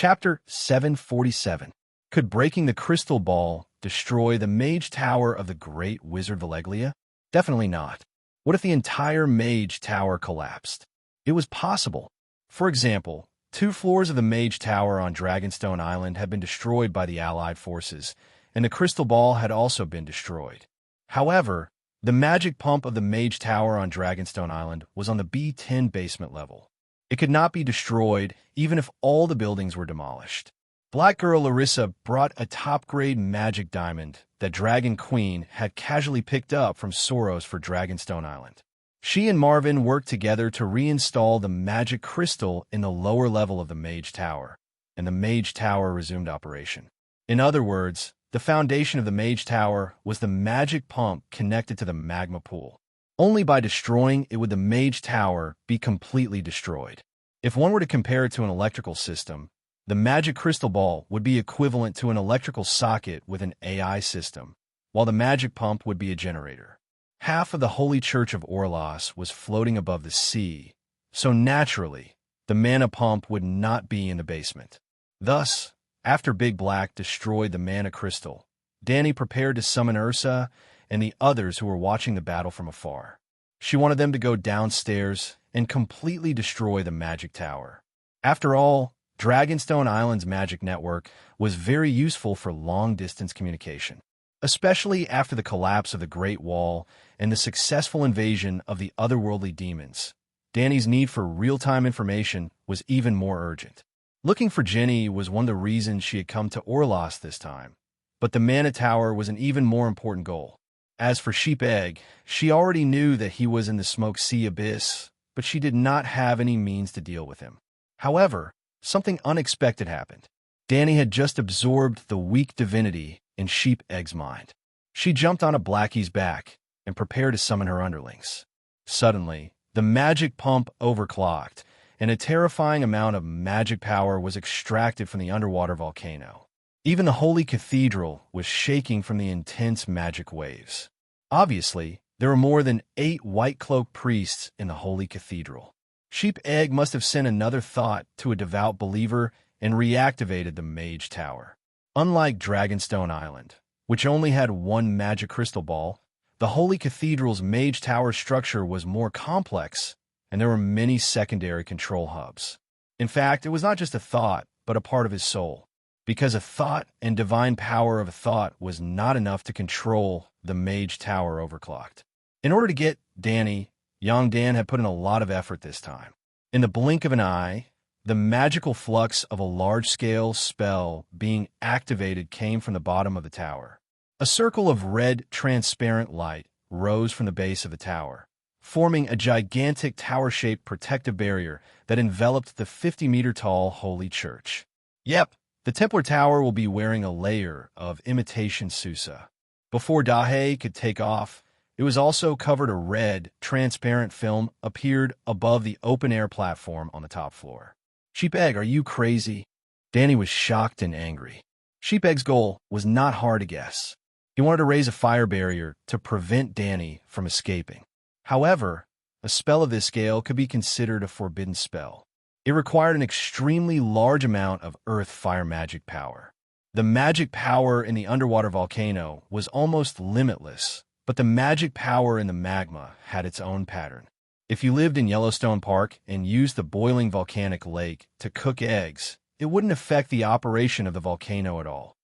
Chapter 747. Could breaking the crystal ball destroy the mage tower of the great wizard Valeglia? Definitely not. What if the entire mage tower collapsed? It was possible. For example, 2 floors of the mage tower on Dragonstone Island had been destroyed by the Allied forces, and the crystal ball had also been destroyed. However, the magic pump of the mage tower on Dragonstone Island was on the B10 basement level. It could not be destroyed even if all the buildings were demolished. Black Girl Larissa brought a top-grade magic diamond that Dragon Queen had casually picked up from Soros for Dragonstone Island. She and Marvin worked together to reinstall the magic crystal in the lower level of the mage tower, and the mage tower resumed operation. In other words, the foundation of the mage tower was the magic pump connected to the magma pool. Only by destroying it would the mage tower be completely destroyed. If one were to compare it to an electrical system, the magic crystal ball would be equivalent to an electrical socket with an AI system, while the magic pump would be a generator. Half of the Holy Church of Orlos was floating above the sea, so naturally, the mana pump would not be in the basement. Thus, after Big Black destroyed the mana crystal, Danny prepared to summon Ursa and the others who were watching the battle from afar. She wanted them to go downstairs and completely destroy the magic tower. After all, Dragonstone Island's magic network was very useful for long-distance communication, especially after the collapse of the Great Wall and the successful invasion of the otherworldly demons. Danny's need for real-time information was even more urgent. Looking for Jenny was one of the reasons she had come to Orlos this time, but the mana tower was an even more important goal. As for Sheep Egg, she already knew that he was in the Smoke Sea Abyss, but she did not have any means to deal with him. However, something unexpected happened. Danny had just absorbed the weak divinity in Sheep Egg's mind. She jumped on a Blackie's back and prepared to summon her underlings. Suddenly, the magic pump overclocked, and a terrifying amount of magic power was extracted from the underwater volcano. Even the Holy Cathedral was shaking from the intense magic waves. Obviously, there were more than 8 white-cloaked priests in the Holy Cathedral. Sheep Egg must have sent another thought to a devout believer and reactivated the mage tower. Unlike Dragonstone Island, which only had 1 magic crystal ball, the Holy Cathedral's mage tower structure was more complex, and there were many secondary control hubs. In fact, it was not just a thought, but a part of his soul. Because a thought and divine power of a thought was not enough to control the mage tower overclocked. In order to get Danny, Young Dan had put in a lot of effort this time. In the blink of an eye, the magical flux of a large-scale spell being activated came from the bottom of the tower. A circle of red, transparent light rose from the base of the tower, forming a gigantic tower-shaped protective barrier that enveloped the 50-meter-tall Holy Church. Yep, the Templar Tower will be wearing a layer of imitation Susa. Before Dahe could take off, it was also covered a red, transparent film appeared above the open-air platform on the top floor. Sheep Egg, are you crazy? Danny was shocked and angry. Sheep Egg's goal was not hard to guess. He wanted to raise a fire barrier to prevent Danny from escaping. However, a spell of this scale could be considered a forbidden spell. It required an extremely large amount of earth-fire magic power. The magic power in the underwater volcano was almost limitless, but the magic power in the magma had its own pattern. If you lived in Yellowstone Park and used the boiling volcanic lake to cook eggs, it wouldn't affect the operation of the volcano at all.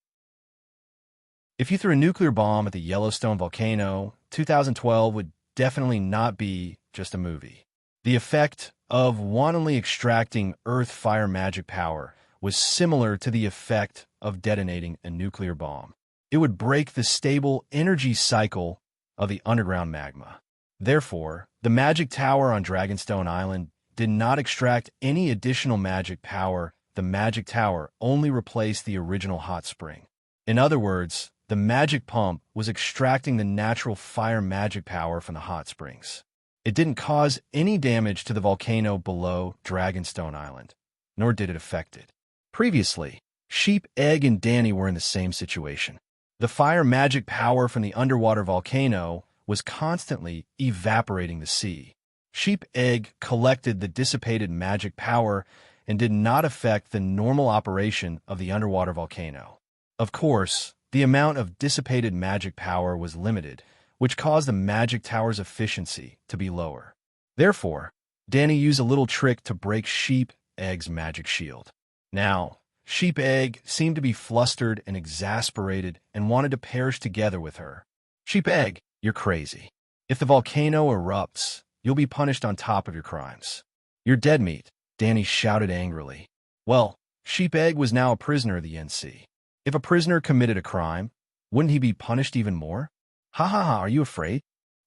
If you threw a nuclear bomb at the Yellowstone volcano, 2012 would definitely not be just a movie. The effect of wantonly extracting earth-fire magic power was similar to the effect of detonating a nuclear bomb. It would break the stable energy cycle of the underground magma. Therefore, the magic tower on Dragonstone Island did not extract any additional magic power. The magic tower only replaced the original hot spring. In other words, the magic pump was extracting the natural fire magic power from the hot springs. It didn't cause any damage to the volcano below Dragonstone Island, nor did it affect it. Previously, Sheep Egg and Danny were in the same situation. The fire magic power from the underwater volcano was constantly evaporating the sea. Sheep Egg collected the dissipated magic power and did not affect the normal operation of the underwater volcano. Of course, the amount of dissipated magic power was limited, which caused the magic tower's efficiency to be lower. Therefore, Danny used a little trick to break Sheep Egg's magic shield. Now, Sheep Egg seemed to be flustered and exasperated and wanted to perish together with her. Sheep Egg, you're crazy. If the volcano erupts, you'll be punished on top of your crimes. You're dead meat, Danny shouted angrily. Well, Sheep Egg was now a prisoner of the NC. If a prisoner committed a crime, wouldn't he be punished even more? Ha ha ha, are you afraid?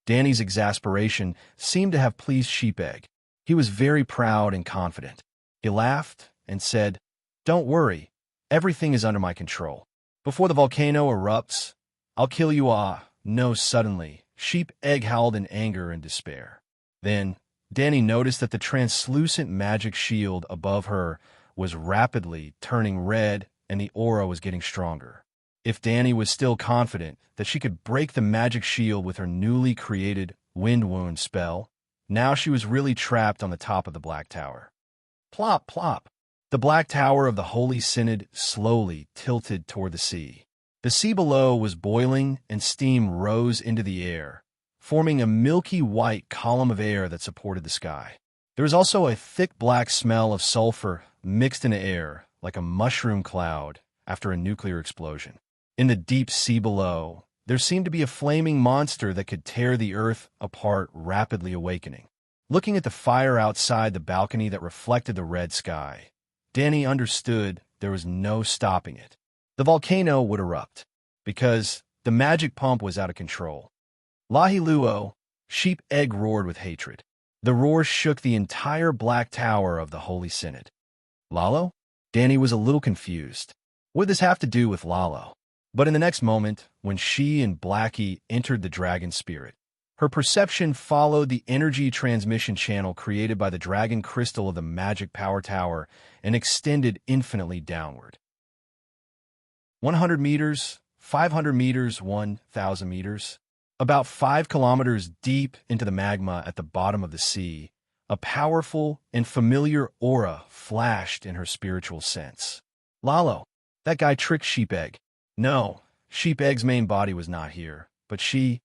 Danny's exasperation seemed to have pleased Sheep Egg. He was very proud and confident. He laughed and said, "Don't worry, everything is under my control. Before the volcano erupts, I'll kill you all." No, suddenly, Sheep Egg howled in anger and despair. Then, Danny noticed that the translucent magic shield above her was rapidly turning red and the aura was getting stronger. If Danny was still confident that she could break the magic shield with her newly created Wind Wound spell, now she was really trapped on the top of the Black Tower. Plop, plop. The Black Tower of the Holy Synod slowly tilted toward the sea. The sea below was boiling and steam rose into the air, forming a milky white column of air that supported the sky. There was also a thick black smell of sulfur mixed in the air, like a mushroom cloud after a nuclear explosion. In the deep sea below, there seemed to be a flaming monster that could tear the earth apart, rapidly awakening. Looking at the fire outside the balcony that reflected the red sky, Danny understood there was no stopping it. The volcano would erupt, because the magic pump was out of control. Lahiluo, Sheep Egg roared with hatred. The roar shook the entire Black Tower of the Holy Synod. Lalo? Danny was a little confused. What did this have to do with Lalo? But in the next moment, when she and Blackie entered the dragon spirit, her perception followed the energy transmission channel created by the dragon crystal of the magic power tower and extended infinitely downward. 100 meters, 500 meters, 1,000 meters. About 5 kilometers deep into the magma at the bottom of the sea, a powerful and familiar aura flashed in her spiritual sense. Lalo, that guy tricked Sheep Egg. No, Sheep Egg's main body was not here, but she...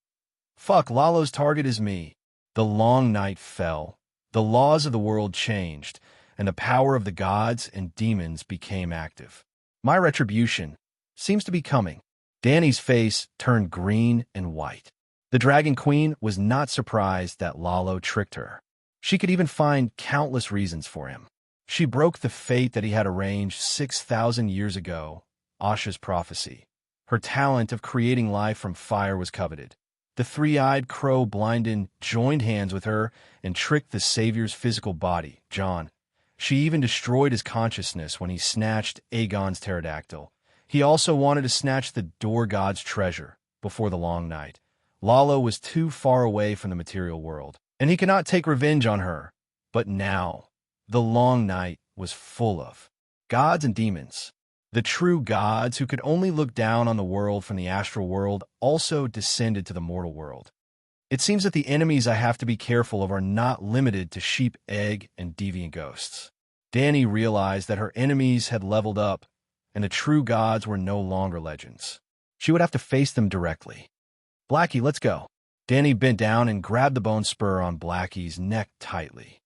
Fuck, Lalo's target is me. The long night fell, the laws of the world changed, and the power of the gods and demons became active. My retribution seems to be coming. Danny's face turned green and white. The Dragon Queen was not surprised that Lalo tricked her. She could even find countless reasons for him. She broke the fate that he had arranged 6,000 years ago, Asha's prophecy. Her talent of creating life from fire was coveted. The three-eyed crow Blindin joined hands with her and tricked the Savior's physical body, John. She even destroyed his consciousness when he snatched Aegon's pterodactyl. He also wanted to snatch the door god's treasure before the long night. Lalo was too far away from the material world, and he could not take revenge on her. But now, the long night was full of gods and demons. The true gods who could only look down on the world from the astral world also descended to the mortal world. It seems that the enemies I have to be careful of are not limited to Sheep Egg and deviant ghosts. Danny realized that her enemies had leveled up, and the true gods were no longer legends. She would have to face them directly. Blackie, let's go. Danny bent down and grabbed the bone spur on Blackie's neck tightly.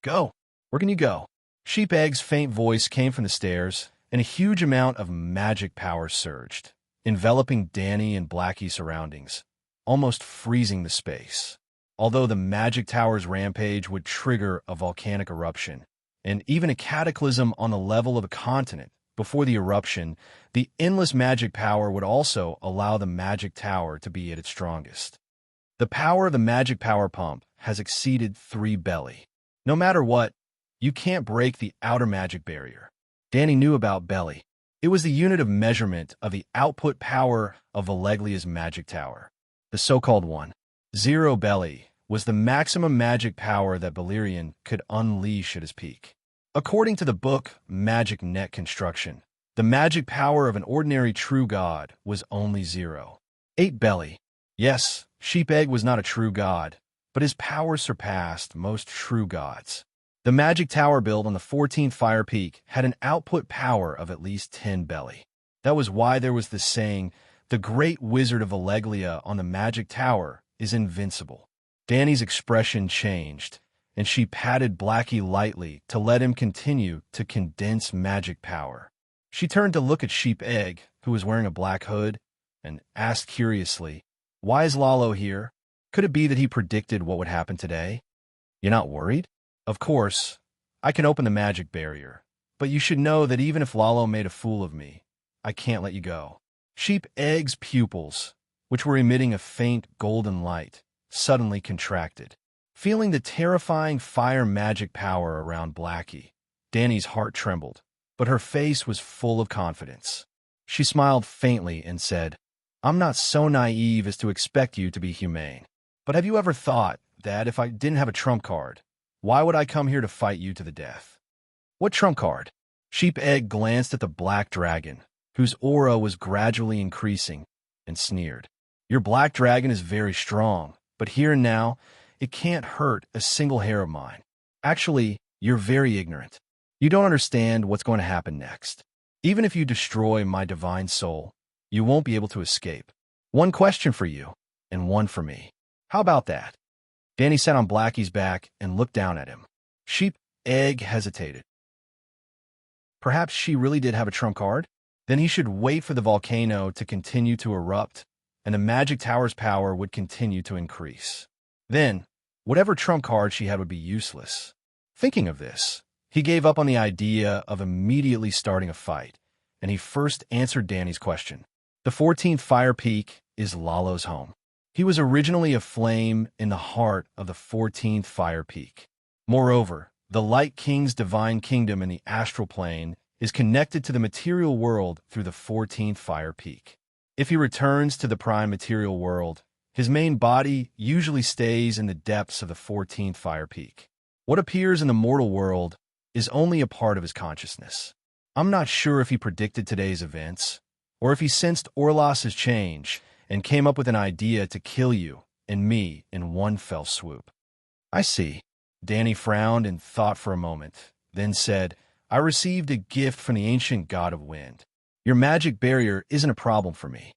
Go. Where can you go? Sheep Egg's faint voice came from the stairs, and a huge amount of magic power surged, enveloping Danny and Blackie's surroundings, almost freezing the space. Although the magic tower's rampage would trigger a volcanic eruption, and even a cataclysm on the level of a continent, before the eruption, the endless magic power would also allow the magic tower to be at its strongest. The power of the magic power pump has exceeded 3 belly. No matter what, you can't break the outer magic barrier. Danny knew about belly. It was the unit of measurement of the output power of Valeglia's magic tower. The so-called 1.0 belly was the maximum magic power that Balerion could unleash at his peak. According to the book Magic Net Construction, the magic power of an ordinary true god was only 0.8 belly. Yes, Sheep Egg was not a true god, but his power surpassed most true gods. The magic tower built on the 14th fire peak had an output power of at least 10 belly. That was why there was this saying, the great wizard of Alleglia on the magic tower is invincible. Danny's expression changed, and she patted Blackie lightly to let him continue to condense magic power. She turned to look at Sheep Egg, who was wearing a black hood, and asked curiously, "Why is Lalo here? Could it be that he predicted what would happen today?" "You're not worried?" "Of course. I can open the magic barrier. But you should know that even if Lalo made a fool of me, I can't let you go." Sheep Egg's pupils, which were emitting a faint golden light, suddenly contracted. Feeling the terrifying fire magic power around Blackie, Danny's heart trembled, but her face was full of confidence. She smiled faintly and said, "I'm not so naive as to expect you to be humane. But have you ever thought that if I didn't have a trump card, why would I come here to fight you to the death?" "What trump card?" Sheep Egg glanced at the black dragon, whose aura was gradually increasing, and sneered. "Your black dragon is very strong, but here and now, it can't hurt a single hair of mine. Actually, you're very ignorant. You don't understand what's going to happen next. Even if you destroy my divine soul, you won't be able to escape. One question for you, and one for me. How about that?" Danny sat on Blackie's back and looked down at him. Sheep Egg hesitated. Perhaps she really did have a trump card? Then he should wait for the volcano to continue to erupt, and the magic tower's power would continue to increase. Then, whatever trump card she had would be useless. Thinking of this, he gave up on the idea of immediately starting a fight, and he first answered Danny's question. The 14th fire peak is Lalo's home. He was originally a flame in the heart of the 14th fire peak. Moreover, the Light King's divine kingdom in the astral plane is connected to the material world through the 14th fire peak. If he returns to the prime material world, his main body usually stays in the depths of the 14th fire peak. What appears in the mortal world is only a part of his consciousness. I'm not sure if he predicted today's events, or if he sensed Orlas's change and came up with an idea to kill you and me in one fell swoop. "I see." Danny frowned and thought for a moment, then said, "I received a gift from the ancient god of wind. Your magic barrier isn't a problem for me."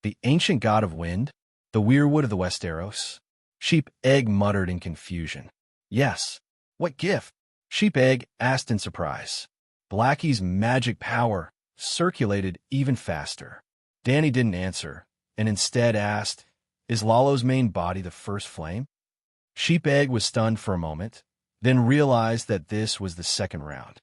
"The ancient god of wind? The weirwood of the Westeros?" Sheep Egg muttered in confusion. "Yes. What gift?" Sheep Egg asked in surprise. Blackie's magic power circulated even faster. Danny didn't answer, and instead asked, "Is Lalo's main body the first flame?" Sheep Egg was stunned for a moment, then realized that this was the second round.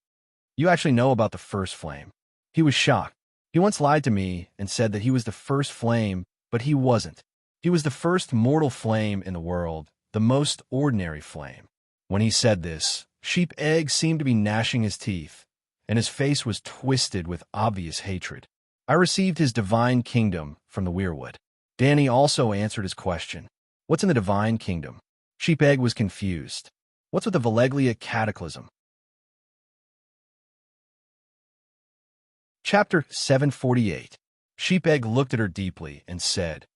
"You actually know about the first flame." He was shocked. He once lied to me and said that he was the first flame, but he wasn't. He was the first mortal flame in the world, the most ordinary flame. When he said this, Sheep Egg seemed to be gnashing his teeth, and his face was twisted with obvious hatred. "I received his divine kingdom from the weirwood." Danny also answered his question. "What's in the divine kingdom?" Sheep Egg was confused. "What's with the Valeglia cataclysm?" Chapter 748. Sheep Egg looked at her deeply and said,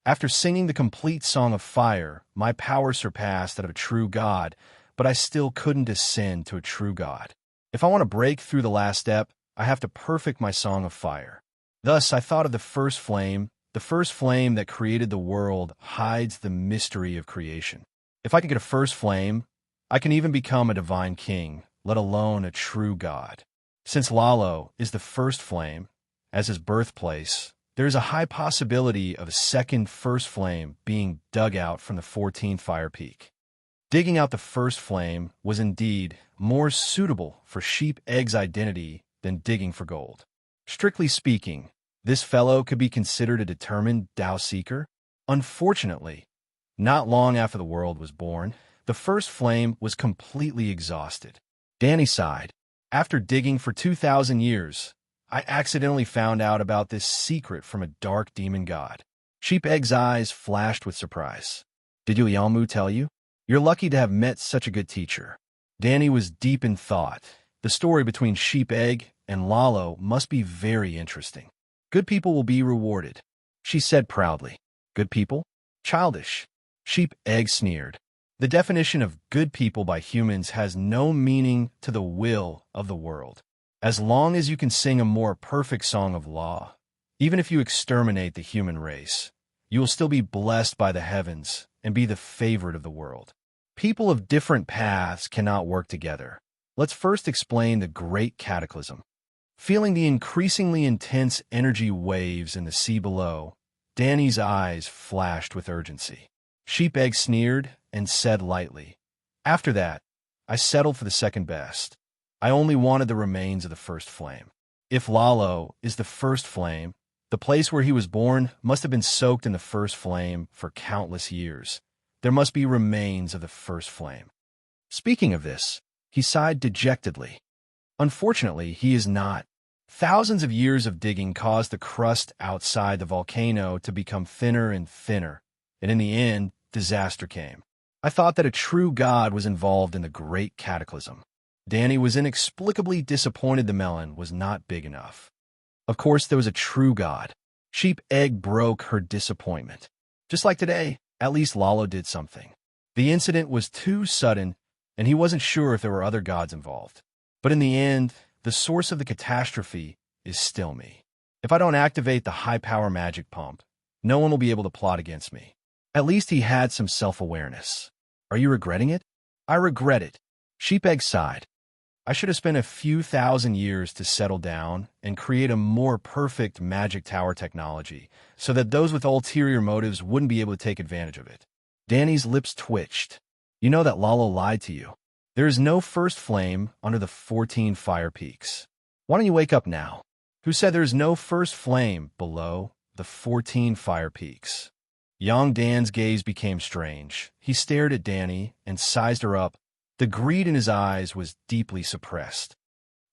"After singing the complete Song of Fire, my power surpassed that of a true god, but I still couldn't ascend to a true god. If I want to break through the last step, I have to perfect my Song of Fire. Thus, I thought of the first flame that created the world hides the mystery of creation. If I can get a first flame, I can even become a divine king, let alone a true god. Since Lalo is the first flame, as his birthplace, there is a high possibility of a second first flame being dug out from the 14th fire peak." Digging out the first flame was indeed more suitable for Sheep Egg's identity than digging for gold. Strictly speaking, this fellow could be considered a determined Tao seeker. Unfortunately, not long after the world was born, the first flame was completely exhausted. Danny sighed. "After digging for 2,000 years, I accidentally found out about this secret from a dark demon god." Sheep Egg's eyes flashed with surprise. "Did Yalmu tell you? You're lucky to have met such a good teacher." Danny was deep in thought. The story between Sheep Egg and Lalo must be very interesting. "Good people will be rewarded," she said proudly. "Good people? Childish." Sheep Egg sneered. The definition of good people by humans has no meaning to the will of the world. As long as you can sing a more perfect song of law, even if you exterminate the human race, you will still be blessed by the heavens and be the favorite of the world. People of different paths cannot work together. Let's first explain the Great Cataclysm. Feeling the increasingly intense energy waves in the sea below, Danny's eyes flashed with urgency. Sheep Egg sneered and said lightly, "After that, I settled for the second best. I only wanted the remains of the first flame. If Lalo is the first flame, the place where he was born must have been soaked in the first flame for countless years. There must be remains of the first flame." Speaking of this, he sighed dejectedly. Unfortunately, he is not. Thousands of years of digging caused the crust outside the volcano to become thinner and thinner, and in the end, disaster came. I thought that a true god was involved in the Great Cataclysm. Danny was inexplicably disappointed the melon was not big enough. Of course, there was a true god. Sheep Egg broke her disappointment. Just like today, at least Lalo did something. The incident was too sudden, and he wasn't sure if there were other gods involved. But in the end, the source of the catastrophe is still me. If I don't activate the high-power magic pump, no one will be able to plot against me. At least he had some self-awareness. Are you regretting it? I regret it. Sheep Egg sighed. I should have spent a few thousand years to settle down and create a more perfect magic tower technology so that those with ulterior motives wouldn't be able to take advantage of it. Danny's lips twitched. You know that Lalo lied to you. There is no first flame under the 14 fire peaks. Why don't you wake up now? Who said there is no first flame below the 14 fire peaks? Young Dan's gaze became strange. He stared at Danny and sized her up. The greed in his eyes was deeply suppressed.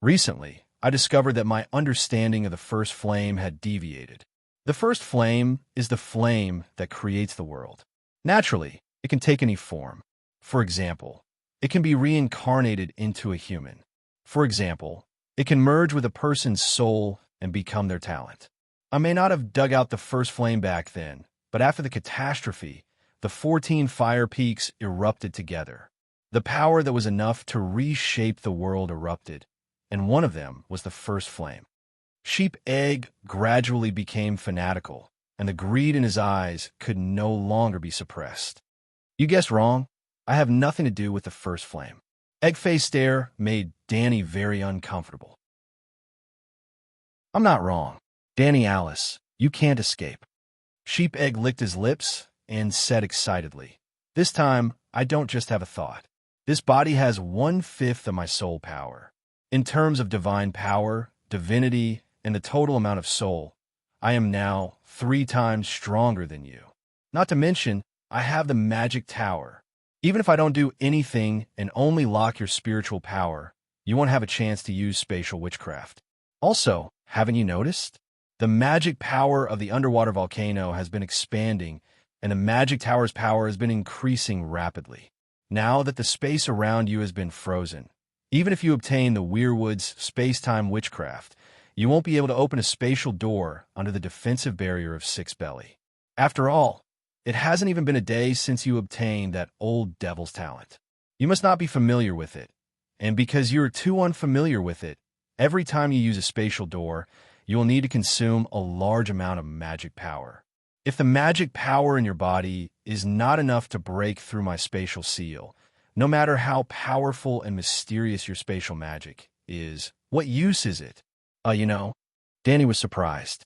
Recently, I discovered that my understanding of the first flame had deviated. The first flame is the flame that creates the world. Naturally, it can take any form. For example, it can be reincarnated into a human. For example, it can merge with a person's soul and become their talent. I may not have dug out the first flame back then, but after the catastrophe, the 14 fire peaks erupted together. The power that was enough to reshape the world erupted, and one of them was the first flame. Sheep Egg gradually became fanatical, and the greed in his eyes could no longer be suppressed. You guessed wrong. I have nothing to do with the first flame. Egg-faced stare made Danny very uncomfortable. I'm not wrong. Danny Alice, you can't escape. Sheep Egg licked his lips and said excitedly, "This time, I don't just have a thought. This body has 1/5 of my soul power. In terms of divine power, divinity, and the total amount of soul, I am now 3 times stronger than you. Not to mention, I have the magic tower. Even if I don't do anything and only lock your spiritual power, you won't have a chance to use spatial witchcraft. Also, haven't you noticed? The magic power of the underwater volcano has been expanding, and the magic tower's power has been increasing rapidly. Now that the space around you has been frozen, even if you obtain the Weirwood's space-time witchcraft, you won't be able to open a spatial door under the defensive barrier of Six Belly. After all, it hasn't even been a day since you obtained that old devil's talent. You must not be familiar with it, and because you're too unfamiliar with it, every time you use a spatial door, you will need to consume a large amount of magic power. If the magic power in your body is not enough to break through my spatial seal, no matter how powerful and mysterious your spatial magic is, what use is it? Danny was surprised.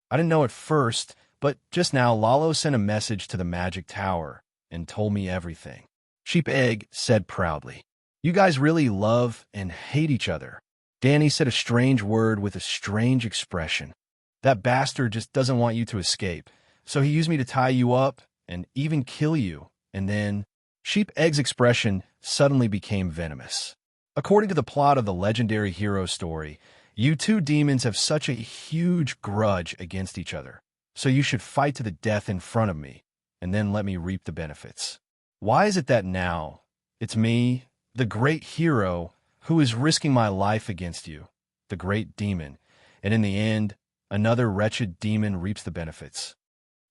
I didn't know at first, but just now Lalo sent a message to the magic tower and told me everything. Sheep Egg said proudly, "You guys really love and hate each other." Danny said a strange word with a strange expression. "That bastard just doesn't want you to escape. So he used me to tie you up and even kill you, and then..." Sheep Egg's expression suddenly became venomous. According to the plot of the legendary hero story, you two demons have such a huge grudge against each other, so you should fight to the death in front of me, and then let me reap the benefits. Why is it that now, it's me, the great hero, who is risking my life against you, the great demon, and in the end, another wretched demon reaps the benefits?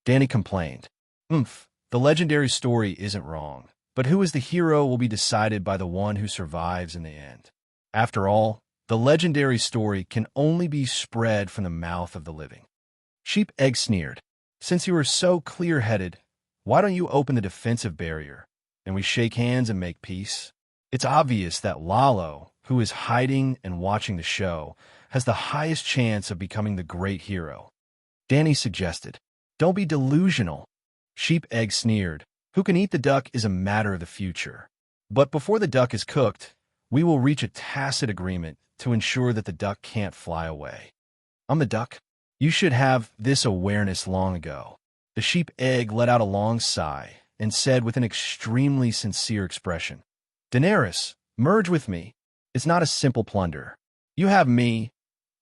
Danny complained. The legendary story isn't wrong. But who is the hero will be decided by the one who survives in the end. After all, the legendary story can only be spread from the mouth of the living. Sheep Egg sneered. Since you are so clear-headed, why don't you open the defensive barrier, and we shake hands and make peace? It's obvious that Lalo, who is hiding and watching the show, has the highest chance of becoming the great hero. Danny suggested. Don't be delusional. Sheep Egg sneered. Who can eat the duck is a matter of the future. But before the duck is cooked, we will reach a tacit agreement to ensure that the duck can't fly away. I'm the duck. You should have this awareness long ago. The sheep egg let out a long sigh and said with an extremely sincere expression, Daenerys, merge with me. It's not a simple plunder. You have me.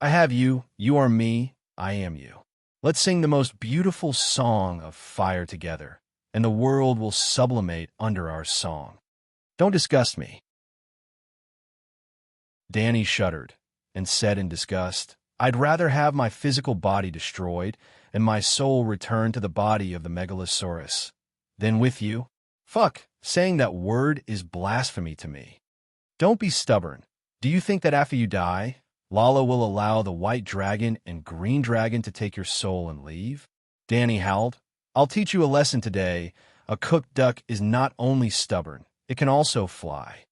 I have you. You are me. I am you. Let's sing the most beautiful song of fire together, and the world will sublimate under our song. Don't disgust me. Danny shuddered and said in disgust, I'd rather have my physical body destroyed and my soul return to the body of the Megalosaurus than with you. Fuck, saying that word is blasphemy to me. Don't be stubborn. Do you think that after you die, Lalo will allow the white dragon and green dragon to take your soul and leave? Danny howled. I'll teach you a lesson today. A cooked duck is not only stubborn, it can also fly.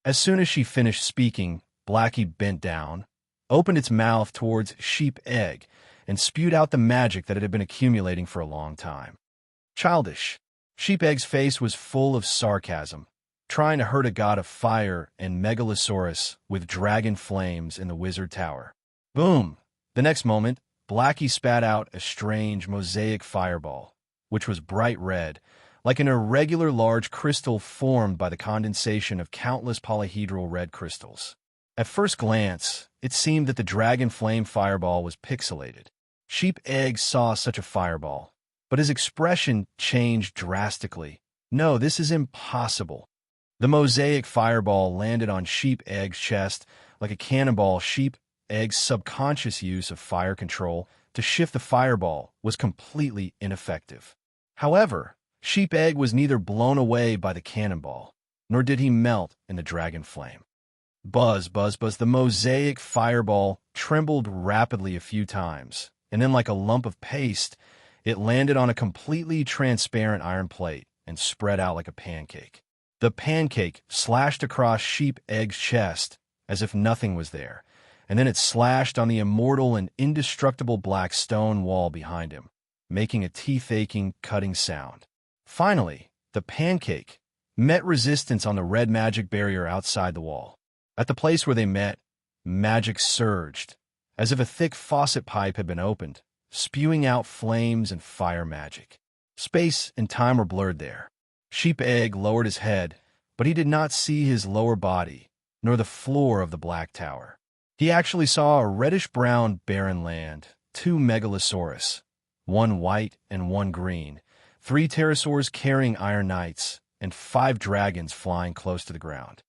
As soon as she finished speaking, Blackie bent down, opened its mouth towards Sheep Egg, and spewed out the magic that it had been accumulating for a long time. Childish. Sheep Egg's face was full of sarcasm, trying to hurt a god of fire and Megalosaurus with dragon flames in the wizard tower. Boom! The next moment, Blackie spat out a strange mosaic fireball, which was bright red, like an irregular large crystal formed by the condensation of countless polyhedral red crystals. At first glance, it seemed that the dragon flame fireball was pixelated. Sheep Egg saw such a fireball, but his expression changed drastically. No, this is impossible. The mosaic fireball landed on Sheep Egg's chest like a cannonball. Sheep Egg's subconscious use of fire control to shift the fireball was completely ineffective. However, Sheep Egg was neither blown away by the cannonball, nor did he melt in the dragon flame. Buzz, buzz, buzz. The mosaic fireball trembled rapidly a few times, and then like a lump of paste, it landed on a completely transparent iron plate and spread out like a pancake. The pancake slashed across Sheep Egg's chest as if nothing was there, and then it slashed on the immortal and indestructible black stone wall behind him, making a teeth-aching, cutting sound. Finally, the pancake met resistance on the red magic barrier outside the wall. At the place where they met, magic surged, as if a thick faucet pipe had been opened, spewing out flames and fire magic. Space and time were blurred there. Sheep Egg lowered his head, but he did not see his lower body, nor the floor of the black tower. He actually saw a reddish-brown barren land, 2 Megalosaurus, 1 white and 1 green, 3 pterosaurs carrying iron knights, and 5 dragons flying close to the ground.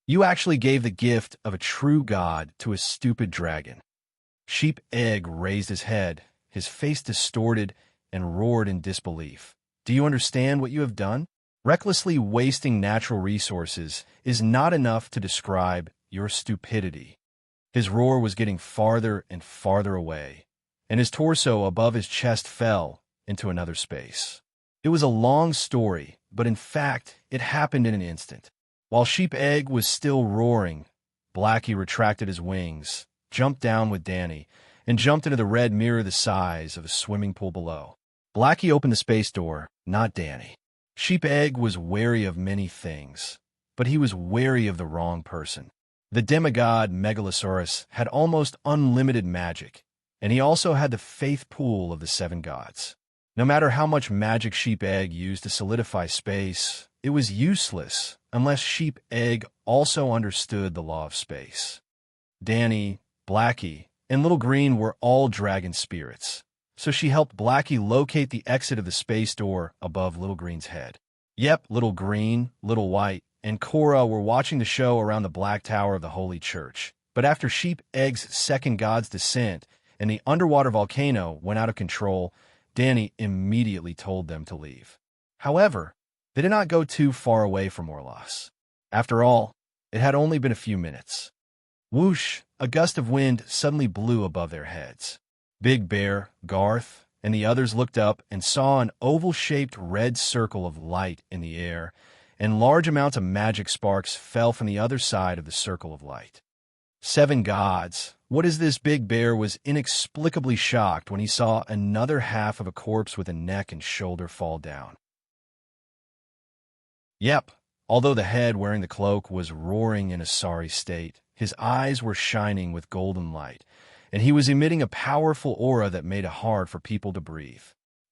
You actually gave the gift of a true god to a stupid dragon. Sheep Egg raised his head, his face distorted, and roared in disbelief. Do you understand what you have done? Recklessly wasting natural resources is not enough to describe your stupidity. His roar was getting farther and farther away, and his torso above his chest fell into another space. It was a long story, but in fact, it happened in an instant. While Sheep Egg was still roaring, Blackie retracted his wings, jumped down with Danny, and jumped into the red mirror the size of a swimming pool below. Blackie opened the space door, not Danny. Sheep Egg was wary of many things, but he was wary of the wrong person. The demigod Megalosaurus had almost unlimited magic, and he also had the faith pool of the 7 gods. No matter how much magic Sheep Egg used to solidify space, it was useless unless Sheep Egg also understood the law of space. Danny, Blackie, and Little Green were all dragon spirits, so she helped Blackie locate the exit of the space door above Little Green's head. Yep, Little Green, Little White, and Cora were watching the show around the Black Tower of the Holy Church, but after Sheep Egg's second god's descent and the underwater volcano went out of control, Danny immediately told them to leave. However, They did not go too far away from Orlos. After all, it had only been a few minutes. Whoosh! A gust of wind suddenly blew above their heads. Big Bear, Garth, and the others looked up and saw an oval-shaped red circle of light in the air, and large amounts of magic sparks fell from the other side of the circle of light. 7 gods! What is this? Big Bear was inexplicably shocked when he saw another half of a corpse with a neck and shoulder fall down. Yep, although the head wearing the cloak was roaring in a sorry state, his eyes were shining with golden light, and he was emitting a powerful aura that made it hard for people to breathe.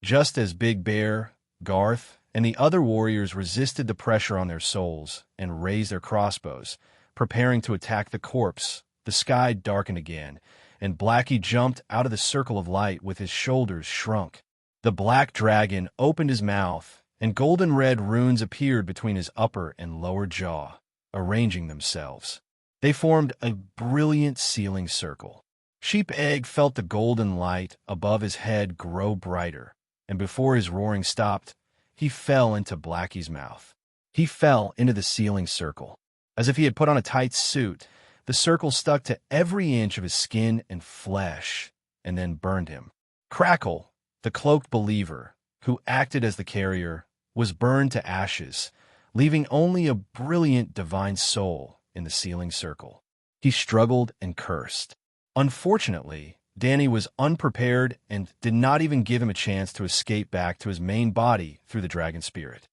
Just as Big Bear, Garth, and the other warriors resisted the pressure on their souls and raised their crossbows, preparing to attack the corpse, the sky darkened again, and Blackie jumped out of the circle of light with his shoulders shrunk. The black dragon opened his mouth, and golden red runes appeared between his upper and lower jaw, arranging themselves. They formed a brilliant sealing circle. Sheep Egg felt the golden light above his head grow brighter, and before his roaring stopped, he fell into Blackie's mouth. He fell into the sealing circle. As if he had put on a tight suit, the circle stuck to every inch of his skin and flesh, and then burned him. Crackle, the cloaked believer, who acted as the carrier, was burned to ashes, leaving only a brilliant divine soul in the sealing circle. He struggled and cursed. Unfortunately, Danny was unprepared and did not even give him a chance to escape back to his main body through the dragon spirit.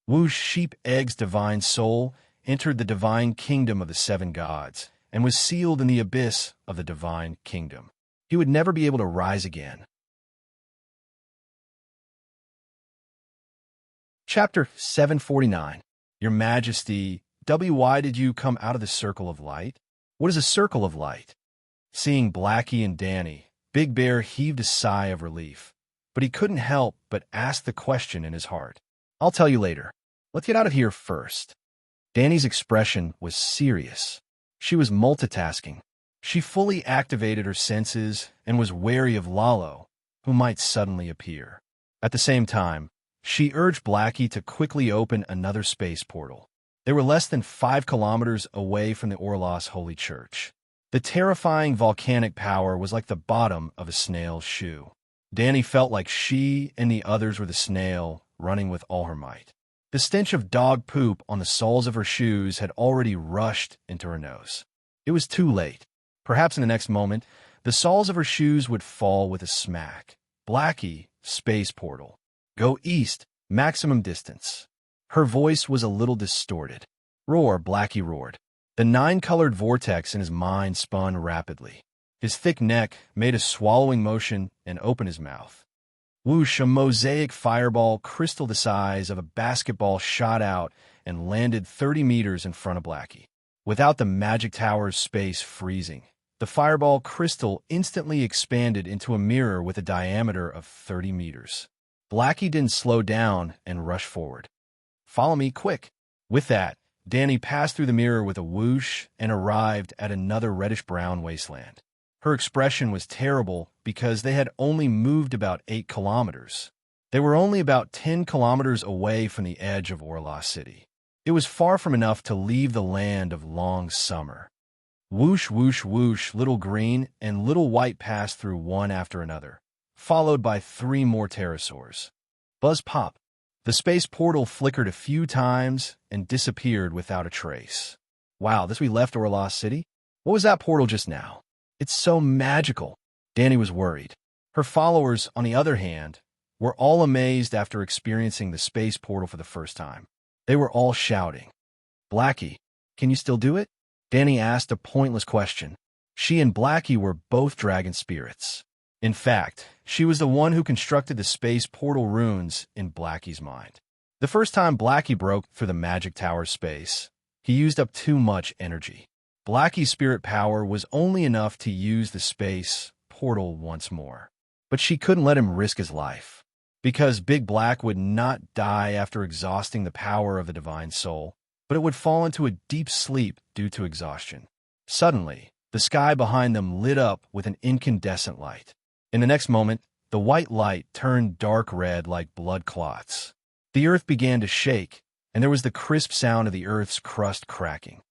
Whoosh! Sheep Egg's divine soul entered the divine kingdom of the 7 gods and was sealed in the abyss of the divine kingdom. He would never be able to rise again. Chapter 749. Your Majesty, why did you come out of the circle of light? What is a circle of light? Seeing Blackie and Danny, Big Bear heaved a sigh of relief, but he couldn't help but ask the question in his heart. I'll tell you later. Let's get out of here first. Danny's expression was serious. She was multitasking. She fully activated her senses and was wary of Lalo, who might suddenly appear. At the same time, she urged Blackie to quickly open another space portal. They were less than 5 kilometers away from the Orlos Holy Church. The terrifying volcanic power was like the bottom of a snail's shoe. Danny felt like she and the others were the snail, running with all her might. The stench of dog poop on the soles of her shoes had already rushed into her nose. It was too late. Perhaps in the next moment, the soles of her shoes would fall with a smack. Blackie, space portal. Go east, maximum distance. Her voice was a little distorted. Roar, Blackie roared. The 9-colored vortex in his mind spun rapidly. His thick neck made a swallowing motion and opened his mouth. Whoosh! A mosaic fireball crystal the size of a basketball shot out and landed 30 meters in front of Blackie. Without the magic tower's space freezing, the fireball crystal instantly expanded into a mirror with a diameter of 30 meters. Blackie didn't slow down and rush forward. Follow me, quick! With that, Danny passed through the mirror with a whoosh and arrived at another reddish-brown wasteland. Her expression was terrible because they had only moved about 8 kilometers. They were only about 10 kilometers away from the edge of Orlos City. It was far from enough to leave the land of long summer. Whoosh, whoosh, whoosh, little green and little white passed through one after another, followed by 3 more pterosaurs. Buzz pop. The space portal flickered a few times and disappeared without a trace. Wow, we left Orlos City? What was that portal just now? It's so magical. Danny was worried. Her followers, on the other hand, were all amazed after experiencing the space portal for the first time. They were all shouting. Blackie, can you still do it? Danny asked a pointless question. She and Blackie were both dragon spirits. In fact, she was the one who constructed the space portal runes in Blackie's mind. The first time Blackie broke through the magic tower's space, he used up too much energy. Blackie's spirit power was only enough to use the space portal once more. But she couldn't let him risk his life. Because Big Black would not die after exhausting the power of the divine soul, but it would fall into a deep sleep due to exhaustion. Suddenly, the sky behind them lit up with an incandescent light. In the next moment, the white light turned dark red like blood clots. The earth began to shake, and there was the crisp sound of the earth's crust cracking.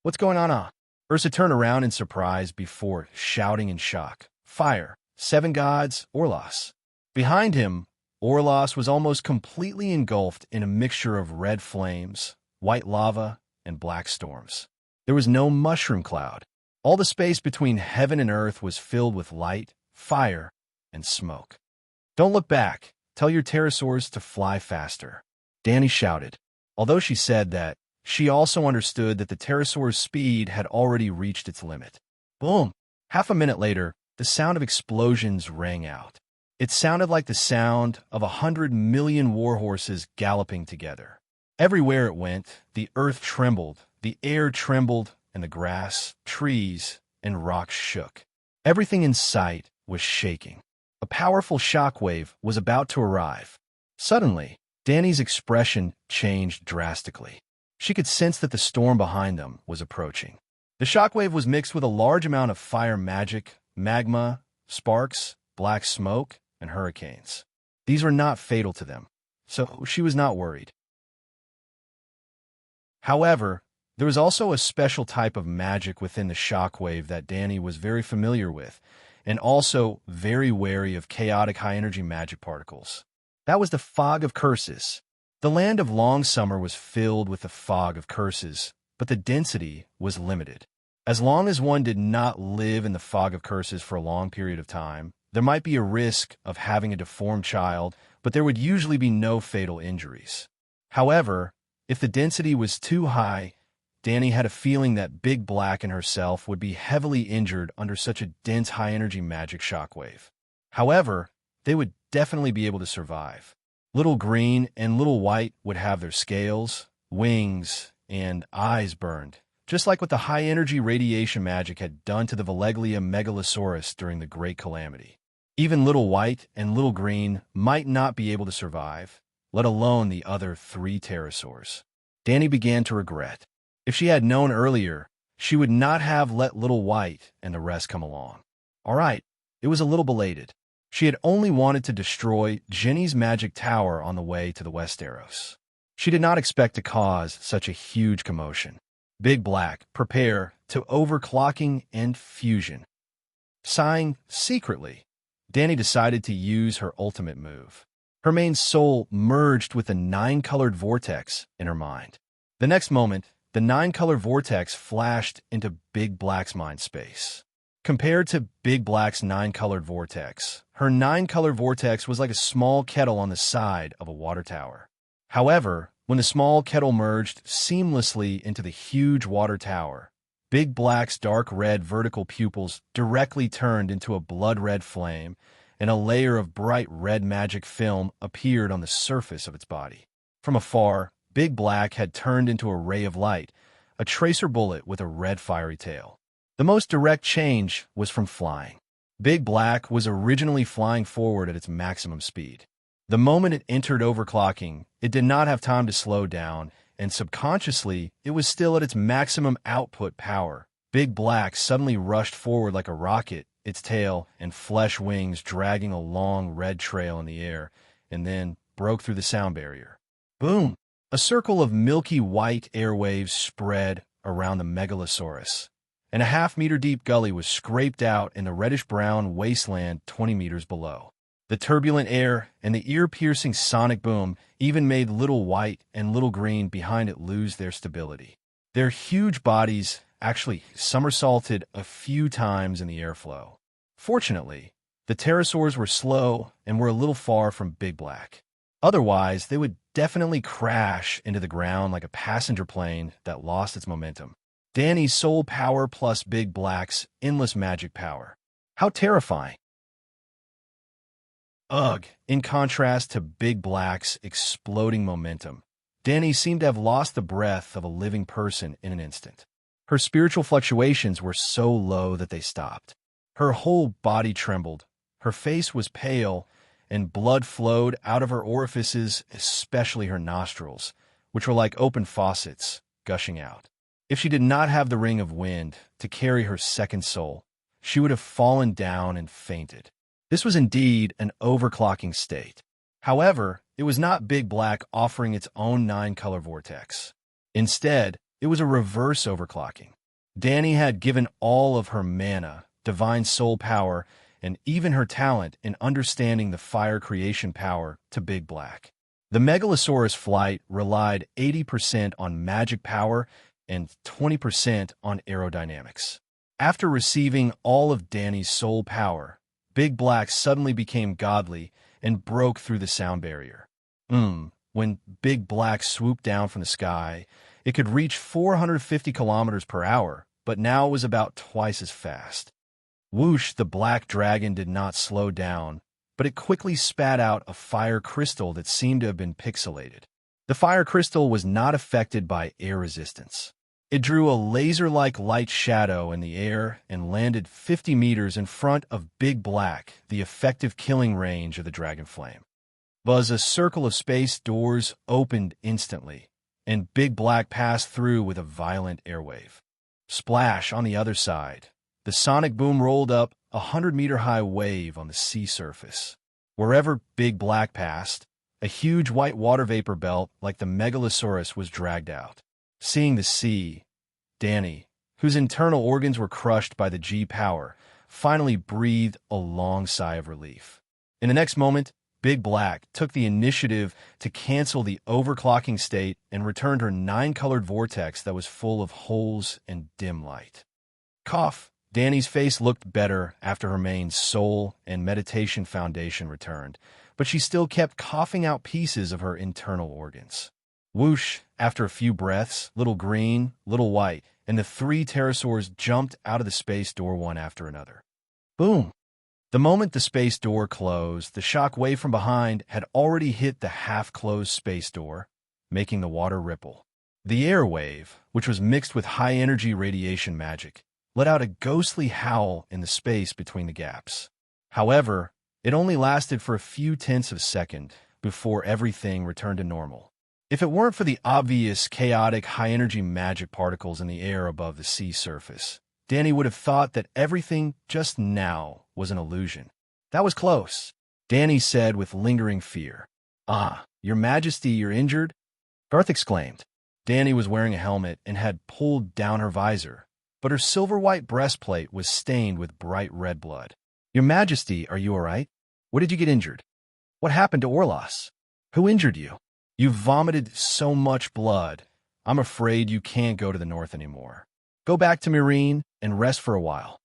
"What's going on?" Ursa turned around in surprise before shouting in shock. "Fire! 7 gods, Orlos." Behind him, Orlos was almost completely engulfed in a mixture of red flames, white lava, and black storms. There was no mushroom cloud. All the space between heaven and earth was filled with light, fire, and smoke. "Don't look back. Tell your pterosaurs to fly faster," Danny shouted. Although she said that, she also understood that the pterosaur's speed had already reached its limit. Boom! Half a minute later, the sound of explosions rang out. It sounded like the sound of 100 million warhorses galloping together. Everywhere it went, the earth trembled, the air trembled, and the grass, trees, and rocks shook. Everything in sight was shaking. A powerful shockwave was about to arrive. Suddenly, Danny's expression changed drastically. She could sense that the storm behind them was approaching. The shockwave was mixed with a large amount of fire magic, magma, sparks, black smoke, and hurricanes. These were not fatal to them, so she was not worried. However, there was also a special type of magic within the shockwave that Danny was very familiar with, and also very wary of chaotic high-energy magic particles. That was the fog of curses. The land of long summer was filled with the fog of curses, but the density was limited. As long as one did not live in the fog of curses for a long period of time, there might be a risk of having a deformed child, but there would usually be no fatal injuries. However, if the density was too high, Danny had a feeling that Big Black and herself would be heavily injured under such a dense high-energy magic shockwave. However, they would definitely be able to survive. Little Green and Little White would have their scales, wings, and eyes burned, just like what the high-energy radiation magic had done to the Veleglia megalosaurus during the Great Calamity. Even Little White and Little Green might not be able to survive, let alone the other 3 pterosaurs. Danny began to regret. If she had known earlier, she would not have let Little White and the rest come along. All right, it was a little belated. She had only wanted to destroy Jenny's magic tower on the way to the Westeros. She did not expect to cause such a huge commotion. Big Black, prepare to overclocking and fusion. Sighing secretly, Danny decided to use her ultimate move. Her main soul merged with the 9-colored vortex in her mind. The next moment, the 9-color vortex flashed into Big Black's mind space. Compared to Big Black's 9-colored vortex, her 9-color vortex was like a small kettle on the side of a water tower. However, when the small kettle merged seamlessly into the huge water tower, Big Black's dark red vertical pupils directly turned into a blood-red flame, and a layer of bright red magic film appeared on the surface of its body. From afar, Big Black had turned into a ray of light, a tracer bullet with a red fiery tail. The most direct change was from flying. Big Black was originally flying forward at its maximum speed. The moment it entered overclocking, it did not have time to slow down, and subconsciously, it was still at its maximum output power. Big Black suddenly rushed forward like a rocket, its tail and flesh wings dragging a long red trail in the air, and then broke through the sound barrier. Boom! A circle of milky white airwaves spread around the megalosaurus, and a half-meter-deep gully was scraped out in the reddish-brown wasteland 20 meters below. The turbulent air and the ear-piercing sonic boom even made Little White and Little Green behind it lose their stability. Their huge bodies actually somersaulted a few times in the airflow. Fortunately, the pterosaurs were slow and were a little far from Big Black. Otherwise, they would definitely crash into the ground like a passenger plane that lost its momentum. Danny's soul power plus Big Black's endless magic power. How terrifying. Ugh, in contrast to Big Black's exploding momentum, Danny seemed to have lost the breath of a living person in an instant. Her spiritual fluctuations were so low that they stopped. Her whole body trembled, her face was pale, and blood flowed out of her orifices, especially her nostrils, which were like open faucets, gushing out. If she did not have the Ring of Wind to carry her second soul, she would have fallen down and fainted. This was indeed an overclocking state. However, it was not Big Black offering its own 9-color vortex. Instead, it was a reverse overclocking. Dani had given all of her mana, divine soul power, and even her talent in understanding the fire creation power to Big Black. The Megalosaurus flight relied 80% on magic power and 20% on aerodynamics. After receiving all of Dani's soul power, Big Black suddenly became godly and broke through the sound barrier. When Big Black swooped down from the sky, it could reach 450 kilometers per hour, but now it was about twice as fast. Whoosh, the black dragon did not slow down, but it quickly spat out a fire crystal that seemed to have been pixelated. The fire crystal was not affected by air resistance. It drew a laser-like light shadow in the air and landed 50 meters in front of Big Black, the effective killing range of the dragon flame. Buzz, a circle of space doors opened instantly, and Big Black passed through with a violent airwave. Splash on the other side. The sonic boom rolled up a 100-meter-high wave on the sea surface. Wherever Big Black passed, a huge white water vapor belt like the Megalosaurus was dragged out. Seeing the sea, Dani, whose internal organs were crushed by the G-power, finally breathed a long sigh of relief. In the next moment, Big Black took the initiative to cancel the overclocking state and returned her 9-colored vortex that was full of holes and dim light. Cough. Dani's face looked better after her main soul and meditation foundation returned, but she still kept coughing out pieces of her internal organs. Whoosh, after a few breaths, little green, little white, and the 3 pterosaurs jumped out of the space door one after another. Boom! The moment the space door closed, the shock wave from behind had already hit the half-closed space door, making the water ripple. The air wave, which was mixed with high-energy radiation magic, let out a ghostly howl in the space between the gaps. However, it only lasted for a few tenths of a second before everything returned to normal. If it weren't for the obvious chaotic high-energy magic particles in the air above the sea surface, Dani would have thought that everything just now was an illusion. That was close, Dani said with lingering fear. Ah, Your Majesty, you're injured? Garth exclaimed. Dani was wearing a helmet and had pulled down her visor, but her silver-white breastplate was stained with bright red blood. Your Majesty, are you all right? What did you get injured? What happened to Orlos? Who injured you? You vomited so much blood. I'm afraid you can't go to the north anymore. Go back to Marine and rest for a while.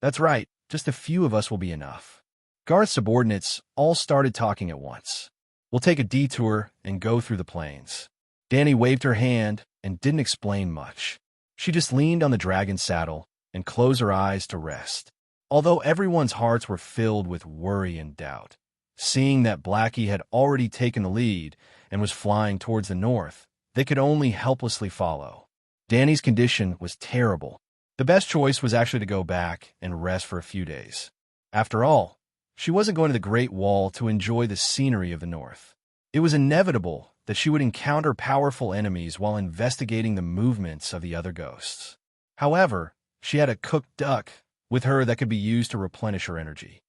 That's right, just a few of us will be enough. Garth's subordinates all started talking at once. We'll take a detour and go through the plains. Dani waved her hand and didn't explain much. She just leaned on the dragon's saddle and closed her eyes to rest. Although everyone's hearts were filled with worry and doubt, seeing that Blackie had already taken the lead and was flying towards the north, they could only helplessly follow. Dani's condition was terrible. The best choice was actually to go back and rest for a few days. After all, she wasn't going to the Great Wall to enjoy the scenery of the north. It was inevitable that she would encounter powerful enemies while investigating the movements of the other ghosts. However, she had a cooked duck with her that could be used to replenish her energy.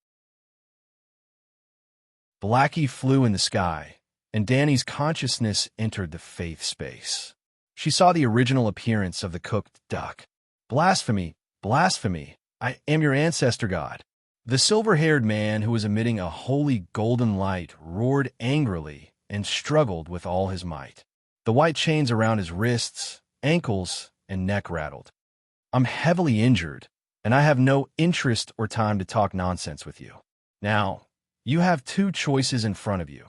Blackie flew in the sky, and Dani's consciousness entered the faith space. She saw the original appearance of the cooked duck. Blasphemy! Blasphemy! I am your ancestor god. The silver-haired man who was emitting a holy golden light roared angrily and struggled with all his might. The white chains around his wrists, ankles, and neck rattled. I'm heavily injured, and I have no interest or time to talk nonsense with you. Now, you have 2 choices in front of you.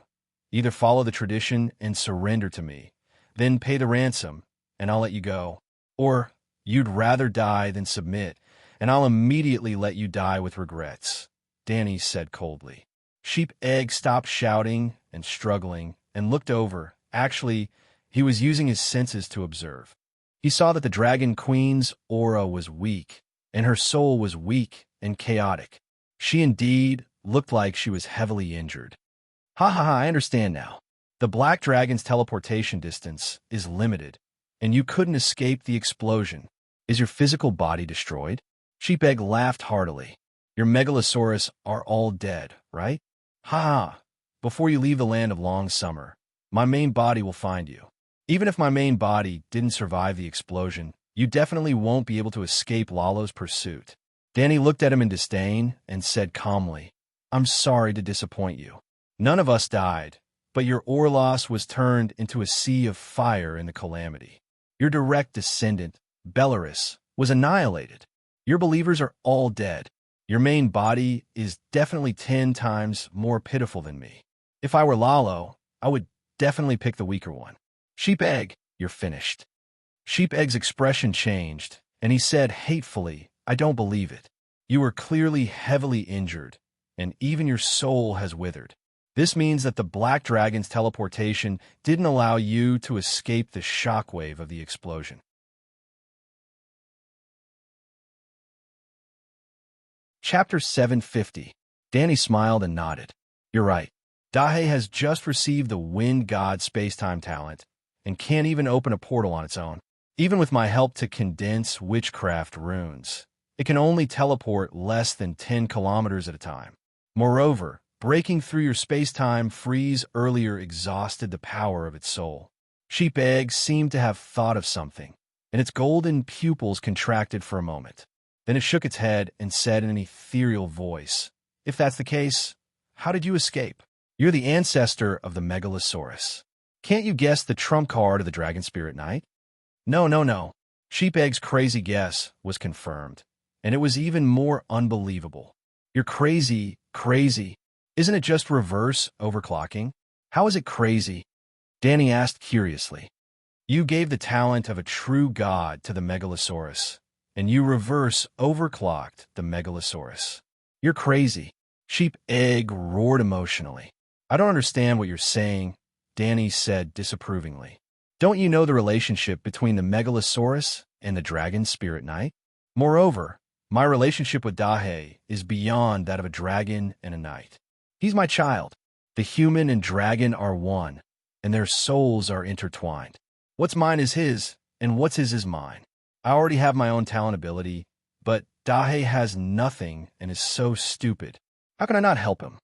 Either follow the tradition and surrender to me, then pay the ransom, and I'll let you go. Or you'd rather die than submit, and I'll immediately let you die with regrets, Dani said coldly. Sheep Egg stopped shouting and struggling and looked over. Actually, he was using his senses to observe. He saw that the Dragon Queen's aura was weak, and her soul was weak and chaotic. She indeed looked like she was heavily injured. Ha ha ha, I understand now. The Black Dragon's teleportation distance is limited, and you couldn't escape the explosion. Is your physical body destroyed? Sheepegg laughed heartily. Your Megalosaurus are all dead, right? Ha ha. before you leave the land of long summer, my main body will find you. Even if my main body didn't survive the explosion, you definitely won't be able to escape Lalo's pursuit." Danny looked at him in disdain and said calmly, "I'm sorry to disappoint you. None of us died, but your Orlos was turned into a sea of fire in the calamity. Your direct descendant, Belarus, was annihilated. Your believers are all dead. Your main body is definitely 10 times more pitiful than me. If I were Lalo, I would definitely pick the weaker one. Sheep Egg, you're finished." Sheep Egg's expression changed, and he said hatefully, "I don't believe it. You were clearly heavily injured, and even your soul has withered. This means that the Black Dragon's teleportation didn't allow you to escape the shockwave of the explosion." Chapter 750. Danny smiled and nodded. "You're right. Dahe has just received the Wind God Spacetime talent and can't even open a portal on its own. Even with my help to condense witchcraft runes, it can only teleport less than 10 kilometers at a time. Moreover, breaking through your space-time freeze earlier exhausted the power of its soul." Sheep Egg seemed to have thought of something, and its golden pupils contracted for a moment. Then it shook its head and said in an ethereal voice, "If that's the case, how did you escape? You're the ancestor of the Megalosaurus. Can't you guess the trump card of the Dragon Spirit Knight?" No. Sheep Egg's crazy guess was confirmed, and it was even more unbelievable. "You're crazy. Isn't it just reverse overclocking? How is it crazy?" Danny asked curiously. "You gave the talent of a true god to the Megalosaurus, and you reverse overclocked the Megalosaurus. You're crazy." Sheep Egg roared emotionally. "I don't understand what you're saying," Danny said disapprovingly. "Don't you know the relationship between the Megalosaurus and the Dragon Spirit Knight? Moreover, my relationship with Dahe is beyond that of a dragon and a knight. He's my child. The human and dragon are one, and their souls are intertwined. What's mine is his, and what's his is mine. I already have my own talent ability, but Dahe has nothing and is so stupid. How can I not help him?"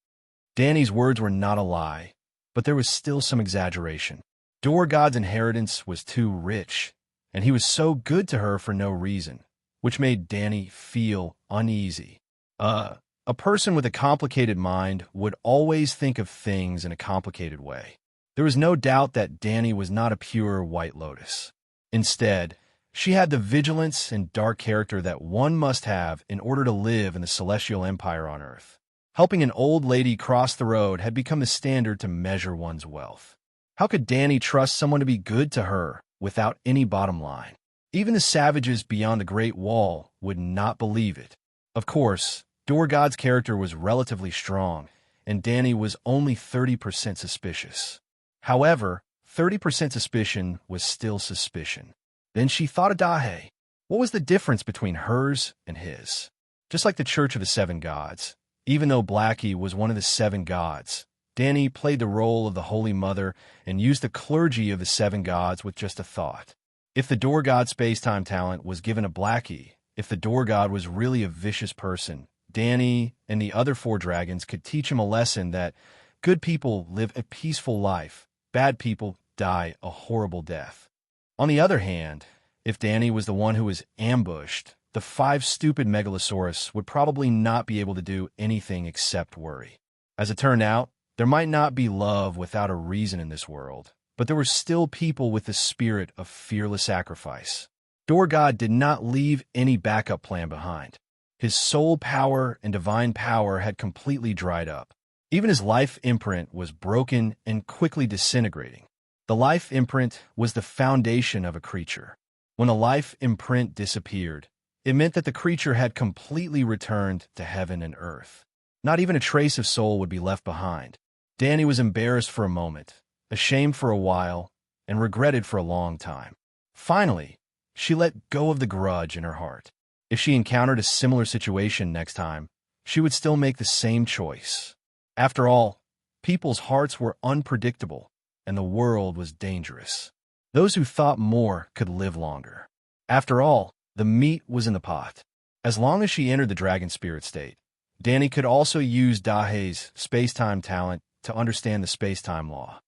Danny's words were not a lie, but there was still some exaggeration. Dorgod's inheritance was too rich, and he was so good to her for no reason, which made Danny feel uneasy. A person with a complicated mind would always think of things in a complicated way. There was no doubt that Danny was not a pure White Lotus. Instead, she had the vigilance and dark character that one must have in order to live in the celestial empire on Earth. Helping an old lady cross the road had become the standard to measure one's wealth. How could Danny trust someone to be good to her without any bottom line? Even the savages beyond the Great Wall would not believe it. Of course, Dorgod's character was relatively strong, and Danny was only 30% suspicious. However, 30% suspicion was still suspicion. Then she thought of Dahe. What was the difference between hers and his? Just like the Church of the Seven Gods, even though Blackie was one of the seven gods, Danny played the role of the Holy Mother and used the clergy of the seven gods with just a thought. If the Dorgod spacetime talent was given to Blackie, if the Dorgod was really a vicious person, Danny and the other four dragons could teach him a lesson that good people live a peaceful life, bad people die a horrible death. On the other hand, if Danny was the one who was ambushed, the 5 stupid Megalosaurus would probably not be able to do anything except worry. As it turned out, there might not be love without a reason in this world, but there were still people with the spirit of fearless sacrifice. Dorgod did not leave any backup plan behind. His soul power and divine power had completely dried up. Even his life imprint was broken and quickly disintegrating. The life imprint was the foundation of a creature. When a life imprint disappeared, it meant that the creature had completely returned to heaven and earth. Not even a trace of soul would be left behind. Danny was embarrassed for a moment, ashamed for a while, and regretted for a long time. Finally, she let go of the grudge in her heart. If she encountered a similar situation next time, she would still make the same choice. After all, people's hearts were unpredictable, and the world was dangerous. Those who thought more could live longer. After all, the meat was in the pot. As long as she entered the dragon spirit state, Danny could also use Dahe's space-time talent to understand the space-time law.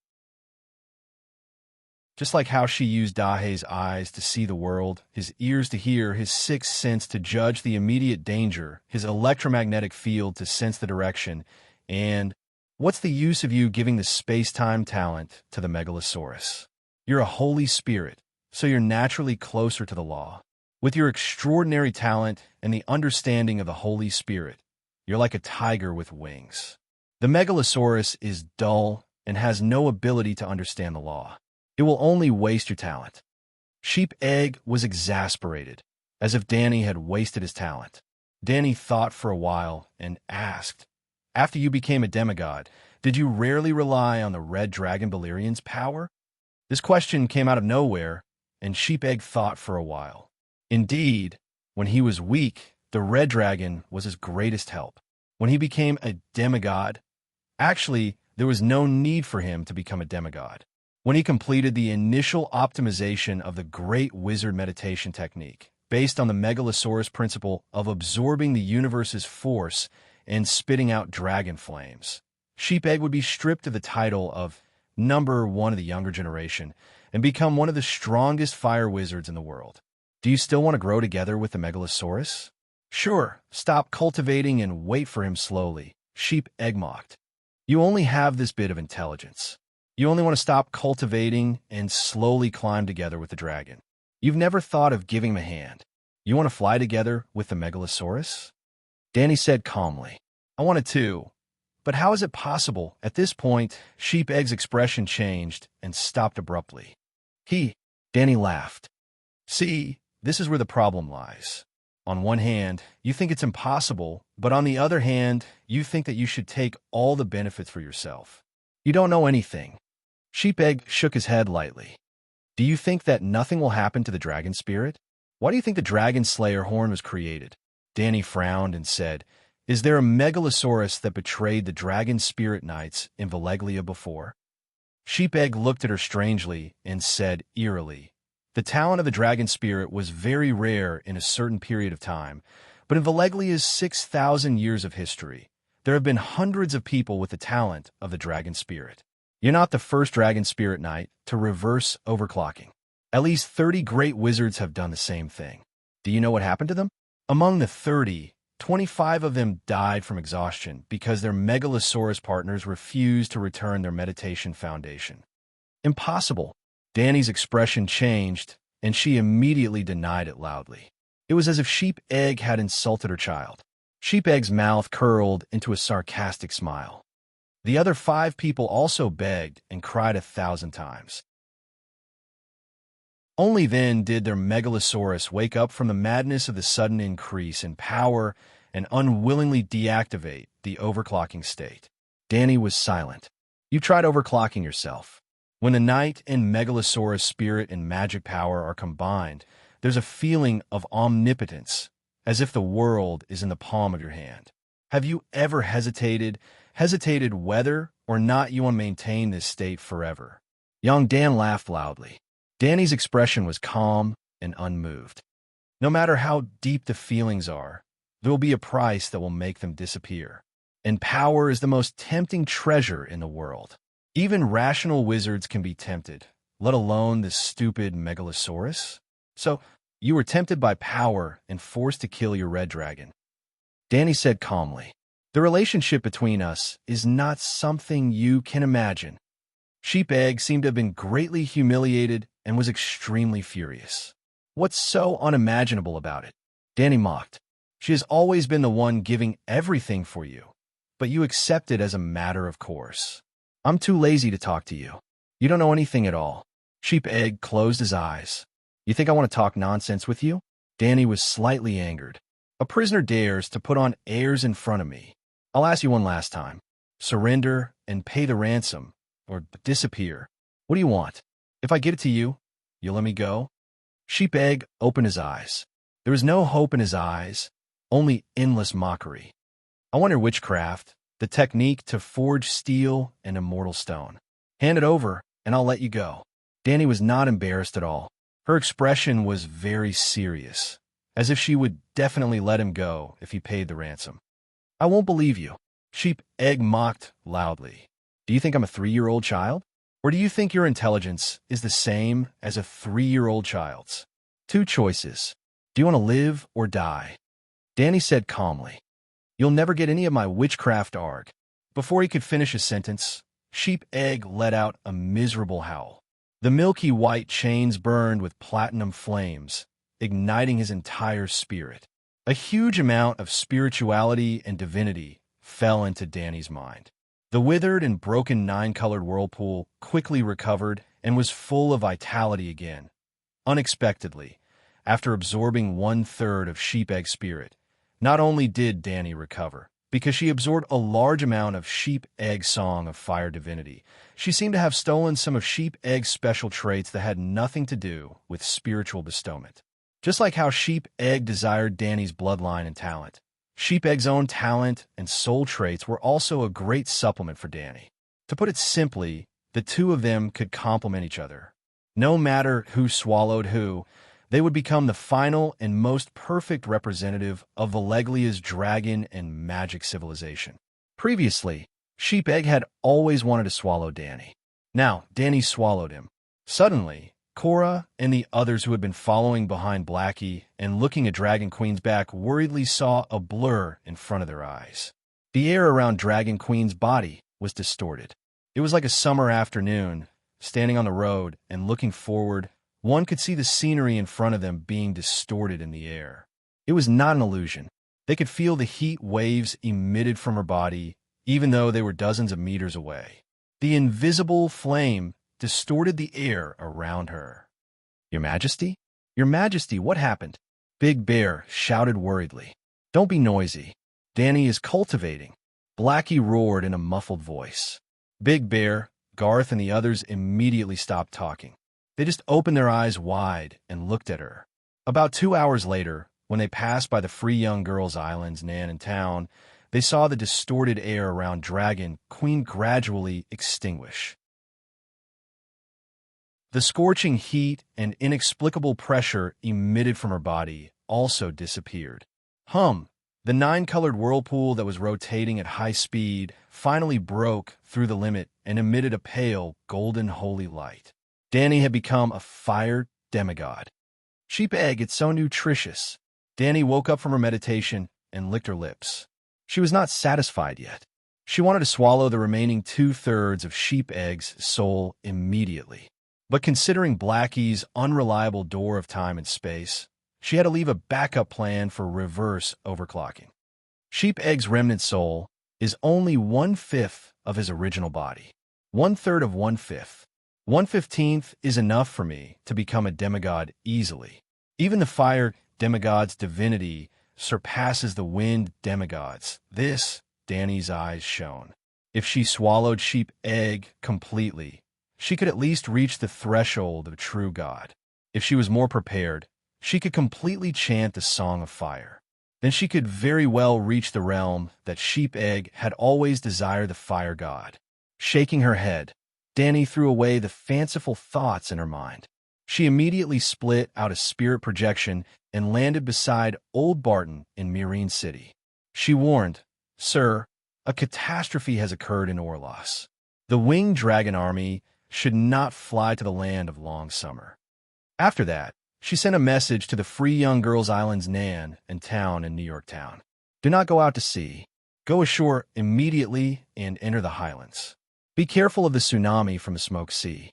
Just like how she used Dahe's eyes to see the world, his ears to hear, his sixth sense to judge the immediate danger, his electromagnetic field to sense the direction, and what's the use of you giving the space-time talent to the Megalosaurus? You're a holy spirit, so you're naturally closer to the law. With your extraordinary talent and the understanding of the Holy Spirit, you're like a tiger with wings. The Megalosaurus is dull and has no ability to understand the law. It will only waste your talent. Sheep Egg was exasperated, as if Danny had wasted his talent. Danny thought for a while and asked, "After you became a demigod, did you rarely rely on the red dragon Balerian's power?" This question came out of nowhere, and Sheep Egg thought for a while. Indeed, when he was weak, the red dragon was his greatest help. When he became a demigod, actually, there was no need for him to become a demigod. When he completed the initial optimization of the Great Wizard meditation technique, based on the Megalosaurus principle of absorbing the universe's force and spitting out dragon flames, Sheep Egg would be stripped of the title of number one of the younger generation and become one of the strongest fire wizards in the world. Do you still want to grow together with the Megalosaurus? Sure, stop cultivating and wait for him slowly, Sheep Egg mocked. You only have this bit of intelligence. You only want to stop cultivating and slowly climb together with the dragon. You've never thought of giving him a hand. You want to fly together with the Megalosaurus? Danny said calmly, "I wanted to, but how is it possible?" At this point, Sheep Egg's expression changed and stopped abruptly. Danny laughed. "See, this is where the problem lies. On one hand, you think it's impossible, but on the other hand, you think that you should take all the benefits for yourself. You don't know anything." Sheep Egg shook his head lightly. "Do you think that nothing will happen to the dragon spirit? Why do you think the dragon slayer horn was created?" Danny frowned and said, "Is there a Megalosaurus that betrayed the dragon spirit knights in Valeglia before?" Sheep Egg looked at her strangely and said eerily, "The talent of the dragon spirit was very rare in a certain period of time, but in Valeglia's 6,000 years of history, there have been hundreds of people with the talent of the dragon spirit. You're not the first dragon spirit knight to reverse overclocking. At least 30 great wizards have done the same thing. Do you know what happened to them? Among the 30, 25 of them died from exhaustion because their Megalosaurus partners refused to return their meditation foundation." "Impossible." Danny's expression changed, and she immediately denied it loudly. It was as if Sheep Egg had insulted her child. Sheep Egg's mouth curled into a sarcastic smile. The other 5 people also begged and cried 1,000 times. Only then did their Megalosaurus wake up from the madness of the sudden increase in power and unwillingly deactivate the overclocking state. Danny was silent. "You tried overclocking yourself. When the knight and Megalosaurus spirit and magic power are combined, there's a feeling of omnipotence, as if the world is in the palm of your hand. Have you ever hesitated whether or not you want to maintain this state forever?" Young Dan laughed loudly. Danny's expression was calm and unmoved. "No matter how deep the feelings are, there will be a price that will make them disappear. And power is the most tempting treasure in the world. Even rational wizards can be tempted, let alone this stupid Megalosaurus. So, you were tempted by power and forced to kill your red dragon." Danny said calmly, "The relationship between us is not something you can imagine." Sheep Egg seemed to have been greatly humiliated and was extremely furious. "What's so unimaginable about it?" Danny mocked. "She has always been the one giving everything for you, but you accept it as a matter of course. I'm too lazy to talk to you. You don't know anything at all." Sheep Egg closed his eyes. "You think I want to talk nonsense with you?" Danny was slightly angered. "A prisoner dares to put on airs in front of me. I'll ask you one last time. Surrender and pay the ransom, or disappear. What do you want? If I give it to you, you'll let me go?" Sheep Egg opened his eyes. There was no hope in his eyes, only endless mockery. "I want your witchcraft, the technique to forge steel and immortal stone. Hand it over, and I'll let you go." Danny was not embarrassed at all. Her expression was very serious, as if she would definitely let him go if he paid the ransom. "I won't believe you." Sheep Egg mocked loudly. Do you think I'm a 3-year-old child? Or do you think your intelligence is the same as a 3-year-old child's? Two choices. Do you want to live or die? Danny said calmly. You'll never get any of my witchcraft arg. Before he could finish his sentence, Sheep Egg let out a miserable howl. The milky white chains burned with platinum flames, igniting his entire spirit. A huge amount of spirituality and divinity fell into Danny's mind. The withered and broken 9-colored whirlpool quickly recovered and was full of vitality again. Unexpectedly, after absorbing 1/3 of Sheep Egg's spirit, not only did Danny recover, because she absorbed a large amount of Sheep Egg's song of fire divinity, she seemed to have stolen some of Sheep Egg's special traits that had nothing to do with spiritual bestowment. Just like how Sheep Egg desired Danny's bloodline and talent, Sheep Egg's own talent and soul traits were also a great supplement for Danny. To put it simply, the two of them could complement each other. No matter who swallowed who, they would become the final and most perfect representative of Valeglia's dragon and magic civilization. Previously, Sheep Egg had always wanted to swallow Danny. Now, Danny swallowed him. Suddenly, Cora and the others who had been following behind Blackie and looking at Dragon Queen's back worriedly saw a blur in front of their eyes. The air around Dragon Queen's body was distorted. It was like a summer afternoon. Standing on the road and looking forward, one could see the scenery in front of them being distorted in the air. It was not an illusion. They could feel the heat waves emitted from her body, even though they were dozens of meters away. The invisible flame distorted the air around her. Your Majesty? Your Majesty, what happened? Big Bear shouted worriedly. Don't be noisy. Danny is cultivating. Blackie roared in a muffled voice. Big Bear, Garth, and the others immediately stopped talking. They just opened their eyes wide and looked at her. About 2 hours later, when they passed by the Free Young Girls Islands, Nan and Town, they saw the distorted air around Dragon Queen gradually extinguish. The scorching heat and inexplicable pressure emitted from her body also disappeared. The 9-colored whirlpool that was rotating at high speed finally broke through the limit and emitted a pale, golden holy light. Danny had become a fire demigod. Sheep Egg, it's so nutritious. Danny woke up from her meditation and licked her lips. She was not satisfied yet. She wanted to swallow the remaining 2/3 of Sheep Egg's soul immediately. But considering Blackie's unreliable door of time and space, she had to leave a backup plan for reverse overclocking. Sheep Egg's remnant soul is only 1/5 of his original body. 1/3 of 1/5. 1/15 is enough for me to become a demigod easily. Even the fire demigod's divinity surpasses the wind demigods. This, Danny's eyes shone. If she swallowed Sheep Egg completely, she could at least reach the threshold of true God. If she was more prepared, she could completely chant the Song of Fire. Then she could very well reach the realm that Sheep Egg had always desired, the fire god. Shaking her head, Danny threw away the fanciful thoughts in her mind. She immediately split out a spirit projection and landed beside Old Barton in Marine City. She warned, Sir, a catastrophe has occurred in Orlos. The winged dragon army should not fly to the land of long summer. After that, she sent a message to the Free Young Girls Islands, Nan and Town in New York Town. Do not go out to sea. Go ashore immediately and enter the highlands. Be careful of the tsunami from the Smoke Sea.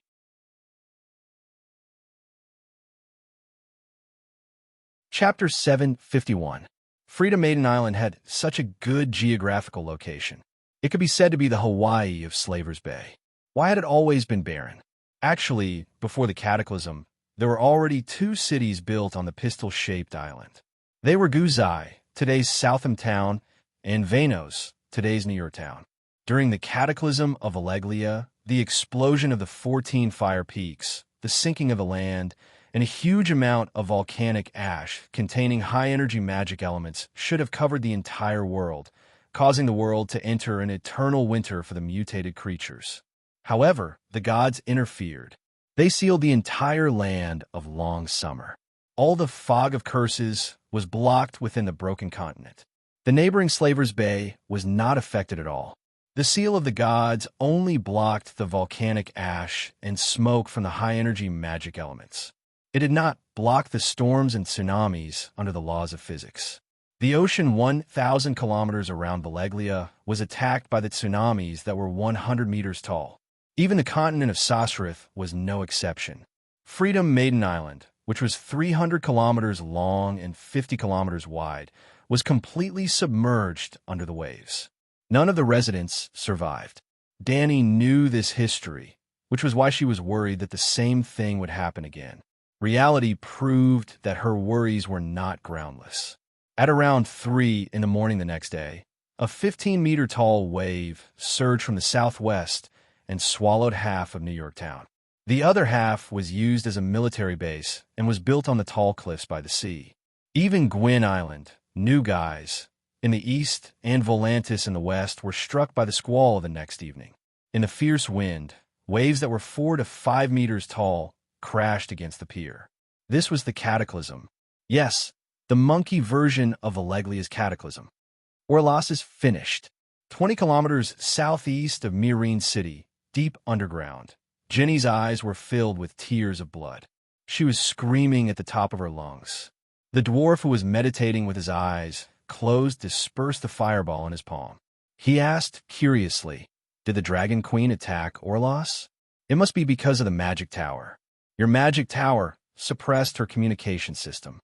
Chapter 751. Frida Maiden Island had such a good geographical location. It could be said to be the Hawaii of Slaver's Bay. Why had it always been barren? Actually, before the cataclysm, there were already 2 cities built on the pistol-shaped island. They were Guzai, today's Southam Town, and Vanos, today's New York Town. During the cataclysm of Valegia, the explosion of the 14 fire peaks, the sinking of the land, and a huge amount of volcanic ash containing high-energy magic elements should have covered the entire world, causing the world to enter an eternal winter for the mutated creatures. However, the gods interfered. They sealed the entire land of long summer. All the fog of curses was blocked within the broken continent. The neighboring Slaver's Bay was not affected at all. The seal of the gods only blocked the volcanic ash and smoke from the high-energy magic elements. It did not block the storms and tsunamis under the laws of physics. The ocean 1,000 kilometers around Valeglia was attacked by the tsunamis that were 100 meters tall. Even the continent of Sasrith was no exception. Freedom Maiden Island, which was 300 kilometers long and 50 kilometers wide, was completely submerged under the waves. None of the residents survived. Dani knew this history, which was why she was worried that the same thing would happen again. Reality proved that her worries were not groundless. At around 3 in the morning the next day, a 15-meter-tall wave surged from the southwest and swallowed half of New York town. The other half was used as a military base and was built on the tall cliffs by the sea. Even Gwyn Island, New Guys, in the east and Volantis in the west were struck by the squall the next evening. In the fierce wind, waves that were 4 to 5 meters tall crashed against the pier. This was the cataclysm. Yes, the monkey version of Valeglia's cataclysm. Orlas is finished. 20 kilometers southeast of Myrene City, deep underground, Jenny's eyes were filled with tears of blood. She was screaming at the top of her lungs. The dwarf who was meditating with his eyes closed dispersed the fireball in his palm. He asked curiously, "Did the Dragon Queen attack Orlas? It must be because of the magic tower. Your magic tower suppressed her communication system.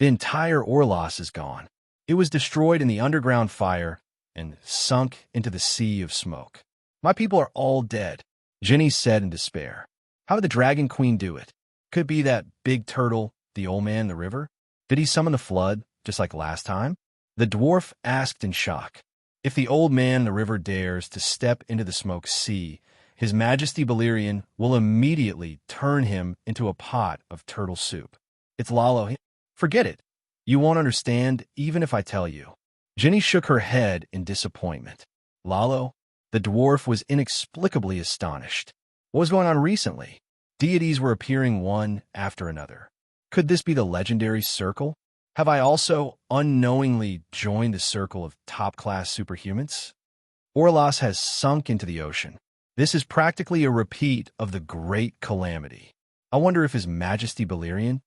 The entire Orlas is gone. It was destroyed in the underground fire and sunk into the sea of smoke. My people are all dead," Jenny said in despair. "How did the Dragon Queen do it? Could be that big turtle, the old man in the river? Did he summon the flood, just like last time?" The dwarf asked in shock. "If the old man in the river dares to step into the smoke sea, His Majesty Balerion will immediately turn him into a pot of turtle soup. It's Lalo. Forget it. You won't understand even if I tell you." Jenny shook her head in disappointment. Lalo? The dwarf was inexplicably astonished. What was going on recently? Deities were appearing one after another. Could this be the legendary circle? Have I also unknowingly joined the circle of top-class superhumans? Orlas has sunk into the ocean. This is practically a repeat of the Great Calamity. I wonder if His Majesty Balerion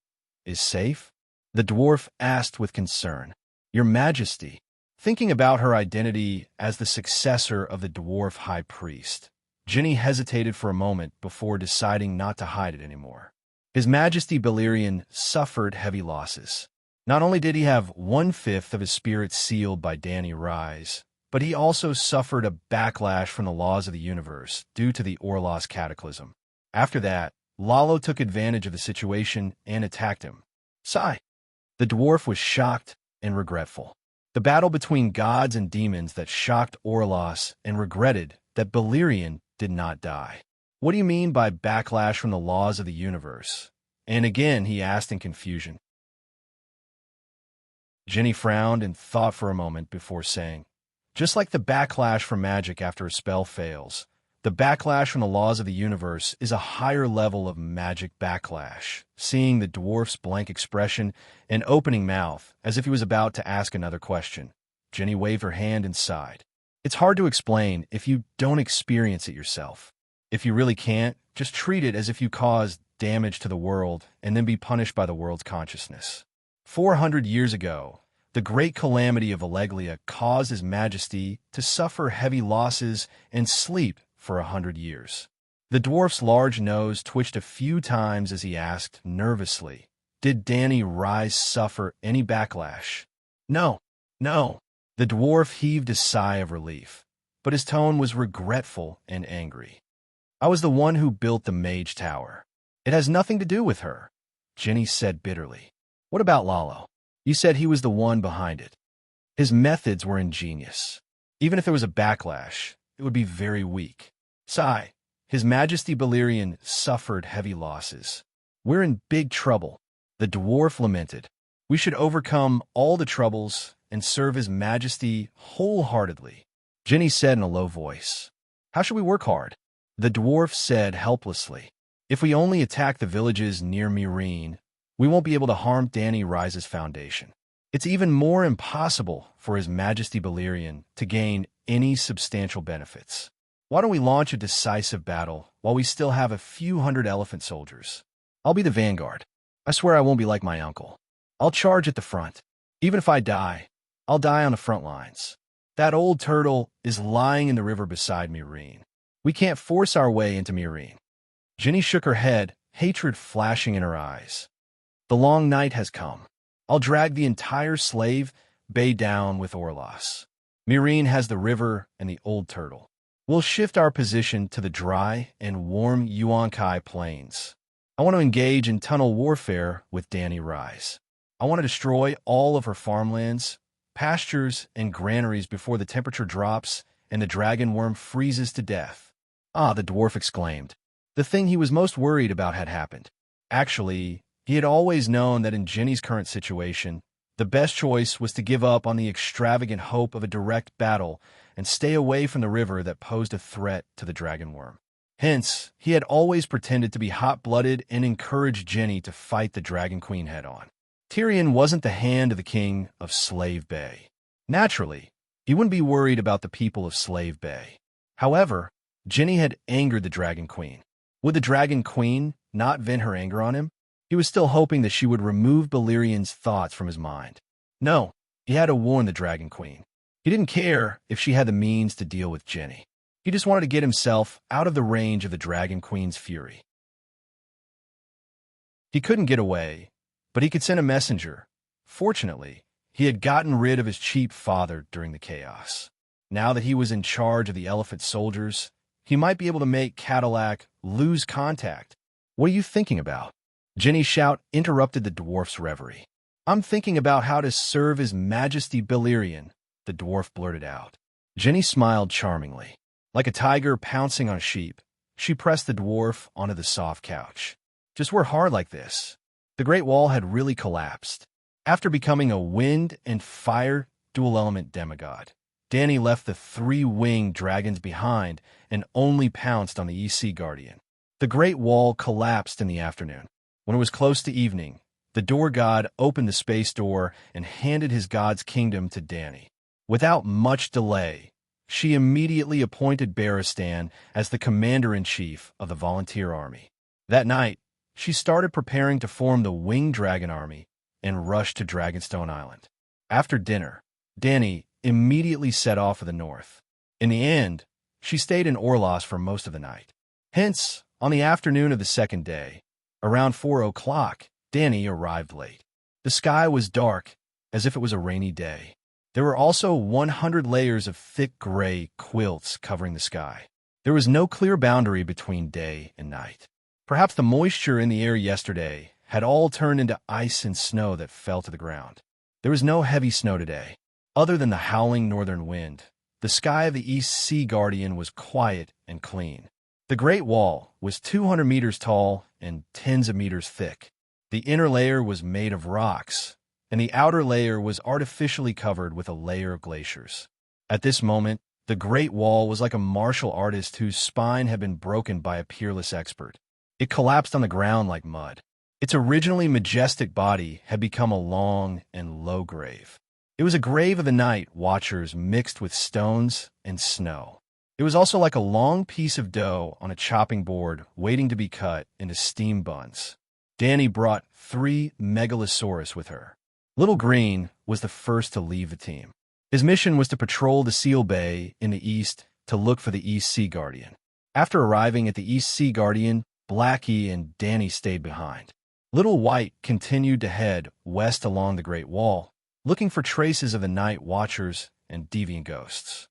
is safe? The dwarf asked with concern. "Your Majesty," thinking about her identity as the successor of the dwarf high priest, Jenny hesitated for a moment before deciding not to hide it anymore. His Majesty Balerion suffered heavy losses. Not only did he have 1/5 of his spirit sealed by Dani Rise, but he also suffered a backlash from the laws of the universe due to the Orlas cataclysm. After that, Lalo took advantage of the situation and attacked him. Sigh. The dwarf was shocked and regretful. The battle between gods and demons that shocked Orlas and regretted that Balerion did not die. "What do you mean by backlash from the laws of the universe?" And again he asked in confusion. Jenny frowned and thought for a moment before saying, "Just like the backlash from magic after a spell fails, the backlash from the laws of the universe is a higher level of magic backlash." Seeing the dwarf's blank expression and opening mouth as if he was about to ask another question, Jenny waved her hand and sighed. "It's hard to explain if you don't experience it yourself. If you really can't, just treat it as if you caused damage to the world and then be punished by the world's consciousness. 400 years ago, the great calamity of Valeglia caused His Majesty to suffer heavy losses and sleep for 100 years. The dwarf's large nose twitched a few times as he asked nervously, "Did Dani Rise suffer any backlash?" No. The dwarf heaved a sigh of relief, but his tone was regretful and angry. "I was the one who built the Mage Tower. It has nothing to do with her," Jenny said bitterly. "What about Lalo? You said he was the one behind it." "His methods were ingenious. Even if there was a backlash, it would be very weak." Sigh. His Majesty Balerion suffered heavy losses. "We're in big trouble," the dwarf lamented. "We should overcome all the troubles and serve His Majesty wholeheartedly," Jenny said in a low voice. "How should we work hard?" The dwarf said helplessly. "If we only attack the villages near Myrene, we won't be able to harm Dani Rise's foundation. It's even more impossible for His Majesty Balerion to gain any substantial benefits. Why don't we launch a decisive battle while we still have a few hundred elephant soldiers? I'll be the vanguard. I swear I won't be like my uncle. I'll charge at the front. Even if I die, I'll die on the front lines. That old turtle is lying in the river beside Mirene. We can't force our way into Mirene. Ginny shook her head, hatred flashing in her eyes. The long night has come. I'll drag the entire slave bay down with Orlas. Mirene has the river and the old turtle. We'll shift our position to the dry and warm Yuankai plains. I want to engage in tunnel warfare with Dany Rise. I want to destroy all of her farmlands, pastures, and granaries before the temperature drops and the dragon worm freezes to death. Ah, the dwarf exclaimed. The thing he was most worried about had happened. Actually, he had always known that in Ginny's current situation, the best choice was to give up on the extravagant hope of a direct battle and stay away from the river that posed a threat to the dragon worm. Hence, he had always pretended to be hot-blooded and encouraged Ginny to fight the Dragon Queen head-on. Tyrion wasn't the hand of the king of Slave Bay. Naturally, he wouldn't be worried about the people of Slave Bay. However, Ginny had angered the Dragon Queen. Would the Dragon Queen not vent her anger on him? He was still hoping that she would remove Balerian's thoughts from his mind. No, he had to warn the Dragon Queen. He didn't care if she had the means to deal with Ginny. He just wanted to get himself out of the range of the Dragon Queen's fury. He couldn't get away, but he could send a messenger. Fortunately, he had gotten rid of his cheap father during the chaos. Now that he was in charge of the elephant soldiers, he might be able to make Cadillac lose contact. What are you thinking about? Ginny's shout interrupted the dwarf's reverie. I'm thinking about how to serve His Majesty Balerion, the dwarf blurted out. Ginny smiled charmingly. Like a tiger pouncing on a sheep, she pressed the dwarf onto the soft couch. Just work hard like this. The Great Wall had really collapsed. After becoming a wind and fire dual-element demigod, Dany left the three-winged dragons behind and only pounced on the East Sea Guardian. The Great Wall collapsed in the afternoon. When it was close to evening, the door god opened the space door and handed his god's kingdom to Dany. Without much delay, she immediately appointed Barristan as the commander-in-chief of the volunteer army. That night, she started preparing to form the Winged Dragon Army and rush to Dragonstone Island. After dinner, Dany immediately set off for the north. In the end, she stayed in Orlas for most of the night. Hence, on the afternoon of the second day, around 4 o'clock, Dany arrived late. The sky was dark, as if it was a rainy day. There were also 100 layers of thick gray quilts covering the sky. There was no clear boundary between day and night. Perhaps the moisture in the air yesterday had all turned into ice and snow that fell to the ground. There was no heavy snow today. Other than the howling northern wind, the sky of the East Sea Guardian was quiet and clean. The Great Wall was 200 meters tall and tens of meters thick. The inner layer was made of rocks, and the outer layer was artificially covered with a layer of glaciers. At this moment, the Great Wall was like a martial artist whose spine had been broken by a peerless expert. It collapsed on the ground like mud. Its originally majestic body had become a long and low grave. It was a grave of the night watchers mixed with stones and snow. It was also like a long piece of dough on a chopping board waiting to be cut into steam buns. Dany brought 3 megalosaurus with her. Little Green was the first to leave the team. His mission was to patrol the Seal Bay in the east to look for the East Sea Guardian. After arriving at the East Sea Guardian, Blackie and Dany stayed behind. Little White continued to head west along the Great Wall, looking for traces of the Night Watchers and deviant ghosts.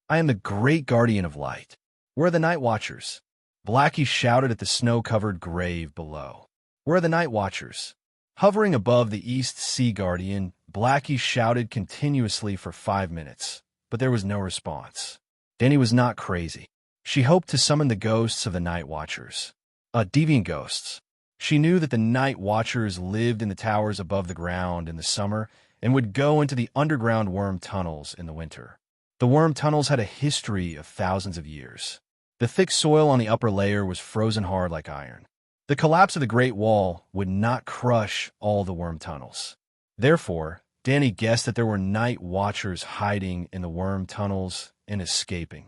I am the Great Guardian of Light. Where are the Night Watchers? Blackie shouted at the snow-covered grave below. Where are the Night Watchers? Hovering above the East Sea Guardian, Blackie shouted continuously for 5 minutes, but there was no response. Dany was not crazy. She hoped to summon the ghosts of the Night Watchers. Deviant ghosts. She knew that the Night Watchers lived in the towers above the ground in the summer and would go into the underground worm tunnels in the winter. The worm tunnels had a history of thousands of years. The thick soil on the upper layer was frozen hard like iron. The collapse of the Great Wall would not crush all the worm tunnels. Therefore, Dany guessed that there were Night Watchers hiding in the worm tunnels and escaping.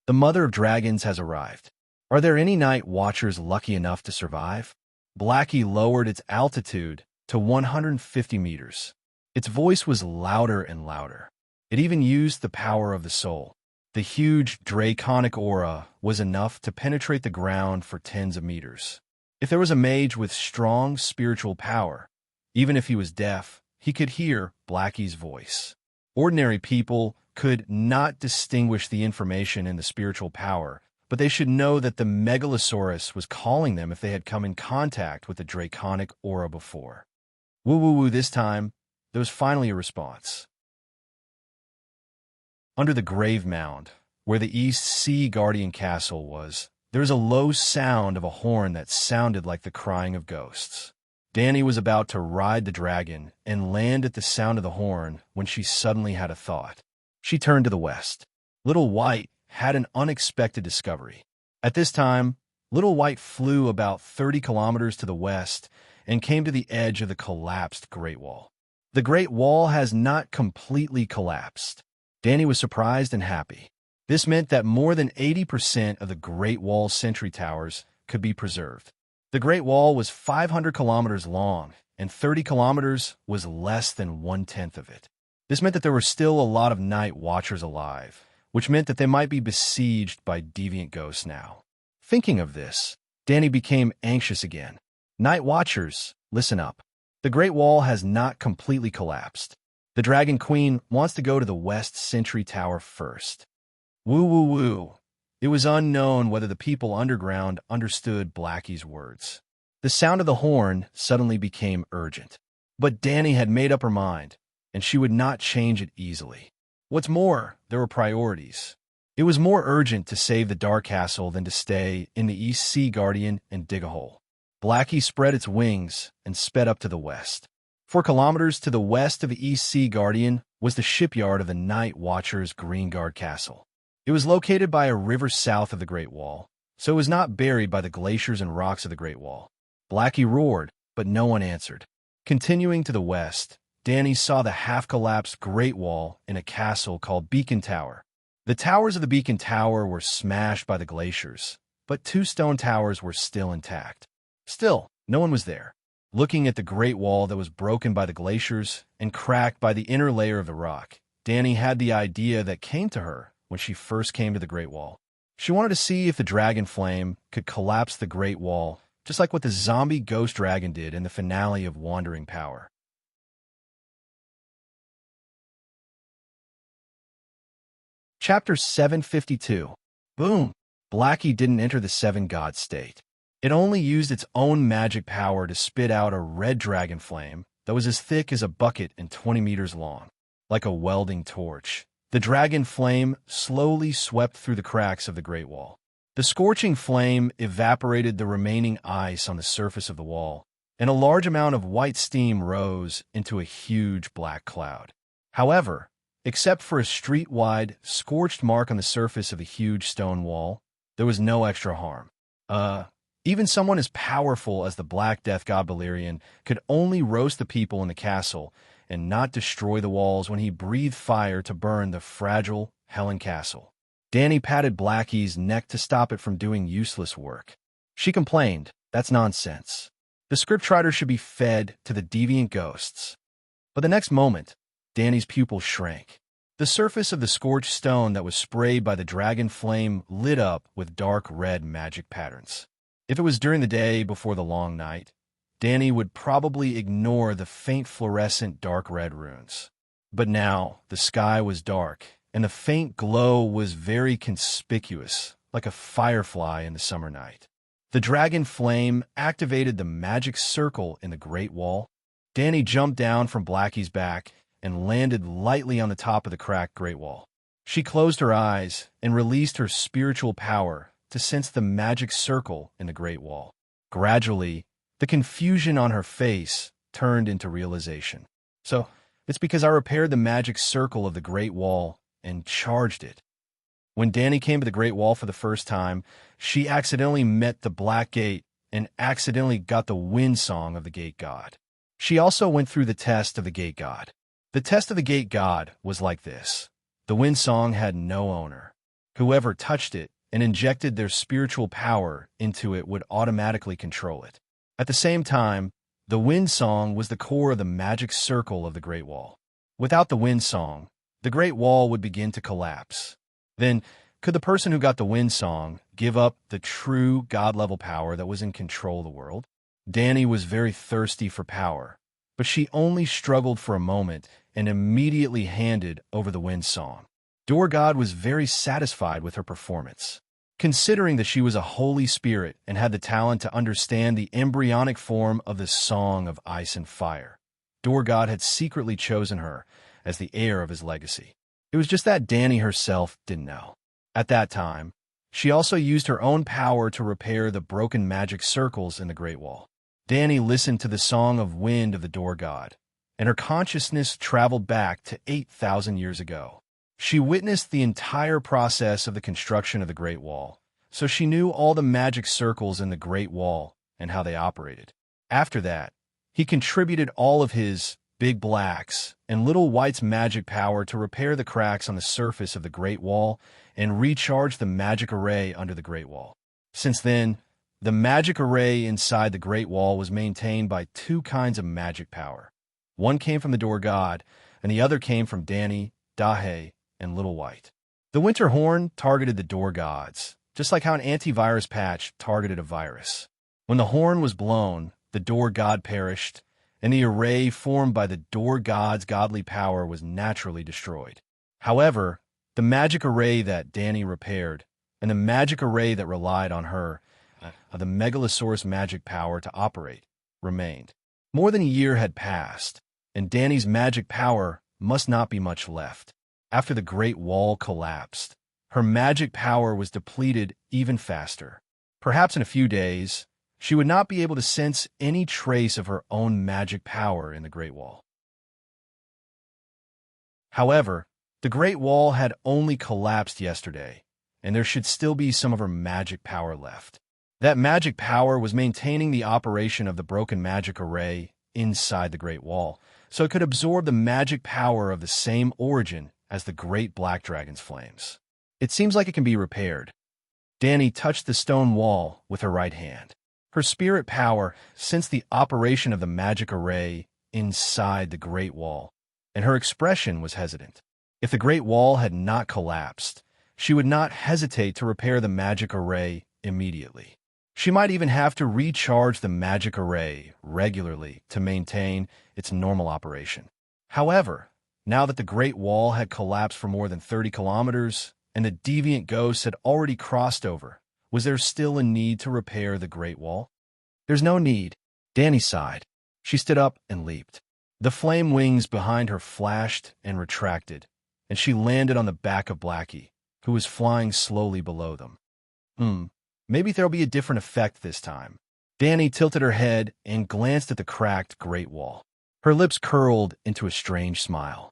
The mother of dragons has arrived. Are there any night watchers lucky enough to survive? Blackie lowered its altitude to 150 meters. Its voice was louder and louder. It even used the power of the soul. The huge draconic aura was enough to penetrate the ground for tens of meters. If there was a mage with strong spiritual power, even if he was deaf, he could hear Blackie's voice. Ordinary people could not distinguish the information in the spiritual power, but they should know that the Megalosaurus was calling them if they had come in contact with the draconic aura before. Woo-woo-woo, this time, there was finally a response. Under the grave mound, where the East Sea Guardian Castle was, there was a low sound of a horn that sounded like the crying of ghosts. Danny was about to ride the dragon and land at the sound of the horn when she suddenly had a thought. She turned to the west. Little White had an unexpected discovery. At this time, Little White flew about 30 kilometers to the west and came to the edge of the collapsed Great Wall. The Great Wall has not completely collapsed. Danny was surprised and happy. This meant that more than 80% of the Great Wall's sentry towers could be preserved. The Great Wall was 500 kilometers long, and 30 kilometers was less than 1/10 of it. This meant that there were still a lot of night watchers alive, which meant that they might be besieged by deviant ghosts now. Thinking of this, Danny became anxious again. Night watchers, listen up. The Great Wall has not completely collapsed. The Dragon Queen wants to go to the West Sentry Tower first. Woo-woo-woo. It was unknown whether the people underground understood Blackie's words. The sound of the horn suddenly became urgent. But Danny had made up her mind, and she would not change it easily. What's more, there were priorities. It was more urgent to save the Dark Castle than to stay in the East Sea Guardian and dig a hole. Blackie spread its wings and sped up to the west. 4 kilometers to the west of the East Sea Guardian was the shipyard of the Night Watcher's Green Guard Castle. It was located by a river south of the Great Wall, so it was not buried by the glaciers and rocks of the Great Wall. Blackie roared, but no one answered. Continuing to the west, Danny saw the half-collapsed Great Wall in a castle called Beacon Tower. The towers of the Beacon Tower were smashed by the glaciers, but 2 stone towers were still intact. Still, no one was there. Looking at the Great Wall that was broken by the glaciers and cracked by the inner layer of the rock, Danny had the idea that came to her when she first came to the Great Wall. She wanted to see if the dragon flame could collapse the Great Wall, just like what the zombie ghost dragon did in the finale of Wandering Power. Chapter 752. Boom! Blackie didn't enter the Seven God state. It only used its own magic power to spit out a red dragon flame that was as thick as a bucket and 20 meters long. Like a welding torch, the dragon flame slowly swept through the cracks of the Great Wall. The scorching flame evaporated the remaining ice on the surface of the wall, and a large amount of white steam rose into a huge black cloud. However, except for a street-wide, scorched mark on the surface of the huge stone wall, there was no extra harm. Even someone as powerful as the Black Death God Balerion could only roast the people in the castle and not destroy the walls when he breathed fire to burn the fragile Helen Castle. Danny patted Blackie's neck to stop it from doing useless work. She complained, "That's nonsense. The scriptwriter should be fed to the deviant ghosts." But the next moment, Danny's pupil shrank. The surface of the scorched stone that was sprayed by the dragon flame lit up with dark red magic patterns. If it was during the day before the long night, Danny would probably ignore the faint fluorescent dark red runes. But now, the sky was dark, and the faint glow was very conspicuous, like a firefly in the summer night. The dragon flame activated the magic circle in the Great Wall. Danny jumped down from Blackie's back and landed lightly on the top of the cracked Great Wall. She closed her eyes and released her spiritual power to sense the magic circle in the Great Wall. Gradually, the confusion on her face turned into realization. So, it's because I repaired the magic circle of the Great Wall and charged it. When Danny came to the Great Wall for the first time, she accidentally met the Black Gate and accidentally got the wind song of the Gate God. She also went through the test of the Gate God. The test of the Gate God was like this. The wind song had no owner. Whoever touched it and injected their spiritual power into it would automatically control it. At the same time, the wind song was the core of the magic circle of the Great Wall. Without the wind song, the Great Wall would begin to collapse. Then, could the person who got the wind song give up the true God-level power that was in control of the world? Dani was very thirsty for power, but she only struggled for a moment and immediately handed over the wind song. Dorgod was very satisfied with her performance. Considering that she was a holy spirit and had the talent to understand the embryonic form of the Song of Ice and Fire, Dorgod had secretly chosen her as the heir of his legacy. It was just that Dani herself didn't know. At that time, she also used her own power to repair the broken magic circles in the Great Wall. Dani listened to the Song of Wind of the Dorgod, and her consciousness traveled back to 8,000 years ago. She witnessed the entire process of the construction of the Great Wall, so she knew all the magic circles in the Great Wall and how they operated. After that, he contributed all of his Big Black's and Little White's magic power to repair the cracks on the surface of the Great Wall and recharge the magic array under the Great Wall. Since then, the magic array inside the Great Wall was maintained by two kinds of magic power. One came from the Dorgod, and the other came from Dani, Dahe, and Little White. The Winter Horn targeted the Dorgods, just like how an antivirus patch targeted a virus. When the horn was blown, the Dorgod perished, and the array formed by the Dorgod's godly power was naturally destroyed. However, the magic array that Dani repaired, and the magic array that relied on her, the Megalosaurus magic power to operate, remained. More than a year had passed, and Dani's magic power must not be much left. After the Great Wall collapsed, her magic power was depleted even faster. Perhaps in a few days, she would not be able to sense any trace of her own magic power in the Great Wall. However, the Great Wall had only collapsed yesterday, and there should still be some of her magic power left. That magic power was maintaining the operation of the broken magic array inside the Great Wall, so it could absorb the magic power of the same origin as the Great Black Dragon's flames. It seems like it can be repaired. Dani touched the stone wall with her right hand. Her spirit power sensed the operation of the magic array inside the Great Wall, and her expression was hesitant. If the Great Wall had not collapsed, she would not hesitate to repair the magic array immediately. She might even have to recharge the magic array regularly to maintain its normal operation. However, now that the Great Wall had collapsed for more than 30 kilometers and the deviant ghosts had already crossed over, was there still a need to repair the Great Wall? There's no need. Dani sighed. She stood up and leaped. The flame wings behind her flashed and retracted, and she landed on the back of Blackie, who was flying slowly below them. Maybe there'll be a different effect this time. Dani tilted her head and glanced at the cracked Great Wall. Her lips curled into a strange smile.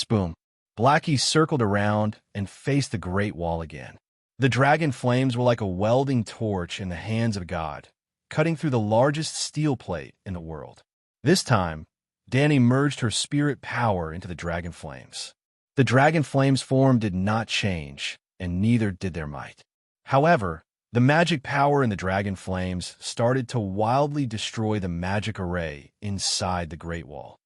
Boom. Blackie circled around and faced the Great Wall again. The dragon flames were like a welding torch in the hands of God, cutting through the largest steel plate in the world. This time, Dani merged her spirit power into the dragon flames. The dragon flames' form did not change, and neither did their might. However, the magic power in the dragon flames started to wildly destroy the magic array inside the Great Wall.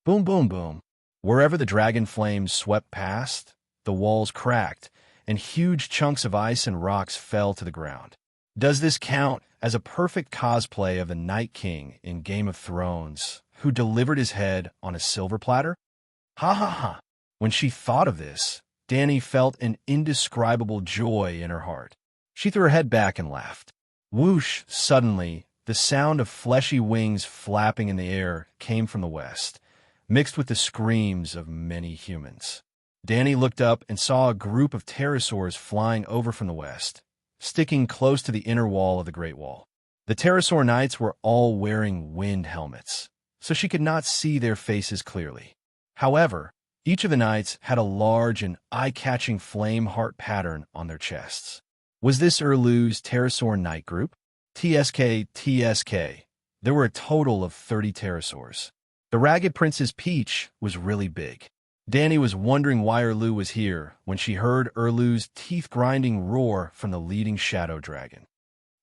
Boom, boom, boom. Wherever the dragon flames swept past, the walls cracked, and huge chunks of ice and rocks fell to the ground. Does this count as a perfect cosplay of the Night King in Game of Thrones, who delivered his head on a silver platter? Ha ha ha. When she thought of this, Dani felt an indescribable joy in her heart. She threw her head back and laughed. Whoosh! Suddenly, the sound of fleshy wings flapping in the air came from the west, mixed with the screams of many humans. Dani looked up and saw a group of pterosaurs flying over from the west, sticking close to the inner wall of the Great Wall. The pterosaur knights were all wearing wind helmets, so she could not see their faces clearly. However, each of the knights had a large and eye-catching flame heart pattern on their chests. Was this Erlu's pterosaur knight group? TSK. There were a total of 30 pterosaurs. The Ragged Princess Peach was really big. Danny was wondering why Erlu was here when she heard Erlu's teeth-grinding roar from the leading shadow dragon.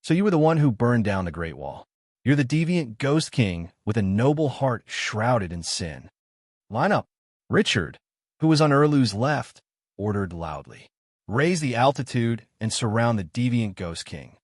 So you were the one who burned down the Great Wall. You're the deviant Ghost King with a noble heart shrouded in sin. Line up. Richard, who was on Erlu's left, ordered loudly. Raise the altitude and surround the deviant Ghost King.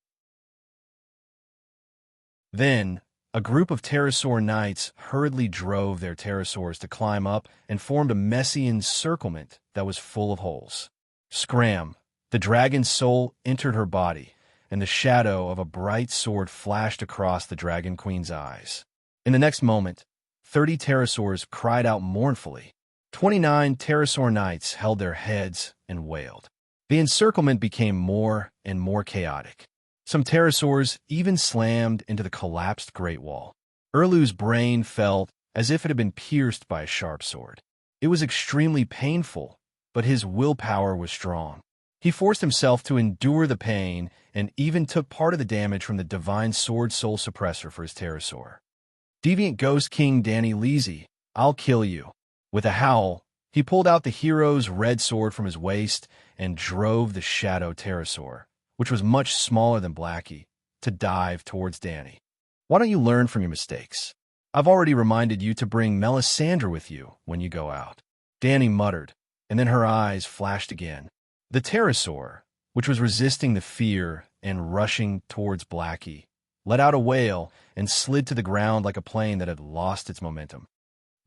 Then, a group of pterosaur knights hurriedly drove their pterosaurs to climb up and formed a messy encirclement that was full of holes. Scram! The dragon's soul entered her body, and the shadow of a bright sword flashed across the Dragon Queen's eyes. In the next moment, 30 pterosaurs cried out mournfully. 29 pterosaur knights held their heads and wailed. The encirclement became more and more chaotic. Some pterosaurs even slammed into the collapsed Great Wall. Erlu's brain felt as if it had been pierced by a sharp sword. It was extremely painful, but his willpower was strong. He forced himself to endure the pain and even took part of the damage from the Divine Sword Soul Suppressor for his pterosaur. Deviant Ghost King Danny Leasy, I'll kill you. With a howl, he pulled out the hero's red sword from his waist and drove the shadow pterosaur, which was much smaller than Blackie, to dive towards Danny. Why don't you learn from your mistakes? I've already reminded you to bring Melisandre with you when you go out. Danny muttered, and then her eyes flashed again. The pterosaur, which was resisting the fear and rushing towards Blackie, let out a wail and slid to the ground like a plane that had lost its momentum.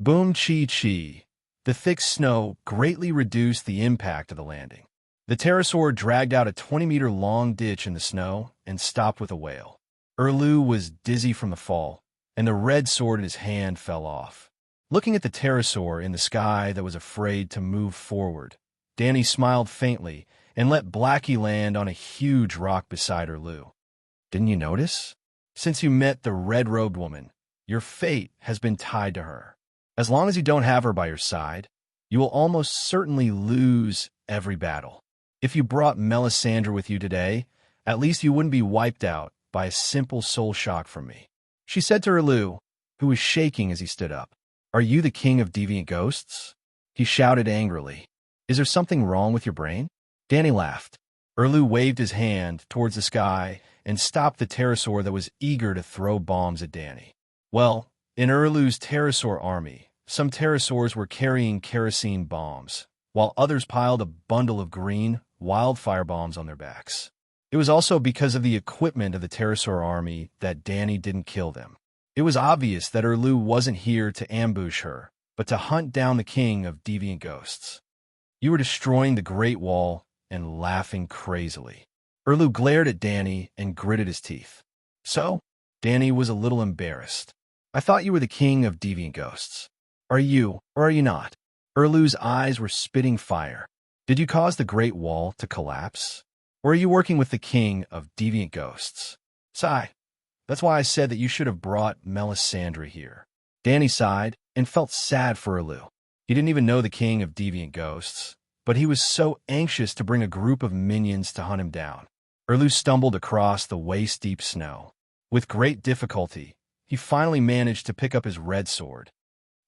Boom chi chi. The thick snow greatly reduced the impact of the landing. The pterosaur dragged out a 20-meter-long ditch in the snow and stopped with a wail. Erlu was dizzy from the fall, and the red sword in his hand fell off. Looking at the pterosaur in the sky that was afraid to move forward, Danny smiled faintly and let Blackie land on a huge rock beside Erlu. Didn't you notice? Since you met the red-robed woman, your fate has been tied to her. As long as you don't have her by your side, you will almost certainly lose every battle. If you brought Melisandre with you today, at least you wouldn't be wiped out by a simple soul shock from me. She said to Erlu, who was shaking as he stood up. Are you the king of deviant ghosts? He shouted angrily. Is there something wrong with your brain? Danny laughed. Erlu waved his hand towards the sky and stopped the pterosaur that was eager to throw bombs at Danny. Well, in Erlu's pterosaur army, some pterosaurs were carrying kerosene bombs, while others piled a bundle of green wildfire bombs on their backs. It was also because of the equipment of the pterosaur army that Danny didn't kill them. It was obvious that Erlu wasn't here to ambush her, but to hunt down the king of deviant ghosts. You were destroying the Great Wall and laughing crazily. Erlu glared at Danny and gritted his teeth. So, Danny was a little embarrassed. I thought you were the king of deviant ghosts. Are you, or are you not? Erlu's eyes were spitting fire. Did you cause the Great Wall to collapse? Or are you working with the king of deviant ghosts? Sigh. That's why I said that you should have brought Melisandre here. Danny sighed and felt sad for Erlu. He didn't even know the king of deviant ghosts, but he was so anxious to bring a group of minions to hunt him down. Erlu stumbled across the waist-deep snow. With great difficulty, he finally managed to pick up his red sword.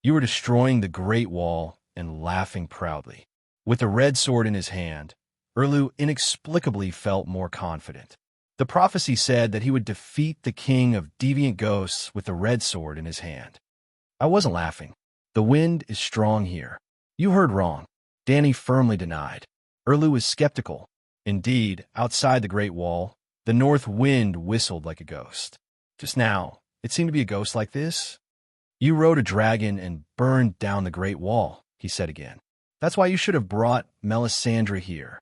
You were destroying the Great Wall and laughing proudly. With the red sword in his hand, Erlu inexplicably felt more confident. The prophecy said that he would defeat the king of deviant ghosts with the red sword in his hand. I wasn't laughing. The wind is strong here. You heard wrong. Danny firmly denied. Erlu was skeptical. Indeed, outside the Great Wall, the north wind whistled like a ghost. Just now, it seemed to be a ghost like this. You rode a dragon and burned down the Great Wall, he said again. That's why you should have brought Melisandre here.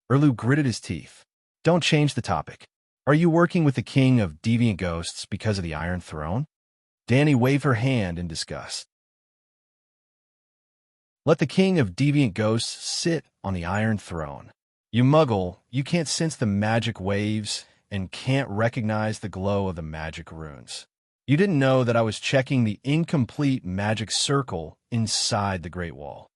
Erlu gritted his teeth. Don't change the topic. Are you working with the king of deviant ghosts because of the Iron Throne? Danny waved her hand in disgust. Let the king of deviant ghosts sit on the Iron Throne. You muggle, you can't sense the magic waves and can't recognize the glow of the magic runes. You didn't know that I was checking the incomplete magic circle inside the Great Wall.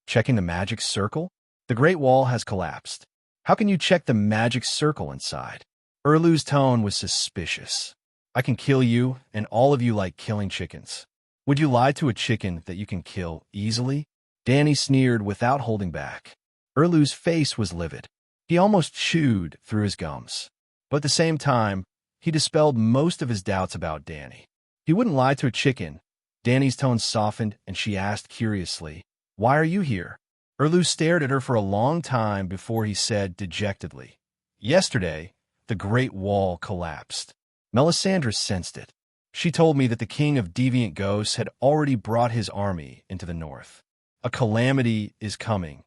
Checking the magic circle? The Great Wall has collapsed. How can you check the magic circle inside? Erlu's tone was suspicious. I can kill you, and all of you like killing chickens. Would you lie to a chicken that you can kill easily? Danny sneered without holding back. Erlu's face was livid. He almost chewed through his gums. But at the same time, he dispelled most of his doubts about Danny. He wouldn't lie to a chicken. Danny's tone softened, and she asked curiously, "Why are you here?" Erlu stared at her for a long time before he said dejectedly, "Yesterday, the Great Wall collapsed." Melisandre sensed it. She told me that the king of deviant ghosts had already brought his army into the north. A calamity is coming.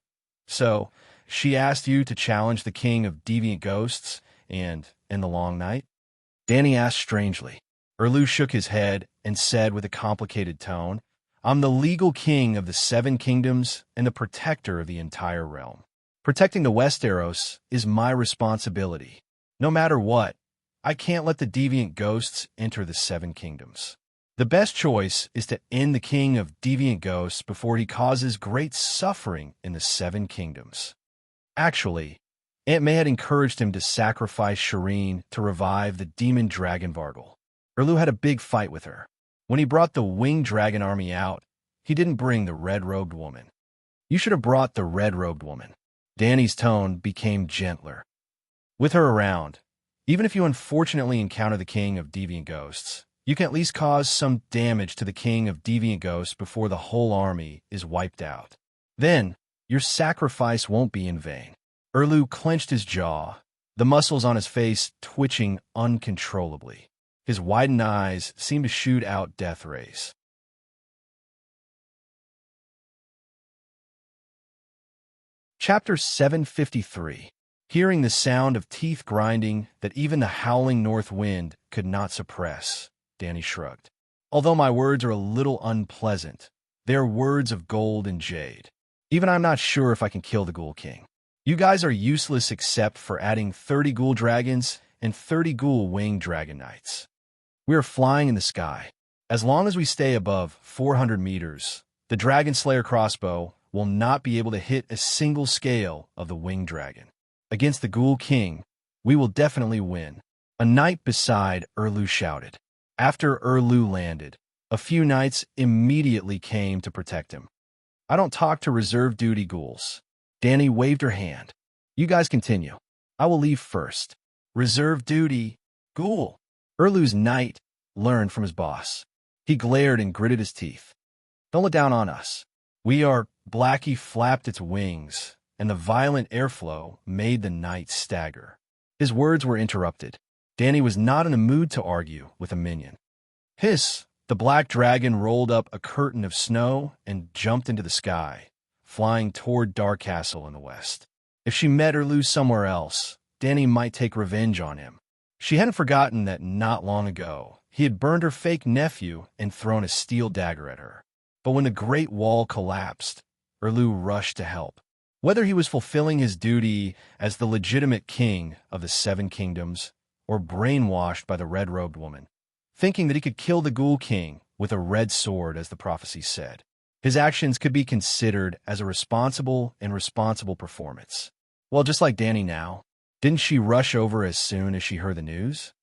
So, she asked you to challenge the king of deviant ghosts, and in the long night? Danny asked strangely. Erlu shook his head and said with a complicated tone, "I'm the legal king of the 7 kingdoms and the protector of the entire realm. Protecting the Westeros is my responsibility. No matter what, I can't let the deviant ghosts enter the 7 kingdoms. The best choice is to end the king of deviant ghosts before he causes great suffering in the 7 kingdoms." Actually, Aunt May had encouraged him to sacrifice Serene to revive the demon dragon Vargal. Erlu had a big fight with her. When he brought the winged dragon army out, he didn't bring the red-robed woman. "You should have brought the red-robed woman." Danny's tone became gentler. "With her around, even if you unfortunately encounter the king of deviant ghosts, you can at least cause some damage to the king of deviant ghosts before the whole army is wiped out. Then, your sacrifice won't be in vain." Erlu clenched his jaw, the muscles on his face twitching uncontrollably. His widened eyes seemed to shoot out death rays. Chapter 753. Hearing the sound of teeth grinding that even the howling north wind could not suppress, Danny shrugged. "Although my words are a little unpleasant, they are words of gold and jade. Even I'm not sure if I can kill the Ghoul King. You guys are useless except for adding 30 ghoul dragons and 30 ghoul winged dragon knights. We are flying in the sky. As long as we stay above 400 meters, the Dragon Slayer crossbow will not be able to hit a single scale of the winged dragon. Against the Ghoul King, we will definitely win." A knight beside Erlu shouted. After Erlu landed, a few knights immediately came to protect him. "I don't talk to reserve duty ghouls." Danny waved her hand. "You guys continue. I will leave first." "Reserve duty ghoul." Erlu's knight learned from his boss. He glared and gritted his teeth. "Don't let down on us. We are—" Blackie flapped its wings, and the violent airflow made the knight stagger. His words were interrupted. Danny was not in a mood to argue with a minion. Hiss! The black dragon rolled up a curtain of snow and jumped into the sky, flying toward Dark Castle in the west. If she met Erlu somewhere else, Danny might take revenge on him. She hadn't forgotten that not long ago, he had burned her fake nephew and thrown a steel dagger at her. But when the Great Wall collapsed, Erlu rushed to help. Whether he was fulfilling his duty as the legitimate king of the 7 kingdoms or brainwashed by the red-robed woman, thinking that he could kill the Ghoul King with a red sword as the prophecy said, his actions could be considered as a responsible performance. Well, just like Danny now, didn't she rush over as soon as she heard the news?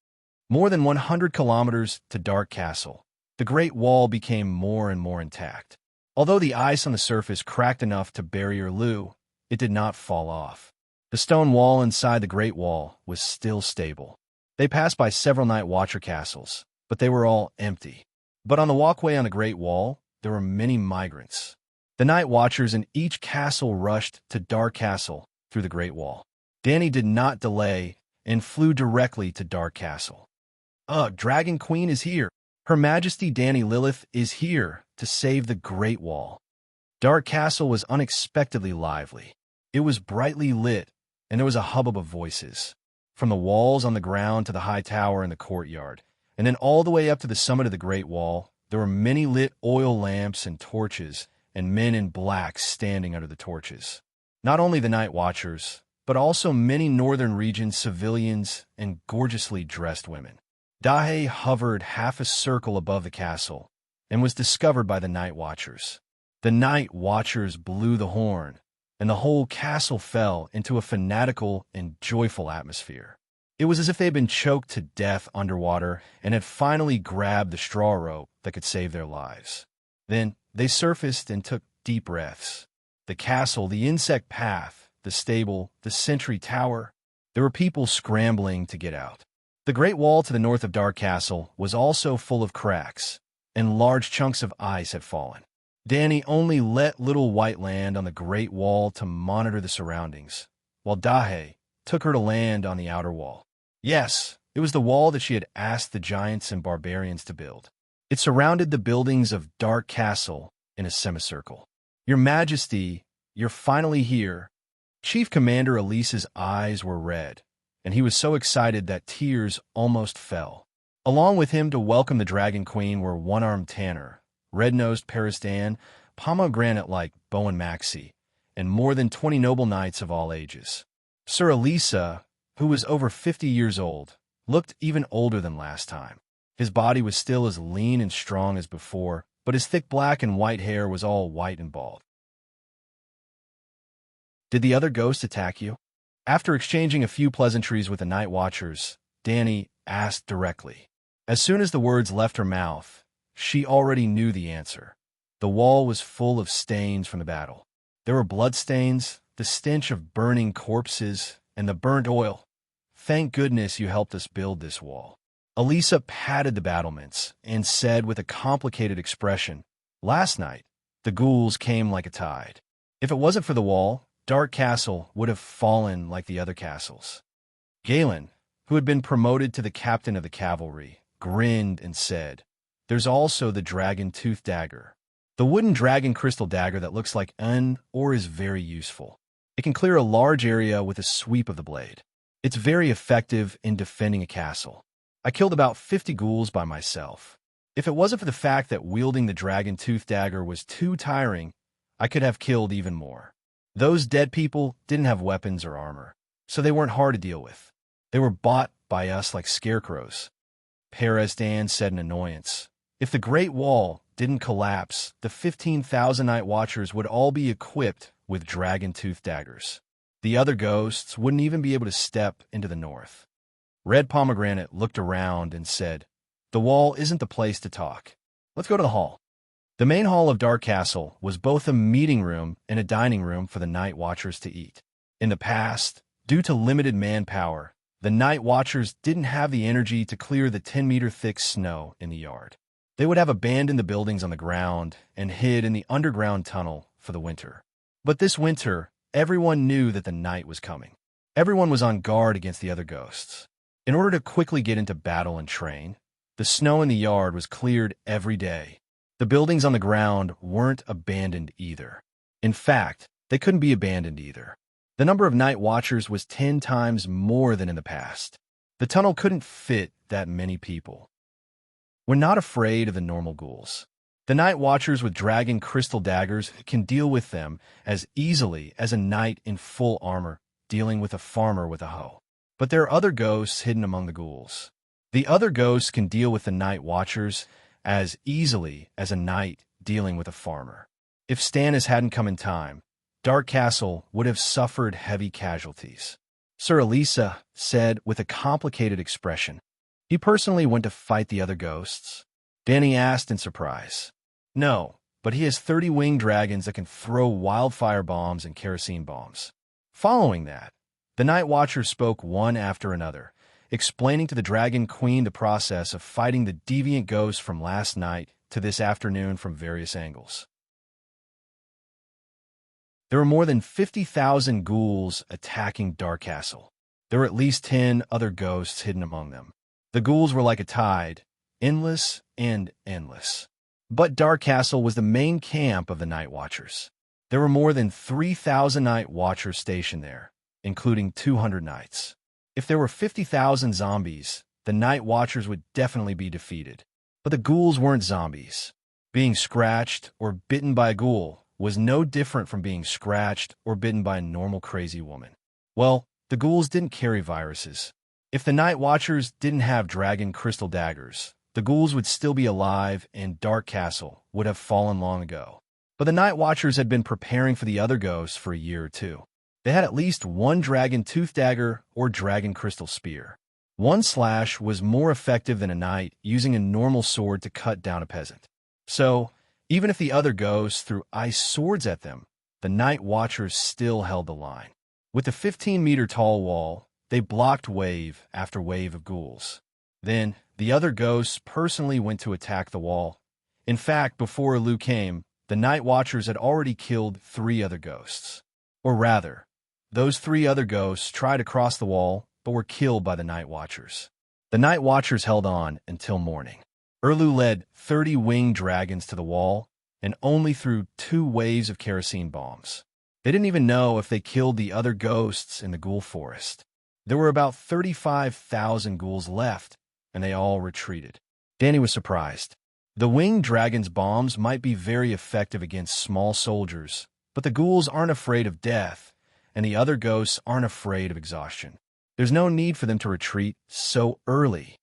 More than 100 kilometers to Dark Castle, the Great Wall became more and more intact. Although the ice on the surface cracked enough to bury Erlu, it did not fall off. The stone wall inside the Great Wall was still stable. They passed by several Night Watcher castles, but they were all empty. But on the walkway on the Great Wall, there were many migrants. The Night Watchers in each castle rushed to Dark Castle through the Great Wall. Danny did not delay and flew directly to Dark Castle. Dragon Queen is here. Her Majesty Danny Lilith is here to save the Great Wall. Dark Castle was unexpectedly lively. It was brightly lit, and there was a hubbub of voices. From the walls on the ground to the high tower in the courtyard, and then all the way up to the summit of the Great Wall, there were many lit oil lamps and torches, and men in black standing under the torches. Not only the Night Watchers, but also many northern region civilians and gorgeously dressed women. Dahe hovered half a circle above the castle and was discovered by the Night Watchers. The Night Watchers blew the horn, and the whole castle fell into a fanatical and joyful atmosphere. It was as if they had been choked to death underwater and had finally grabbed the straw rope that could save their lives. Then they surfaced and took deep breaths. The castle, the insect path, the stable, the sentry tower. There were people scrambling to get out. The Great Wall to the north of Dark Castle was also full of cracks, and large chunks of ice had fallen. Danny only let little white land on the Great Wall to monitor the surroundings, while Dahe took her to land on the outer wall. Yes, it was the wall that she had asked the giants and barbarians to build. It surrounded the buildings of Dark Castle in a semicircle. Your Majesty, you're finally here. Chief Commander Elise's eyes were red, and he was so excited that tears almost fell. Along with him to welcome the Dragon Queen were One-Armed Tanner, Red-Nosed Paris Dan, Pomegranate-like Bowen Maxie, and more than 20 noble knights of all ages. Sir Elisa, who was over 50 years old, looked even older than last time. His body was still as lean and strong as before, but his thick black and white hair was all white and bald. "Did the other ghost attack you?" After exchanging a few pleasantries with the Night Watchers, Danny asked directly. As soon as the words left her mouth, she already knew the answer. The wall was full of stains from the battle. There were bloodstains, the stench of burning corpses, and the burnt oil. "Thank goodness you helped us build this wall." Elisa patted the battlements and said with a complicated expression, "Last night, the ghouls came like a tide. If it wasn't for the wall, Dark Castle would have fallen like the other castles." Galen, who had been promoted to the captain of the cavalry, grinned and said, "There's also the dragon-tooth dagger. The wooden dragon crystal dagger that looks like an or is very useful. It can clear a large area with a sweep of the blade. It's very effective in defending a castle. I killed about 50 ghouls by myself. If it wasn't for the fact that wielding the dragon-tooth dagger was too tiring, I could have killed even more. Those dead people didn't have weapons or armor, so they weren't hard to deal with. They were bought by us like scarecrows." Perez Dan said in annoyance. If the Great Wall didn't collapse, the 15,000 Night Watchers would all be equipped with dragon-tooth daggers. The other ghosts wouldn't even be able to step into the north. Red Pomegranate looked around and said, "The wall isn't the place to talk. Let's go to the hall." The main hall of Dark Castle was both a meeting room and a dining room for the Night Watchers to eat. In the past, due to limited manpower, the Night Watchers didn't have the energy to clear the 10-meter-thick snow in the yard. They would have abandoned the buildings on the ground and hid in the underground tunnel for the winter. But this winter, everyone knew that the night was coming. Everyone was on guard against the other ghosts. In order to quickly get into battle and train, the snow in the yard was cleared every day. The buildings on the ground weren't abandoned either. In fact, they couldn't be abandoned either. The number of Night Watchers was 10 times more than in the past. The tunnel couldn't fit that many people. We're not afraid of the normal ghouls. The Night Watchers with dragon crystal daggers can deal with them as easily as a knight in full armor dealing with a farmer with a hoe. But there are other ghosts hidden among the ghouls. The other ghosts can deal with the Night Watchers as easily as a knight dealing with a farmer. If Stannis hadn't come in time, Dark Castle would have suffered heavy casualties. Sir Elisa said with a complicated expression. "He personally went to fight the other ghosts?" Danny asked in surprise. "No, but he has 30 winged dragons that can throw wildfire bombs and kerosene bombs." Following that, the Night Watchers spoke one after another, explaining to the Dragon Queen the process of fighting the deviant ghosts from last night to this afternoon from various angles. There were more than 50,000 ghouls attacking Dark Castle. There were at least 10 other ghosts hidden among them. The ghouls were like a tide, endless and endless. But Dark Castle was the main camp of the Night Watchers. There were more than 3,000 Night Watchers stationed there, including 200 knights. If there were 50,000 zombies, the Night Watchers would definitely be defeated. But the ghouls weren't zombies. Being scratched or bitten by a ghoul was no different from being scratched or bitten by a normal crazy woman. Well, the ghouls didn't carry viruses. If the Night Watchers didn't have dragon crystal daggers, the ghouls would still be alive and Dark Castle would have fallen long ago. But the Night Watchers had been preparing for the other ghosts for a year or two. They had at least one dragon tooth dagger or dragon crystal spear. One slash was more effective than a knight using a normal sword to cut down a peasant. So, Even if the other ghosts threw ice swords at them, the Night Watchers still held the line. With the 15-meter-tall wall, they blocked wave after wave of ghouls. Then, the other ghosts personally went to attack the wall. In fact, before Elu came, the Night Watchers had already killed 3 other ghosts. Or rather, those 3 other ghosts tried to cross the wall, but were killed by the Night Watchers. The Night Watchers held on until morning. Elu led 30 winged dragons to the wall and only threw 2 waves of kerosene bombs. They didn't even know if they killed the other ghosts in the ghoul forest. There were about 35,000 ghouls left, and they all retreated. Danny was surprised. The winged dragon's bombs might be very effective against small soldiers, but the ghouls aren't afraid of death, and the other ghosts aren't afraid of exhaustion. There's no need for them to retreat so early.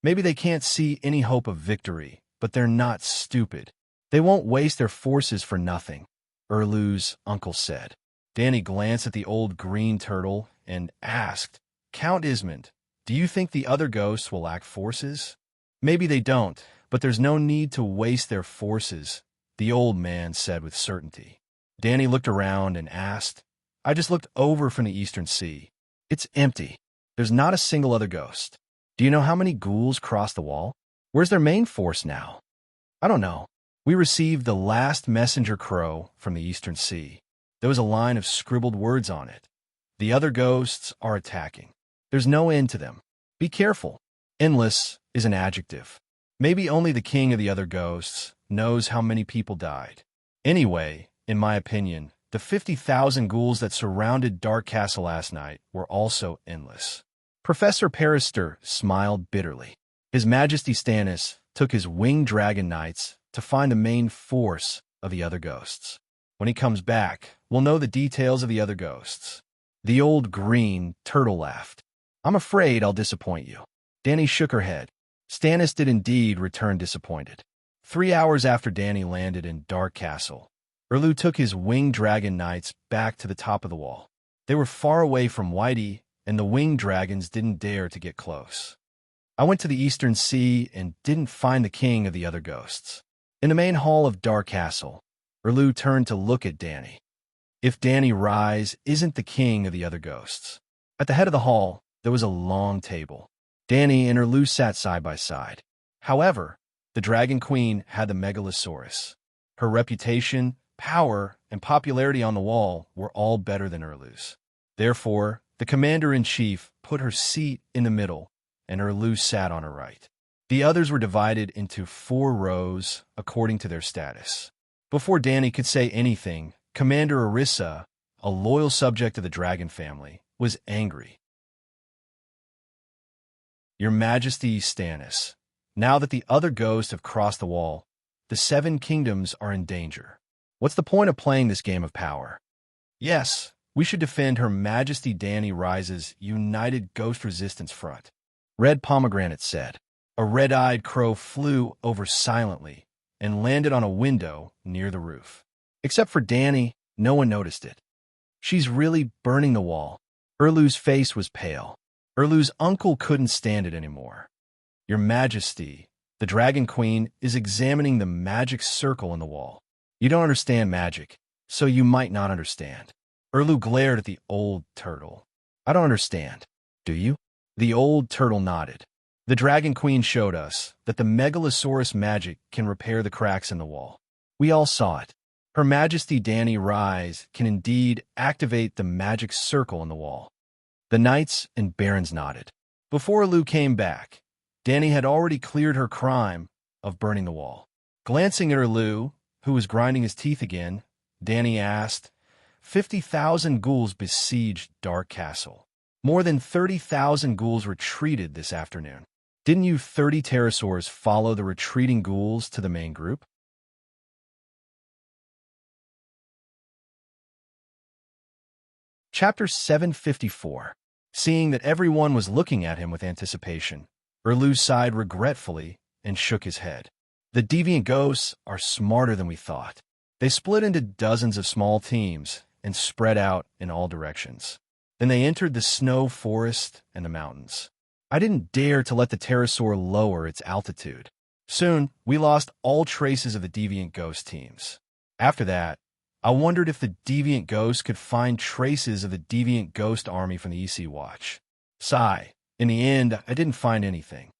Maybe they can't see any hope of victory, but they're not stupid. They won't waste their forces for nothing, Elu's uncle said. Danny glanced at the old green turtle and asked, Count Ismond, do you think the other ghosts will lack forces? Maybe they don't, but there's no need to waste their forces, the old man said with certainty. Danny looked around and asked, I just looked over from the eastern sea. It's empty. There's not a single other ghost. Do you know how many ghouls crossed the wall? Where's their main force now? I don't know. We received the last messenger crow from the eastern sea. There was a line of scribbled words on it. The other ghosts are attacking. There's no end to them. Be careful. Endless is an adjective. Maybe only the king of the other ghosts knows how many people died. Anyway, in my opinion, the 50,000 ghouls that surrounded Dark Castle last night were also endless. Professor Perister smiled bitterly. His Majesty Stannis took his winged dragon knights to find the main force of the other ghosts. When he comes back, we'll know the details of the other ghosts. The old green turtle laughed. I'm afraid I'll disappoint you. Danny shook her head. Stannis did indeed return disappointed. 3 hours after Danny landed in Dark Castle, Elu took his winged dragon knights back to the top of the wall. They were far away from Whitey, and the winged dragons didn't dare to get close. I went to the Eastern Sea and didn't find the king of the other ghosts. In the main hall of Dark Castle, Elu turned to look at Danny. If Danny Rise isn't the king of the other ghosts. At the head of the hall, there was a long table. Danny and Elu sat side by side. However, the Dragon Queen had the Megalosaurus. Her reputation, power, and popularity on the wall were all better than Elu's. Therefore, the commander-in-chief put her seat in the middle, and Elu sat on her right. The others were divided into 4 rows according to their status. Before Danny could say anything, Commander Orissa, a loyal subject of the dragon family, was angry. Your Majesty Stannis, now that the other ghosts have crossed the wall, the 7 kingdoms are in danger. What's the point of playing this game of power? Yes, we should defend Her Majesty Danny Rise's United Ghost Resistance Front, Red Pomegranate said. A red-eyed crow flew over silently and landed on a window near the roof. Except for Danny, no one noticed it. She's really burning the wall. Elu's face was pale. Elu's uncle couldn't stand it anymore. Your Majesty, the Dragon Queen is examining the magic circle in the wall. You don't understand magic, so you might not understand. Elu glared at the old turtle. I don't understand. Do you? The old turtle nodded. The Dragon Queen showed us that the Megalosaurus magic can repair the cracks in the wall. We all saw it. Her Majesty Danny Rise can indeed activate the magic circle in the wall. The knights and barons nodded. Before Elu came back, Danny had already cleared her crime of burning the wall. Glancing at Elu, who was grinding his teeth again, Danny asked, 50,000 ghouls besieged Dark Castle. More than 30,000 ghouls retreated this afternoon. Didn't you 30 pterosaurs follow the retreating ghouls to the main group? Chapter 754. Seeing that everyone was looking at him with anticipation, Elu sighed regretfully and shook his head. The deviant ghosts are smarter than we thought. They split into dozens of small teams and spread out in all directions. Then they entered the snow forest and the mountains. I didn't dare to let the pterosaur lower its altitude. Soon, we lost all traces of the deviant ghost teams. After that, I wondered if the deviant ghost could find traces of the deviant ghost army from the EC Watch. Sigh. In the end, I didn't find anything.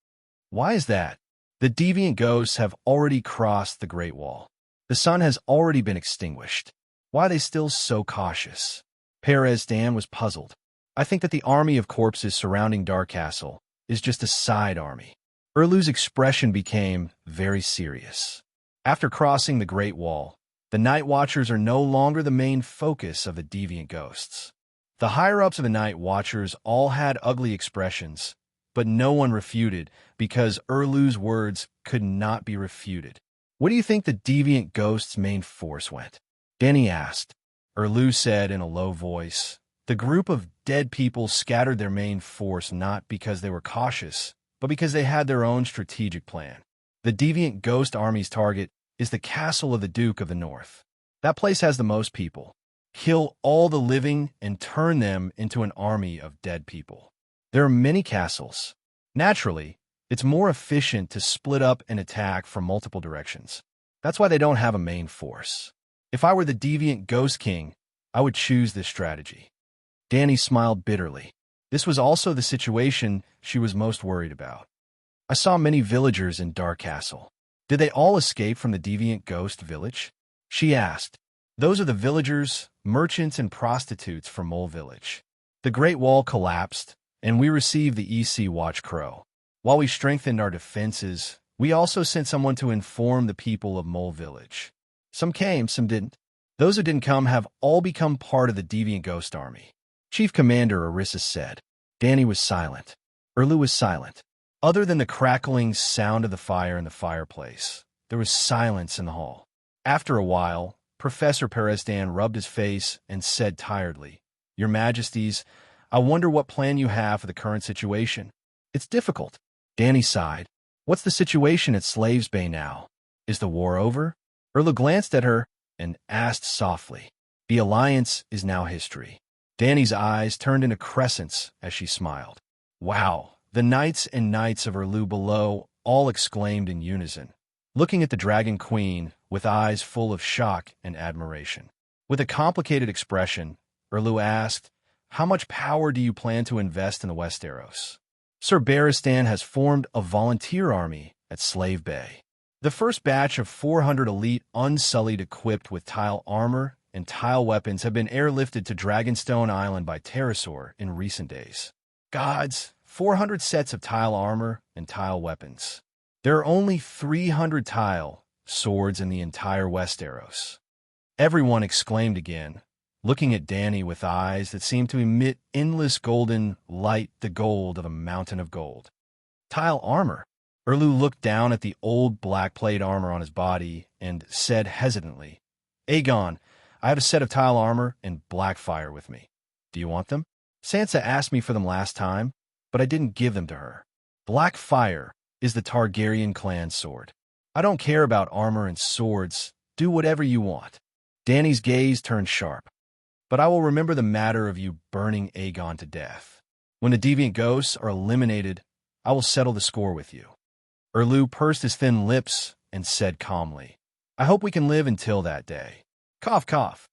Why is that? The deviant ghosts have already crossed the Great Wall. The sun has already been extinguished. Why are they still so cautious? Perez Dan was puzzled. I think that the army of corpses surrounding Dark Castle is just a side army. Erlu's expression became very serious. After crossing the Great Wall, the Night Watchers are no longer the main focus of the deviant ghosts. The higher-ups of the Night Watchers all had ugly expressions, but no one refuted because Erlu's words could not be refuted. Where do you think the deviant ghost's main force went? Danny asked. Erlu said in a low voice, the group of dead people scattered their main force not because they were cautious, but because they had their own strategic plan. The deviant ghost army's target is the castle of the Duke of the North. That place has the most people. Kill all the living and turn them into an army of dead people. There are many castles. Naturally, it's more efficient to split up and attack from multiple directions. That's why they don't have a main force. If I were the deviant ghost king, I would choose this strategy. Danny smiled bitterly. This was also the situation she was most worried about. I saw many villagers in Dark Castle. Did they all escape from the deviant ghost village? She asked. Those are the villagers, merchants, and prostitutes from Mole Village. The Great Wall collapsed, and we received the EC Watch Crow. While we strengthened our defenses, we also sent someone to inform the people of Mole Village. Some came, some didn't. Those who didn't come have all become part of the deviant ghost army. Chief Commander Arissa said. Danny was silent. Erlu was silent. Other than the crackling sound of the fire in the fireplace, there was silence in the hall. After a while, Professor Perezdan rubbed his face and said tiredly, Your Majesties, I wonder what plan you have for the current situation. It's difficult. Danny sighed. What's the situation at Slaves Bay now? Is the war over? Erlu glanced at her and asked softly. The alliance is now history. Danny's eyes turned into crescents as she smiled. Wow! The knights and knights of Erlu below all exclaimed in unison, looking at the Dragon Queen with eyes full of shock and admiration. With a complicated expression, Erlu asked, How much power do you plan to invest in the Westeros? Sir Barristan has formed a volunteer army at Slave Bay. The first batch of 400 elite unsullied equipped with tile armor and tile weapons have been airlifted to Dragonstone Island by Pterosaur in recent days. Gods, 400 sets of tile armor and tile weapons. There are only 300 tile swords in the entire Westeros. Everyone exclaimed again, looking at Danny with eyes that seemed to emit endless golden light, the gold of a mountain of gold. Tile armor. Erlu looked down at the old black plate armor on his body and said hesitantly, Aegon, I have a set of tile armor and black fire with me. Do you want them? Sansa asked me for them last time, but I didn't give them to her. Black fire is the Targaryen clan sword. I don't care about armor and swords. Do whatever you want. Danny's gaze turned sharp. But I will remember the matter of you burning Aegon to death. When the deviant ghosts are eliminated, I will settle the score with you. Erlu pursed his thin lips and said calmly, I hope we can live until that day. Cough, cough.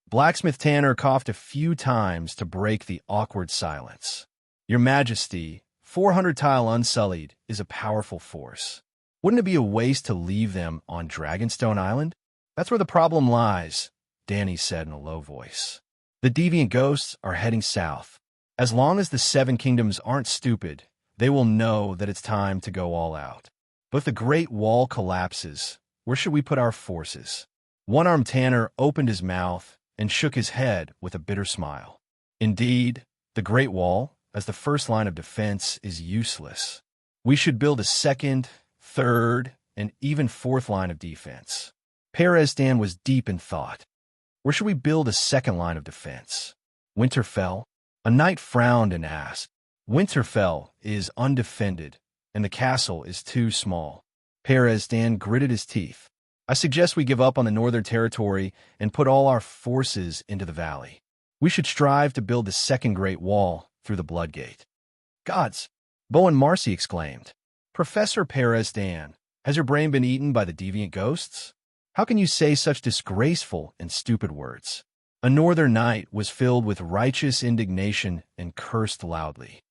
Blacksmith Tanner coughed a few times to break the awkward silence. Your Majesty, 400 tile unsullied is a powerful force. Wouldn't it be a waste to leave them on Dragonstone Island? That's where the problem lies, Danny said in a low voice. The deviant ghosts are heading south. As long as the Seven Kingdoms aren't stupid, they will know that it's time to go all out. But if the Great Wall collapses, where should we put our forces? One-armed Tanner opened his mouth and shook his head with a bitter smile. Indeed, the Great Wall, as the first line of defense, is useless. We should build a second, third, and even fourth line of defense. Perezdan was deep in thought. Where should we build a second line of defense? Winterfell? A knight frowned and asked. Winterfell is undefended, and the castle is too small. Perezdan gritted his teeth. I suggest we give up on the Northern Territory and put all our forces into the valley. We should strive to build the second Great Wall through the Bloodgate. Gods, Bo and Marcy exclaimed. Professor Perez Dan, has your brain been eaten by the deviant ghosts? How can you say such disgraceful and stupid words? A northern night was filled with righteous indignation and cursed loudly.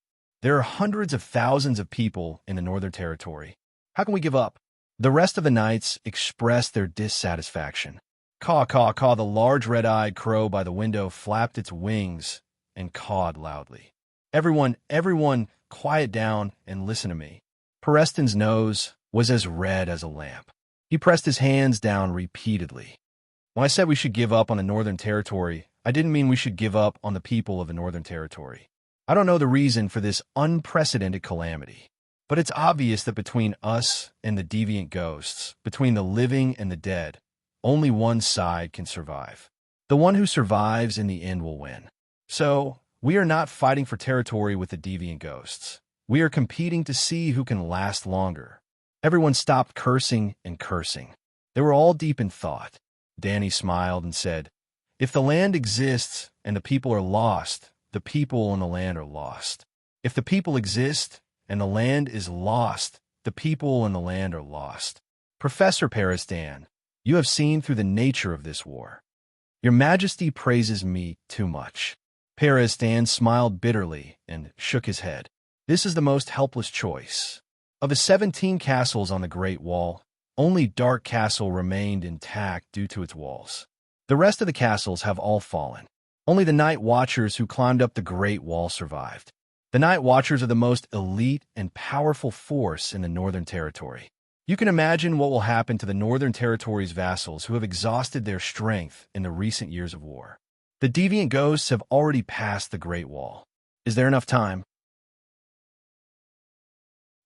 There are hundreds of thousands of people in the Northern Territory. How can we give up? The rest of the knights expressed their dissatisfaction. Caw, caw, caw, the large red-eyed crow by the window flapped its wings and cawed loudly. Everyone, quiet down and listen to me. Preston's nose was as red as a lamp. He pressed his hands down repeatedly. When I said we should give up on the Northern Territory, I didn't mean we should give up on the people of the Northern Territory. I don't know the reason for this unprecedented calamity, but it's obvious that between us and the deviant ghosts, between the living and the dead, only one side can survive. The one who survives in the end will win. So, we are not fighting for territory with the deviant ghosts. We are competing to see who can last longer. Everyone stopped cursing and cursing. They were all deep in thought. Danny smiled and said, If the land exists and the people are lost, the people and the land are lost. If the people exist and the land is lost, the people and the land are lost. Professor Paris Dan, you have seen through the nature of this war. Your Majesty praises me too much. Paris Dan smiled bitterly and shook his head. This is the most helpless choice. Of the 17 castles on the Great Wall, only Dark Castle remained intact due to its walls. The rest of the castles have all fallen. Only the Night Watchers who climbed up the Great Wall survived. The Night Watchers are the most elite and powerful force in the Northern Territory. You can imagine what will happen to the Northern Territory's vassals who have exhausted their strength in the recent years of war. The deviant ghosts have already passed the Great Wall. Is there enough time?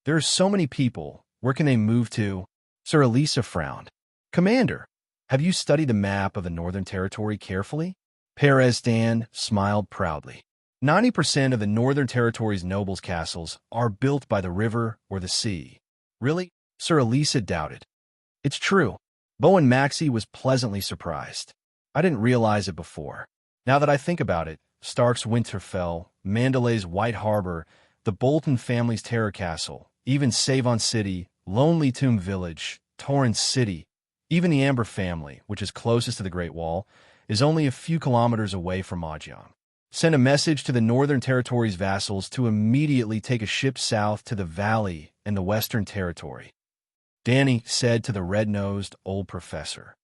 There are so many people. Where can they move to? Sir Elisa frowned. Commander, have you studied the map of the Northern Territory carefully? Perez Dan smiled proudly. 90% of the Northern Territory's nobles' castles are built by the river or the sea. Really? Sir Elisa doubted. It's true. Bo and Maxie was pleasantly surprised. I didn't realize it before. Now that I think about it, Stark's Winterfell, Mandalay's White Harbor, the Bolton family's Terror Castle, even Savon City, Lonely Tomb Village, Torrance City, even the Amber family, which is closest to the Great Wall, is only a few kilometers away from Mahjong. Send a message to the Northern Territory's vassals to immediately take a ship south to the Valley and the Western Territory. Danny said to the red-nosed old professor.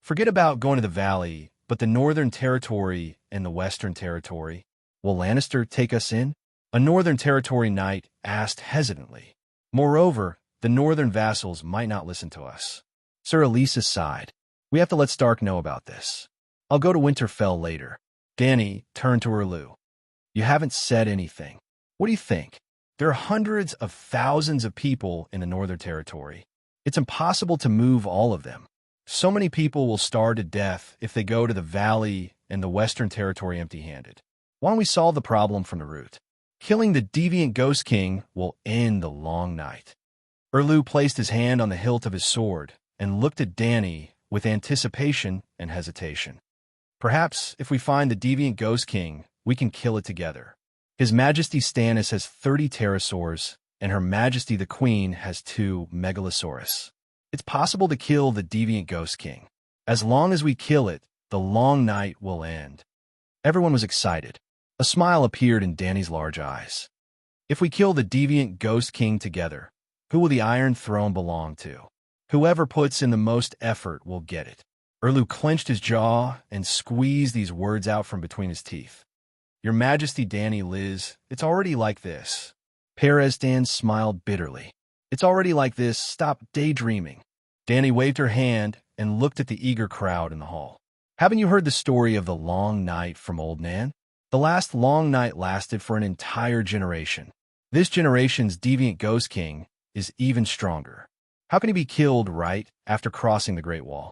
Forget about going to the Valley, but the Northern Territory and the Western Territory. Will Lannister take us in? A Northern Territory knight asked hesitantly. Moreover, the Northern vassals might not listen to us. Sir Elisa sighed. We have to let Stark know about this. I'll go to Winterfell later. Danny turned to Erlu. You haven't said anything. What do you think? There are hundreds of thousands of people in the Northern Territory. It's impossible to move all of them. So many people will starve to death if they go to the Valley and the Western Territory empty-handed. Why don't we solve the problem from the root? Killing the deviant Ghost King will end the long night. Erlu placed his hand on the hilt of his sword and looked at Danny with anticipation and hesitation. Perhaps if we find the deviant Ghost King, we can kill it together. His Majesty Stannis has 30 pterosaurs, and Her Majesty the Queen has 2 megalosaurus. It's possible to kill the deviant Ghost King. As long as we kill it, the long night will end. Everyone was excited. A smile appeared in Danny's large eyes. If we kill the deviant Ghost King together, who will the Iron Throne belong to? Whoever puts in the most effort will get it. Erlu clenched his jaw and squeezed these words out from between his teeth. Your Majesty Danny Liz, it's already like this. Perez Dan smiled bitterly. It's already like this. Stop daydreaming. Danny waved her hand and looked at the eager crowd in the hall. Haven't you heard the story of the long night from Old Nan? The last long night lasted for an entire generation. This generation's deviant Ghost King is even stronger. How can he be killed right after crossing the Great Wall?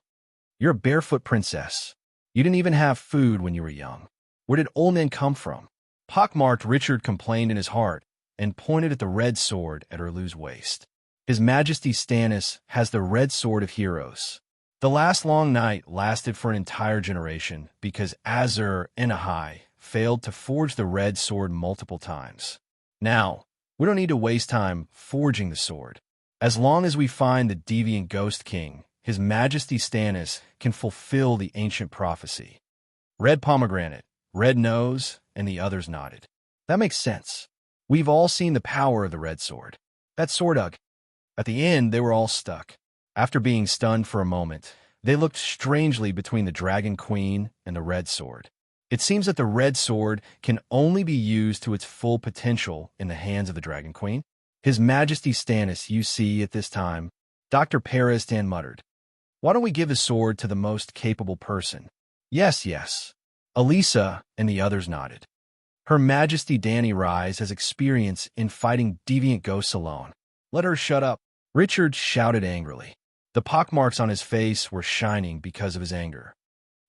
You're a barefoot princess. You didn't even have food when you were young. Where did Old Nan come from? Pockmarked Richard complained in his heart and pointed at the red sword at Erlu's waist. His Majesty Stannis has the red sword of heroes. The last long night lasted for an entire generation because Azur Ahai failed to forge the red sword multiple times. Now, We don't need to waste time forging the sword. As long as we find the deviant Ghost King, His Majesty Stannis can fulfill the ancient prophecy. Red pomegranate, red nose, and the others nodded. That makes sense. We've all seen the power of the red sword. That sword ugh. At the end, they were all stuck. After being stunned for a moment, they looked strangely between the Dragon Queen and the red sword. It seems that the red sword can only be used to its full potential in the hands of the Dragon Queen. His Majesty Stannis, you see, at this time, Dr. Peristan muttered. Why don't we give the sword to the most capable person? Yes, yes. Elisa and the others nodded. Her Majesty Dany Rise has experience in fighting deviant ghosts alone. Let her shut up. Richard shouted angrily. The pockmarks on his face were shining because of his anger.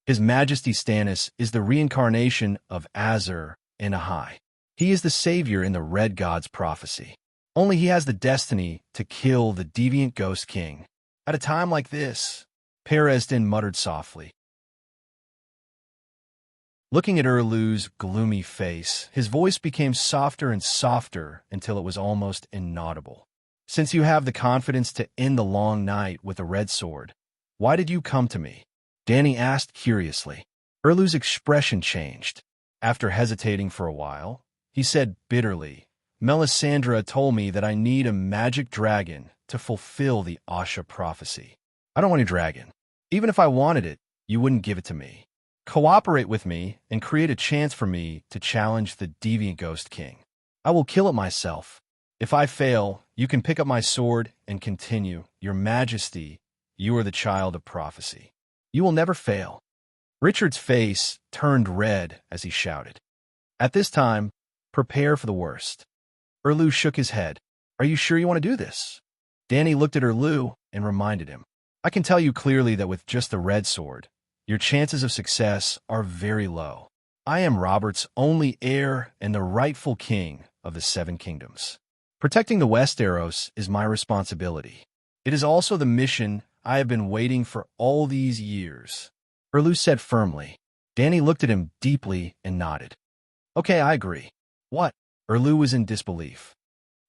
His Majesty Stannis is the reincarnation of Azor and Ahai. He is the savior in the Red God's prophecy. Only he has the destiny to kill the deviant Ghost King. At a time like this, Peresden muttered softly. Looking at Erlu's gloomy face, his voice became softer and softer until it was almost inaudible. Since you have the confidence to end the long night with a red sword, why did you come to me? Dany asked curiously. Erlu's expression changed. After hesitating for a while, he said bitterly, Melisandre told me that I need a magic dragon to fulfill the Asha prophecy. I don't want a dragon. Even if I wanted it, you wouldn't give it to me. Cooperate with me and create a chance for me to challenge the deviant Ghost King. I will kill it myself. If I fail, you can pick up my sword and continue. Your Majesty, you are the child of prophecy. You will never fail. Richard's face turned red as he shouted. At this time, prepare for the worst. Erlu shook his head. Are you sure you want to do this? Dany looked at Erlu and reminded him. I can tell you clearly that with just the red sword, your chances of success are very low. I am Robert's only heir and the rightful king of the Seven Kingdoms. Protecting the Westeros is my responsibility. It is also the mission I have been waiting for all these years. Erlu said firmly. Dany looked at him deeply and nodded. Okay, I agree. What? Erlu was in disbelief.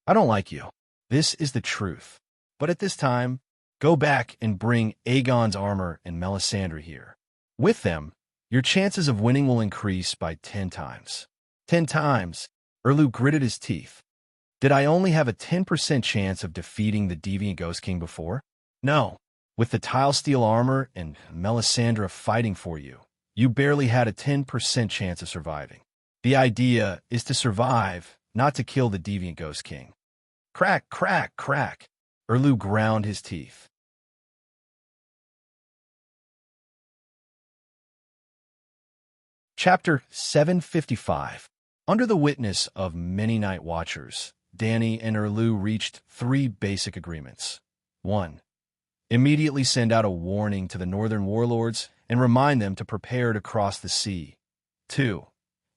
I don't like you. This is the truth. But at this time, go back and bring Aegon's armor and Melisandre here. With them, your chances of winning will increase by 10 times. 10 times? Erlu gritted his teeth. Did I only have a 10% chance of defeating the deviant Ghost King before? No. With the tile steel armor and Melisandre fighting for you, you barely had a 10% chance of surviving. The idea is to survive, not to kill the deviant Ghost King. Crack, crack, crack. Erlu ground his teeth. Chapter 755. Under the witness of many night watchers, Dany and Erlu reached 3 basic agreements. 1. Immediately send out a warning to the northern warlords and remind them to prepare to cross the sea. 2.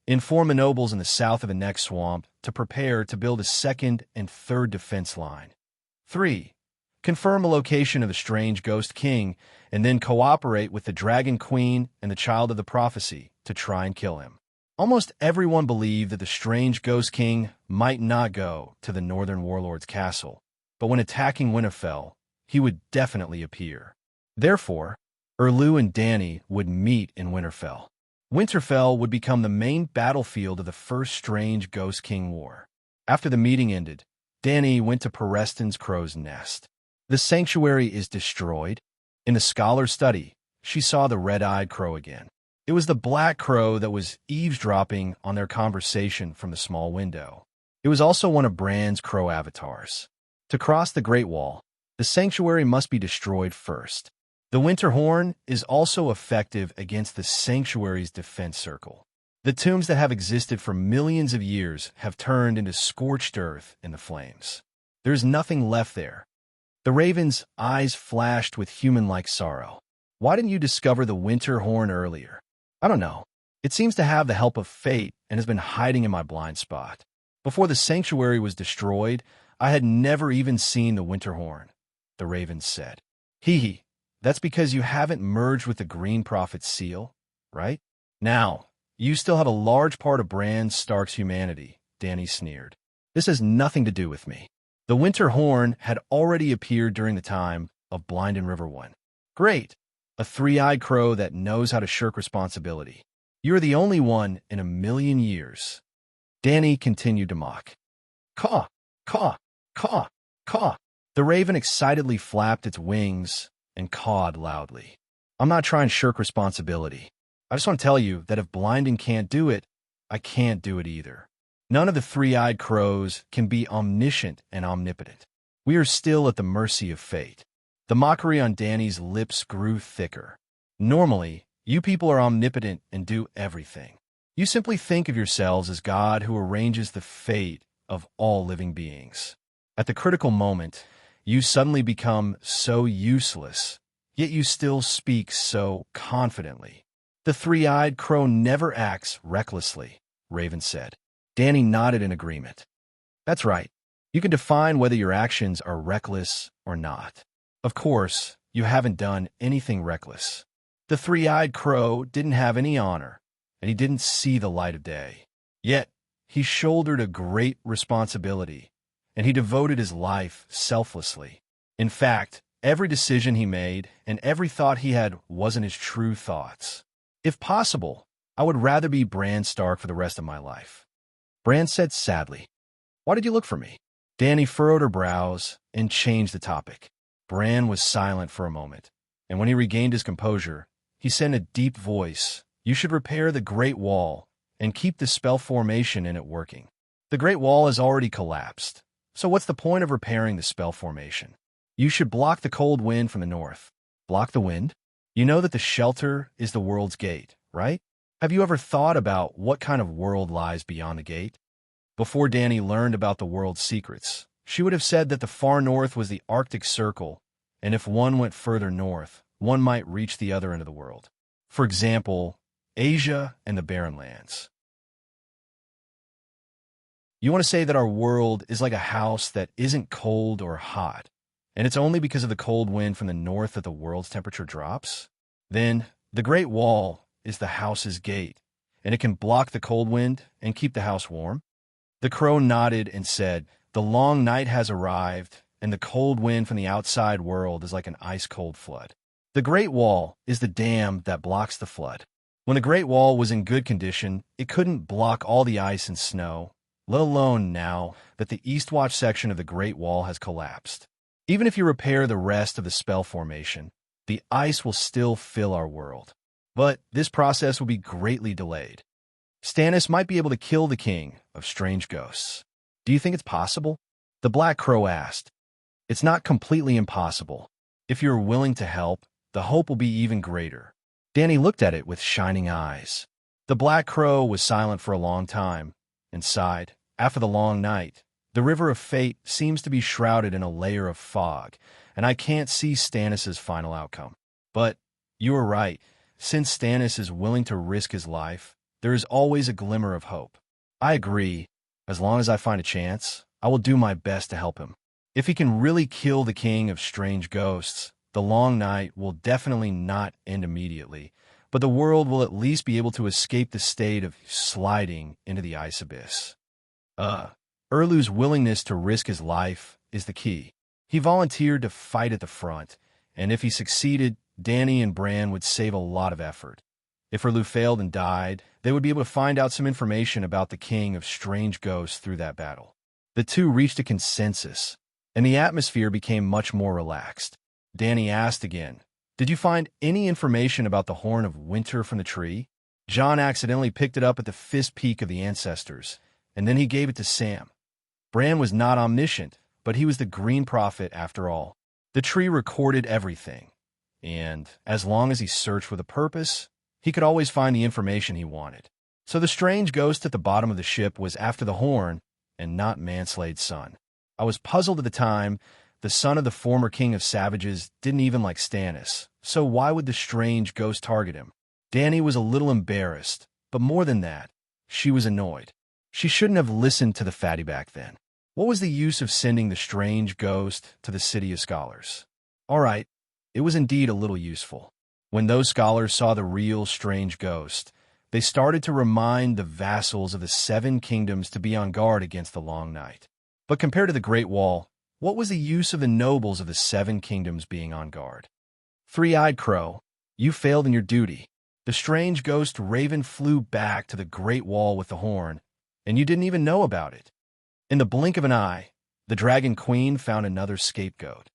Inform the nobles in the south of the next swamp to prepare to build a second and third defense line. 3. Confirm a location of the strange Ghost King and then cooperate with the Dragon Queen and the Child of the Prophecy to try and kill him. Almost everyone believed that the strange Ghost King might not go to the northern warlord's castle, but when attacking Winterfell, he would definitely appear. Therefore, Erlu and Dany would meet in Winterfell. Winterfell would become the main battlefield of the first Strange Ghost King War. After the meeting ended, Dany went to Pereston's crow's nest. The sanctuary is destroyed. In the scholar's study, she saw the red-eyed crow again. It was the black crow that was eavesdropping on their conversation from the small window. It was also one of Bran's crow avatars. To cross the Great Wall, the sanctuary must be destroyed first. The Winter Horn is also effective against the sanctuary's defense circle. The tombs that have existed for millions of years have turned into scorched earth in the flames. There is nothing left there. The raven's eyes flashed with human-like sorrow. Why didn't you discover the Winter Horn earlier? I don't know. It seems to have the help of fate and has been hiding in my blind spot. Before the sanctuary was destroyed, I had never even seen the Winter Horn, the raven said. Hee, that's because you haven't merged with the Green Prophet's seal, right? Now, you still have a large part of Bran Stark's humanity, Dany sneered. This has nothing to do with me. The winter horn had already appeared during the time of Blind and River One. Great. A three-eyed crow that knows how to shirk responsibility. You're the only one in a million years. Danny continued to mock. Caw, caw, caw, caw. The raven excitedly flapped its wings and cawed loudly. I'm not trying to shirk responsibility. I just want to tell you that if Blinding can't do it, I can't do it either. None of the three-eyed crows can be omniscient and omnipotent. We are still at the mercy of fate. The mockery on Danny's lips grew thicker. Normally, you people are omnipotent and do everything. You simply think of yourselves as God who arranges the fate of all living beings. At the critical moment, you suddenly become so useless, yet you still speak so confidently. The three-eyed crow never acts recklessly, Raven said. Danny nodded in agreement. That's right. You can define whether your actions are reckless or not. Of course, you haven't done anything reckless. The three-eyed crow didn't have any honor, and he didn't see the light of day. Yet, he shouldered a great responsibility, and he devoted his life selflessly. In fact, every decision he made and every thought he had wasn't his true thoughts. If possible, I would rather be Bran Stark for the rest of my life. Bran said sadly. Why did you look for me? Danny furrowed her brows and changed the topic. Bran was silent for a moment, and when he regained his composure, he said in a deep voice, You should repair the Great Wall and keep the spell formation in it working. The Great Wall has already collapsed, so what's the point of repairing the spell formation? You should block the cold wind from the north. Block the wind? You know that the shelter is the world's gate, right? Have you ever thought about what kind of world lies beyond the gate? Before Danny learned about the world's secrets, she would have said that the far north was the Arctic Circle, and if one went further north, one might reach the other end of the world. For example, Asia and the Barren Lands. You want to say that our world is like a house that isn't cold or hot, and it's only because of the cold wind from the north that the world's temperature drops? Then, the Great Wall is the house's gate, and it can block the cold wind and keep the house warm? The crow nodded and said, The long night has arrived, and the cold wind from the outside world is like an ice-cold flood. The Great Wall is the dam that blocks the flood. When the Great Wall was in good condition, it couldn't block all the ice and snow, let alone now that the Eastwatch section of the Great Wall has collapsed. Even if you repair the rest of the spell formation, the ice will still fill our world. But this process will be greatly delayed. Stannis might be able to kill the king of strange ghosts. Do you think it's possible? The Black Crow asked. It's not completely impossible. If you're willing to help, the hope will be even greater. Danny looked at it with shining eyes. The Black Crow was silent for a long time and sighed. After the long night, the river of fate seems to be shrouded in a layer of fog, and I can't see Stannis' final outcome. But you are right. Since Stannis is willing to risk his life, there is always a glimmer of hope. I agree. As long as I find a chance, I will do my best to help him. If he can really kill the king of strange ghosts, the long night will definitely not end immediately, but the world will at least be able to escape the state of sliding into the ice abyss. Erlu's willingness to risk his life is the key. He volunteered to fight at the front, and if he succeeded, Danny and Bran would save a lot of effort. If Erlu failed and died, they would be able to find out some information about the king of strange ghosts through that battle. The two reached a consensus, and the atmosphere became much more relaxed. Danny asked again, Did you find any information about the Horn of Winter from the tree? Jon accidentally picked it up at the fist peak of the ancestors, and then he gave it to Sam. Bran was not omniscient, but he was the Green Prophet after all. The tree recorded everything, and as long as he searched with a purpose, he could always find the information he wanted. So the strange ghost at the bottom of the ship was after the horn and not Manslay's son. I was puzzled at the time. The son of the former king of savages didn't even like Stannis, so why would the strange ghost target him? Danny was a little embarrassed, but more than that, she was annoyed. She shouldn't have listened to the fatty back then. What was the use of sending the strange ghost to the City of Scholars? All right, it was indeed a little useful. When those scholars saw the real strange ghost, They started to remind the vassals of the 7 kingdoms to be on guard against the long night. But compared to the Great Wall, what was the use of the nobles of the 7 kingdoms being on guard? Three-eyed crow, you failed in your duty. The strange ghost raven flew back to the Great Wall with the horn, and you didn't even know about it. In the blink of an eye, the Dragon Queen found another scapegoat.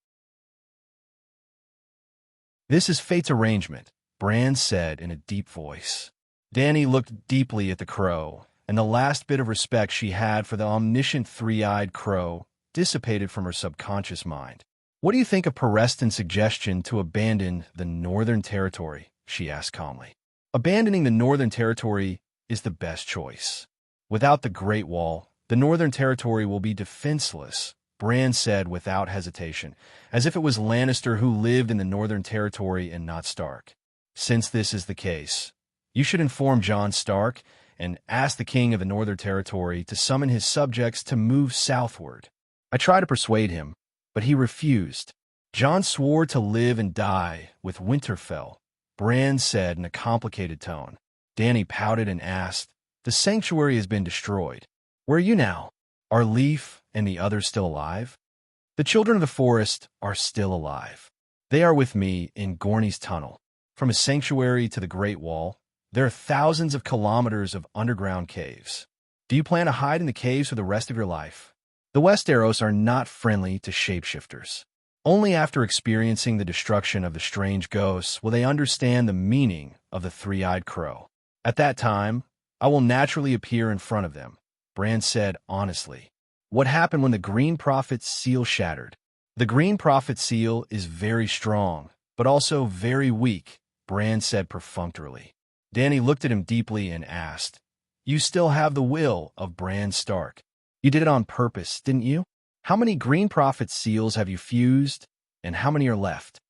This is fate's arrangement, Bran said in a deep voice. Dany looked deeply at the crow, and the last bit of respect she had for the omniscient three-eyed crow dissipated from her subconscious mind. What do you think of Pereston's suggestion to abandon the Northern Territory? She asked calmly. Abandoning the Northern Territory is the best choice. Without the Great Wall, the Northern Territory will be defenseless, Bran said without hesitation, as if it was Lannister who lived in the Northern Territory and not Stark. Since this is the case, you should inform Jon Stark and ask the king of the Northern Territory to summon his subjects to move southward. I tried to persuade him, but he refused. Jon swore to live and die with Winterfell, Bran said in a complicated tone. Dany pouted and asked, the sanctuary has been destroyed. Where are you now? Are Leaf and the others still alive? The children of the forest are still alive. They are with me in Gorney's tunnel. From a sanctuary to the Great Wall, there are thousands of kilometers of underground caves. Do you plan to hide in the caves for the rest of your life? The Westeros are not friendly to shapeshifters. Only after experiencing the destruction of the strange ghosts will they understand the meaning of the three-eyed crow. At that time, I will naturally appear in front of them, Bran said honestly. What happened when the Green Prophet's seal shattered? The Green Prophet's seal is very strong, but also very weak, Bran said perfunctorily. Dany looked at him deeply and asked, you still have the will of Bran Stark. You did it on purpose, didn't you? How many Green Prophet seals have you fused, and how many are left?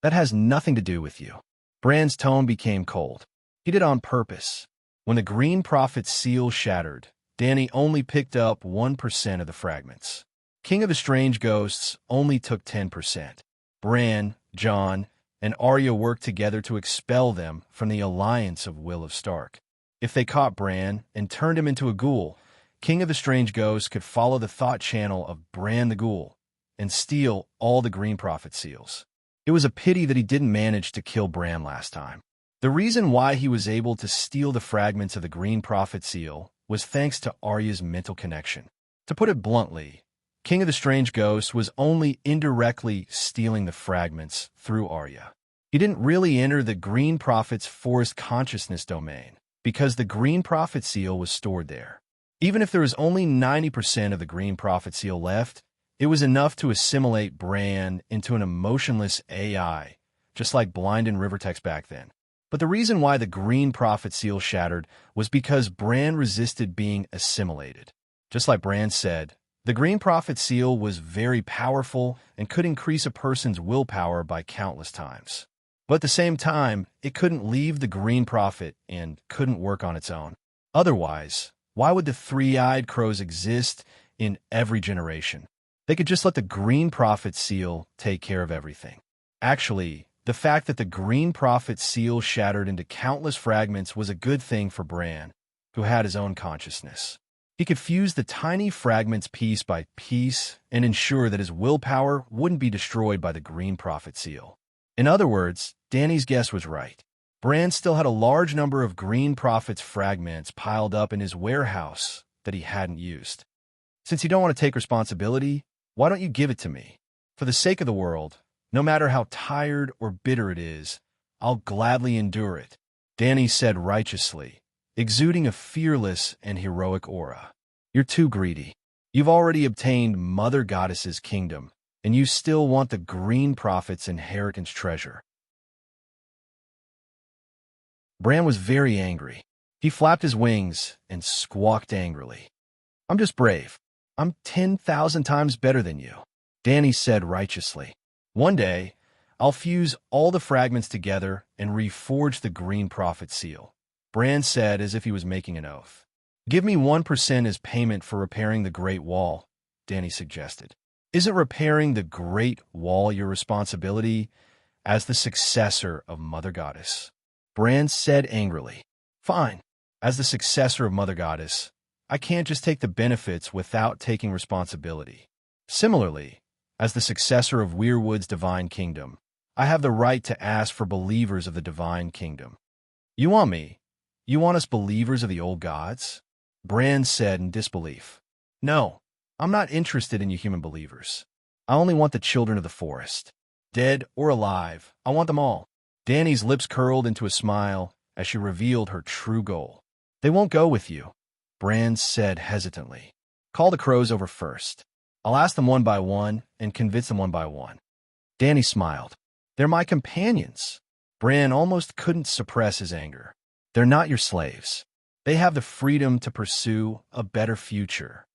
That has nothing to do with you. Bran's tone became cold. He did it on purpose. When the Green Prophet's seal shattered, Dany only picked up 1% of the fragments. King of the Strange Ghosts only took 10%. Bran, Jon, and Arya worked together to expel them from the alliance of Will of Stark. If they caught Bran and turned him into a ghoul, King of the Strange Ghosts could follow the thought channel of Bran the Ghoul and steal all the Green Prophet seals. It was a pity that he didn't manage to kill Bran last time. The reason why he was able to steal the fragments of the Green Prophet seal was thanks to Arya's mental connection. To put it bluntly, King of the Strange Ghosts was only indirectly stealing the fragments through Arya. He didn't really enter the Green Prophet's forest consciousness domain, because the Green Prophet seal was stored there. Even if there was only 90% of the Green Prophet seal left, it was enough to assimilate Bran into an emotionless AI, just like Blind and Rivertex back then. But the reason why the Green Prophet seal shattered was because Bran resisted being assimilated. Just like Bran said, the Green Prophet seal was very powerful and could increase a person's willpower by countless times. But at the same time, it couldn't leave the Green Prophet and couldn't work on its own. Otherwise, why would the three-eyed crows exist in every generation? They could just let the Green Prophet seal take care of everything. Actually, the fact that the Green Prophet seal shattered into countless fragments was a good thing for Bran, who had his own consciousness. He could fuse the tiny fragments piece by piece and ensure that his willpower wouldn't be destroyed by the Green Prophet seal. In other words, Dany's guess was right. Bran still had a large number of Green Prophet's fragments piled up in his warehouse that he hadn't used. Since you don't want to take responsibility, why don't you give it to me? For the sake of the world, no matter how tired or bitter it is, I'll gladly endure it, Dany said righteously, exuding a fearless and heroic aura. You're too greedy. You've already obtained Mother Goddess's kingdom, and you still want the Green Prophet's inheritance treasure. Bran was very angry. He flapped his wings and squawked angrily. I'm just brave. I'm 10,000 times better than you, Dany said righteously. One day, I'll fuse all the fragments together and reforge the Green Prophet seal, Bran said as if he was making an oath. Give me 1% as payment for repairing the Great Wall, Dany suggested. Isn't repairing the Great Wall your responsibility as the successor of Mother Goddess? Bran said angrily. Fine, As the successor of Mother Goddess, I can't just take the benefits without taking responsibility. Similarly, as the successor of Weirwood's divine kingdom, I have the right to ask for believers of the divine kingdom. You want me? You want us believers of the old gods? Bran said in disbelief. No, I'm not interested in you human believers. I only want the children of the forest. Dead or alive, I want them all. Dany's lips curled into a smile as she revealed her true goal. They won't go with you, Bran said hesitantly. Call the crows over first. I'll ask them one by one and convince them one by one. Dany smiled. They're my companions. Bran almost couldn't suppress his anger. They're not your slaves. They have the freedom to pursue a better future.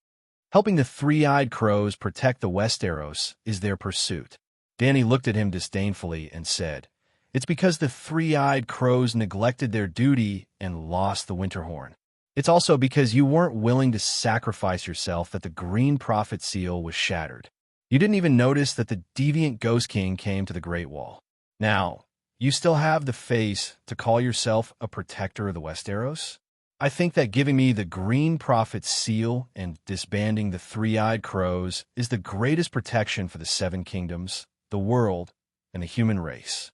Helping the three-eyed crows protect the Westeros is their pursuit. Dany looked at him disdainfully and said, It's because the three-eyed crows neglected their duty and lost the Winterhorn. It's also because you weren't willing to sacrifice yourself that the Green Prophet seal was shattered. You didn't even notice that the deviant Ghost King came to the Great Wall. Now, you still have the face to call yourself a protector of the Westeros? I think that giving me the Green Prophet seal and disbanding the three-eyed crows is the greatest protection for the Seven Kingdoms, the world, and the human race.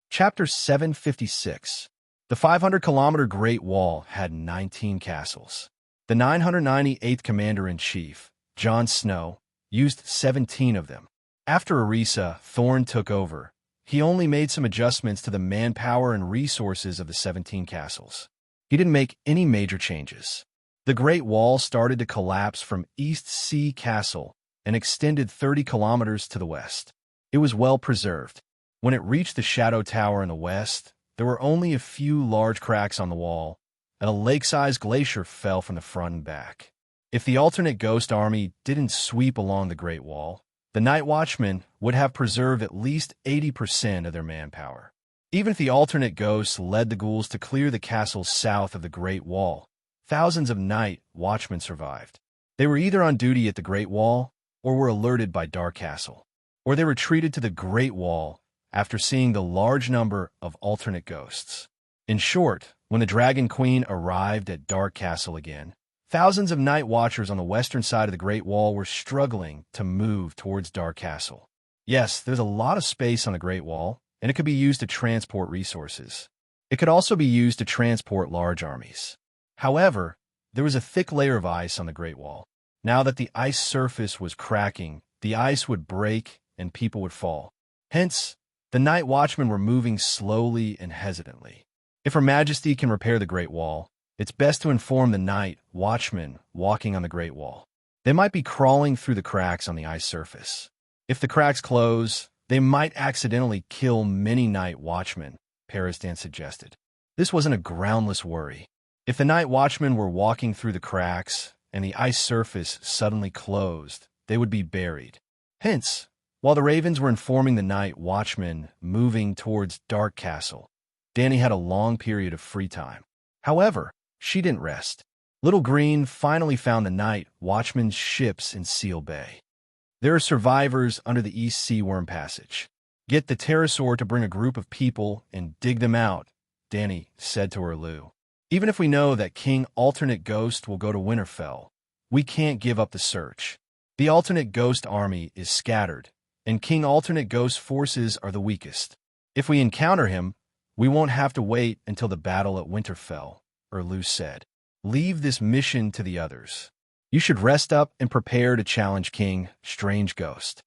Chapter 756. The 500-kilometer Great Wall had 19 castles. The 998th Commander-in-Chief, Jon Snow, used 17 of them. After Orisa Thorne took over, he only made some adjustments to the manpower and resources of the 17 castles. He didn't make any major changes. The Great Wall started to collapse from East Sea Castle and extended 30 kilometers to the west. It was well preserved. When it reached the Shadow Tower in the west, there were only a few large cracks on the wall, and a lake-sized glacier fell from the front and back. If the alternate Ghost Army didn't sweep along the Great Wall, the Night Watchmen would have preserved at least 80% of their manpower. Even if the alternate Ghosts led the ghouls to clear the castles south of the Great Wall, thousands of Night Watchmen survived. They were either on duty at the Great Wall or were alerted by Dark Castle, or they retreated to the Great Wall after seeing the large number of alternate ghosts. In short, when the Dragon Queen arrived at Dark Castle again, thousands of Night Watchers on the western side of the Great Wall were struggling to move towards Dark Castle. Yes, there's a lot of space on the Great Wall, and it could be used to transport resources. It could also be used to transport large armies. However, there was a thick layer of ice on the Great Wall. Now that the ice surface was cracking, the ice would break and people would fall. Hence, the Night Watchmen were moving slowly and hesitantly. If Her Majesty can repair the Great Wall, it's best to inform the Night Watchmen walking on the Great Wall. They might be crawling through the cracks on the ice surface. If the cracks close, they might accidentally kill many Night Watchmen, Peristan suggested. This wasn't a groundless worry. If the Night Watchmen were walking through the cracks and the ice surface suddenly closed, they would be buried. Hence, while the Ravens were informing the Night Watchmen moving towards Dark Castle, Dany had a long period of free time. However, she didn't rest. Little Green finally found the Night Watchmen's ships in Seal Bay. There are survivors under the East Sea Worm Passage. Get the pterosaur to bring a group of people and dig them out, Dany said to Orlu. Even if we know that King Alternate Ghost will go to Winterfell, we can't give up the search. The Alternate Ghost army is scattered, and King Alternate Ghost's forces are the weakest. If we encounter him, we won't have to wait until the battle at Winterfell, Orlu said. Leave this mission to the others. You should rest up and prepare to challenge King Strange Ghost.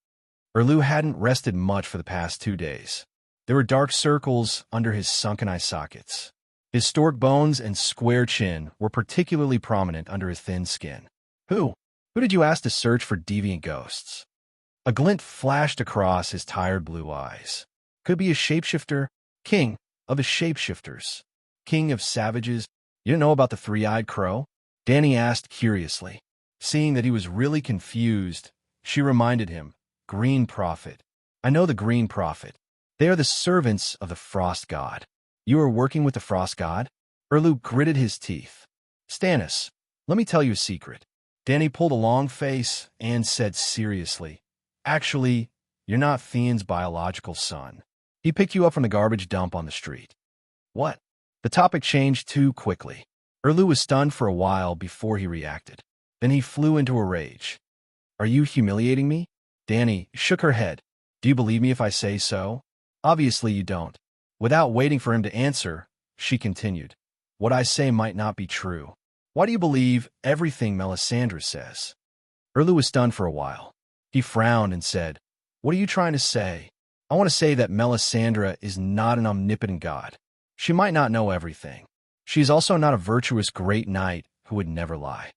Orlu hadn't rested much for the past 2 days. There were dark circles under his sunken eye sockets. His stork bones and square chin were particularly prominent under his thin skin. Who did you ask to search for deviant ghosts? A glint flashed across his tired blue eyes. Could be a shapeshifter, king of the shapeshifters, king of savages. You didn't know about the three-eyed crow? Dany asked curiously. Seeing that he was really confused, she reminded him, Green Prophet. I know the Green Prophet. They are the servants of the Frost God. You are working with the Frost God? Orlu gritted his teeth. Stannis, let me tell you a secret. Dany pulled a long face and said seriously, Actually, you're not Theon's biological son. He picked you up from the garbage dump on the street. What? The topic changed too quickly. Erlu was stunned for a while before he reacted. Then he flew into a rage. Are you humiliating me? Danny shook her head. Do you believe me if I say so? Obviously you don't. Without waiting for him to answer, she continued. What I say might not be true. Why do you believe everything Melisandre says? Erlu was stunned for a while. He frowned and said, What are you trying to say? I want to say that Melisandre is not an omnipotent god. She might not know everything. She is also not a virtuous great knight who would never lie.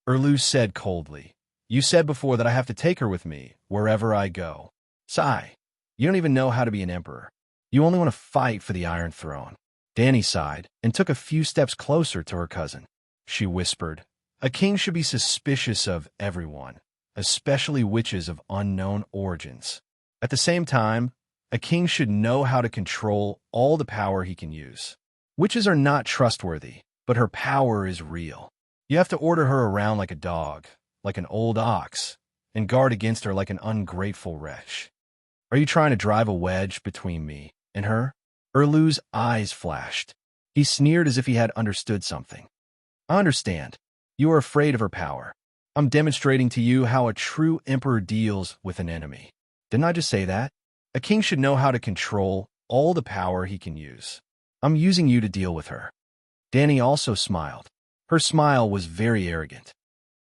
Erlu said coldly, You said before that I have to take her with me, wherever I go. Sigh. You don't even know how to be an emperor. You only want to fight for the Iron Throne. Danny sighed and took a few steps closer to her cousin. She whispered, A king should be suspicious of everyone, especially witches of unknown origins. At the same time, a king should know how to control all the power he can use. Witches are not trustworthy, but her power is real. You have to order her around like a dog, like an old ox, and guard against her like an ungrateful wretch. Are you trying to drive a wedge between me and her? Erlu's eyes flashed. He sneered as if he had understood something. I understand. You are afraid of her power. I'm demonstrating to you how a true emperor deals with an enemy. Didn't I just say that? A king should know how to control all the power he can use. I'm using you to deal with her. Danny also smiled. Her smile was very arrogant.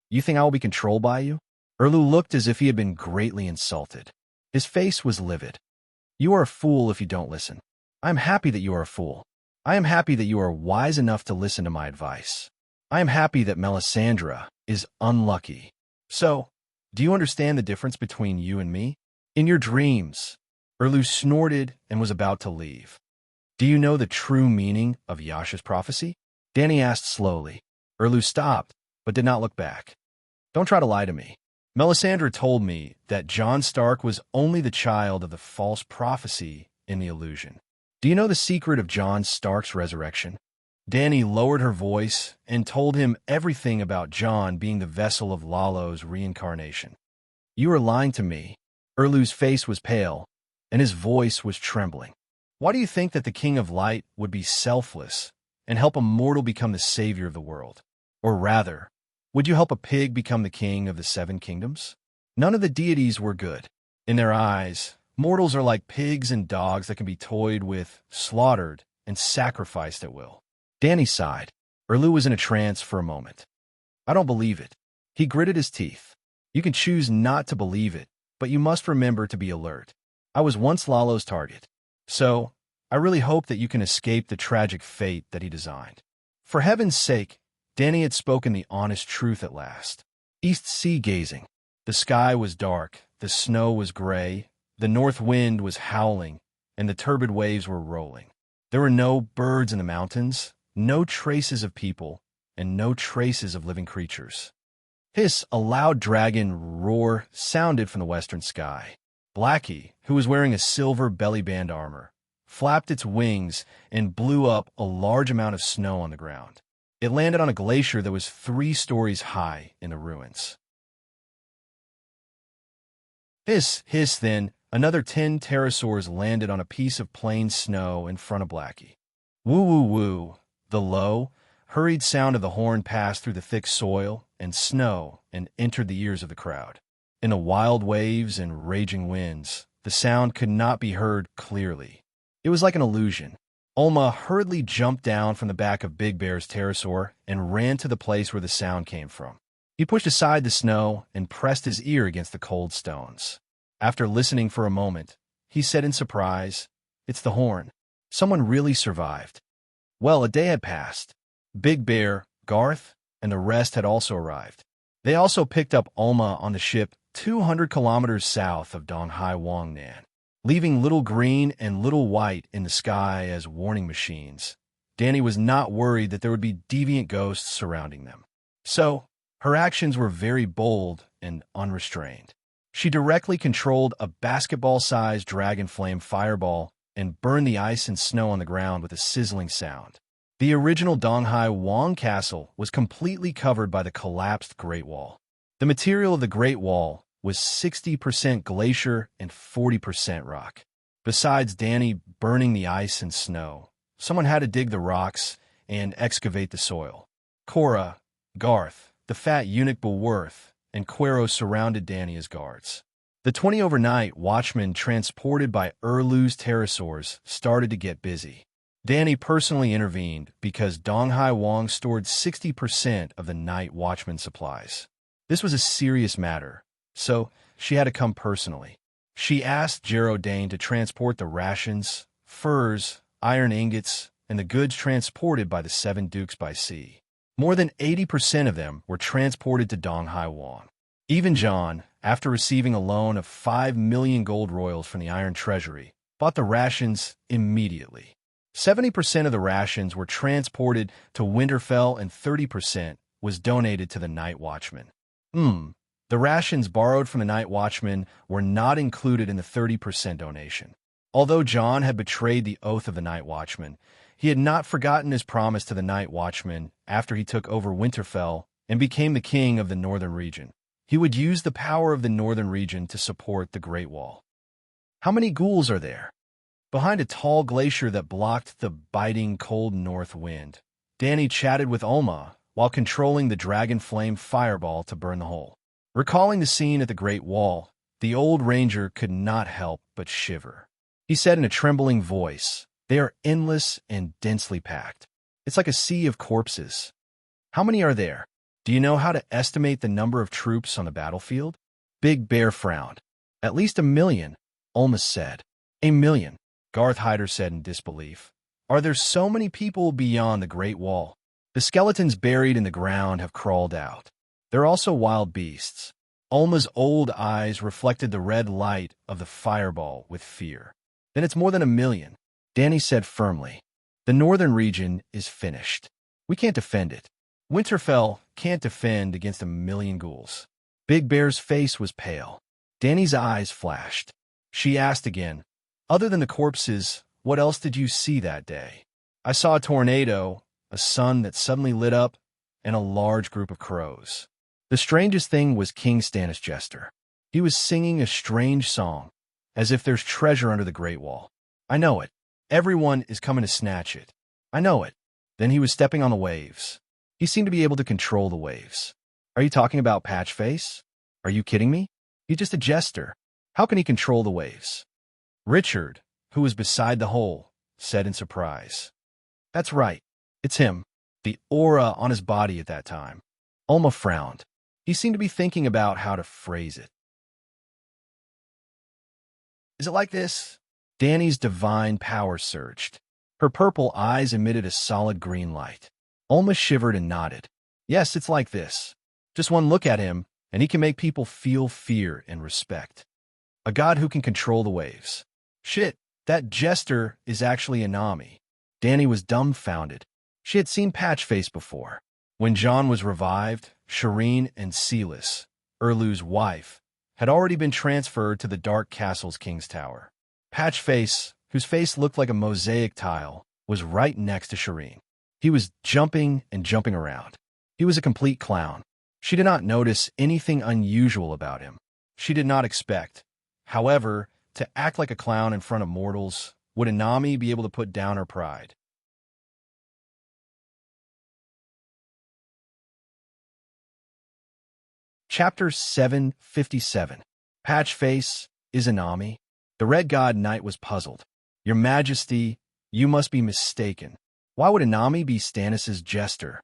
You think I will be controlled by you? Erlu looked as if he had been greatly insulted. His face was livid. You are a fool if you don't listen. I am happy that you are a fool. I am happy that you are wise enough to listen to my advice. I am happy that Melisandre is unlucky. So, do you understand the difference between you and me? In your dreams, Erlu snorted and was about to leave. Do you know the true meaning of Yasha's prophecy? Danny asked slowly. Erlu stopped, but did not look back. Don't try to lie to me. Melisandre told me that Jon Stark was only the child of the false prophecy in the illusion. Do you know the secret of Jon Stark's resurrection? Danny lowered her voice and told him everything about Jon being the vessel of Lalo's reincarnation. You are lying to me. Erlu's face was pale, and his voice was trembling. Why do you think that the King of Light would be selfless and help a mortal become the savior of the world? Or rather, would you help a pig become the king of the seven kingdoms? None of the deities were good. In their eyes, mortals are like pigs and dogs that can be toyed with, slaughtered, and sacrificed at will. Danny sighed. Erlu was in a trance for a moment. I don't believe it. He gritted his teeth. You can choose not to believe it, but you must remember to be alert. I was once Lalo's target. So, I really hope that you can escape the tragic fate that he designed. For heaven's sake, Danny had spoken the honest truth at last. East sea gazing. The sky was dark, the snow was gray, the north wind was howling, and the turbid waves were rolling. There were no birds in the mountains, no traces of people, and no traces of living creatures. Hiss, a loud dragon roar sounded from the western sky. Blackie, who was wearing a silver belly-band armor, flapped its wings and blew up a large amount of snow on the ground. It landed on a glacier that was 3 stories high in the ruins. Hiss, hiss, then, another 10 pterosaurs landed on a piece of plain snow in front of Blackie. Woo, woo, woo. The low, hurried sound of the horn passed through the thick soil and snow and entered the ears of the crowd. In the wild waves and raging winds, the sound could not be heard clearly. It was like an illusion. Olma hurriedly jumped down from the back of Big Bear's pterosaur and ran to the place where the sound came from. He pushed aside the snow and pressed his ear against the cold stones. After listening for a moment, he said in surprise, It's the horn. Someone really survived. Well, a day had passed. Big Bear, Garth, and the rest had also arrived. They also picked up Olma on the ship 200 kilometers south of Donghai Wangnan, leaving Little Green and Little White in the sky as warning machines. Danny was not worried that there would be deviant ghosts surrounding them. So, her actions were very bold and unrestrained. She directly controlled a basketball-sized dragon flame fireball and burned the ice and snow on the ground with a sizzling sound. The original Donghai Wang Castle was completely covered by the collapsed Great Wall. The material of the Great Wall was 60% glacier and 40% rock. Besides Danny burning the ice and snow, someone had to dig the rocks and excavate the soil. Cora, Garth, the fat eunuch Bulworth, and Quero surrounded Danny as guards. The 20 overnight watchmen transported by Erlu's pterosaurs started to get busy. Danny personally intervened because Donghai Wang stored 60% of the night watchman supplies. This was a serious matter, so she had to come personally. She asked Jero Dane to transport the rations, furs, iron ingots, and the goods transported by the Seven Dukes by sea. More than 80% of them were transported to Donghai Wang. Even John, after receiving a loan of 5 million gold royals from the Iron Treasury, bought the rations immediately. 70% of the rations were transported to Winterfell and 30% was donated to the Night Watchman. The rations borrowed from the Night Watchman were not included in the 30% donation. Although John had betrayed the oath of the Night Watchman, he had not forgotten his promise to the Night Watchman after he took over Winterfell and became the king of the Northern region. He would use the power of the Northern region to support the Great Wall. How many ghouls are there? Behind a tall glacier that blocked the biting cold north wind, Danny chatted with Ulma while controlling the dragon flame fireball to burn the hole. Recalling the scene at the Great Wall, the old ranger could not help but shiver. He said in a trembling voice, "They are endless and densely packed. It's like a sea of corpses. How many are there? Do you know how to estimate the number of troops on the battlefield?" Big Bear frowned. "At least 1 million, Ulma said. 1 million, Garth Hyder said in disbelief. Are there so many people beyond the Great Wall? The skeletons buried in the ground have crawled out. They're also wild beasts." Ulma's old eyes reflected the red light of the fireball with fear. "Then it's more than 1 million, Danny said firmly. "The northern region is finished. We can't defend it. Winterfell can't defend against 1 million ghouls." Big Bear's face was pale. Danny's eyes flashed. She asked again, "Other than the corpses, what else did you see that day?" "I saw a tornado, a sun that suddenly lit up, and a large group of crows. The strangest thing was King Stannis Jester. He was singing a strange song, as if there's treasure under the Great Wall. I know it. Everyone is coming to snatch it. I know it." Then he was stepping on the waves. He seemed to be able to control the waves. "Are you talking about Patchface? Are you kidding me? He's just a jester. How can he control the waves?" Richard, who was beside the hole, said in surprise, "That's right. It's him." The aura on his body at that time. Ulma frowned. He seemed to be thinking about how to phrase it. "Is it like this?" Danny's divine power surged. Her purple eyes emitted a solid green light. Ulma shivered and nodded. "Yes, it's like this. Just one look at him, and he can make people feel fear and respect. A god who can control the waves. Shit, that jester is actually a Nami." Danny was dumbfounded. She had seen Patchface before. When John was revived, Serene and Celis, Erlu's wife, had already been transferred to the Dark Castle's King's Tower. Patchface, whose face looked like a mosaic tile, was right next to Serene. He was jumping and jumping around. He was a complete clown. She did not notice anything unusual about him. She did not expect, however, to act like a clown in front of mortals. Would Inami be able to put down her pride? Chapter 757. Patchface, is Inami? The Red God Knight was puzzled. "Your Majesty, you must be mistaken. Why would Inami be Stannis' jester?"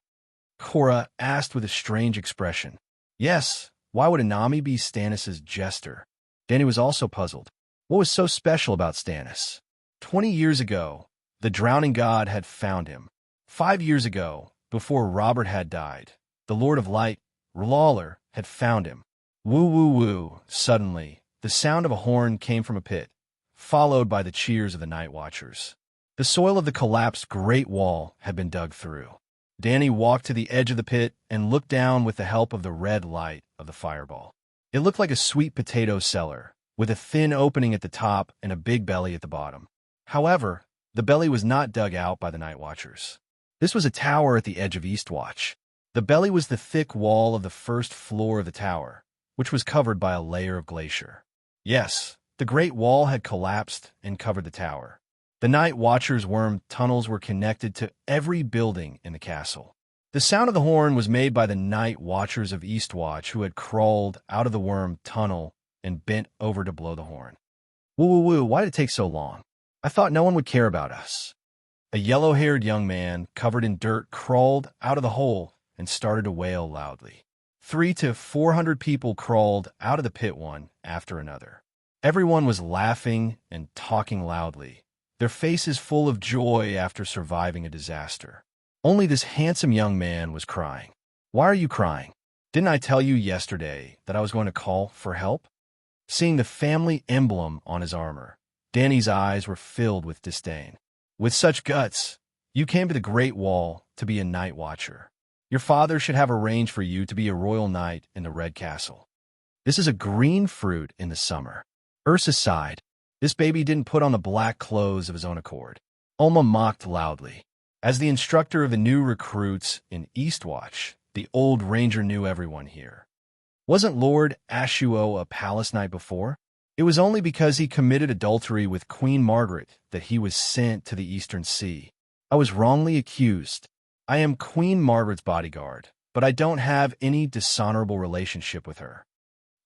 Cora asked with a strange expression. "Yes, why would Inami be Stannis' jester?" Danny was also puzzled. What was so special about Stannis? 20 years ago, the Drowning God had found him. 5 years ago, before Robert had died, the Lord of Light, Lawler, had found him. Woo woo woo. Suddenly, the sound of a horn came from a pit, followed by the cheers of the Night Watchers. The soil of the collapsed Great Wall had been dug through. Danny walked to the edge of the pit and looked down with the help of the red light of the fireball. It looked like a sweet potato cellar, with a thin opening at the top and a big belly at the bottom. However, the belly was not dug out by the Night Watchers. This was a tower at the edge of Eastwatch. The belly was the thick wall of the first floor of the tower, which was covered by a layer of glacier. Yes, the Great Wall had collapsed and covered the tower. The Night Watcher's worm tunnels were connected to every building in the castle. The sound of the horn was made by the Night Watchers of Eastwatch who had crawled out of the worm tunnel and bent over to blow the horn. Woo woo woo, why did it take so long? I thought no one would care about us. A yellow-haired young man covered in dirt crawled out of the hole and started to wail loudly. 300 to 400 people crawled out of the pit one after another. Everyone was laughing and talking loudly, their faces full of joy after surviving a disaster. Only this handsome young man was crying. Why are you crying? Didn't I tell you yesterday that I was going to call for help? Seeing the family emblem on his armor, Danny's eyes were filled with disdain. With such guts, you came to the Great Wall to be a Night Watcher. Your father should have arranged for you to be a royal knight in the Red Castle. This is a green fruit in the summer. Ursa sighed. This baby didn't put on the black clothes of his own accord. Alma mocked loudly. As the instructor of the new recruits in Eastwatch, the old ranger knew everyone here. Wasn't Lord Ashuo a palace knight before? It was only because he committed adultery with Queen Margaret that he was sent to the Eastern Sea. I was wrongly accused. I am Queen Margaret's bodyguard, but I don't have any dishonorable relationship with her.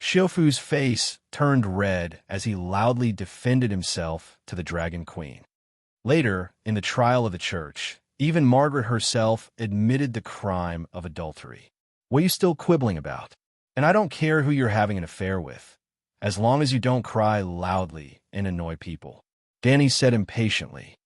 Shiofu's face turned red as he loudly defended himself to the Dragon Queen. Later, in the trial of the church, even Margaret herself admitted the crime of adultery. What are you still quibbling about? And I don't care who you're having an affair with, as long as you don't cry loudly and annoy people. Danny said impatiently.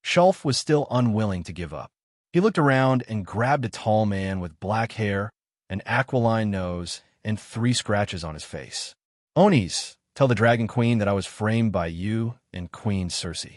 Shulf was still unwilling to give up. He looked around and grabbed a tall man with black hair, an aquiline nose, and 3 scratches on his face. Onis, tell the Dragon Queen that I was framed by you and Queen Circe.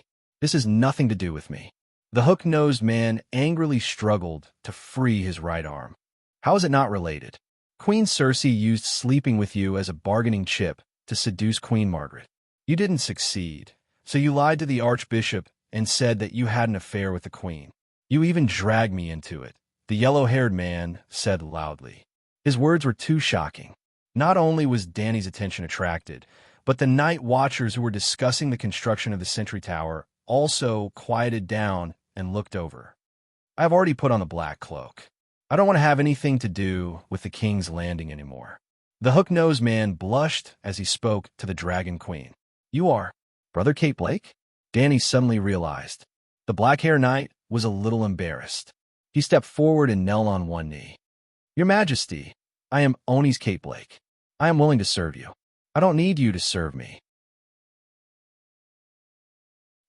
This has nothing to do with me. The hook-nosed man angrily struggled to free his right arm. How is it not related? Queen Circe used sleeping with you as a bargaining chip to seduce Queen Margaret. You didn't succeed, so you lied to the Archbishop and said that you had an affair with the Queen. You even dragged me into it, the yellow-haired man said loudly. His words were too shocking. Not only was Danny's attention attracted, but the Night Watchers who were discussing the construction of the Sentry Tower also quieted down and looked over. I have already put on the black cloak. I don't want to have anything to do with the King's Landing anymore. The hook-nosed man blushed as he spoke to the Dragon Queen. You are Brother Kate Blake? Danny suddenly realized. The black-haired knight was a little embarrassed. He stepped forward and knelt on one knee. Your Majesty, I am Oni's Kate Blake. I am willing to serve you. I don't need you to serve me.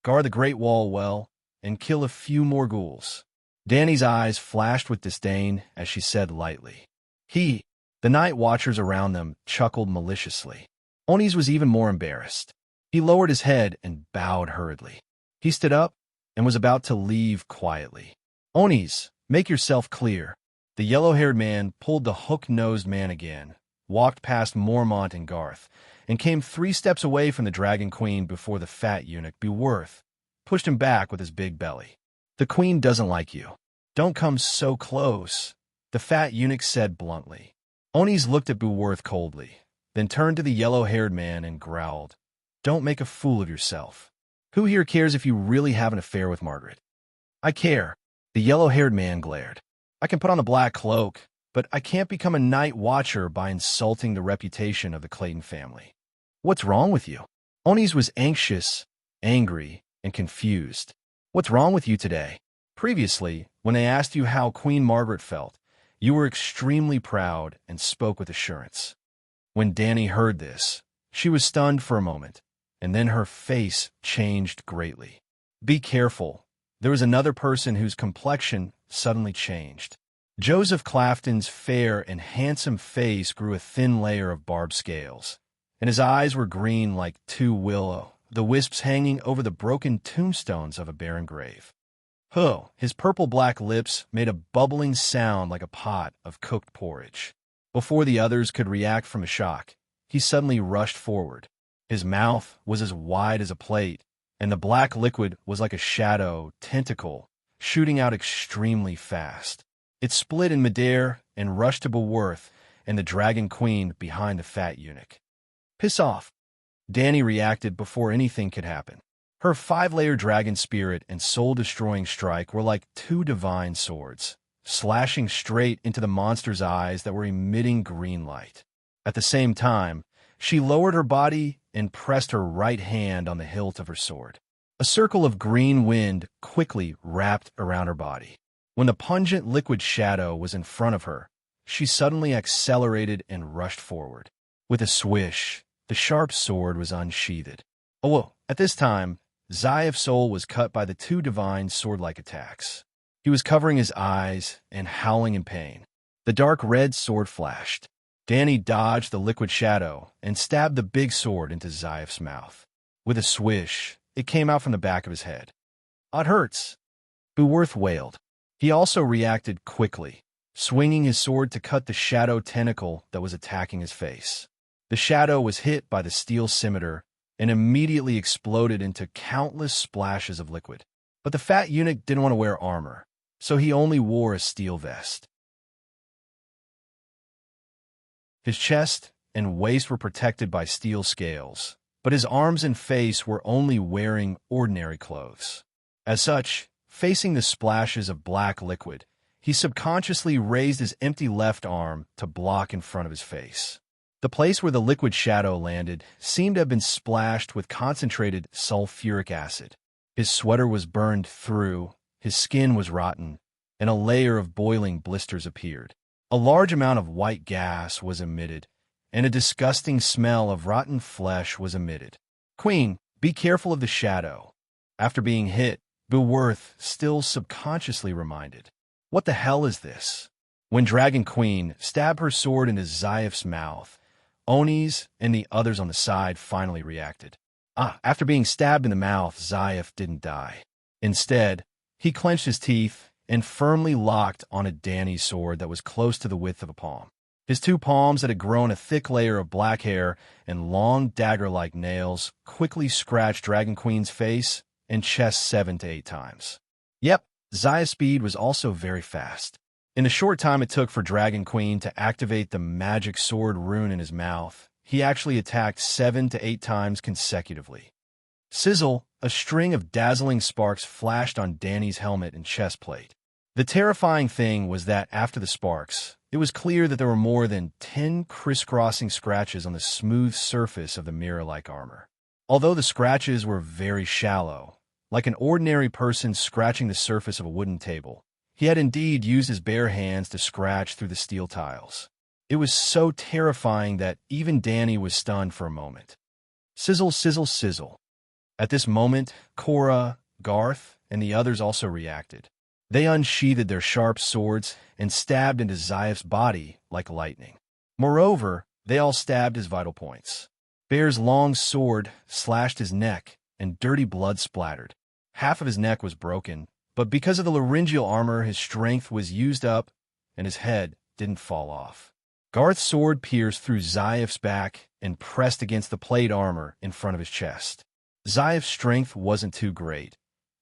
Guard the Great Wall well and kill a few more ghouls. Danny's eyes flashed with disdain as she said lightly. The Night Watchers around them chuckled maliciously. Oni's was even more embarrassed. He lowered his head and bowed hurriedly. He stood up and was about to leave quietly. Oni's, make yourself clear. The yellow-haired man pulled the hook-nosed man again, walked past Mormont and Garth, and came 3 steps away from the Dragon Queen before the fat eunuch Beworth pushed him back with his big belly. The Queen doesn't like you. Don't come so close, the fat eunuch said bluntly. Oni's looked at Beworth coldly, then turned to the yellow-haired man and growled, Don't make a fool of yourself. Who here cares if you really have an affair with Margaret? I care. The yellow-haired man glared. I can put on the black cloak, but I can't become a Night Watcher by insulting the reputation of the Clayton family. What's wrong with you? Oni's was anxious, angry, and confused. What's wrong with you today? Previously, when they asked you how Queen Margaret felt, you were extremely proud and spoke with assurance. When Danny heard this, she was stunned for a moment, and then her face changed greatly. Be careful. There was another person whose complexion suddenly changed. Joseph Clafton's fair and handsome face grew a thin layer of barbed scales, and his eyes were green like 2 willow, the wisps hanging over the broken tombstones of a barren grave. His purple-black lips made a bubbling sound like a pot of cooked porridge. Before the others could react from a shock, he suddenly rushed forward. His mouth was as wide as a plate, and the black liquid was like a shadow tentacle shooting out extremely fast. It split in midair and rushed to Beworth, and the Dragon Queen behind the fat eunuch. Piss off. Dany reacted before anything could happen. Her 5-layer dragon spirit and soul-destroying strike were like 2 divine swords, slashing straight into the monster's eyes that were emitting green light. At the same time, she lowered her body and pressed her right hand on the hilt of her sword. A circle of green wind quickly wrapped around her body. When the pungent liquid shadow was in front of her, she suddenly accelerated and rushed forward. With a swish, the sharp sword was unsheathed. At this time, Zaif's soul was cut by the 2 divine sword-like attacks. He was covering his eyes and howling in pain. The dark red sword flashed. Dany dodged the liquid shadow and stabbed the big sword into Zaif's mouth. With a swish, it came out from the back of his head. "It hurts," Beworth wailed. He also reacted quickly, swinging his sword to cut the shadow tentacle that was attacking his face. The shadow was hit by the steel scimitar and immediately exploded into countless splashes of liquid. But the fat eunuch didn't want to wear armor, so he only wore a steel vest. His chest and waist were protected by steel scales, but his arms and face were only wearing ordinary clothes. As such, facing the splashes of black liquid, he subconsciously raised his empty left arm to block in front of his face. The place where the liquid shadow landed seemed to have been splashed with concentrated sulfuric acid. His sweater was burned through, his skin was rotten, and a layer of boiling blisters appeared. A large amount of white gas was emitted, and a disgusting smell of rotten flesh was emitted. "Queen, be careful of the shadow." After being hit, Beworth still subconsciously reminded. "What the hell is this?" When Dragon Queen stabbed her sword into Zaif's mouth, Onis and the others on the side finally reacted. After being stabbed in the mouth, Zaif didn't die. Instead, he clenched his teeth and firmly locked onto Dany's sword that was close to the width of a palm. His 2 palms that had grown a thick layer of black hair and long dagger-like nails quickly scratched Dragon Queen's face and chest 7 to 8 times. Yep, Zaif's speed was also very fast. In the short time it took for Dragon Queen to activate the magic sword rune in his mouth, he actually attacked 7 to 8 times consecutively. Sizzle, a string of dazzling sparks flashed on Dany's helmet and chest plate. The terrifying thing was that after the sparks, it was clear that there were more than 10 crisscrossing scratches on the smooth surface of the mirror-like armor. Although the scratches were very shallow, like an ordinary person scratching the surface of a wooden table, he had indeed used his bare hands to scratch through the steel tiles. It was so terrifying that even Dany was stunned for a moment. Sizzle, sizzle, sizzle. At this moment, Cora, Garth, and the others also reacted. They unsheathed their sharp swords and stabbed into Zaif's body like lightning. Moreover, they all stabbed his vital points. Bear's long sword slashed his neck, and dirty blood splattered. Half of his neck was broken, but because of the laryngeal armor, his strength was used up, and his head didn't fall off. Garth's sword pierced through Zaif's back and pressed against the plate armor in front of his chest. Zaif's strength wasn't too great,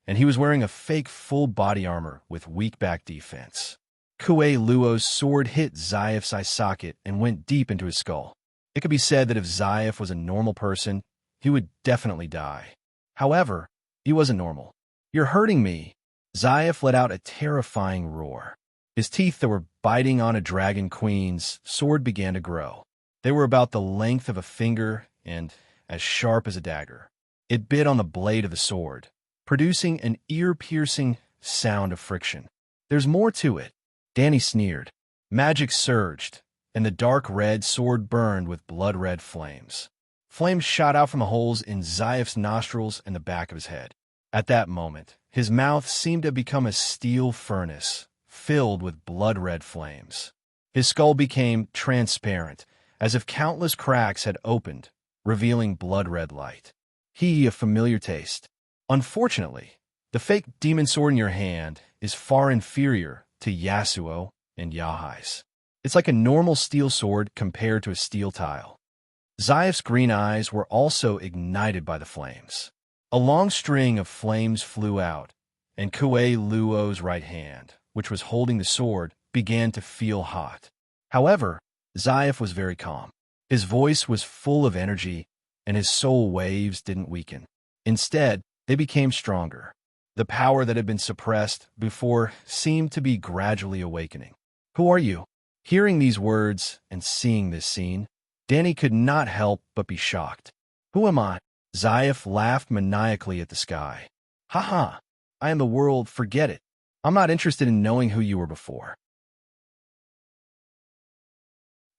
and he was wearing a fake full body armor with weak back defense. Kue Luo's sword hit Zaif's eye socket and went deep into his skull. It could be said that if Zaif was a normal person, he would definitely die. However, he wasn't normal. "You're hurting me." Zaif let out a terrifying roar. His teeth that were biting on a Dragon Queen's sword began to grow. They were about the length of a finger and as sharp as a dagger. It bit on the blade of the sword, producing an ear-piercing sound of friction. "There's more to it," Dany sneered. Magic surged, and the dark red sword burned with blood-red flames. Flames shot out from the holes in Zaif's nostrils and the back of his head. At that moment, his mouth seemed to have become a steel furnace, filled with blood-red flames. His skull became transparent, as if countless cracks had opened, revealing blood-red light. A familiar taste. Unfortunately, the fake demon sword in your hand is far inferior to Yasuo and Yahai's. It's like a normal steel sword compared to a steel tile. Zaif's green eyes were also ignited by the flames. A long string of flames flew out, and Kue Luo's right hand, which was holding the sword, began to feel hot. However, Zayef was very calm. His voice was full of energy, and his soul waves didn't weaken. Instead, they became stronger. The power that had been suppressed before seemed to be gradually awakening. "Who are you?" Hearing these words and seeing this scene, Danny could not help but be shocked. "Who am I?" Zayef laughed maniacally at the sky. "Ha ha! I am the world, forget it. I'm not interested in knowing who you were before.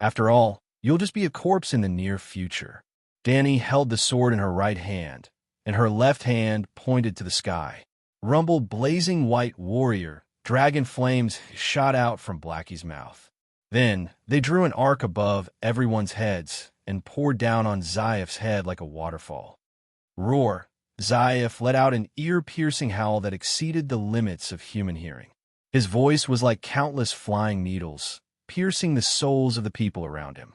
After all, you'll just be a corpse in the near future." Danny held the sword in her right hand, and her left hand pointed to the sky. Rumble, blazing white warrior, dragon flames shot out from Blackie's mouth. Then they drew an arc above everyone's heads and poured down on Zayef's head like a waterfall. Roar! Zayef let out an ear-piercing howl that exceeded the limits of human hearing. His voice was like countless flying needles, piercing the souls of the people around him.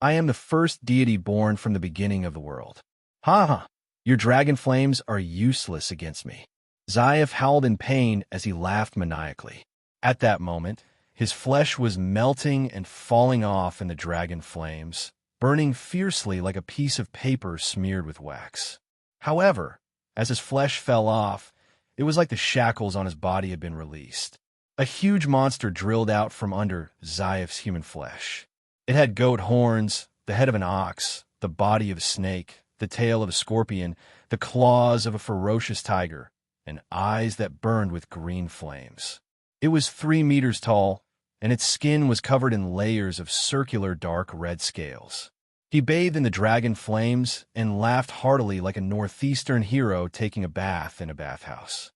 "I am the first deity born from the beginning of the world. Ha ha! Your dragon flames are useless against me." Zayef howled in pain as he laughed maniacally. At that moment, his flesh was melting and falling off in the dragon flames, burning fiercely like a piece of paper smeared with wax. However, as his flesh fell off, it was like the shackles on his body had been released. A huge monster drilled out from under Zayef's human flesh. It had goat horns, the head of an ox, the body of a snake, the tail of a scorpion, the claws of a ferocious tiger, and eyes that burned with green flames. It was 3 meters tall, and its skin was covered in layers of circular dark red scales. He bathed in the dragon flames and laughed heartily like a northeastern hero taking a bath in a bathhouse.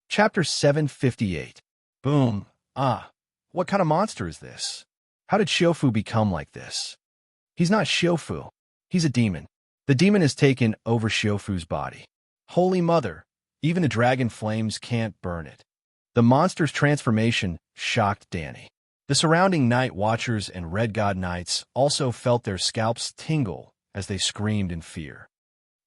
Chapter 758. Boom. Ah, what kind of monster is this? How did Shofu become like this? He's not Shofu. He's a demon. The demon has taken over Shofu's body. Holy Mother, even the dragon flames can't burn it. The monster's transformation shocked Danny. The surrounding night watchers and Red God Knights also felt their scalps tingle as they screamed in fear.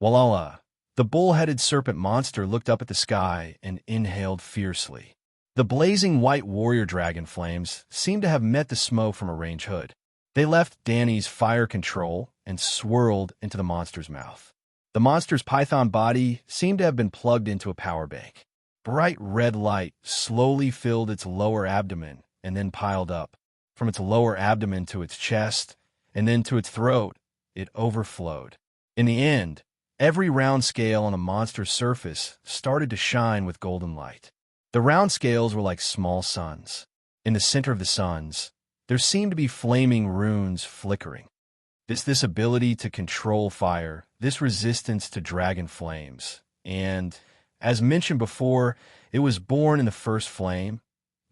Walala, the bull-headed serpent monster looked up at the sky and inhaled fiercely. The blazing white warrior dragon flames seemed to have met the smoke from a range hood. They left Danny's fire control and swirled into the monster's mouth. The monster's python body seemed to have been plugged into a power bank. Bright red light slowly filled its lower abdomen and then piled up. From its lower abdomen to its chest, and then to its throat, it overflowed. In the end, every round scale on the monster's surface started to shine with golden light. The round scales were like small suns. In the center of the suns, there seemed to be flaming runes flickering. This ability to control fire, this resistance to dragon flames, and, as mentioned before, it was born in the first flame.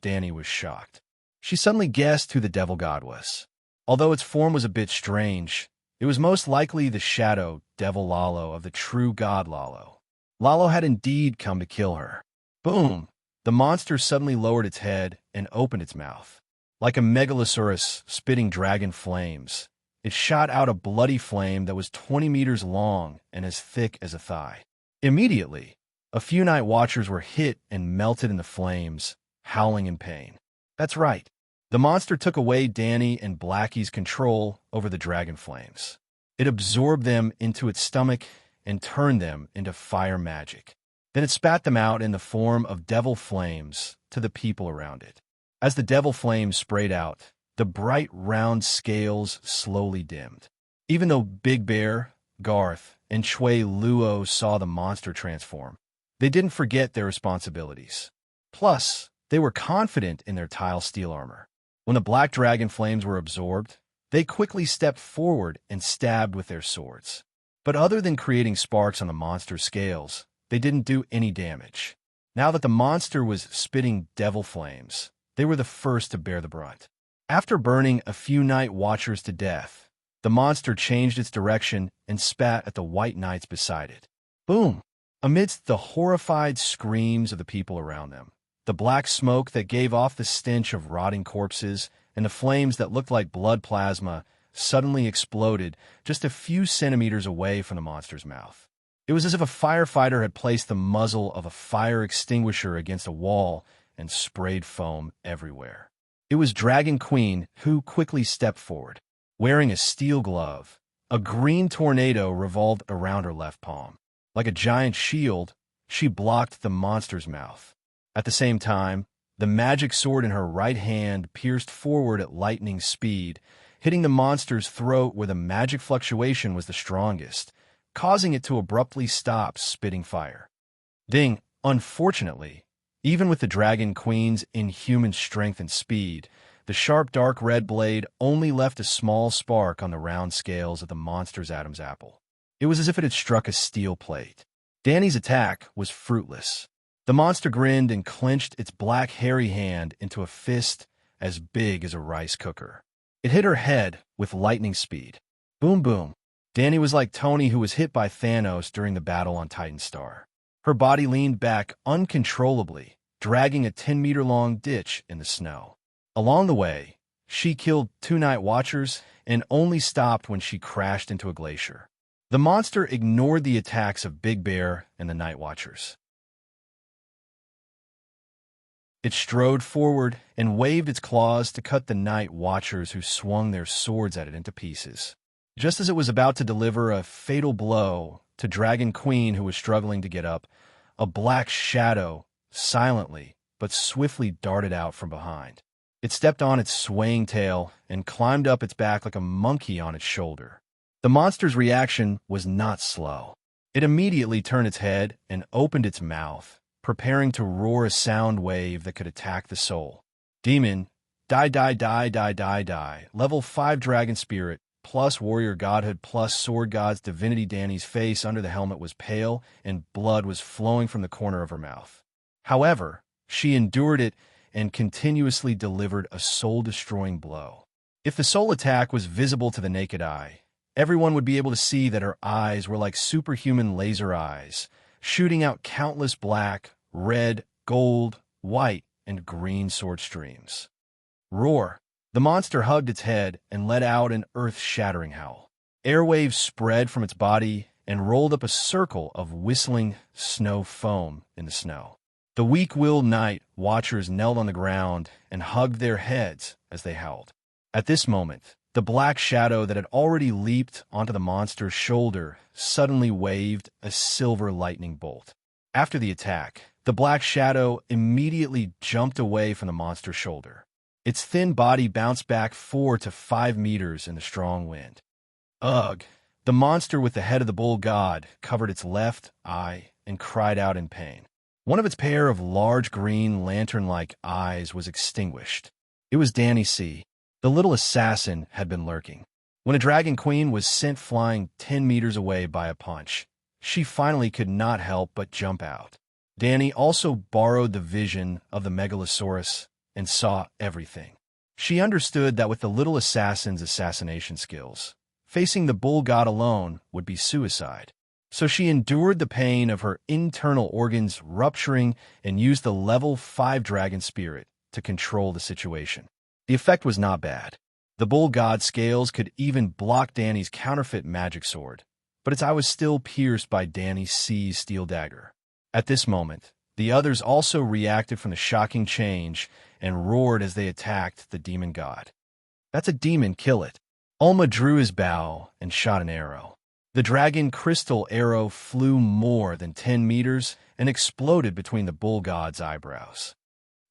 Danny was shocked. She suddenly guessed who the devil god was. Although its form was a bit strange, it was most likely the shadow, Devil Lalo, of the true god Lalo. Lalo had indeed come to kill her. Boom! The monster suddenly lowered its head and opened its mouth. Like a megalosaurus spitting dragon flames, it shot out a bloody flame that was 20 meters long and as thick as a thigh. Immediately, a few night watchers were hit and melted in the flames, howling in pain. That's right. The monster took away Danny and Blackie's control over the dragon flames. It absorbed them into its stomach and turned them into fire magic. Then it spat them out in the form of devil flames to the people around it. As the devil flames sprayed out, the bright round scales slowly dimmed. Even though Big Bear, Garth, and Shui Luo saw the monster transform, they didn't forget their responsibilities. Plus, they were confident in their tile steel armor. When the black dragon flames were absorbed, they quickly stepped forward and stabbed with their swords. But other than creating sparks on the monster's scales, they didn't do any damage. Now that the monster was spitting devil flames, they were the first to bear the brunt. After burning a few night watchers to death, the monster changed its direction and spat at the white knights beside it. Boom! Amidst the horrified screams of the people around them, the black smoke that gave off the stench of rotting corpses and the flames that looked like blood plasma suddenly exploded just a few centimeters away from the monster's mouth. It was as if a firefighter had placed the muzzle of a fire extinguisher against a wall and sprayed foam everywhere. It was Dragon Queen who quickly stepped forward. Wearing a steel glove, a green tornado revolved around her left palm. Like a giant shield, she blocked the monster's mouth. At the same time, the magic sword in her right hand pierced forward at lightning speed, hitting the monster's throat where the magic fluctuation was the strongest, causing it to abruptly stop spitting fire. Ding! Unfortunately, even with the Dragon Queen's inhuman strength and speed, the sharp dark red blade only left a small spark on the round scales of the monster's Adam's apple. It was as if it had struck a steel plate. Danny's attack was fruitless. The monster grinned and clenched its black hairy hand into a fist as big as a rice cooker. It hit her head with lightning speed. Boom boom. Danny was like Tony who was hit by Thanos during the battle on Titan Star. Her body leaned back uncontrollably, dragging a 10-meter-long ditch in the snow. Along the way, she killed 2 Night Watchers and only stopped when she crashed into a glacier. The monster ignored the attacks of Big Bear and the Night Watchers. It strode forward and waved its claws to cut the Night Watchers who swung their swords at it into pieces. Just as it was about to deliver a fatal blow to Dragon Queen who was struggling to get up, a black shadow silently but swiftly darted out from behind. It stepped on its swaying tail and climbed up its back like a monkey on its shoulder. The monster's reaction was not slow. It immediately turned its head and opened its mouth, preparing to roar a sound wave that could attack the soul. Demon, die, die, die, die, die, die. Level 5 Dragon Spirit, plus Warrior Godhood, plus Sword God's Divinity. Danny's face under the helmet was pale, and blood was flowing from the corner of her mouth. However, she endured it and continuously delivered a soul-destroying blow. If the soul attack was visible to the naked eye, everyone would be able to see that her eyes were like superhuman laser eyes, shooting out countless black, red, gold, white, and green sword streams. Roar! The monster hugged its head and let out an earth-shattering howl. Airwaves spread from its body and rolled up a circle of whistling snow foam in the snow. The weak-willed Night Watchers knelt on the ground and hugged their heads as they howled. At this moment, the black shadow that had already leaped onto the monster's shoulder suddenly waved a silver lightning bolt. After the attack, the black shadow immediately jumped away from the monster's shoulder. Its thin body bounced back 4 to 5 meters in the strong wind. Ugh! The monster with the head of the bull god covered its left eye and cried out in pain. One of its pair of large green lantern-like eyes was extinguished. It was Danny C. The little assassin had been lurking. When a Dragon Queen was sent flying 10 meters away by a punch, she finally could not help but jump out. Danny also borrowed the vision of the Megalosaurus and saw everything. She understood that with the little assassin's assassination skills, facing the bull god alone would be suicide. So she endured the pain of her internal organs rupturing and used the level 5 Dragon Spirit to control the situation. The effect was not bad. The bull god's scales could even block Danny's counterfeit magic sword, but its eye was still pierced by Danny C's steel dagger. At this moment, the others also reacted from the shocking change and roared as they attacked the demon god. That's a demon, kill it. Ulma drew his bow and shot an arrow. The dragon crystal arrow flew more than 10 meters and exploded between the bull god's eyebrows.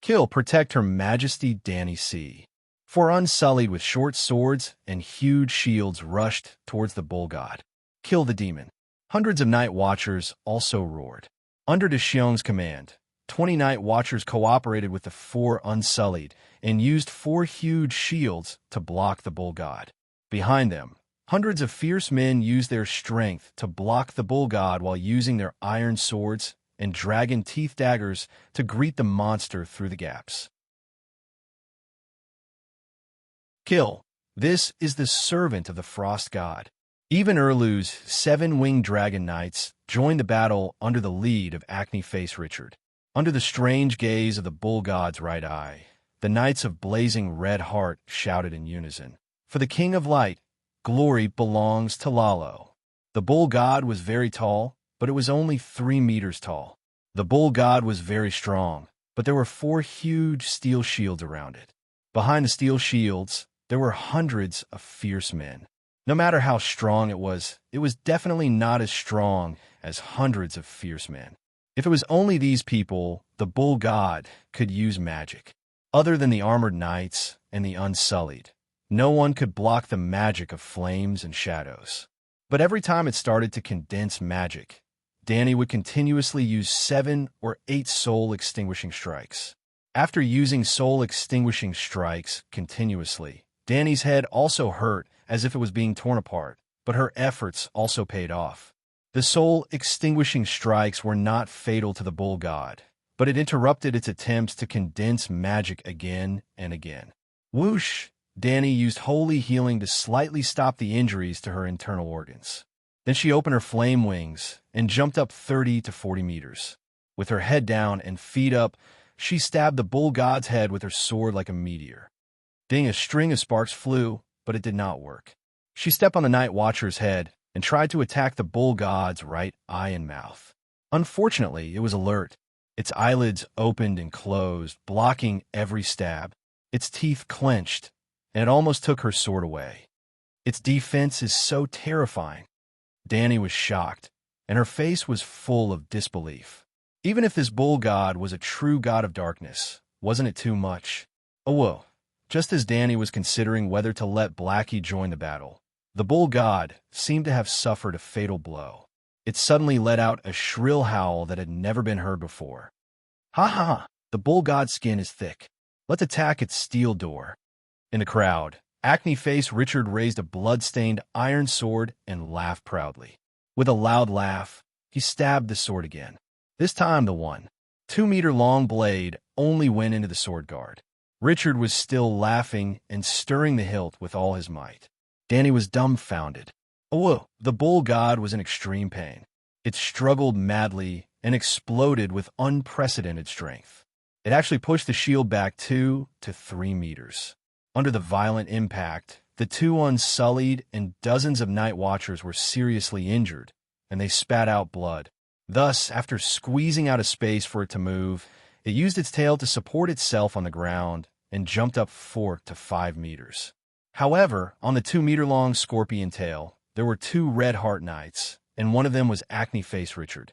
Kill, protect Her Majesty Danny C. 4 unsullied with short swords and huge shields rushed towards the bull god. Kill the demon. Hundreds of Night Watchers also roared. Under De Xiong's command, 20 Night Watchers cooperated with the 4 unsullied and used 4 huge shields to block the bull god. Behind them, hundreds of fierce men used their strength to block the bull god while using their iron swords and dragon teeth daggers to greet the monster through the gaps. Kill. This is the servant of the frost god. Even Erlu's 7-winged dragon knights joined the battle under the lead of Acne-Face Richard. Under the strange gaze of the bull god's right eye, the knights of blazing red heart shouted in unison, "For the King of Light, glory belongs to Lalo." The bull god was very tall, but it was only 3 meters tall. The bull god was very strong, but there were 4 huge steel shields around it. Behind the steel shields, there were hundreds of fierce men. No matter how strong it was definitely not as strong as hundreds of fierce men. If it was only these people, the bull god could use magic. Other than the armored knights and the unsullied, no one could block the magic of flames and shadows. But every time it started to condense magic, Danny would continuously use 7 or 8 soul-extinguishing strikes. After using soul-extinguishing strikes continuously, Danny's head also hurt as if it was being torn apart, but her efforts also paid off. The soul-extinguishing strikes were not fatal to the bull god, but it interrupted its attempts to condense magic again and again. Whoosh! Danny used holy healing to slightly stop the injuries to her internal organs. Then she opened her flame wings and jumped up 30 to 40 meters. With her head down and feet up, she stabbed the bull god's head with her sword like a meteor. Ding, a string of sparks flew, but it did not work. She stepped on the night watcher's head and tried to attack the bull god's right eye and mouth. Unfortunately, it was alert. Its eyelids opened and closed, blocking every stab. Its teeth clenched, and it almost took her sword away. Its defense is so terrifying. Danny was shocked, and her face was full of disbelief. Even if this bull god was a true god of darkness, wasn't it too much? Oh, whoa. Just as Danny was considering whether to let Blackie join the battle, the bull god seemed to have suffered a fatal blow. It suddenly let out a shrill howl that had never been heard before. Ha ha ha! The bull god's skin is thick. Let's attack its steel door. In the crowd, acne-faced Richard raised a blood-stained iron sword and laughed proudly. With a loud laugh, he stabbed the sword again. This time the 2-meter-long blade only went into the sword guard. Richard was still laughing and stirring the hilt with all his might. Danny was dumbfounded. Oh, whoa! The bull god was in extreme pain. It struggled madly and exploded with unprecedented strength. It actually pushed the shield back 2 to 3 meters. Under the violent impact, the 2 unsullied and dozens of night watchers were seriously injured, and they spat out blood. Thus, after squeezing out a space for it to move, it used its tail to support itself on the ground and jumped up 4 to 5 meters. However, on the 2-meter-long scorpion tail, there were 2 red heart knights, and one of them was acne-faced Richard.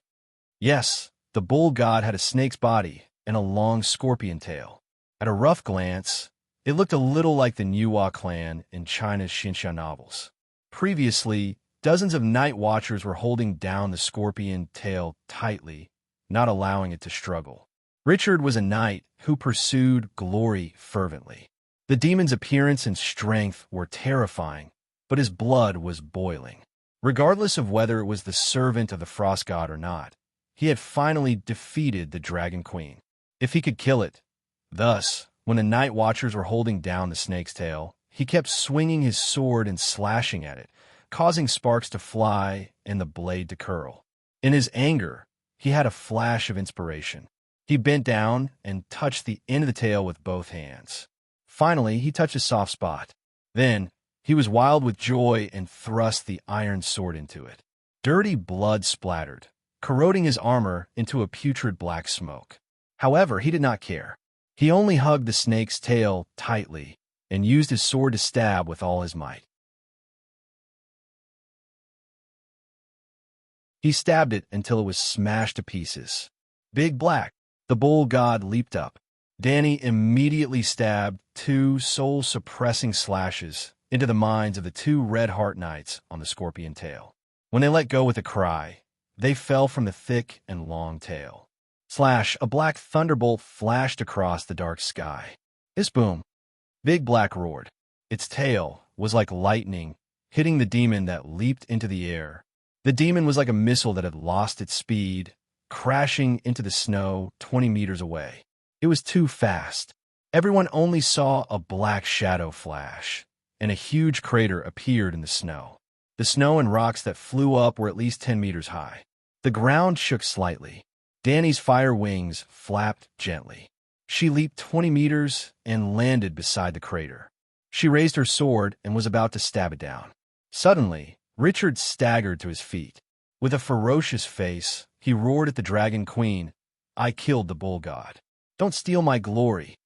Yes, the bull god had a snake's body and a long scorpion tail. At a rough glance, it looked a little like the Niwa clan in China's Xinxia novels. Previously, dozens of night watchers were holding down the scorpion tail tightly, not allowing it to struggle. Richard was a knight who pursued glory fervently. The demon's appearance and strength were terrifying, but his blood was boiling. Regardless of whether it was the servant of the frost god or not, he had finally defeated the Dragon Queen. If he could kill it. Thus, when the night watchers were holding down the snake's tail, he kept swinging his sword and slashing at it, causing sparks to fly and the blade to curl. In his anger, he had a flash of inspiration. He bent down and touched the end of the tail with both hands. Finally, he touched a soft spot. Then, he was wild with joy and thrust the iron sword into it. Dirty blood splattered, corroding his armor into a putrid black smoke. However, he did not care. He only hugged the snake's tail tightly and used his sword to stab with all his might. He stabbed it until it was smashed to pieces. Big Black, the bull god, leaped up. Danny immediately stabbed 2 soul-suppressing slashes into the minds of the 2 red heart knights on the scorpion tail. When they let go with a cry, they fell from the thick and long tail. Slash! A black thunderbolt flashed across the dark sky. This boom! Big Black roared. Its tail was like lightning, hitting the demon that leaped into the air. The demon was like a missile that had lost its speed, crashing into the snow 20 meters away. It was too fast. Everyone only saw a black shadow flash, and a huge crater appeared in the snow. The snow and rocks that flew up were at least 10 meters high. The ground shook slightly. Danny's fire wings flapped gently. She leaped 20 meters and landed beside the crater. She raised her sword and was about to stab it down. Suddenly, Richard staggered to his feet. With a ferocious face, he roared at the Dragon Queen, "I killed the bull god. Don't steal my glory."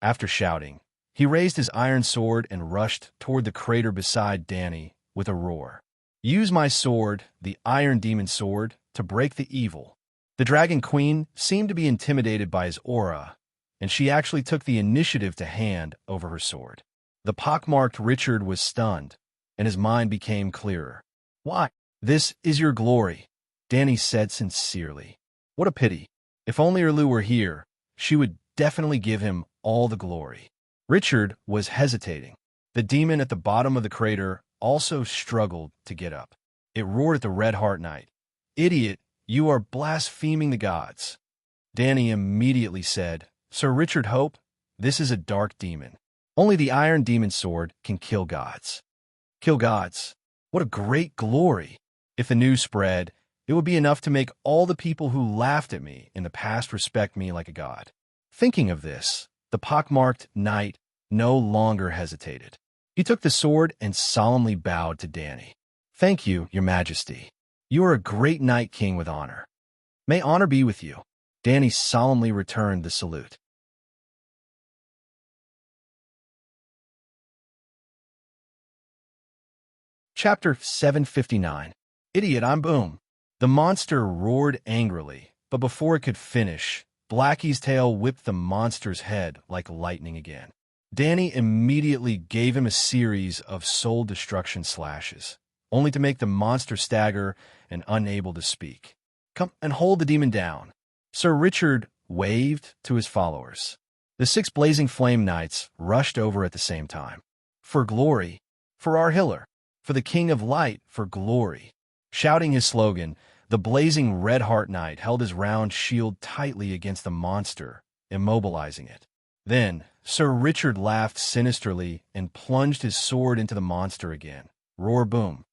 After shouting, he raised his iron sword and rushed toward the crater beside Dany with a roar. "Use my sword, the Iron Demon Sword, to break the evil." The Dragon Queen seemed to be intimidated by his aura, and she actually took the initiative to hand over her sword. The pockmarked Richard was stunned, and his mind became clearer. "Why? This is your glory," Dany said sincerely. "What a pity. If only Erlu were here, she would definitely give him all the glory." Richard was hesitating. The demon at the bottom of the crater also struggled to get up. It roared at the Red Heart Knight. "Idiot, you are blaspheming the gods." Dany immediately said, "Sir Richard Hope, this is a dark demon. Only the Iron Demon Sword can kill gods." Kill gods? What a great glory! If the news spread, it would be enough to make all the people who laughed at me in the past respect me like a god. Thinking of this, the pockmarked knight no longer hesitated. He took the sword and solemnly bowed to Dany. "Thank you, your majesty. You are a great knight king with honor." "May honor be with you." Dany solemnly returned the salute. Chapter 759. Idiot, I'm Boom. The monster roared angrily, but before it could finish, Blackie's tail whipped the monster's head like lightning again. Dany immediately gave him a series of soul destruction slashes, only to make the monster stagger and unable to speak. "Come and hold the demon down." Sir Richard waved to his followers. The 6 blazing flame knights rushed over at the same time. "For glory, for our healer, for the King of Light, for glory." Shouting his slogan, the blazing Red Heart Knight held his round shield tightly against the monster, immobilizing it. Then Sir Richard laughed sinisterly and plunged his sword into the monster again. Roar boom.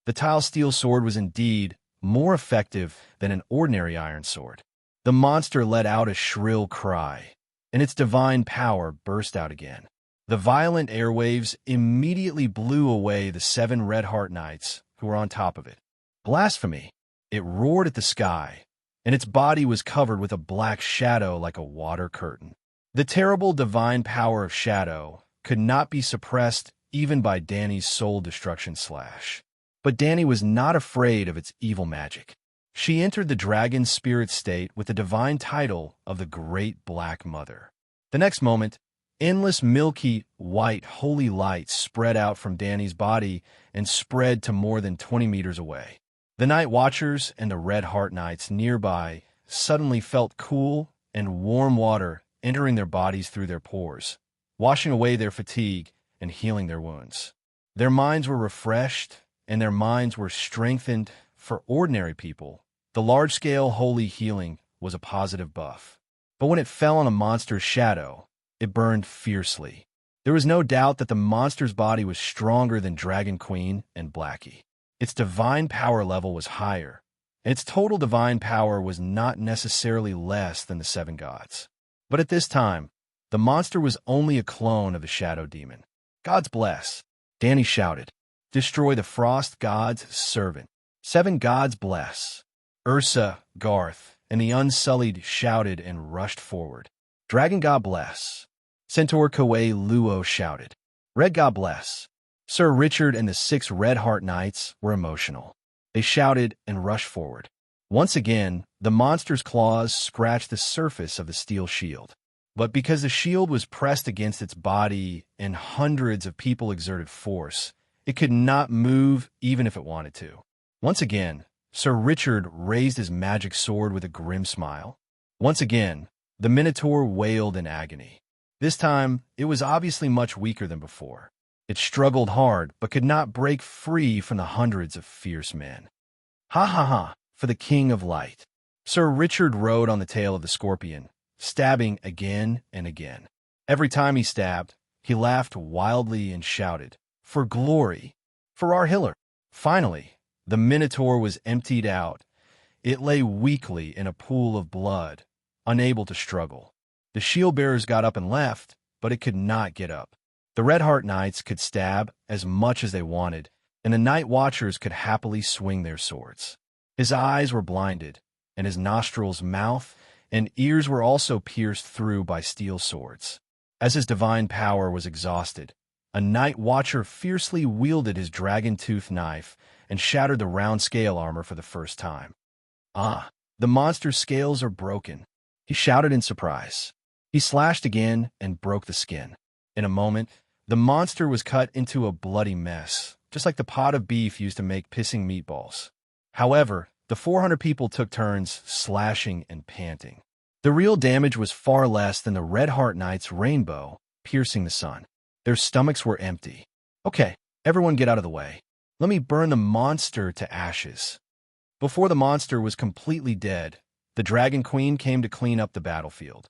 The tile steel sword was indeed more effective than an ordinary iron sword. The monster let out a shrill cry, and its divine power burst out again. The violent airwaves immediately blew away the 7 Red Heart Knights who were on top of it. Blasphemy! It roared at the sky, and its body was covered with a black shadow like a water curtain. The terrible divine power of shadow could not be suppressed even by Dany's soul destruction slash. But Dany was not afraid of its evil magic. She entered the dragon spirit state with the divine title of the Great Black Mother. The next moment, endless milky white holy light spread out from Dany's body and spread to more than 20 meters away. The Night Watchers and the Red Heart Knights nearby suddenly felt cool and warm water entering their bodies through their pores, washing away their fatigue and healing their wounds. Their minds were refreshed and their minds were strengthened. For ordinary people, the large-scale holy healing was a positive buff. But when it fell on a monster's shadow, it burned fiercely. There was no doubt that the monster's body was stronger than Dragon Queen and Blackie. Its divine power level was higher, and its total divine power was not necessarily less than the 7 gods. But at this time, the monster was only a clone of the Shadow Demon. "Gods bless," Dany shouted. "Destroy the Frost God's servant." 7 gods bless. Ursa, Garth, and the Unsullied shouted and rushed forward. "Dragon God bless." Centaur Kawei Luo shouted. "Red God bless." Sir Richard and the 6 Red Heart Knights were emotional. They shouted and rushed forward. Once again, the monster's claws scratched the surface of the steel shield. But because the shield was pressed against its body and hundreds of people exerted force, it could not move even if it wanted to. Once again, Sir Richard raised his magic sword with a grim smile. Once again, the Minotaur wailed in agony. This time, it was obviously much weaker than before. It struggled hard, but could not break free from the hundreds of fierce men. "Ha ha ha, for the King of Light." Sir Richard rode on the tail of the scorpion, stabbing again and again. Every time he stabbed, he laughed wildly and shouted, "For glory, for our healer." Finally, the Minotaur was emptied out. It lay weakly in a pool of blood, unable to struggle. The shield-bearers got up and left, but it could not get up. The Red Heart Knights could stab as much as they wanted, and the Night Watchers could happily swing their swords. His eyes were blinded, and his nostrils, mouth, and ears were also pierced through by steel swords. As his divine power was exhausted, a night watcher fiercely wielded his dragon-tooth knife and shattered the round scale armor for the first time. "Ah, the monster's scales are broken," he shouted in surprise. He slashed again and broke the skin. In a moment, the monster was cut into a bloody mess, just like the pot of beef used to make pissing meatballs. However, the 400 people took turns slashing and panting. The real damage was far less than the Red Heart Knight's rainbow piercing the sun. Their stomachs were empty. "Okay, everyone get out of the way. Let me burn the monster to ashes." Before the monster was completely dead, the Dragon Queen came to clean up the battlefield.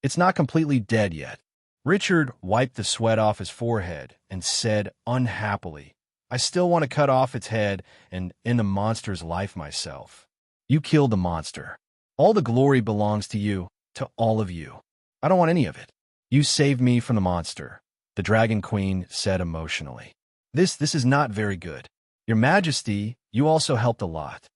"It's not completely dead yet." Richard wiped the sweat off his forehead and said unhappily, "I still want to cut off its head and end the monster's life myself." "You killed the monster. All the glory belongs to you, to all of you. I don't want any of it. You saved me from the monster," the Dragon Queen said emotionally. This is not very good. Your Majesty, you also helped a lot."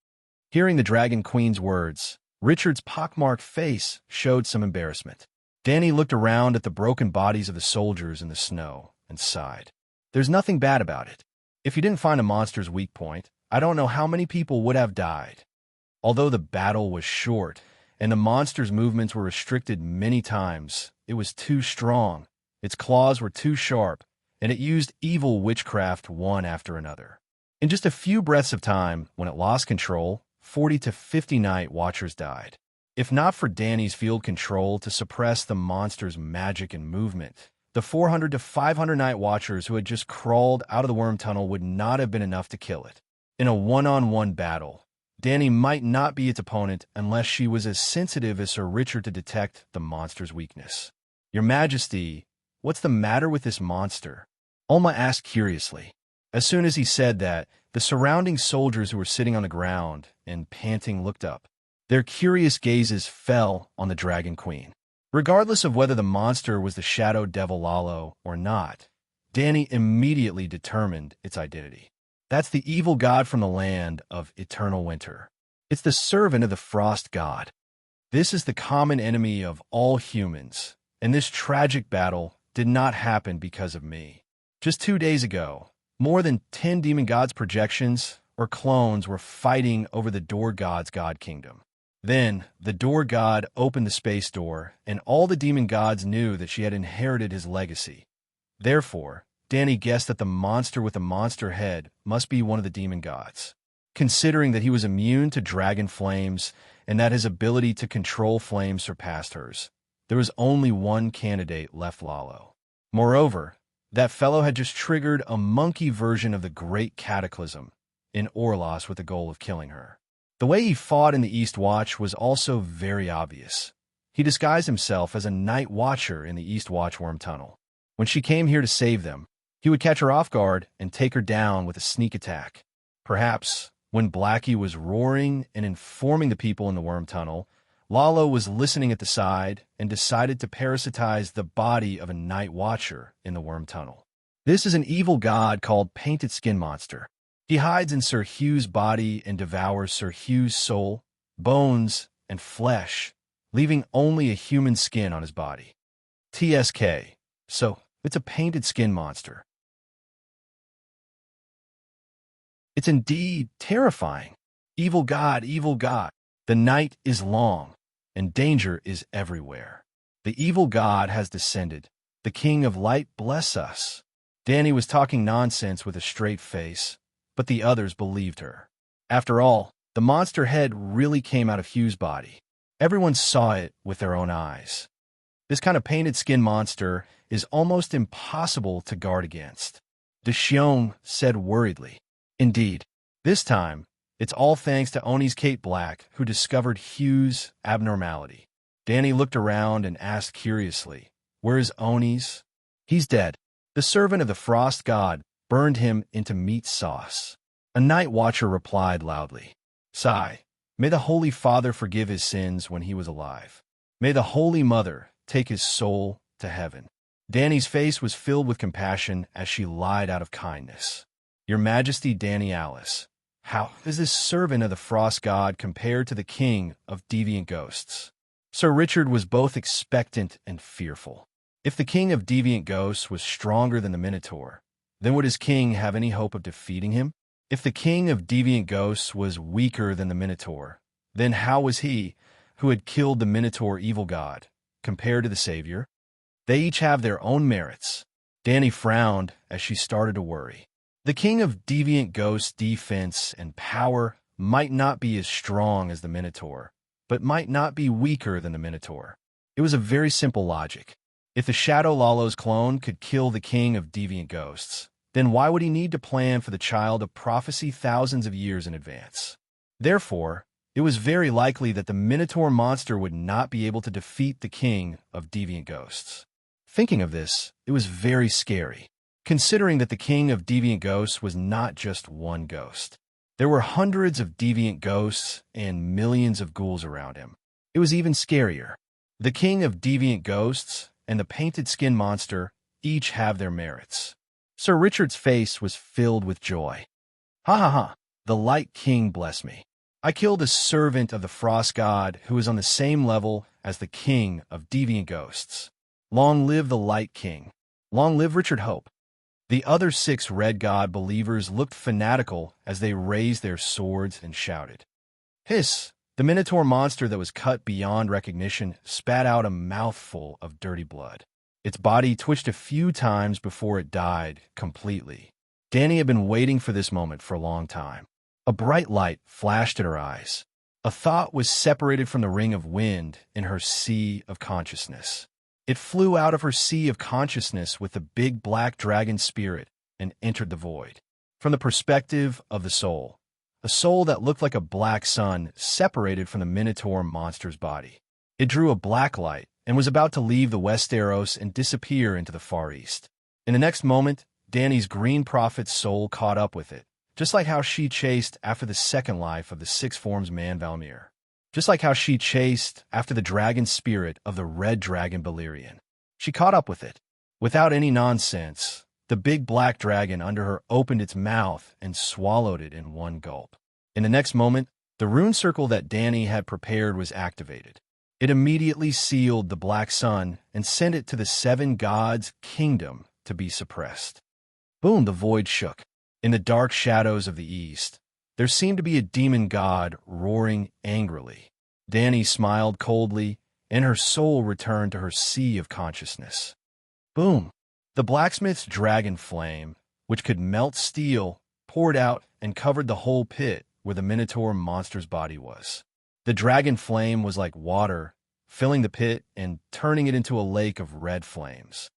Hearing the Dragon Queen's words, Richard's pockmarked face showed some embarrassment. Danny looked around at the broken bodies of the soldiers in the snow and sighed. "There's nothing bad about it. If you didn't find a monster's weak point, I don't know how many people would have died." Although the battle was short and the monster's movements were restricted many times, it was too strong. Its claws were too sharp, and it used evil witchcraft one after another. In just a few breaths of time, when it lost control, 40 to 50 night watchers died. If not for Danny's field control to suppress the monster's magic and movement, the 400 to 500 night watchers who had just crawled out of the worm tunnel would not have been enough to kill it. In a one-on-one battle, Danny might not be its opponent unless she was as sensitive as Sir Richard to detect the monster's weakness. "Your Majesty, what's the matter with this monster?" Alma asked curiously. As soon as he said that, the surrounding soldiers who were sitting on the ground and panting looked up. Their curious gazes fell on the Dragon Queen. Regardless of whether the monster was the shadow devil Lalo or not, Danny immediately determined its identity. That's the evil god from the land of eternal winter. It's the servant of the frost god. This is the common enemy of all humans, and this tragic battle did not happen because of me. Just 2 days ago, more than 10 demon gods' projections or clones were fighting over the door god's god kingdom. Then, the door god opened the space door, and all the demon gods knew that she had inherited his legacy. Therefore, Danny guessed that the monster with the monster head must be one of the demon gods. Considering that he was immune to dragon flames and that his ability to control flames surpassed hers, there was only one candidate left, Lalo. Moreover, that fellow had just triggered a monkey version of the Great Cataclysm in Orlos with the goal of killing her. The way he fought in the East Watch was also very obvious. He disguised himself as a night watcher in the East Watch worm tunnel. When she came here to save them, he would catch her off guard and take her down with a sneak attack. Perhaps, when Blackie was roaring and informing the people in the worm tunnel, Lalo was listening at the side and decided to parasitize the body of a night watcher in the worm tunnel. This is an evil god called Painted Skin Monster. He hides in Sir Hugh's body and devours Sir Hugh's soul, bones, and flesh, leaving only a human skin on his body. TSK. So, it's a painted skin monster. It's indeed terrifying. Evil god, evil god. The night is long, and danger is everywhere. The evil god has descended. The King of Light bless us. Danny was talking nonsense with a straight face, but the others believed her. After all, the monster head really came out of Hugh's body. Everyone saw it with their own eyes. This kind of painted skin monster is almost impossible to guard against. Deshion said worriedly. Indeed, this time, it's all thanks to Oni's Kate Black, who discovered Hugh's abnormality. Danny looked around and asked curiously, "Where's Oni's?" "He's dead. The servant of the frost god burned him into meat sauce." A night watcher replied loudly, "Sigh, may the Holy Father forgive his sins when he was alive. May the Holy Mother take his soul to heaven." Danny's face was filled with compassion as she lied out of kindness. "Your Majesty Danny Alice, how is this servant of the frost god compared to the king of deviant ghosts?" Sir Richard was both expectant and fearful. If the king of deviant ghosts was stronger than the Minotaur, then would his king have any hope of defeating him? If the king of deviant ghosts was weaker than the Minotaur, then how was he, who had killed the Minotaur evil god, compared to the Savior? They each have their own merits. Danny frowned as she started to worry. The king of deviant ghosts' defense and power might not be as strong as the Minotaur, but might not be weaker than the Minotaur. It was a very simple logic. If the Shadow Lalo's clone could kill the king of deviant ghosts, then why would he need to plan for the child of prophecy thousands of years in advance? Therefore, it was very likely that the Minotaur monster would not be able to defeat the king of deviant ghosts. Thinking of this, it was very scary, considering that the king of deviant ghosts was not just one ghost. There were hundreds of deviant ghosts and millions of ghouls around him. It was even scarier. The king of deviant ghosts and the painted skin monster each have their merits. Sir Richard's face was filled with joy. "Ha ha ha, the Light King bless me. I killed a servant of the frost god who is on the same level as the king of deviant ghosts. Long live the Light King. Long live Richard Hope." The other 6 red god believers looked fanatical as they raised their swords and shouted. Hiss! The Minotaur monster that was cut beyond recognition spat out a mouthful of dirty blood. Its body twitched a few times before it died completely. Danny had been waiting for this moment for a long time. A bright light flashed at her eyes. A thought was separated from the ring of wind in her sea of consciousness. It flew out of her sea of consciousness with the big black dragon spirit and entered the void. From the perspective of the soul, a soul that looked like a black sun separated from the Minotaur monster's body. It drew a black light and was about to leave the Westeros and disappear into the Far East. In the next moment, Danny's green prophet's soul caught up with it, just like how she chased after the second life of the Six Forms man Valmir. Just like how she chased after the dragon spirit of the red dragon Balerion. She caught up with it. Without any nonsense, the big black dragon under her opened its mouth and swallowed it in one gulp. In the next moment, the rune circle that Danny had prepared was activated. It immediately sealed the black sun and sent it to the 7 gods' kingdom to be suppressed. Boom, the void shook. In the dark shadows of the east, there seemed to be a demon god roaring angrily. Danny smiled coldly, and her soul returned to her sea of consciousness. Boom! The blacksmith's dragon flame, which could melt steel, poured out and covered the whole pit where the Minotaur monster's body was. The dragon flame was like water, filling the pit and turning it into a lake of red flames.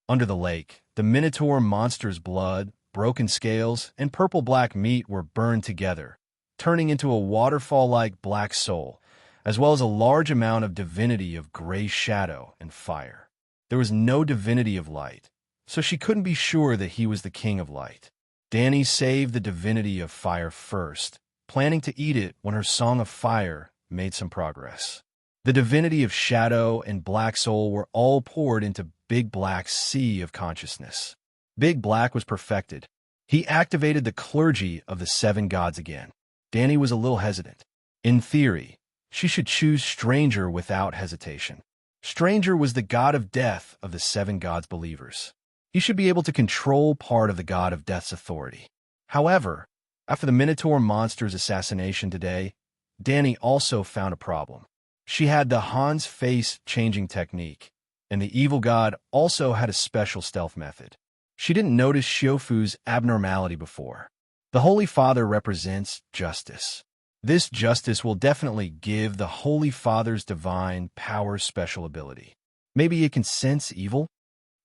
Under the lake, the Minotaur monster's blood, broken scales, and purple-black meat were burned together, turning into a waterfall-like black soul, as well as a large amount of divinity of gray shadow and fire. There was no divinity of light, so she couldn't be sure that he was the king of light. Danny saved the divinity of fire first, planning to eat it when her song of fire made some progress. The divinity of shadow and black soul were all poured into Big Black's sea of consciousness. Big Black was perfected. He activated the clergy of the 7 gods again. Danny was a little hesitant. In theory, she should choose Stranger without hesitation. Stranger was the god of death of the 7 gods believers. He should be able to control part of the god of death's authority. However, after the Minotaur monster's assassination today, Danny also found a problem. She had the Han's face changing technique, and the evil god also had a special stealth method. She didn't notice Xiufu's abnormality before. The Holy Father represents justice. This justice will definitely give the Holy Father's divine power special ability. Maybe it can sense evil?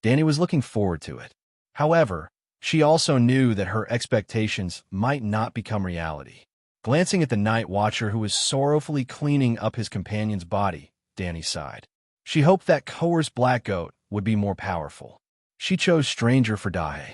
Danny was looking forward to it. However, she also knew that her expectations might not become reality. Glancing at the Night Watcher who was sorrowfully cleaning up his companion's body, Danny sighed. She hoped that coerced black goat would be more powerful. She chose Stranger for Dahe.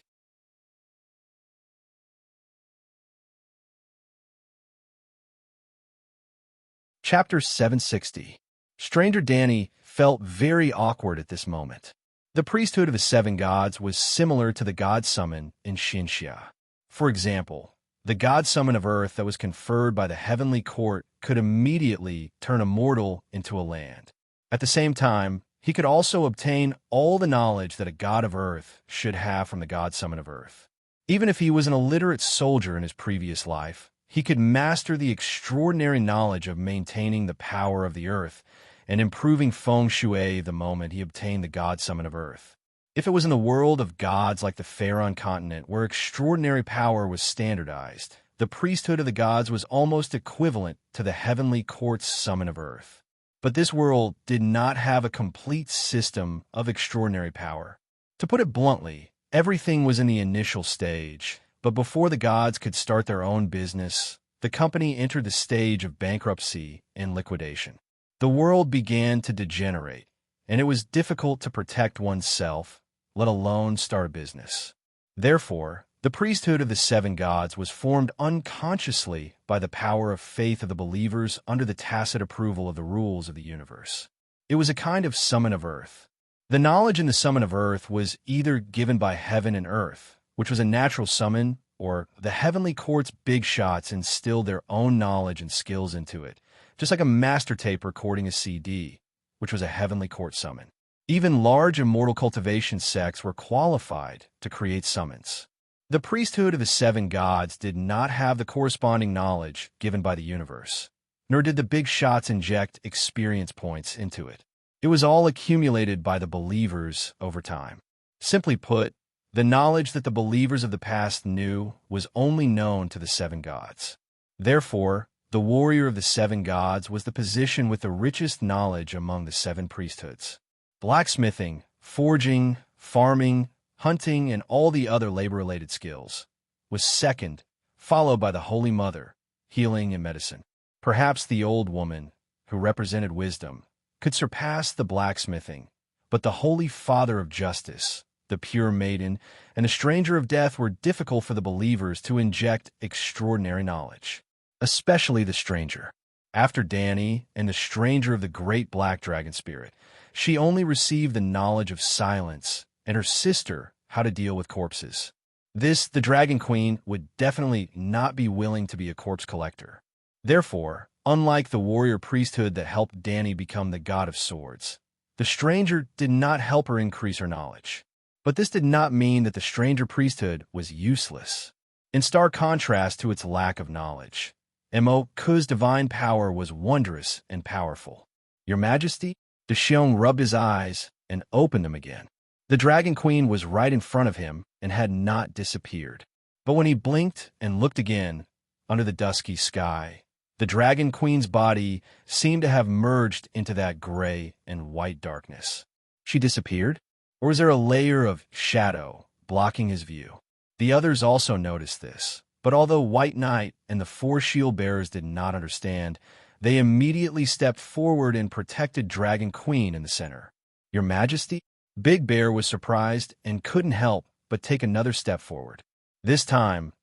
Chapter 760. Stranger Danny felt very awkward at this moment. The priesthood of the seven gods was similar to the god summon in Xinxia. For example, the god summon of earth that was conferred by the heavenly court could immediately turn a mortal into a land. At the same time, he could also obtain all the knowledge that a god of earth should have from the god summon of earth. Even if he was an illiterate soldier in his previous life, he could master the extraordinary knowledge of maintaining the power of the earth and improving feng shui the moment he obtained the god summon of earth. If it was in the world of gods like the Pharaon continent where extraordinary power was standardized, the priesthood of the gods was almost equivalent to the heavenly court's summon of earth. But this world did not have a complete system of extraordinary power. To put it bluntly, everything was in the initial stage, but before the gods could start their own business, the company entered the stage of bankruptcy and liquidation. The world began to degenerate, and it was difficult to protect oneself, let alone start a business. Therefore, the priesthood of the seven gods was formed unconsciously by the power of faith of the believers under the tacit approval of the rules of the universe. It was a kind of summon of earth. The knowledge in the summon of earth was either given by heaven and earth, which was a natural summon, or the heavenly court's big shots instilled their own knowledge and skills into it, just like a master tape recording a CD, which was a heavenly court summon. Even large immortal cultivation sects were qualified to create summons. The priesthood of the seven gods did not have the corresponding knowledge given by the universe, nor did the big shots inject experience points into it. It was all accumulated by the believers over time. Simply put, the knowledge that the believers of the past knew was only known to the seven gods. Therefore, the warrior of the seven gods was the position with the richest knowledge among the seven priesthoods. Blacksmithing, forging, farming, hunting, and all the other labor-related skills was second, followed by the Holy Mother, healing and medicine. Perhaps the old woman, who represented wisdom, could surpass the blacksmithing, but the Holy Father of Justice, the pure maiden, and the stranger of death were difficult for the believers to inject extraordinary knowledge, especially the stranger. After Dani and the stranger of the great black dragon spirit, she only received the knowledge of silence and her sister how to deal with corpses. This, the Dragon Queen, would definitely not be willing to be a corpse collector. Therefore, unlike the warrior priesthood that helped Dani become the god of swords, the stranger did not help her increase her knowledge. But this did not mean that the stranger priesthood was useless. In stark contrast to its lack of knowledge, Emoku's divine power was wondrous and powerful. Your Majesty? The Xiong rubbed his eyes and opened them again. The Dragon Queen was right in front of him and had not disappeared. But when he blinked and looked again, under the dusky sky, the Dragon Queen's body seemed to have merged into that gray and white darkness. She disappeared? Or was there a layer of shadow blocking his view? The others also noticed this, but although White Knight and the four shield bearers did not understand, they immediately stepped forward and protected Dragon Queen in the center. Your Majesty? Big Bear was surprised and couldn't help but take another step forward. This time,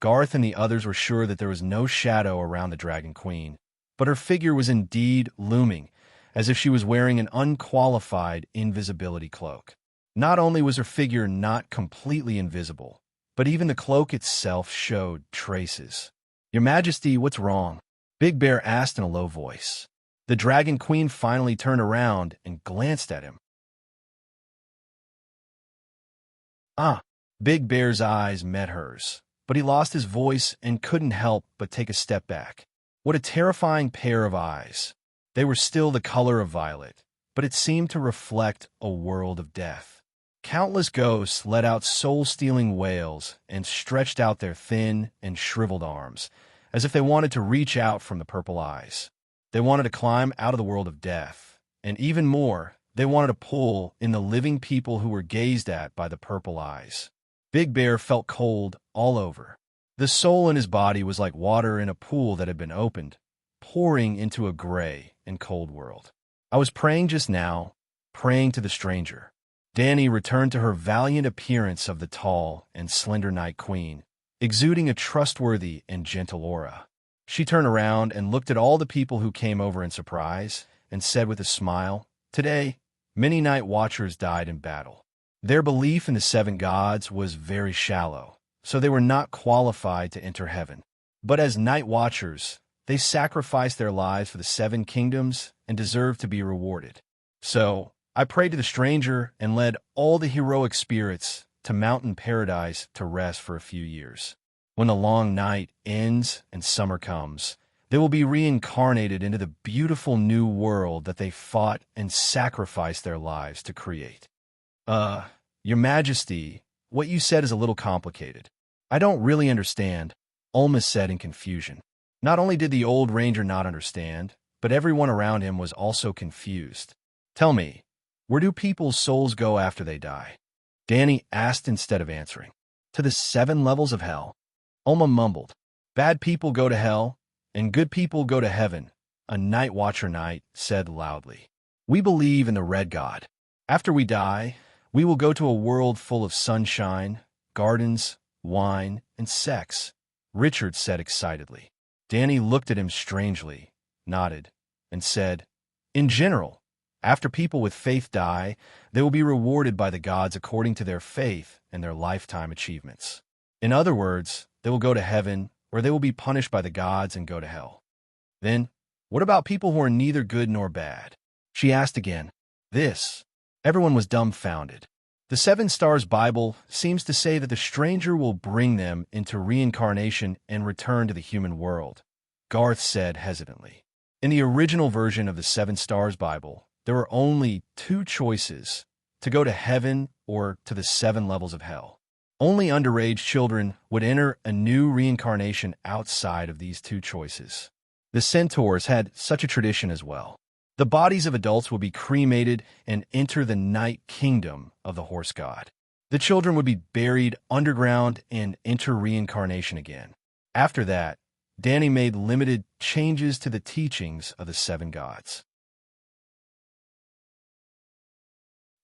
Garth and the others were sure that there was no shadow around the Dragon Queen, but her figure was indeed looming, as if she was wearing an unqualified invisibility cloak. Not only was her figure not completely invisible, but even the cloak itself showed traces. Your Majesty, what's wrong? Big Bear asked in a low voice. The Dragon Queen finally turned around and glanced at him. Big Bear's eyes met hers, but he lost his voice and couldn't help but take a step back. What a terrifying pair of eyes. They were still the color of violet, but it seemed to reflect a world of death. Countless ghosts let out soul-stealing wails and stretched out their thin and shriveled arms, as if they wanted to reach out from the purple eyes. They wanted to climb out of the world of death, and even more, they wanted to pull in the living people who were gazed at by the purple eyes. Big Bear felt cold all over. The soul in his body was like water in a pool that had been opened, pouring into a gray and cold world. I was praying just now, praying to the stranger. Dani returned to her valiant appearance of the tall and slender Night Queen, exuding a trustworthy and gentle aura. She turned around and looked at all the people who came over in surprise and said with a smile, "Today, many night watchers died in battle. Their belief in the seven gods was very shallow, so they were not qualified to enter heaven. But as night watchers, they sacrificed their lives for the seven kingdoms and deserved to be rewarded. So I prayed to the stranger and led all the heroic spirits to mountain paradise to rest for a few years. When the long night ends and summer comes, they will be reincarnated into the beautiful new world that they fought and sacrificed their lives to create. Your Majesty, what you said is a little complicated. I don't really understand, Ulma said in confusion. Not only did the old ranger not understand, but everyone around him was also confused. Tell me, where do people's souls go after they die? Danny asked instead of answering. To the 7 levels of hell. Ulma mumbled. Bad people go to hell, and good people go to heaven, a night watcher knight said loudly. We believe in the red god. After we die, we will go to a world full of sunshine, gardens, wine, and sex, Richard said excitedly. Danny looked at him strangely, nodded, and said, In general, after people with faith die, they will be rewarded by the gods according to their faith and their lifetime achievements. In other words, they will go to heaven, or they will be punished by the gods and go to hell. Then, what about people who are neither good nor bad? She asked again. Everyone was dumbfounded. The Seven Stars Bible seems to say that the stranger will bring them into reincarnation and return to the human world, Garth said hesitantly. In the original version of the Seven Stars Bible, there were only 2 choices, to go to heaven or to the 7 levels of hell. Only underage children would enter a new reincarnation outside of these 2 choices. The centaurs had such a tradition as well. The bodies of adults would be cremated and enter the night kingdom of the horse god. The children would be buried underground and enter reincarnation again. After that, Danny made limited changes to the teachings of the 7 gods.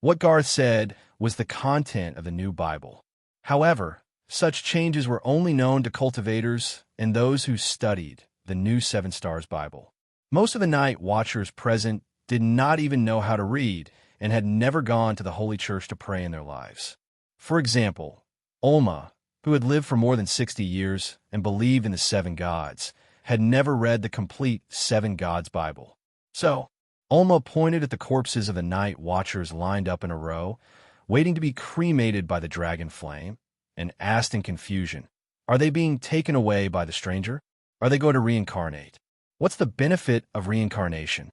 What Garth said was the content of the new Bible. However, such changes were only known to cultivators and those who studied the new Seven Stars Bible. Most of the night watchers present did not even know how to read and had never gone to the Holy Church to pray in their lives. For example, Ulma, who had lived for more than 60 years and believed in the 7 gods, had never read the complete 7 Gods Bible. So, Ulma pointed at the corpses of the night watchers lined up in a row, waiting to be cremated by the dragon flame, and asked in confusion, Are they being taken away by the stranger? Are they going to reincarnate? What's the benefit of reincarnation?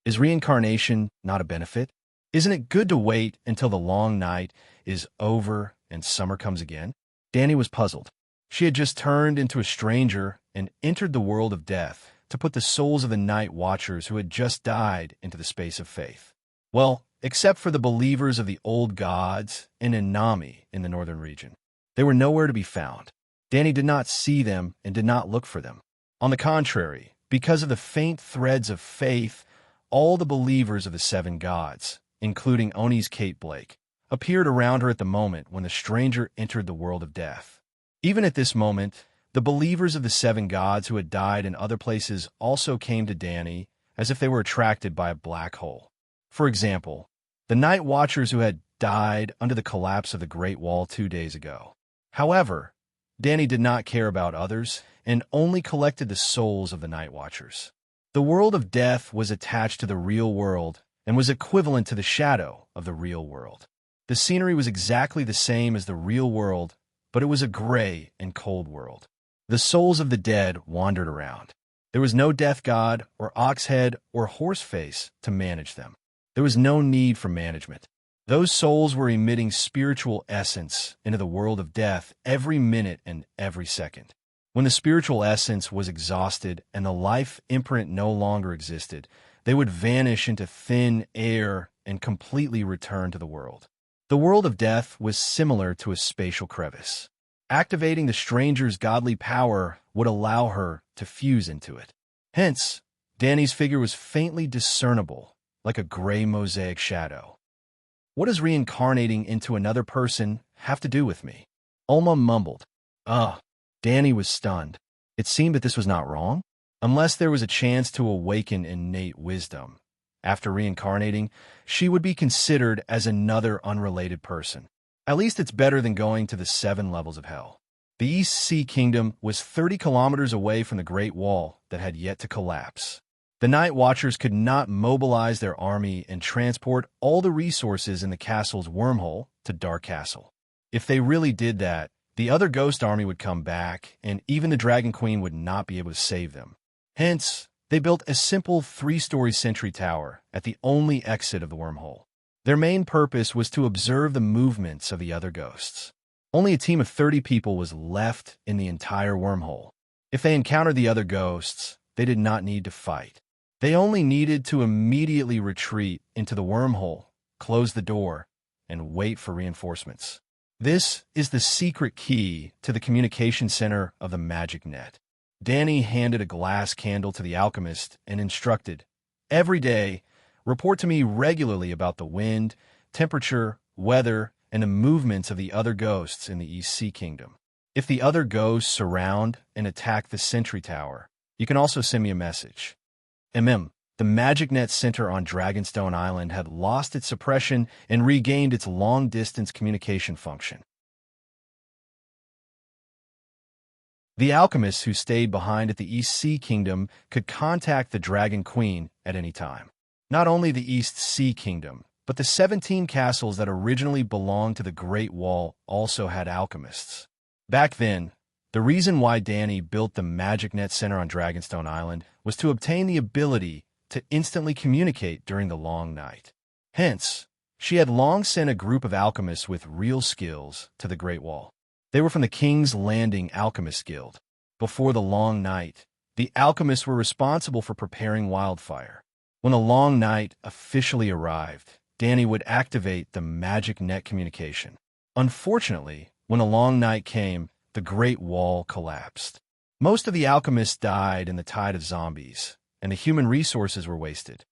Is reincarnation not a benefit? Isn't it good to wait until the long night is over and summer comes again? Danny was puzzled. She had just turned into a stranger and entered the world of death to put the souls of the night watchers who had just died into the space of faith. Well, except for the believers of the old gods in Inami in the northern region. They were nowhere to be found. Danny did not see them and did not look for them. On the contrary, because of the faint threads of faith, all the believers of the 7 gods, including Oni's Kate Blake, appeared around her at the moment when the stranger entered the world of death. Even at this moment, the believers of the 7 gods who had died in other places also came to Danny as if they were attracted by a black hole. For example, the night watchers who had died under the collapse of the Great Wall 2 days ago. However, Danny did not care about others and only collected the souls of the night watchers. The world of death was attached to the real world and was equivalent to the shadow of the real world. The scenery was exactly the same as the real world, but it was a gray and cold world. The souls of the dead wandered around. There was no death god or ox head or horse face to manage them. There was no need for management. Those souls were emitting spiritual essence into the world of death every minute and every second. When the spiritual essence was exhausted and the life imprint no longer existed, they would vanish into thin air and completely return to the world. The world of death was similar to a spatial crevice. Activating the stranger's godly power would allow her to fuse into it. Hence, Danny's figure was faintly discernible, like a gray mosaic shadow. What does reincarnating into another person have to do with me? Ulma mumbled. Danny was stunned. It seemed that this was not wrong. Unless there was a chance to awaken innate wisdom, After reincarnating, she would be considered as another unrelated person. At least it's better than going to the 7 levels of hell. The East Sea Kingdom was 30 kilometers away from the Great Wall that had yet to collapse. The Night Watchers could not mobilize their army and transport all the resources in the castle's wormhole to Dark Castle. If they really did that, the other ghost army would come back, and even the Dragon Queen would not be able to save them. Hence, they built a simple 3-story sentry tower at the only exit of the wormhole. Their main purpose was to observe the movements of the other ghosts. Only a team of 30 people was left in the entire wormhole. If they encountered the other ghosts, they did not need to fight. They only needed to immediately retreat into the wormhole, close the door, and wait for reinforcements. This is the secret key to the communication center of the magic net. Danny handed a glass candle to the alchemist and instructed, "Every day, report to me regularly about the wind, temperature, weather, and the movements of the other ghosts in the East Sea Kingdom. If the other ghosts surround and attack the sentry tower, you can also send me a message." The Magic Net Center on Dragonstone Island had lost its suppression and regained its long-distance communication function. The alchemists who stayed behind at the East Sea Kingdom could contact the Dragon Queen at any time. Not only the East Sea Kingdom, but the 17 castles that originally belonged to the Great Wall also had alchemists. Back then, the reason why Danny built the Magic Net Center on Dragonstone Island was to obtain the ability to instantly communicate during the long night. Hence, she had long sent a group of alchemists with real skills to the Great Wall. They were from the King's Landing Alchemist Guild. Before the long night, the alchemists were responsible for preparing wildfire. When the long night officially arrived, Danny would activate the magic net communication. Unfortunately, when the long night came, the Great Wall collapsed. Most of the alchemists died in the tide of zombies, and the human resources were wasted.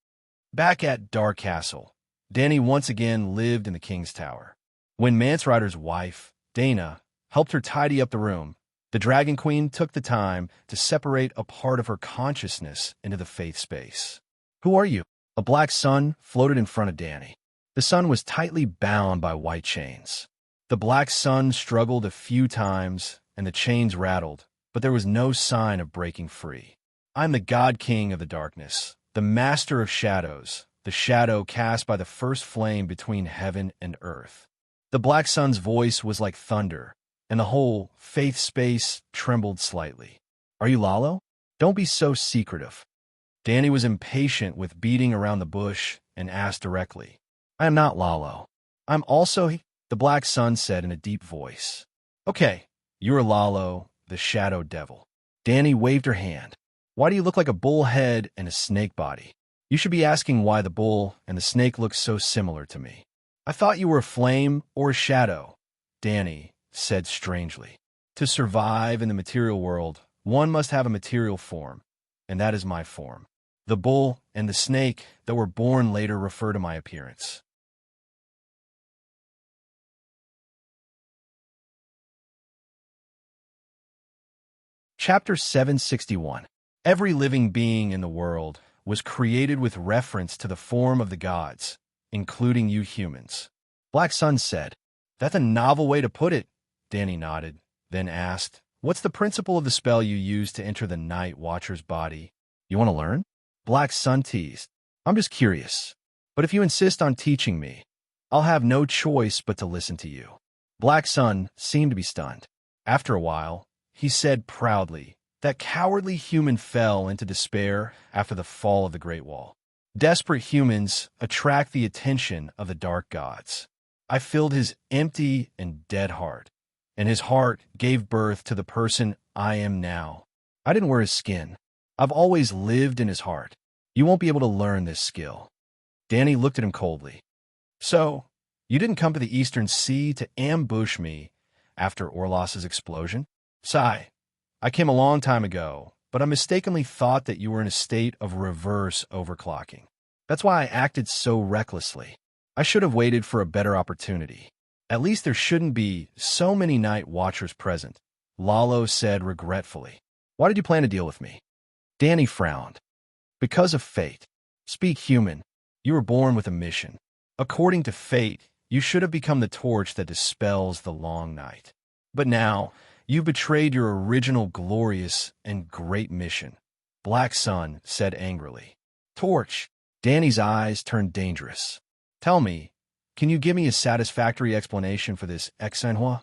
Back at Dark Castle, Danny once again lived in the King's Tower. When Mance Rider's wife, Dana, helped her tidy up the room, the Dragon Queen took the time to separate a part of her consciousness into the faith space. "Who are you?" A black sun floated in front of Danny. The sun was tightly bound by white chains. The black sun struggled a few times, and the chains rattled, but there was no sign of breaking free. "I'm the God King of the Darkness, the Master of Shadows, the shadow cast by the first flame between heaven and earth." The black sun's voice was like thunder, and the whole faith space trembled slightly. "Are you Lalo? Don't be so secretive." Danny was impatient with beating around the bush and asked directly, "I am not Lalo. I'm also," the black sun said in a deep voice. "Okay, you're Lalo, the shadow devil." Danny waved her hand. "Why do you look like a bull head and a snake body? You should be asking why the bull and the snake look so similar to me." "I thought you were a flame or a shadow," Danny said strangely. "To survive in the material world, one must have a material form, and that is my form. The bull and the snake that were born later refer to my appearance." Chapter 761. Every living being in the world was created with reference to the form of the gods, including you humans. Black Sun said, "That's a novel way to put it." Danny nodded, then asked, "What's the principle of the spell you use to enter the Night Watcher's body? You want to learn?" Black Sun teased, "I'm just curious. But if you insist on teaching me, I'll have no choice but to listen to you." Black Sun seemed to be stunned. After a while, he said proudly, "That cowardly human fell into despair after the fall of the Great Wall. Desperate humans attract the attention of the dark gods. I filled his empty and dead heart, and his heart gave birth to the person I am now. I didn't wear his skin. I've always lived in his heart. You won't be able to learn this skill." Danny looked at him coldly. "So, you didn't come to the Eastern Sea to ambush me after Orlos's explosion?" "Sigh. I came a long time ago, but I mistakenly thought that you were in a state of reverse overclocking. That's why I acted so recklessly. I should have waited for a better opportunity. At least there shouldn't be so many Night Watchers present," Lalo said regretfully. "Why did you plan to deal with me?" Danny frowned. "Because of fate. Speak human. You were born with a mission. According to fate, you should have become the torch that dispels the long night. But now, you betrayed your original glorious and great mission. Black Sun said angrily. Torch. Danny's eyes turned dangerous. Tell me, can you give me a satisfactory explanation for this exenhua?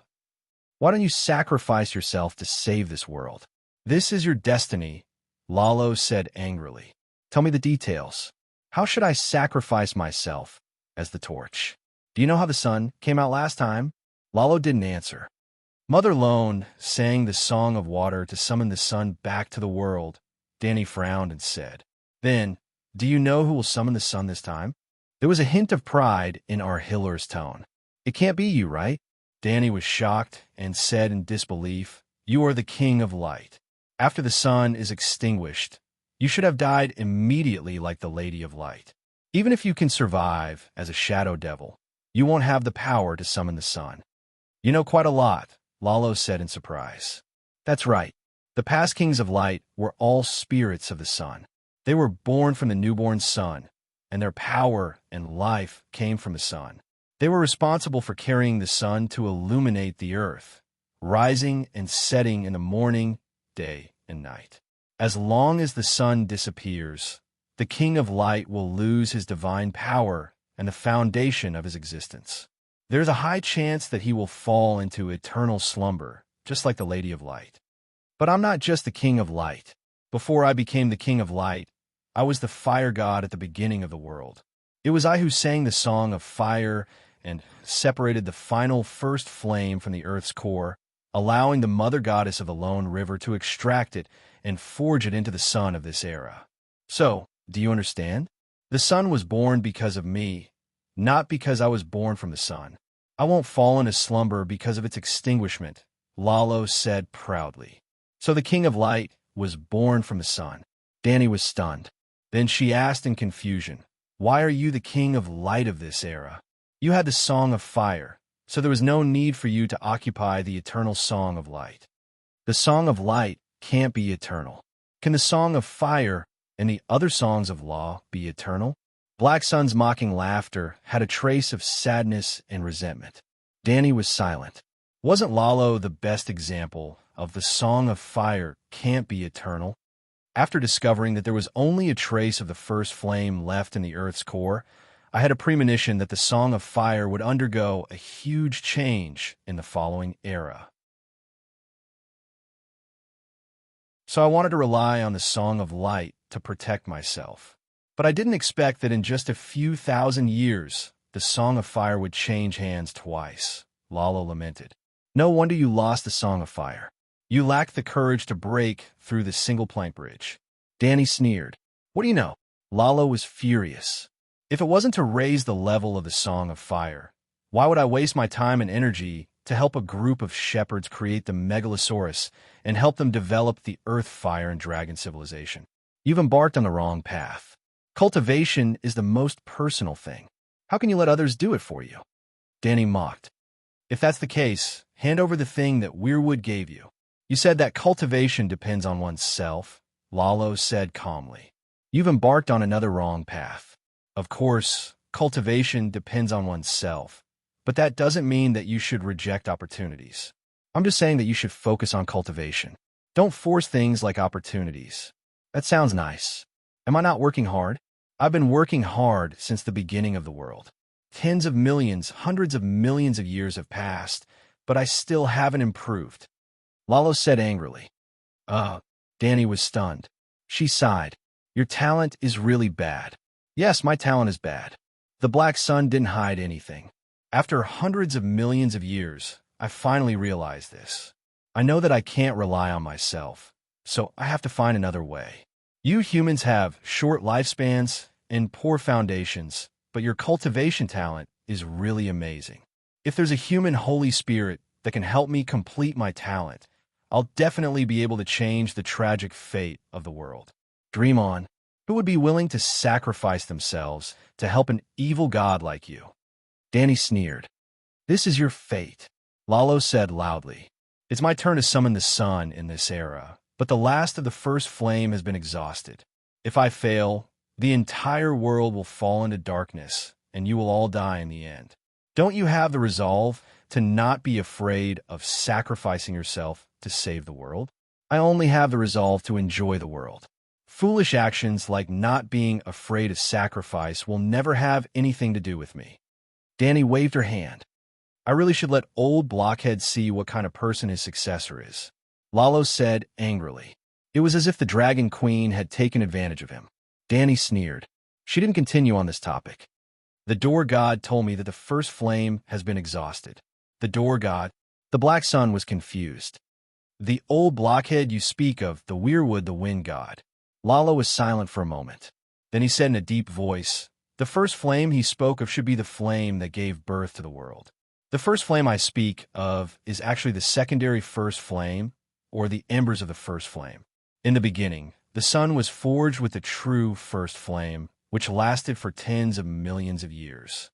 Why don't you sacrifice yourself to save this world? This is your destiny, Lalo said angrily. Tell me the details. How should I sacrifice myself as the torch? Do you know how the sun came out last time? Lalo didn't answer. Mother Lone sang the song of water to summon the sun back to the world. Danny frowned and said, Then, do you know who will summon the sun this time? There was a hint of pride in our Hiller's tone. It can't be you, right? Danny was shocked and said in disbelief, You are the king of light. After the sun is extinguished, you should have died immediately like the Lady of Light. Even if you can survive as a shadow devil, you won't have the power to summon the sun. You know quite a lot, Lalo said in surprise. That's right. The past kings of light were all spirits of the sun. They were born from the newborn sun, and their power and life came from the sun. They were responsible for carrying the sun to illuminate the earth, rising and setting in the morning, day, and night. As long as the sun disappears, the king of light will lose his divine power and the foundation of his existence. There's a high chance that he will fall into eternal slumber, just like the Lady of Light. But I'm not just the king of light. Before I became the king of light, I was the fire god at the beginning of the world. It was I who sang the song of fire and separated the final first flame from the earth's core, allowing the mother goddess of the lone river to extract it and forge it into the sun of this era. So, do you understand? The sun was born because of me, not because I was born from the sun. I won't fall into slumber because of its extinguishment, Lalo said proudly. So the king of light was born from the sun. Danny was stunned. Then she asked in confusion, Why are you the king of light of this era? You had the song of fire, so there was no need for you to occupy the eternal song of light. The song of light can't be eternal. Can the song of fire and the other songs of law be eternal? Black Sun's mocking laughter had a trace of sadness and resentment. Danny was silent. Wasn't Lalo the best example of the song of fire can't be eternal? After discovering that there was only a trace of the first flame left in the earth's core, I had a premonition that the song of fire would undergo a huge change in the following era. So I wanted to rely on the song of light to protect myself. But I didn't expect that in just a few thousand years, the song of fire would change hands twice, Lalo lamented. No wonder you lost the song of fire. You lacked the courage to break through the single plank bridge. Danny sneered. What do you know? Lalo was furious. If it wasn't to raise the level of the song of fire, why would I waste my time and energy to help a group of shepherds create the megalosaurus and help them develop the earth fire and dragon civilization? You've embarked on the wrong path. Cultivation is the most personal thing. How can you let others do it for you? Danny mocked. If that's the case, hand over the thing that Weirwood gave you. You said that cultivation depends on oneself, Lalo said calmly. You've embarked on another wrong path. Of course, cultivation depends on oneself, but that doesn't mean that you should reject opportunities. I'm just saying that you should focus on cultivation. Don't force things like opportunities. That sounds nice. Am I not working hard? I've been working hard since the beginning of the world. Tens of millions, hundreds of millions of years have passed, but I still haven't improved. Lalo said angrily. Danny was stunned. She sighed. Your talent is really bad. Yes, my talent is bad. The Black Sun didn't hide anything. After hundreds of millions of years, I finally realized this. I know that I can't rely on myself, so I have to find another way. You humans have short lifespans and poor foundations, but your cultivation talent is really amazing. If there's a human Holy Spirit that can help me complete my talent, I'll definitely be able to change the tragic fate of the world. Dream on. Who would be willing to sacrifice themselves to help an evil god like you? Danny sneered. This is your fate, Lalo said loudly. It's my turn to summon the sun in this era, but the last of the first flame has been exhausted. If I fail, The entire world will fall into darkness, and you will all die in the end. Don't you have the resolve to not be afraid of sacrificing yourself to save the world? I only have the resolve to enjoy the world. Foolish actions like not being afraid of sacrifice will never have anything to do with me. Danny waved her hand. I really should let old Blockhead see what kind of person his successor is. Lalo said angrily. It was as if the Dragon Queen had taken advantage of him. Danny sneered. She didn't continue on this topic. The door god told me that the first flame has been exhausted. The door god? The Black Sun was confused. The old Blockhead you speak of, the Weirwood, the wind god. Lalo was silent for a moment. Then he said in a deep voice, the first flame he spoke of should be the flame that gave birth to the world. The first flame I speak of is actually the secondary first flame, or the embers of the first flame. In the beginning, the sun was forged with the true first flame, which lasted for tens of millions of years.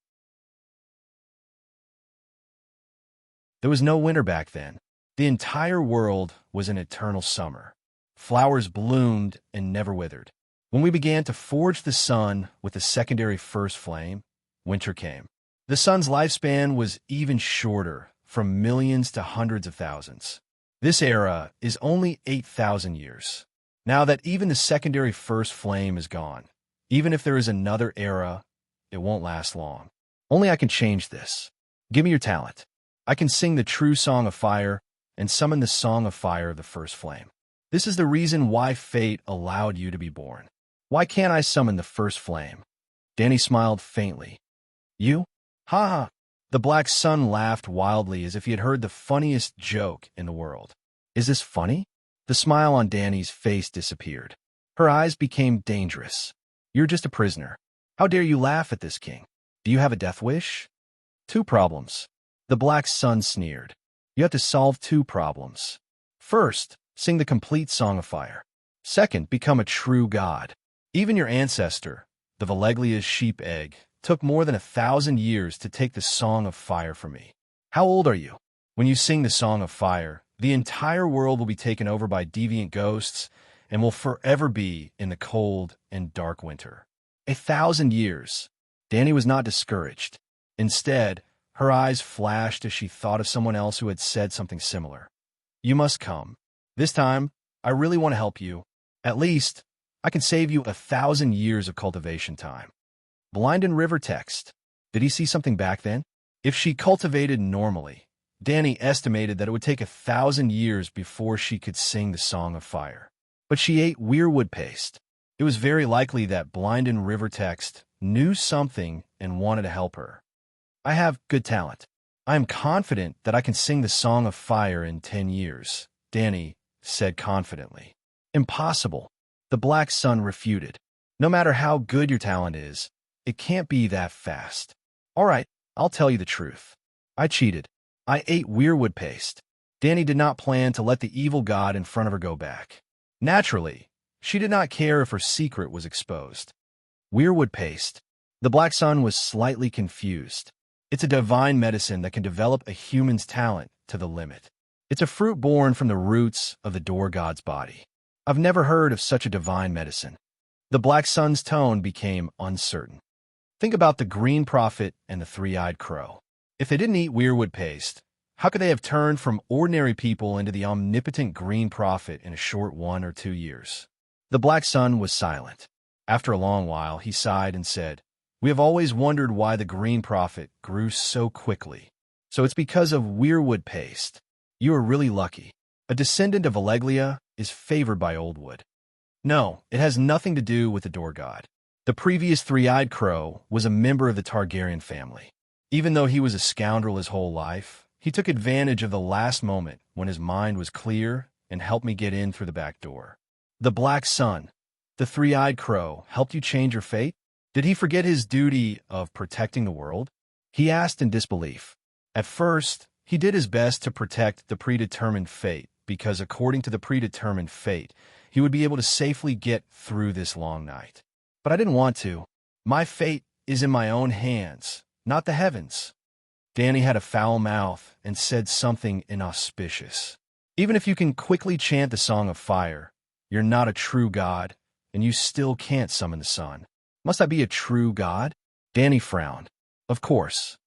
There was no winter back then. The entire world was an eternal summer. Flowers bloomed and never withered. When we began to forge the sun with the secondary first flame, winter came. The sun's lifespan was even shorter, from millions to hundreds of thousands. This era is only 8,000 years. Now that even the secondary first flame is gone, even if there is another era, it won't last long. Only I can change this. Give me your talent. I can sing the true song of fire and summon the song of fire of the first flame. This is the reason why fate allowed you to be born. Why can't I summon the first flame? Danny smiled faintly. You? Ha ha! The Black Sun laughed wildly as if he had heard the funniest joke in the world. Is this funny? The smile on Danny's face disappeared. Her eyes became dangerous. You're just a prisoner. How dare you laugh at this, king? Do you have a death wish? 2 problems. The Black Sun sneered. You have to solve 2 problems. First, sing the complete Song of Fire. Second, become a true god. Even your ancestor, the Valeglia's sheep egg, took more than 1,000 years to take the Song of Fire from me. How old are you? When you sing the Song of Fire, the entire world will be taken over by deviant ghosts and will forever be in the cold and dark winter. 1,000 years. Danny was not discouraged. Instead, her eyes flashed as she thought of someone else who had said something similar. You must come. This time, I really want to help you. At least, I can save you 1,000 years of cultivation time. Blind and River text. Did he see something back then? If she cultivated normally, Danny estimated that it would take 1,000 years before she could sing the Song of Fire. But she ate weirwood paste. It was very likely that Blind and River text knew something and wanted to help her. I have good talent. I am confident that I can sing the Song of Fire in 10 years, Danny said confidently. Impossible. The Black Sun refuted. No matter how good your talent is, it can't be that fast. All right, I'll tell you the truth. I cheated. I ate weirwood paste. Danny did not plan to let the evil god in front of her go back. Naturally, she did not care if her secret was exposed. Weirwood paste. The Black Sun was slightly confused. It's a divine medicine that can develop a human's talent to the limit. It's a fruit born from the roots of the door god's body. I've never heard of such a divine medicine. The Black Sun's tone became uncertain. Think about the Green Prophet and the Three-Eyed Crow. If they didn't eat weirwood paste, how could they have turned from ordinary people into the omnipotent Green Prophet in a short 1 or 2 years? The Black Sun was silent. After a long while, he sighed and said, We have always wondered why the Green Prophet grew so quickly. So it's because of weirwood paste. You are really lucky. A descendant of Valeglia is favored by old wood. No, it has nothing to do with the door god. The previous Three-Eyed Crow was a member of the Targaryen family. Even though he was a scoundrel his whole life, he took advantage of the last moment when his mind was clear and helped me get in through the back door. The Black Sun, the Three-Eyed Crow, helped you change your fate? Did he forget his duty of protecting the world? He asked in disbelief. At first, he did his best to protect the predetermined fate, because according to the predetermined fate, he would be able to safely get through this long night. But I didn't want to. My fate is in my own hands, not the heavens. Danny had a foul mouth and said something inauspicious. Even if you can quickly chant the Song of Fire, you're not a true god, and you still can't summon the sun. Must I be a true god? Danny frowned. Of course.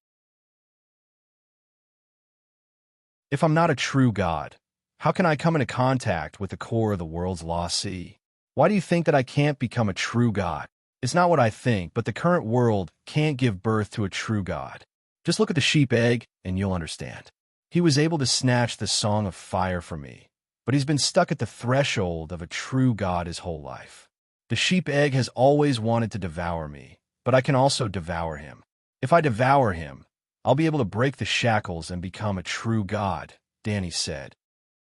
If I'm not a true god, how can I come into contact with the core of the world's lost sea? Why do you think that I can't become a true god? It's not what I think, but the current world can't give birth to a true god. Just look at the sheep egg, and you'll understand. He was able to snatch the song of fire from me, but he's been stuck at the threshold of a true god his whole life. The sheep egg has always wanted to devour me, but I can also devour him. If I devour him, I'll be able to break the shackles and become a true god, Danny said.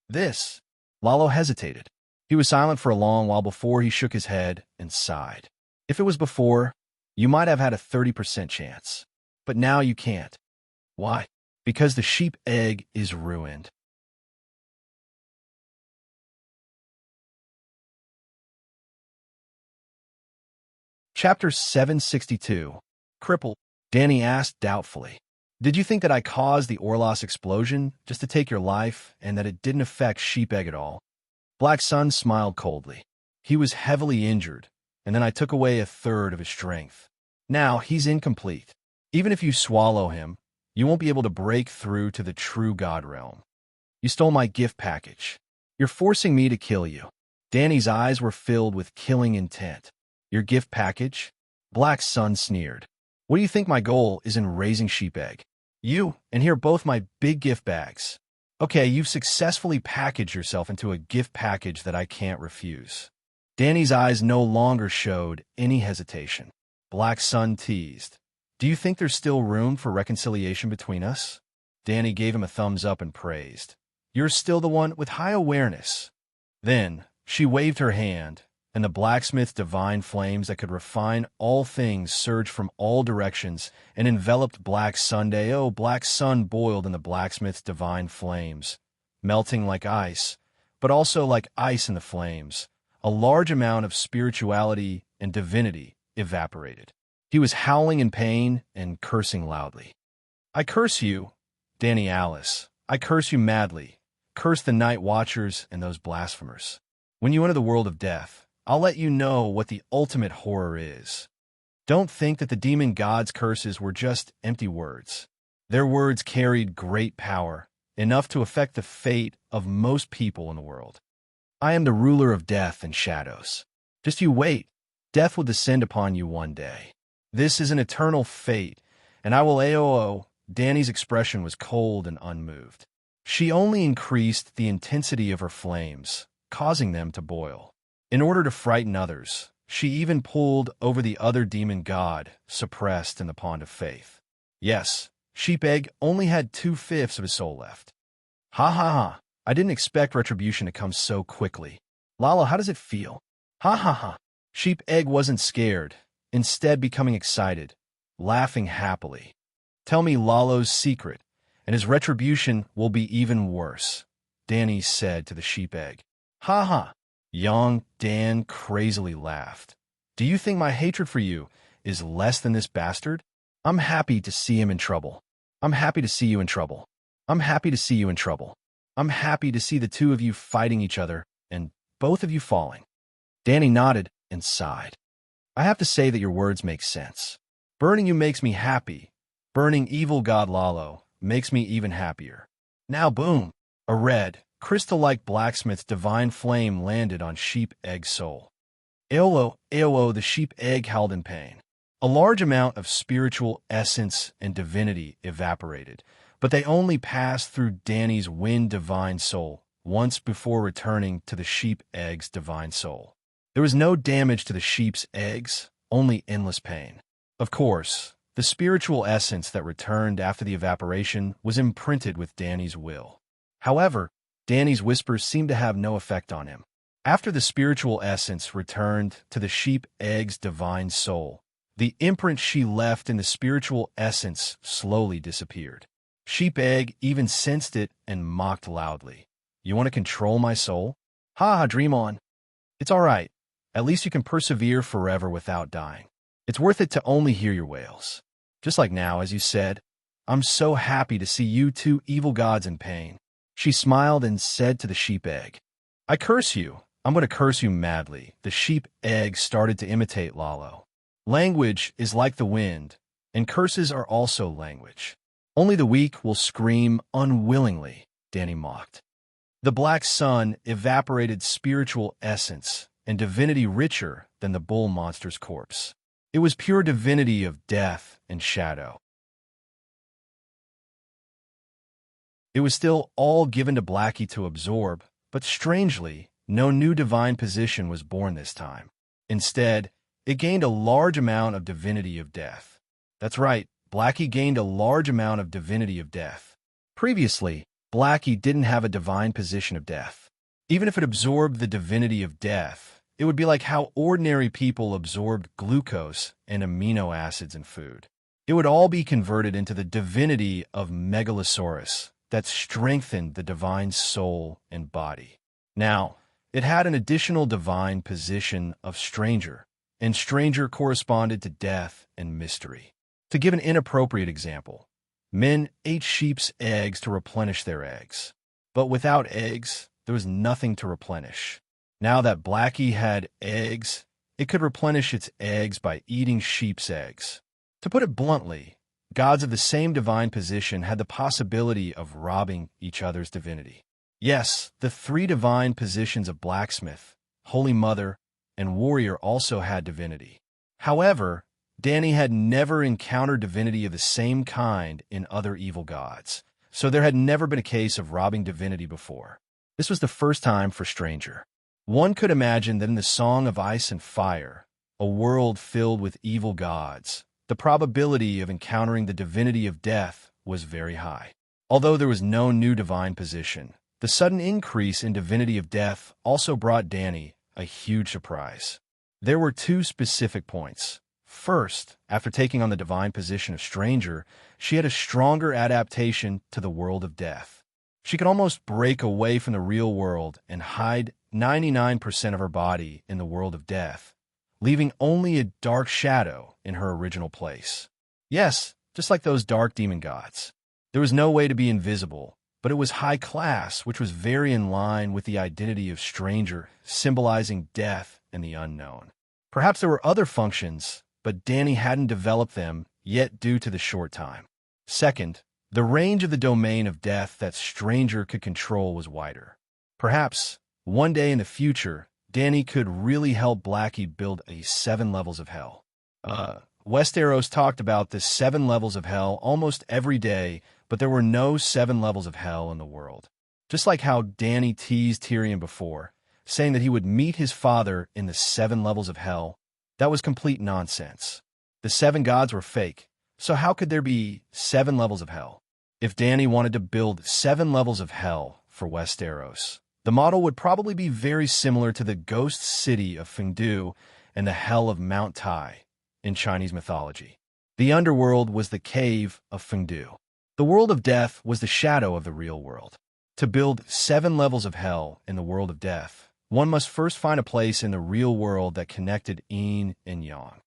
This? Lalo hesitated. He was silent for a long while before he shook his head and sighed. If it was before, you might have had a 30% chance. But now you can't. Why? Because the sheep egg is ruined. Chapter 762. Cripple. Danny asked doubtfully. Did you think that I caused the Orlos explosion just to take your life and that it didn't affect sheep egg at all? Black Sun smiled coldly. He was heavily injured, and then I took away a third of his strength. Now he's incomplete. Even if you swallow him, you won't be able to break through to the true god realm. You stole my gift package. You're forcing me to kill you. Danny's eyes were filled with killing intent. Your gift package? Black Sun sneered. What do you think my goal is in raising sheep egg? You, and here are both my big gift bags. Okay, you've successfully packaged yourself into a gift package that I can't refuse. Danny's eyes no longer showed any hesitation. Black Sun teased. Do you think there's still room for reconciliation between us? Danny gave him a thumbs up and praised. You're still the one with high awareness. Then, she waved her hand, and the blacksmith's divine flames that could refine all things surged from all directions and enveloped Black Sunday. Oh, Black Sun boiled in the blacksmith's divine flames, melting like ice, but also like ice in the flames. A large amount of spirituality and divinity evaporated. He was howling in pain and cursing loudly. I curse you, Danny Alice. I curse you madly. Curse the night watchers and those blasphemers. When you enter the world of death, I'll let you know what the ultimate horror is. Don't think that the demon god's curses were just empty words. Their words carried great power, enough to affect the fate of most people in the world. I am the ruler of death and shadows. Just you wait. Death will descend upon you one day. This is an eternal fate, and I will AOO. Danny's expression was cold and unmoved. She only increased the intensity of her flames, causing them to boil. In order to frighten others, she even pulled over the other demon god, suppressed in the pond of faith. Yes, Sheep Egg only had 2/5 of his soul left. Ha ha ha, I didn't expect retribution to come so quickly. Lala, how does it feel? Ha ha ha. Sheep Egg wasn't scared, instead becoming excited, laughing happily. Tell me Lalo's secret, and his retribution will be even worse, Danny said to the Sheep Egg. Ha ha. Young Dan crazily laughed. Do you think my hatred for you is less than this bastard? I'm happy to see him in trouble. I'm happy to see you in trouble. I'm happy to see you in trouble. I'm happy to see the two of you fighting each other and both of you falling. Danny nodded and sighed. I have to say that your words make sense. Burning you makes me happy. Burning evil god Lalo makes me even happier. Now boom, a red, crystal-like blacksmith's divine flame landed on Sheep Egg's soul. Aolo, Aolo, the Sheep Egg howled in pain. A large amount of spiritual essence and divinity evaporated, but they only passed through Danny's wind divine soul once before returning to the Sheep Egg's divine soul. There was no damage to the sheep's eggs, only endless pain. Of course, the spiritual essence that returned after the evaporation was imprinted with Danny's will. However, Danny's whispers seemed to have no effect on him. After the spiritual essence returned to the Sheep Egg's divine soul, the imprint she left in the spiritual essence slowly disappeared. Sheep Egg even sensed it and mocked loudly. You want to control my soul? Ha ha, dream on. It's all right. At least you can persevere forever without dying. It's worth it to only hear your wails. Just like now, as you said, I'm so happy to see you two evil gods in pain. She smiled and said to the Sheep Egg, I curse you. I'm going to curse you madly. The Sheep Egg started to imitate Lalo. Language is like the wind, and curses are also language. Only the weak will scream unwillingly, Dany mocked. The black sun evaporated spiritual essence and divinity richer than the bull monster's corpse. It was pure divinity of death and shadow. It was still all given to Blackie to absorb, but strangely, no new divine position was born this time. Instead, it gained a large amount of divinity of death. That's right, Blackie gained a large amount of divinity of death. Previously, Blackie didn't have a divine position of death. Even if it absorbed the divinity of death, it would be like how ordinary people absorbed glucose and amino acids in food. It would all be converted into the divinity of Megalosaurus that strengthened the divine soul and body. Now, it had an additional divine position of stranger, and stranger corresponded to death and mystery. To give an inappropriate example, men ate sheep's eggs to replenish their eggs. But without eggs, there was nothing to replenish. Now that Blackie had eggs, it could replenish its eggs by eating sheep's eggs. To put it bluntly, gods of the same divine position had the possibility of robbing each other's divinity. Yes, the three divine positions of blacksmith, holy mother, and warrior also had divinity. However, Dany had never encountered divinity of the same kind in other evil gods, so there had never been a case of robbing divinity before. This was the first time for stranger. One could imagine that in the Song of Ice and Fire, a world filled with evil gods, the probability of encountering the divinity of death was very high. Although there was no new divine position, the sudden increase in divinity of death also brought Dany a huge surprise. There were two specific points. First, after taking on the divine position of stranger, she had a stronger adaptation to the world of death. She could almost break away from the real world and hide 99% of her body in the world of death, leaving only a dark shadow in her original place. Yes, just like those dark demon gods. There was no way to be invisible, but it was high class, which was very in line with the identity of stranger, symbolizing death and the unknown. Perhaps there were other functions, but Dany hadn't developed them yet due to the short time. Second, the range of the domain of death that stranger could control was wider. Perhaps, one day in the future, Dany could really help Blackie build a 7 levels of hell. Westeros talked about the 7 levels of hell almost every day, but there were no 7 levels of hell in the world. Just like how Dany teased Tyrion before, saying that he would meet his father in the 7 levels of hell, that was complete nonsense. The 7 gods were fake, so how could there be 7 levels of hell? If Dany wanted to build 7 levels of hell for Westeros, the model would probably be very similar to the ghost city of Fengdu and the hell of Mount Tai in Chinese mythology. The underworld was the cave of Fengdu. The world of death was the shadow of the real world. To build 7 levels of hell in the world of death, one must first find a place in the real world that connected yin and yang.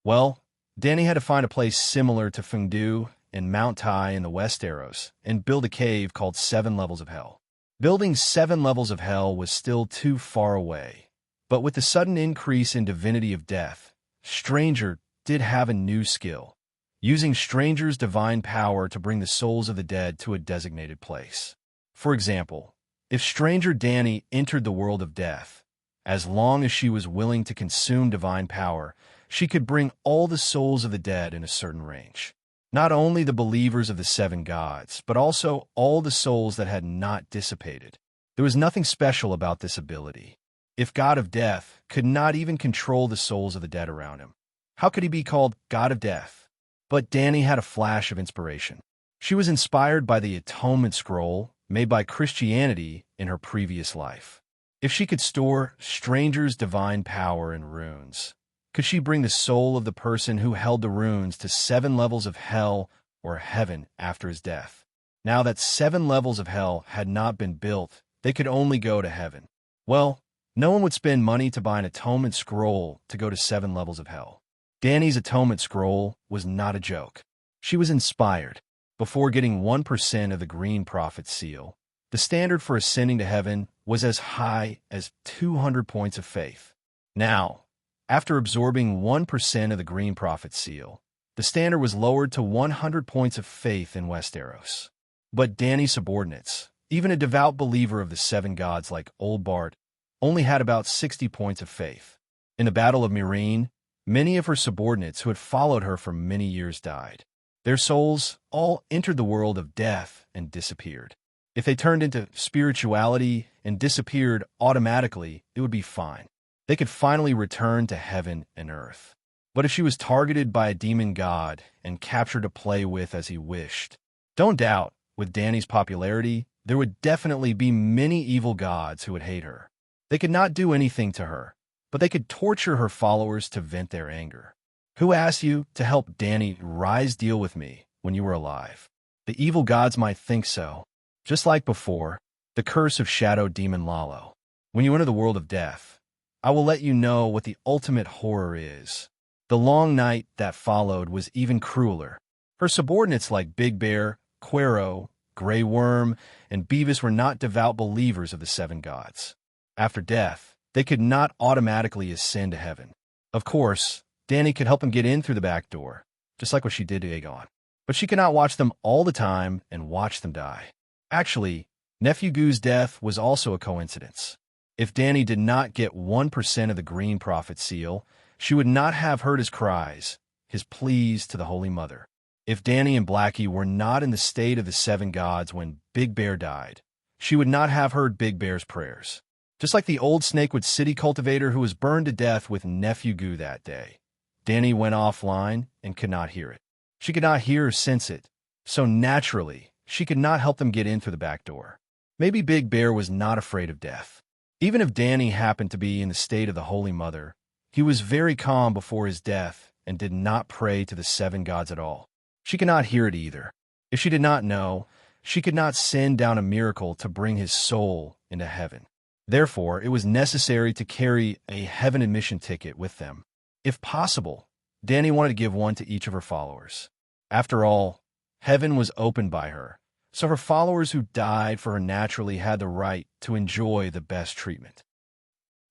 Well, Dany had to find a place similar to Fengdu and Mount Tai in the Westeros and build a cave called 7 Levels of Hell. Building 7 Levels of Hell was still too far away, but with the sudden increase in divinity of death, Stranger did have a new skill, using Stranger's divine power to bring the souls of the dead to a designated place. For example, if Stranger Dany entered the world of death, as long as she was willing to consume divine power, she could bring all the souls of the dead in a certain range. Not only the believers of the 7 gods, but also all the souls that had not dissipated. There was nothing special about this ability. If God of Death could not even control the souls of the dead around him, how could he be called God of Death? But Dany had a flash of inspiration. She was inspired by the Atonement Scroll made by Christianity in her previous life. If she could store Stranger's divine power in runes, could she bring the soul of the person who held the runes to 7 levels of hell or heaven after his death? Now that 7 levels of hell had not been built, they could only go to heaven. Well, no one would spend money to buy an atonement scroll to go to 7 levels of hell. Dany's atonement scroll was not a joke. She was inspired. Before getting 1% of the Green Prophet seal, the standard for ascending to heaven was as high as 200 points of faith. Now, after absorbing 1% of the Green Prophet seal, the standard was lowered to 100 points of faith in Westeros. But Dany's subordinates, even a devout believer of the seven gods like Old Bart, only had about 60 points of faith. In the Battle of Meereen, many of her subordinates who had followed her for many years died. Their souls all entered the world of death and disappeared. If they turned into spirituality and disappeared automatically, it would be fine. They could finally return to heaven and earth. But if she was targeted by a demon god and captured to play with as he wished, don't doubt, with Dany's popularity, there would definitely be many evil gods who would hate her. They could not do anything to her, but they could torture her followers to vent their anger. Who asked you to help Dany rise deal with me when you were alive? The evil gods might think so. Just like before, the curse of Shadow Demon Lalo. When you enter the world of death, I will let you know what the ultimate horror is. The long night that followed was even crueler. Her subordinates like Big Bear, Quero, Grey Worm, and Beavis were not devout believers of the seven gods. After death, they could not automatically ascend to heaven. Of course, Dany could help them get in through the back door, just like what she did to Aegon. But she could not watch them all the time and watch them die. Actually, Nephew Goo's death was also a coincidence. If Dany did not get 1% of the Green Prophet seal, she would not have heard his cries, his pleas to the Holy Mother. If Dany and Blackie were not in the state of the seven gods when Big Bear died, she would not have heard Big Bear's prayers. Just like the old Snakewood city cultivator who was burned to death with Nephew Goo that day, Dany went offline and could not hear it. She could not hear or sense it, so naturally, she could not help them get in through the back door. Maybe Big Bear was not afraid of death. Even if Dany happened to be in the state of the Holy Mother, he was very calm before his death and did not pray to the seven gods at all. She could not hear it either. If she did not know, she could not send down a miracle to bring his soul into heaven. Therefore, it was necessary to carry a heaven admission ticket with them. If possible, Dany wanted to give one to each of her followers. After all, heaven was opened by her, so her followers who died for her naturally had the right to enjoy the best treatment.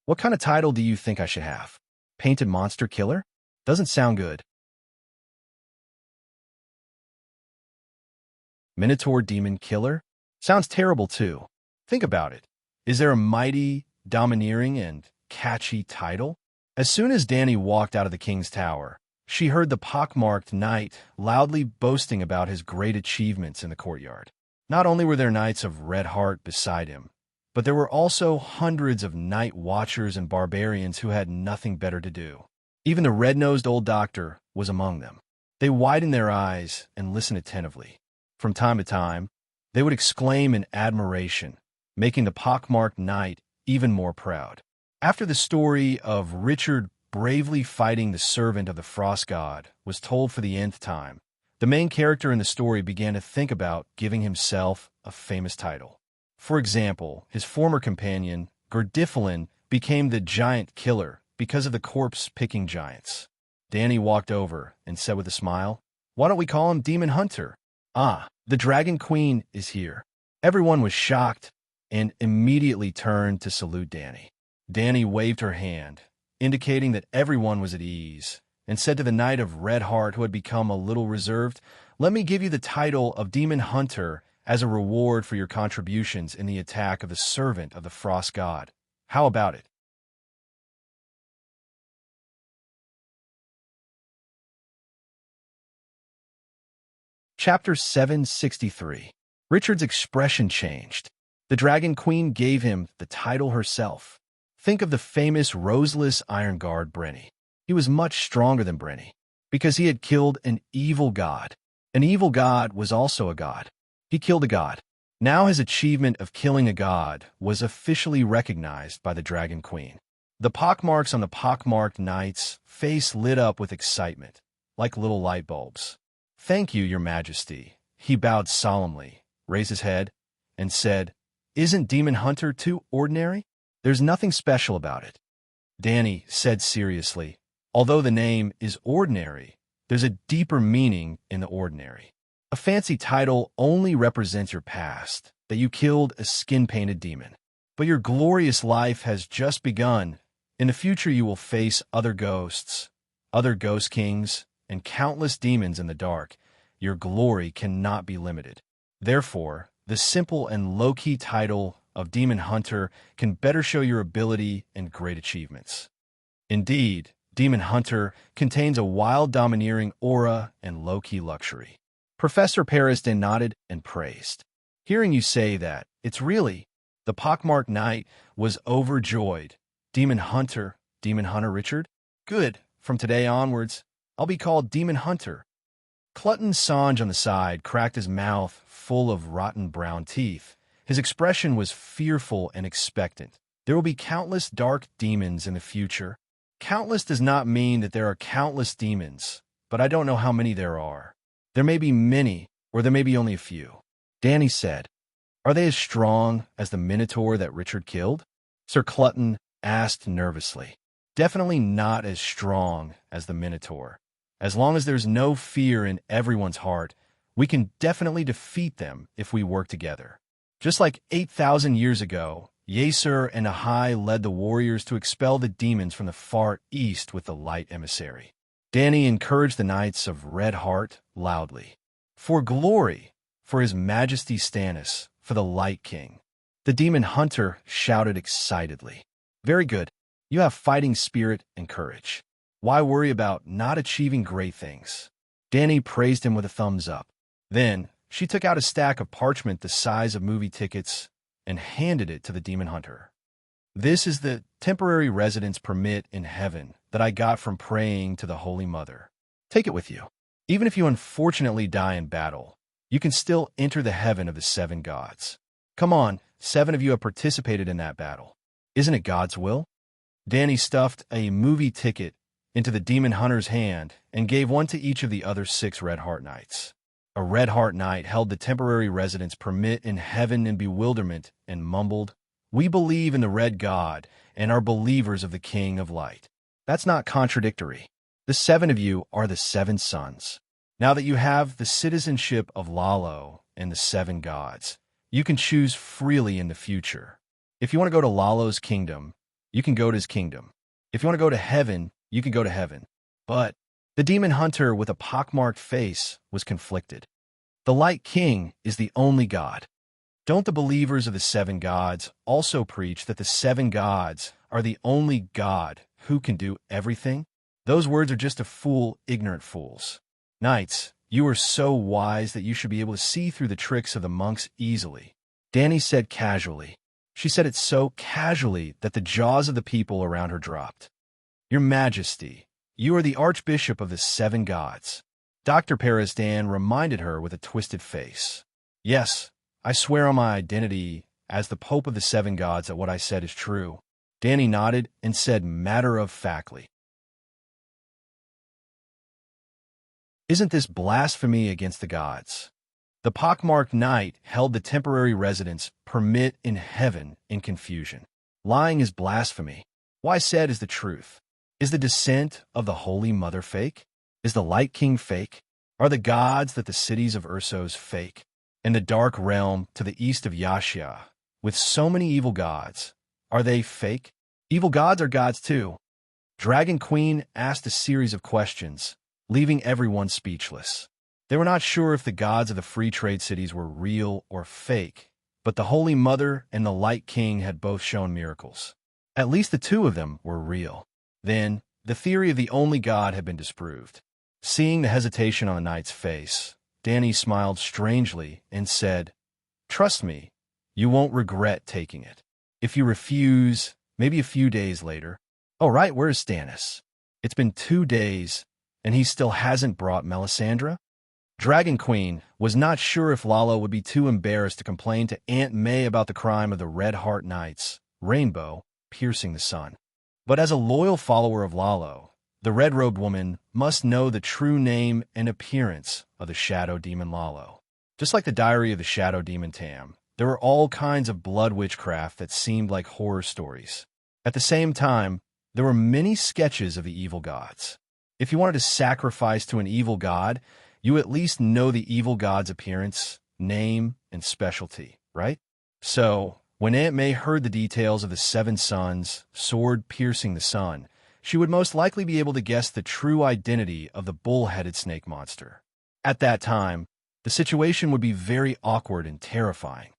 What kind of title do you think I should have? Painted Monster Killer? Doesn't sound good. Minotaur Demon Killer? Sounds terrible too. Think about it. Is there a mighty, domineering, and catchy title? As soon as Dany walked out of the king's tower, she heard the pockmarked knight loudly boasting about his great achievements in the courtyard. Not only were there knights of Red Heart beside him, but there were also hundreds of night watchers and barbarians who had nothing better to do. Even the red-nosed old doctor was among them. They widened their eyes and listened attentively. From time to time, they would exclaim in admiration, making the pockmarked knight even more proud. After the story of Richard bravely fighting the servant of the frost god was told for the nth time, the main character in the story began to think about giving himself a famous title. For example, his former companion, Gerdiffelin, became the Giant Killer because of the corpse-picking giants. Dany walked over and said with a smile, "Why don't we call him Demon Hunter?" "Ah, the Dragon Queen is here." Everyone was shocked and immediately turned to salute Dany. Dany waved her hand, indicating that everyone was at ease, and said to the Knight of Red Heart, who had become a little reserved, "Let me give you the title of Demon Hunter as a reward for your contributions in the attack of the servant of the Frost God. How about it?" Chapter 763. Richard's expression changed. The Dragon Queen gave him the title herself. Think of the famous roseless Iron Guard Brenny. He was much stronger than Brenny, because he had killed an evil god. An evil god was also a god. He killed a god. Now his achievement of killing a god was officially recognized by the Dragon Queen. The pockmarks on the pockmarked knight's face lit up with excitement, like little light bulbs. "Thank you, Your Majesty." He bowed solemnly, raised his head, and said, "Isn't Demon Hunter too ordinary? There's nothing special about it." Dany said seriously, "Although the name is ordinary, there's a deeper meaning in the ordinary. A fancy title only represents your past, that you killed a skin-painted demon. But your glorious life has just begun, In the future you will face other ghosts, other ghost kings, and countless demons in the dark. Your glory cannot be limited. Therefore, the simple and low-key title of Demon Hunter can better show your ability and great achievements. Indeed, Demon Hunter contains a wild domineering aura and low-key luxury. Professor Parisden nodded and praised. Hearing you say that, it's really... The pockmarked knight was overjoyed. Demon Hunter Richard? Good. From today onwards, I'll be called Demon Hunter. Clutton Sange on the side cracked his mouth full of rotten brown teeth. His expression was fearful and expectant. There will be countless dark demons in the future. Countless does not mean that there are countless demons, but I don't know how many there are. There may be many, or there may be only a few. Danny said, "Are they as strong as the Minotaur that Richard killed?" Sir Clutton asked nervously. "Definitely not as strong as the Minotaur. As long as there's no fear in everyone's heart, we can definitely defeat them if we work together. Just like 8,000 years ago, Yeser and Ahai led the warriors to expel the demons from the far east with the light emissary." Danny encouraged the Knights of Red Heart loudly. "For glory, for His Majesty Stannis, for the Light King." The Demon Hunter shouted excitedly. "Very good. You have fighting spirit and courage. Why worry about not achieving great things?" Danny praised him with a thumbs up. Then she took out a stack of parchment the size of movie tickets and handed it to the Demon Hunter. "This is the temporary residence permit in heaven that I got from praying to the Holy Mother. Take it with you. Even if you unfortunately die in battle, you can still enter the heaven of the seven gods. Come on, 7 of you have participated in that battle. Isn't it God's will?" Danny stuffed a movie ticket into the Demon Hunter's hand and gave one to each of the other 6 Red Heart Knights. A Red Heart Knight held the temporary residence permit in heaven in bewilderment and mumbled, "We believe in the Red God and are believers of the King of Light." That's not contradictory. The 7 of you are the 7 sons. Now that you have the citizenship of Lalo and the 7 gods, you can choose freely in the future. If you want to go to Lalo's kingdom, you can go to his kingdom. If you want to go to heaven, you can go to heaven. But the Demon Hunter with a pockmarked face was conflicted. The Light King is the only God. Don't the believers of the 7 gods also preach that the 7 gods are the only God who can do everything? Those words are just to fool ignorant fools. Knights, you are so wise that you should be able to see through the tricks of the monks easily. Danny said casually. She said it so casually that the jaws of the people around her dropped. "Your Majesty, you are the Archbishop of the 7 gods." Dr. Parisdan reminded her with a twisted face. "Yes, I swear on my identity as the Pope of the 7 gods that what I said is true." Danny nodded and said matter-of-factly, "Isn't this blasphemy against the gods?" The pockmarked knight held the temporary residence permit in heaven in confusion. Lying is blasphemy. Why said is the truth? Is the descent of the Holy Mother fake? Is the Light King fake? Are the gods that the cities of Ursos fake? In the dark realm to the east of Yashia, with so many evil gods, are they fake? Evil gods are gods too. Dragon Queen asked a series of questions, leaving everyone speechless. They were not sure if the gods of the free trade cities were real or fake, but the Holy Mother and the Light King had both shown miracles. At least the 2 of them were real. Then, the theory of the only God had been disproved. Seeing the hesitation on the knight's face, Danny smiled strangely and said, "Trust me, you won't regret taking it. If you refuse, maybe a few days later." "Oh, right, where's Stannis? It's been 2 days, and he still hasn't brought Melisandre?" Dragon Queen was not sure if Lalo would be too embarrassed to complain to Aunt May about the crime of the Red Heart Knights, Rainbow, piercing the sun. But as a loyal follower of Lalo, the red-robed woman must know the true name and appearance of the Shadow Demon Lalo. Just like the diary of the Shadow Demon Tam, there were all kinds of blood witchcraft that seemed like horror stories. At the same time, there were many sketches of the evil gods. If you wanted to sacrifice to an evil god, you at least know the evil god's appearance, name, and specialty, right? So, When Aunt May heard the details of the 7 suns, sword piercing the sun, she would most likely be able to guess the true identity of the bull-headed snake monster. At that time, the situation would be very awkward and terrifying.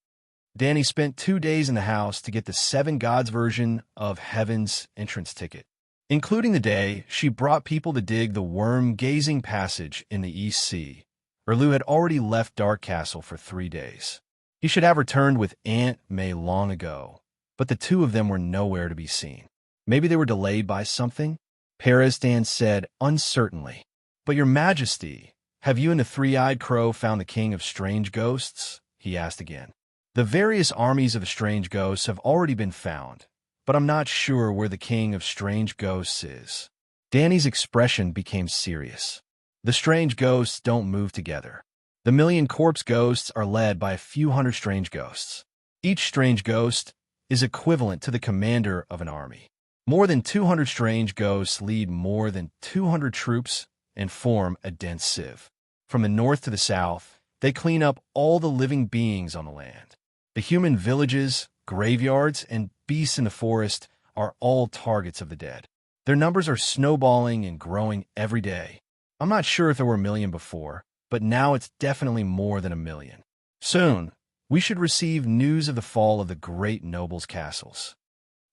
Danny spent 2 days in the house to get the 7 gods version of Heaven's entrance ticket. Including the day she brought people to dig the worm-gazing passage in the East Sea. Erlu had already left Dark Castle for 3 days. He should have returned with Aunt May long ago, but the two of them were nowhere to be seen. Maybe they were delayed by something? Peresdan said uncertainly. But your majesty, have you and the 3-eyed crow found the king of strange ghosts? He asked again. The various armies of strange ghosts have already been found, but I'm not sure where the king of strange ghosts is. Danny's expression became serious. The strange ghosts don't move together. The million corpse ghosts are led by a few hundred strange ghosts. Each strange ghost is equivalent to the commander of an army. More than 200 strange ghosts lead more than 200 troops and form a dense sieve. From the north to the south, they clean up all the living beings on the land. The human villages, graveyards, and beasts in the forest are all targets of the dead. Their numbers are snowballing and growing every day. I'm not sure if there were a million before, but now it's definitely more than a million. Soon, we should receive news of the fall of the great nobles' castles.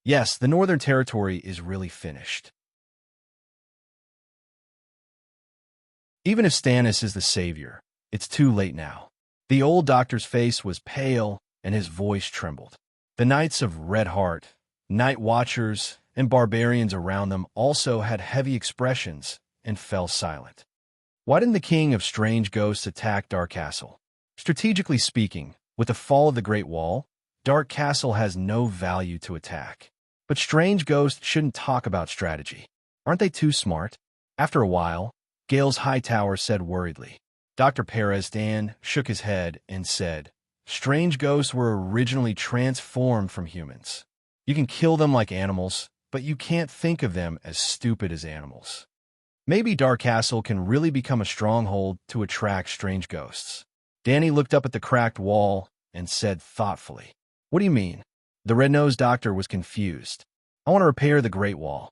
Yes, the Northern Territory is really finished. Even if Stannis is the savior, it's too late now. The old doctor's face was pale and his voice trembled. The Knights of Red Heart, Night Watchers, and barbarians around them also had heavy expressions and fell silent. Why didn't the King of Strange Ghosts attack Dark Castle? Strategically speaking, with the fall of the Great Wall, Dark Castle has no value to attack. But Strange Ghosts shouldn't talk about strategy. Aren't they too smart? After a while, Gale's Hightower said worriedly. Dr. Peresdan shook his head and said, Strange ghosts were originally transformed from humans. You can kill them like animals, but you can't think of them as stupid as animals. Maybe Dark Castle can really become a stronghold to attract strange ghosts. Danny looked up at the cracked wall and said thoughtfully, What do you mean? The red-nosed doctor was confused. I want to repair the Great Wall.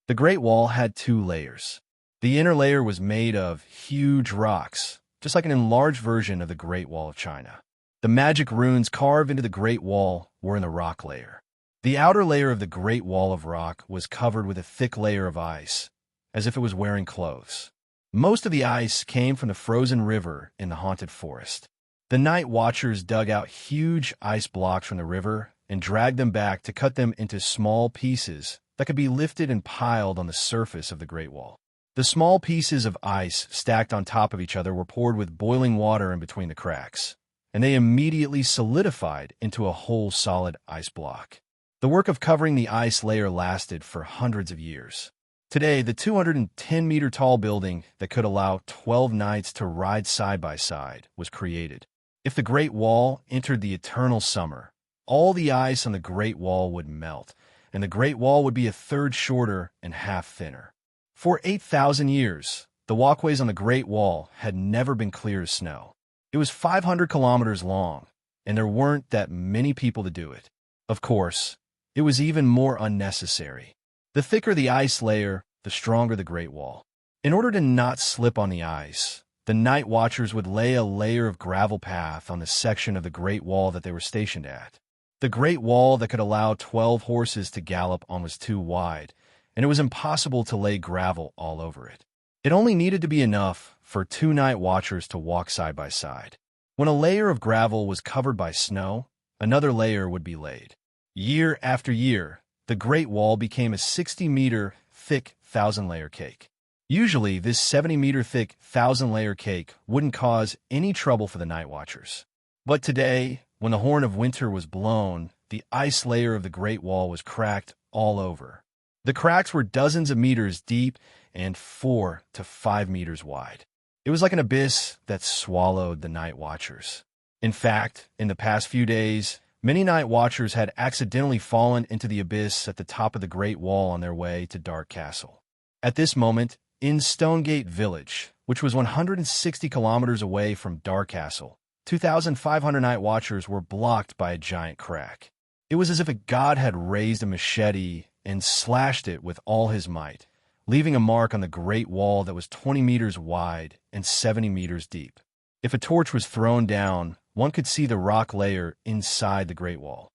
The Great Wall had 2 layers. The inner layer was made of huge rocks, just like an enlarged version of the Great Wall of China. The magic runes carved into the Great Wall were in the rock layer. The outer layer of the Great Wall of rock was covered with a thick layer of ice, as if it was wearing clothes. Most of the ice came from the frozen river in the haunted forest. The Night Watchers dug out huge ice blocks from the river and dragged them back to cut them into small pieces that could be lifted and piled on the surface of the Great Wall. The small pieces of ice stacked on top of each other were poured with boiling water in between the cracks, and they immediately solidified into a whole solid ice block. The work of covering the ice layer lasted for hundreds of years. Today, the 210-meter-tall building that could allow 12 knights to ride side by side was created. If the Great Wall entered the eternal summer, all the ice on the Great Wall would melt, and the Great Wall would be a third shorter and half thinner. For 8,000 years, the walkways on the Great Wall had never been clear as snow. It was 500 kilometers long, and there weren't that many people to do it. Of course, it was even more unnecessary. The thicker the ice layer, the stronger the Great Wall. In order to not slip on the ice, the Night Watchers would lay a layer of gravel path on the section of the Great Wall that they were stationed at. The Great Wall that could allow 12 horses to gallop on was too wide, and it was impossible to lay gravel all over it. It only needed to be enough for 2 Night Watchers to walk side by side. When a layer of gravel was covered by snow, another layer would be laid. Year after year, the Great Wall became a 60-meter thick 1,000-layer cake. Usually, this 70-meter thick 1,000-layer cake wouldn't cause any trouble for the Night Watchers. But today, when the horn of winter was blown, the ice layer of the Great Wall was cracked all over. The cracks were dozens of meters deep and 4 to 5 meters wide. It was like an abyss that swallowed the Night Watchers. In fact, in the past few days, many Night Watchers had accidentally fallen into the abyss at the top of the Great Wall on their way to Dark Castle. At this moment, in Stonegate Village, which was 160 kilometers away from Dark Castle, 2,500 Night Watchers were blocked by a giant crack. It was as if a god had raised a machete and slashed it with all his might, leaving a mark on the Great Wall that was 20 meters wide and 70 meters deep. If a torch was thrown down, one could see the rock layer inside the Great Wall.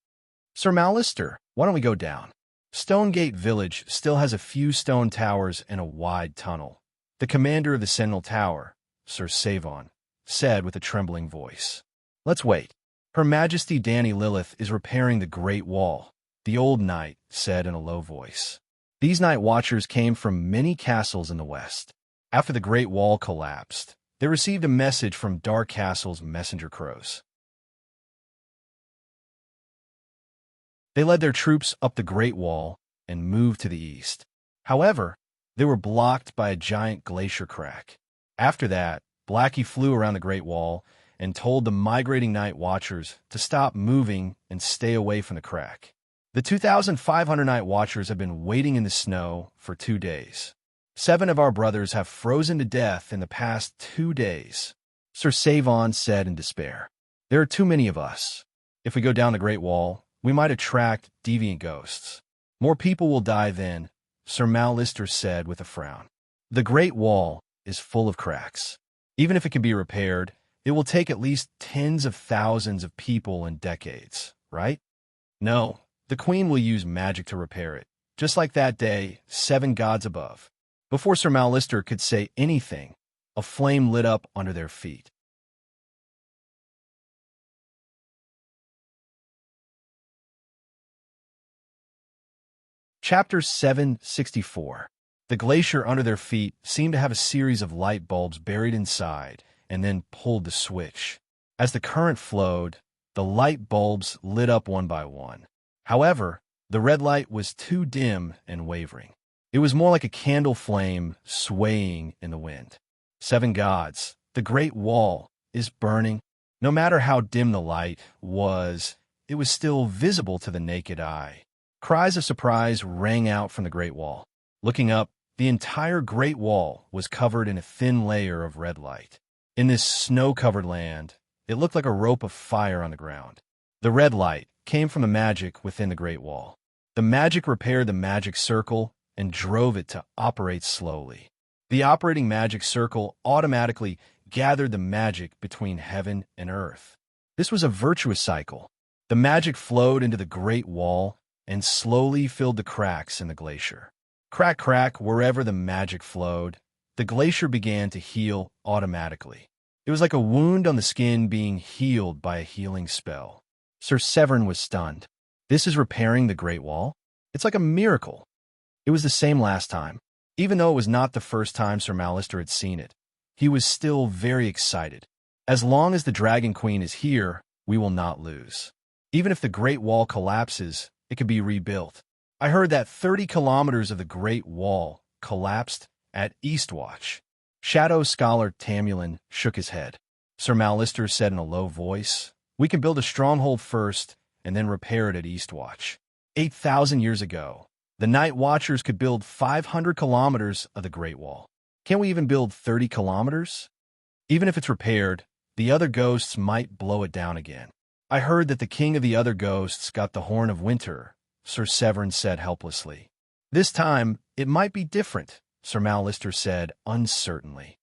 Sir Mallister, why don't we go down? Stonegate Village still has a few stone towers and a wide tunnel. The commander of the Sentinel Tower, Sir Savon, said with a trembling voice. Let's wait. Her Majesty Dany Lilith is repairing the Great Wall, the old knight said in a low voice. These night watchers came from many castles in the west. After the Great Wall collapsed, they received a message from Dark Castle's messenger crows. They led their troops up the Great Wall and moved to the east. However, they were blocked by a giant glacier crack. After that, Blackie flew around the Great Wall and told the migrating night watchers to stop moving and stay away from the crack. The 2,500 night watchers have been waiting in the snow for 2 days. 7 of our brothers have frozen to death in the past 2 days, Sir Savon said in despair. There are too many of us. If we go down the Great Wall, we might attract deviant ghosts. More people will die then, Sir Mallister said with a frown. The Great Wall is full of cracks. Even if it can be repaired, it will take at least tens of thousands of people and decades, right? No, the Queen will use magic to repair it, just like that day, 7 gods above. Before Sir Mallister could say anything, a flame lit up under their feet. Chapter 764. The glacier under their feet seemed to have a series of light bulbs buried inside and then pulled the switch. As the current flowed, the light bulbs lit up one by one. However, the red light was too dim and wavering. It was more like a candle flame swaying in the wind. 7 gods, the Great Wall is burning. No matter how dim the light was, it was still visible to the naked eye. Cries of surprise rang out from the Great Wall. Looking up, the entire Great Wall was covered in a thin layer of red light. In this snow-covered land, it looked like a rope of fire on the ground. The red light came from the magic within the Great Wall. The magic repaired the magic circle and drove it to operate slowly. The operating magic circle automatically gathered the magic between heaven and earth. This was a virtuous cycle. The magic flowed into the Great Wall and slowly filled the cracks in the glacier. Crack, crack, wherever the magic flowed, the glacier began to heal automatically. It was like a wound on the skin being healed by a healing spell. Sir Severn was stunned. This is repairing the Great Wall? It's like a miracle. It was the same last time. Even though it was not the first time Sir Mallister had seen it, he was still very excited. As long as the Dragon Queen is here, we will not lose. Even if the Great Wall collapses, it can be rebuilt. I heard that 30 kilometers of the Great Wall collapsed at Eastwatch. Shadow Scholar Tamulin shook his head. Sir Mallister said in a low voice, "We can build a stronghold first and then repair it at Eastwatch." 8,000 years ago, the Night Watchers could build 500 kilometers of the Great Wall. Can't we even build 30 kilometers? Even if it's repaired, the other ghosts might blow it down again. I heard that the king of the other ghosts got the Horn of Winter, Sir Severn said helplessly. This time, it might be different, Sir Mallister said uncertainly.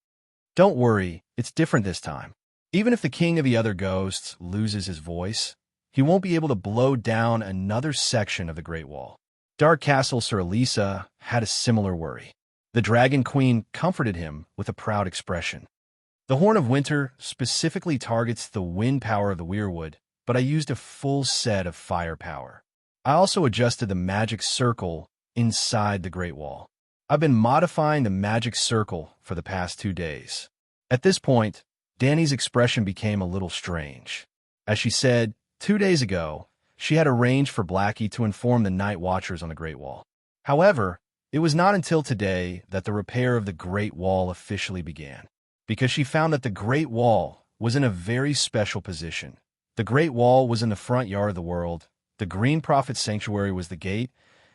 Don't worry, it's different this time. Even if the king of the other ghosts loses his voice, he won't be able to blow down another section of the Great Wall. Dark Castle Sir Elisa had a similar worry. The Dragon Queen comforted him with a proud expression. The Horn of Winter specifically targets the wind power of the weirwood, but I used a full set of fire power. I also adjusted the magic circle inside the Great Wall. I've been modifying the magic circle for the past 2 days. At this point, Dany's expression became a little strange. As she said, 2 days ago, she had arranged for Blackie to inform the Night Watchers on the Great Wall. However, it was not until today that the repair of the Great Wall officially began, because she found that the Great Wall was in a very special position. The Great Wall was in the front yard of the world, the Green Prophet Sanctuary was the gate,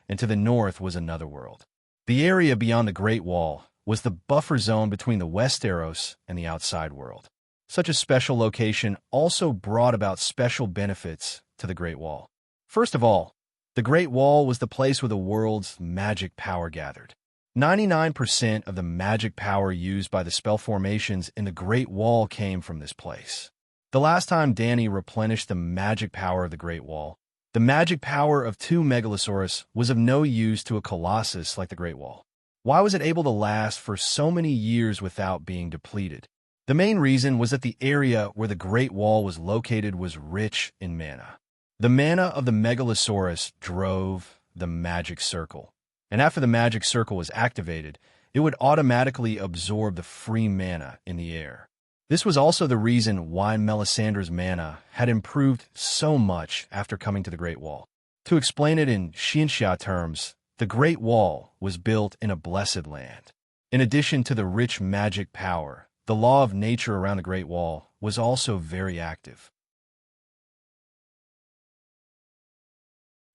and to the north was another world. The area beyond the Great Wall was the buffer zone between the Westeros and the outside world. Such a special location also brought about special benefits to the Great Wall. First of all, the Great Wall was the place where the world's magic power gathered. 99% of the magic power used by the spell formations in the Great Wall came from this place. The last time Dany replenished the magic power of the Great Wall, the magic power of 2 Megalosaurus was of no use to a colossus like the Great Wall. Why was it able to last for so many years without being depleted? The main reason was that the area where the Great Wall was located was rich in mana. The mana of the Megalosaurus drove the magic circle, and after the magic circle was activated, it would automatically absorb the free mana in the air. This was also the reason why Melisandre's mana had improved so much after coming to the Great Wall. To explain it in Xianxia terms, the Great Wall was built in a blessed land. In addition to the rich magic power, the law of nature around the Great Wall was also very active.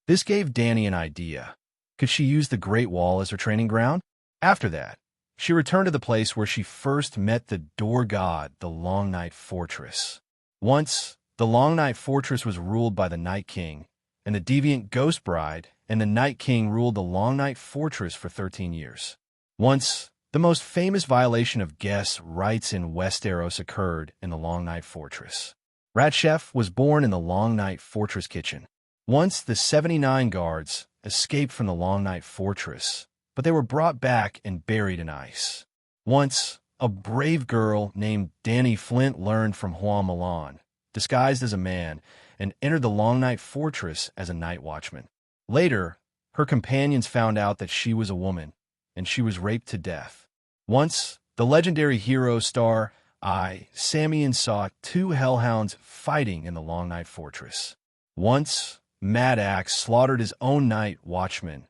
This gave Dany an idea. Could she use the Great Wall as her training ground? After that, she returned to the place where she first met the door god, the Long Night Fortress. Once, the Long Night Fortress was ruled by the Night King, and the deviant Ghost Bride and the Night King ruled the Long Night Fortress for 13 years. Once, the most famous violation of guests' rights in Westeros occurred in the Long Night Fortress. Rat Chef was born in the Long Night Fortress kitchen. Once, the 79 guards escaped from the Long Night Fortress, but they were brought back and buried in ice. Once, a brave girl named Dany Flint learned from Hua Milan, disguised as a man, and entered the Long Night Fortress as a night watchman. Later, her companions found out that she was a woman, and she was raped to death. Once, the legendary hero star Samian saw 2 hellhounds fighting in the Long Night Fortress. Once, Mad Axe slaughtered his own night watchman.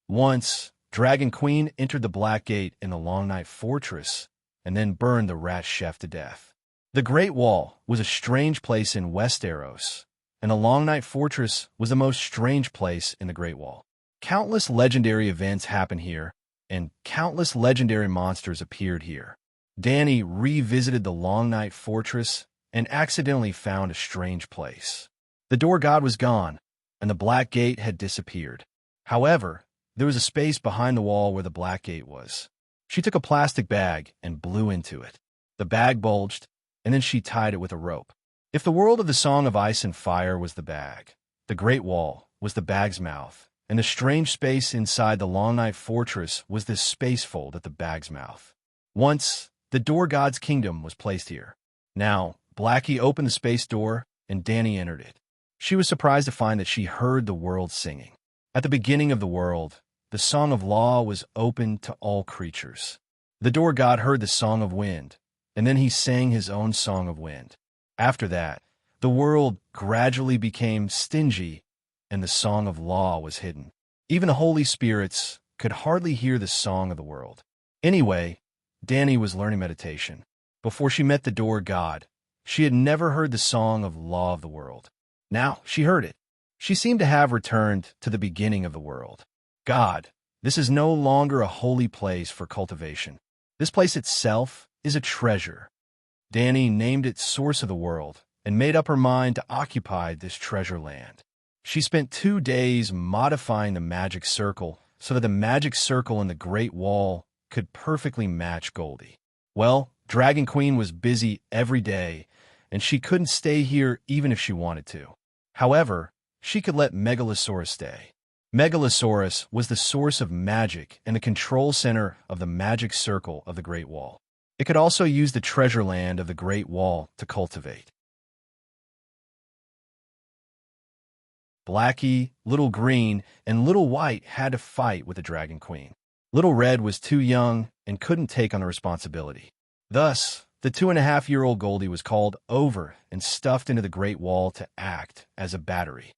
Once, Dragon Queen entered the Black Gate in the Long Night Fortress and then burned the Rat Chef to death. The Great Wall was a strange place in Westeros, and the Long Night Fortress was the most strange place in the Great Wall. Countless legendary events happened here, and countless legendary monsters appeared here. Dany revisited the Long Night Fortress and accidentally found a strange place. The door god was gone, and the Black Gate had disappeared. However, there was a space behind the wall where the Black Gate was. She took a plastic bag and blew into it. The bag bulged, and then she tied it with a rope. If the world of the Song of Ice and Fire was the bag, the Great Wall was the bag's mouth, and the strange space inside the Long Night Fortress was this space fold at the bag's mouth. Once, the door god's kingdom was placed here. Now, Blackie opened the space door, and Dany entered it. She was surprised to find that she heard the world singing. At the beginning of the world, the Song of Law was open to all creatures. The door god heard the Song of Wind, and then he sang his own Song of Wind. After that, the world gradually became stingy, and the Song of Law was hidden. Even the Holy Spirits could hardly hear the song of the world. Anyway, Dany was learning meditation. Before she met the door god, she had never heard the Song of Law of the world. Now she heard it. She seemed to have returned to the beginning of the world. God, this is no longer a holy place for cultivation. This place itself is a treasure. Dany named it Source of the World and made up her mind to occupy this treasure land. She spent 2 days modifying the magic circle so that the magic circle in the Great Wall could perfectly match Goldie. Well, Dragon Queen was busy every day, and she couldn't stay here even if she wanted to. However, she could let Megalosaurus stay. Megalosaurus was the source of magic and the control center of the magic circle of the Great Wall. It could also use the treasure land of the Great Wall to cultivate. Blackie, Little Green, and Little White had to fight with the Dragon Queen. Little Red was too young and couldn't take on the responsibility. Thus, the 2.5-year-old Goldie was called over and stuffed into the Great Wall to act as a battery.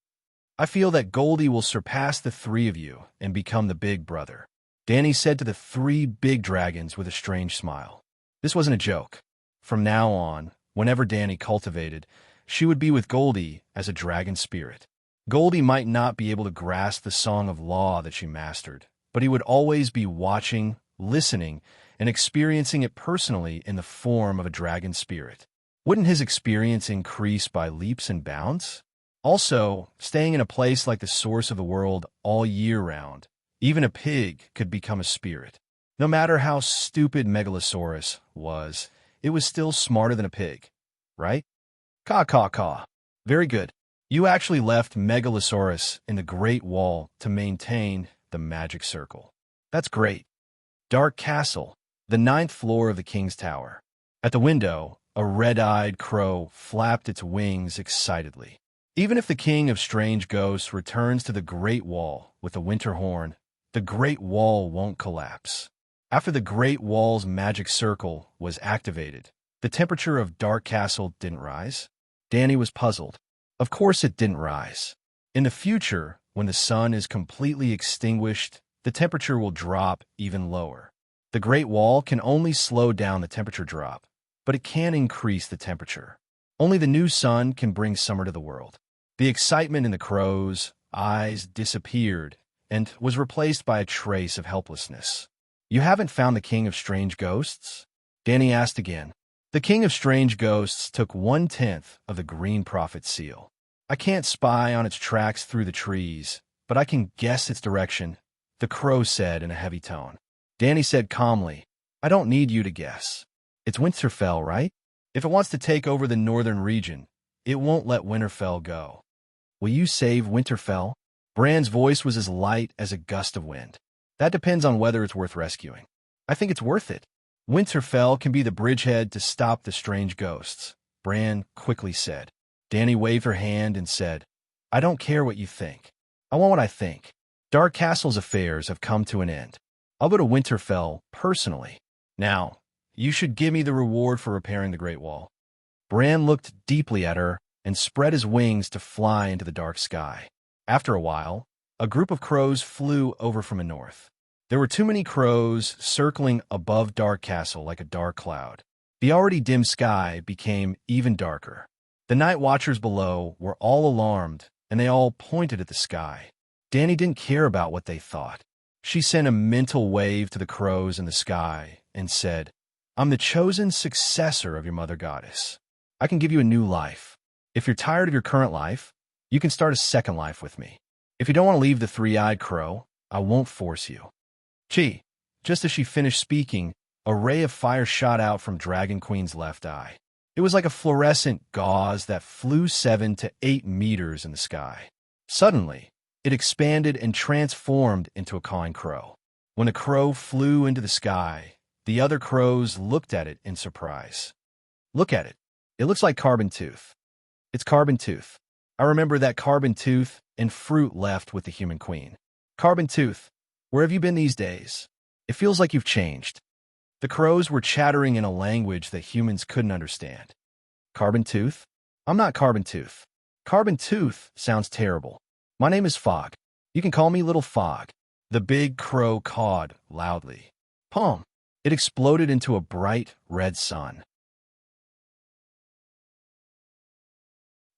I feel that Goldie will surpass the 3 of you and become the big brother, Dany said to the 3 big dragons with a strange smile. This wasn't a joke. From now on, whenever Dany cultivated, she would be with Goldie as a dragon spirit. Goldie might not be able to grasp the Song of Law that she mastered, but he would always be watching, listening, and experiencing it personally in the form of a dragon spirit. Wouldn't his experience increase by leaps and bounds? Also, staying in a place like the source of the world all year round, even a pig could become a spirit. No matter how stupid Megalosaurus was, it was still smarter than a pig, right? Caw, caw, caw. Very good. You actually left Megalosaurus in the Great Wall to maintain the magic circle. That's great. Dark Castle, the ninth floor of the King's Tower. At the window, a red-eyed crow flapped its wings excitedly. Even if the King of Strange Ghosts returns to the Great Wall with the Winter Horn, the Great Wall won't collapse. After the Great Wall's magic circle was activated, the temperature of Dark Castle didn't rise. Danny was puzzled. Of course it didn't rise. In the future, when the sun is completely extinguished, the temperature will drop even lower. The Great Wall can only slow down the temperature drop, but it can increase the temperature. Only the new sun can bring summer to the world. The excitement in the crow's eyes disappeared and was replaced by a trace of helplessness. You haven't found the King of Strange Ghosts? Danny asked again. The King of Strange Ghosts took 1/10 of the Green Prophet's seal. I can't spy on its tracks through the trees, but I can guess its direction, the crow said in a heavy tone. Danny said calmly, I don't need you to guess. It's Winterfell, right? If it wants to take over the northern region, it won't let Winterfell go. Will you save Winterfell? Bran's voice was as light as a gust of wind. That depends on whether it's worth rescuing. I think it's worth it. Winterfell can be the bridgehead to stop the strange ghosts, Bran quickly said. Danny waved her hand and said, I don't care what you think. I want what I think. Dark Castle's affairs have come to an end. I'll go to Winterfell personally. Now, you should give me the reward for repairing the Great Wall. Bran looked deeply at her and spread his wings to fly into the dark sky. After a while, a group of crows flew over from the north. There were too many crows circling above Dark Castle like a dark cloud. The already dim sky became even darker. The night watchers below were all alarmed, and they all pointed at the sky. Danny didn't care about what they thought. She sent a mental wave to the crows in the sky and said, I'm the chosen successor of your mother goddess. I can give you a new life. If you're tired of your current life, you can start a second life with me. If you don't want to leave the three-eyed crow, I won't force you. Gee, just as she finished speaking, a ray of fire shot out from Dragon Queen's left eye. It was like a fluorescent gauze that flew 7 to 8 meters in the sky. Suddenly, it expanded and transformed into a cawing crow. When the crow flew into the sky, the other crows looked at it in surprise. Look at it. It looks like Carbon Tooth. It's Carbon Tooth. I remember that Carbon Tooth and fruit left with the human queen. Carbon Tooth, where have you been these days? It feels like you've changed. The crows were chattering in a language that humans couldn't understand. Carbon Tooth? I'm not Carbon Tooth. Carbon Tooth sounds terrible. My name is Fog. You can call me Little Fog. The big crow cawed loudly. Palm. It exploded into a bright red sun.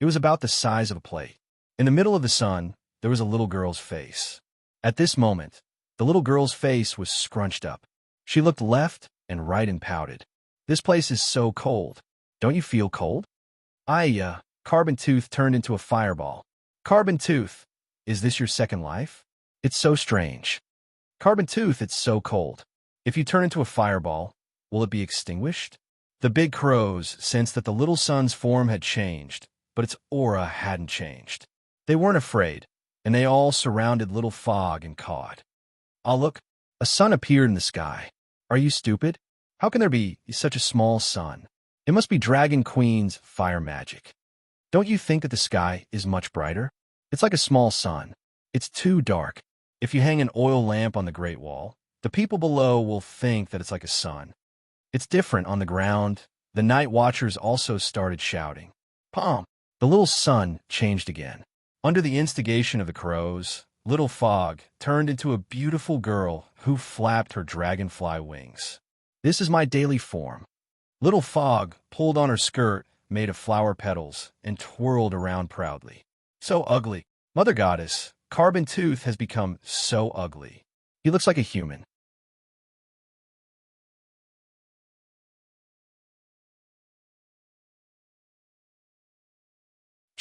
It was about the size of a plate. In the middle of the sun, there was a little girl's face. At this moment, the little girl's face was scrunched up. She looked left and right and pouted. This place is so cold. Don't you feel cold? Carbon Tooth turned into a fireball. Carbon Tooth, is this your second life? It's so strange. Carbon Tooth, it's so cold. If you turn into a fireball, will it be extinguished? The big crows sensed that the little sun's form had changed, but its aura hadn't changed. They weren't afraid, and they all surrounded Little Fog and cawed. Ah, look, a sun appeared in the sky. Are you stupid? How can there be such a small sun? It must be Dragon Queen's fire magic. Don't you think that the sky is much brighter? It's like a small sun. It's too dark. If you hang an oil lamp on the Great Wall, the people below will think that it's like a sun. It's different on the ground. The night watchers also started shouting. Palm! The little sun changed again. Under the instigation of the crows, Little Fog turned into a beautiful girl who flapped her dragonfly wings. This is my daily form. Little Fog pulled on her skirt made of flower petals and twirled around proudly. So ugly. Mother Goddess, Carbon Tooth has become so ugly. He looks like a human.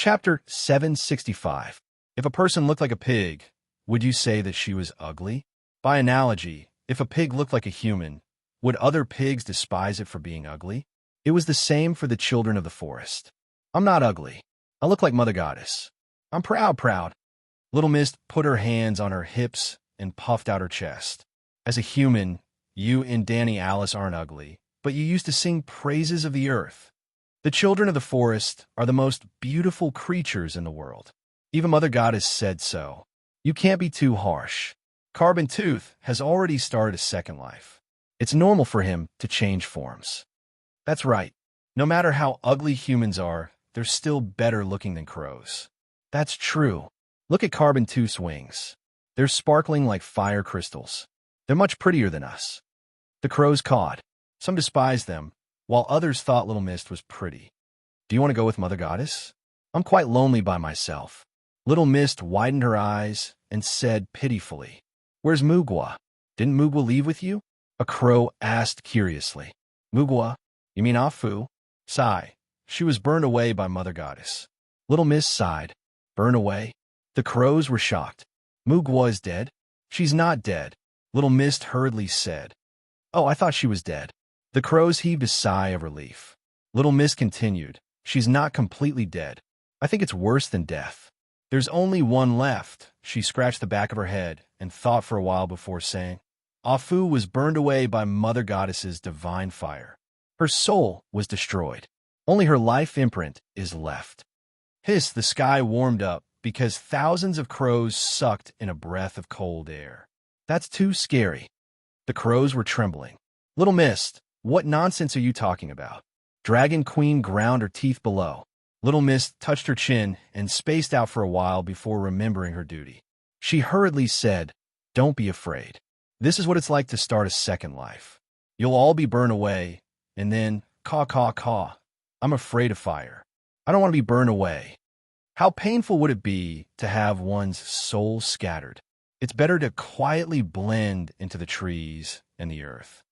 Chapter 765. If a person looked like a pig, would you say that she was ugly? By analogy, if a pig looked like a human, would other pigs despise it for being ugly? It was the same for the children of the forest. I'm not ugly. I look like Mother Goddess. I'm proud. Little Mist put her hands on her hips and puffed out her chest. As a human, you and Danny Alice aren't ugly, but you used to sing praises of the earth. The children of the forest are the most beautiful creatures in the world. Even Mother Goddess said so. You can't be too harsh. Carbon Tooth has already started a second life. It's normal for him to change forms. That's right. No matter how ugly humans are, they're still better looking than crows. That's true. Look at Carbon Tooth's wings. They're sparkling like fire crystals. They're much prettier than us. The crows cawed. Some despised them, while others thought Little Mist was pretty. Do you want to go with Mother Goddess? I'm quite lonely by myself. Little Mist widened her eyes and said pitifully, Where's Mugwa? Didn't Mugwa leave with you? A crow asked curiously. Mugwa? You mean Afu? Sigh. She was burned away by Mother Goddess. Little Mist sighed. Burned away? The crows were shocked. Mugwa is dead? She's not dead, Little Mist hurriedly said. Oh, I thought she was dead. The crows heaved a sigh of relief. Little Mist continued. She's not completely dead. I think it's worse than death. There's only one left. She scratched the back of her head and thought for a while before saying, Afu was burned away by Mother Goddess's divine fire. Her soul was destroyed. Only her life imprint is left. Hiss, the sky warmed up because thousands of crows sucked in a breath of cold air. That's too scary. The crows were trembling. Little Mist, what nonsense are you talking about? Dragon Queen ground her teeth below. Little Mist touched her chin and spaced out for a while before remembering her duty. She hurriedly said, Don't be afraid. This is what it's like to start a second life. You'll all be burned away, and then, caw. I'm afraid of fire. I don't want to be burned away. How painful would it be to have one's soul scattered? It's better to quietly blend into the trees and the earth.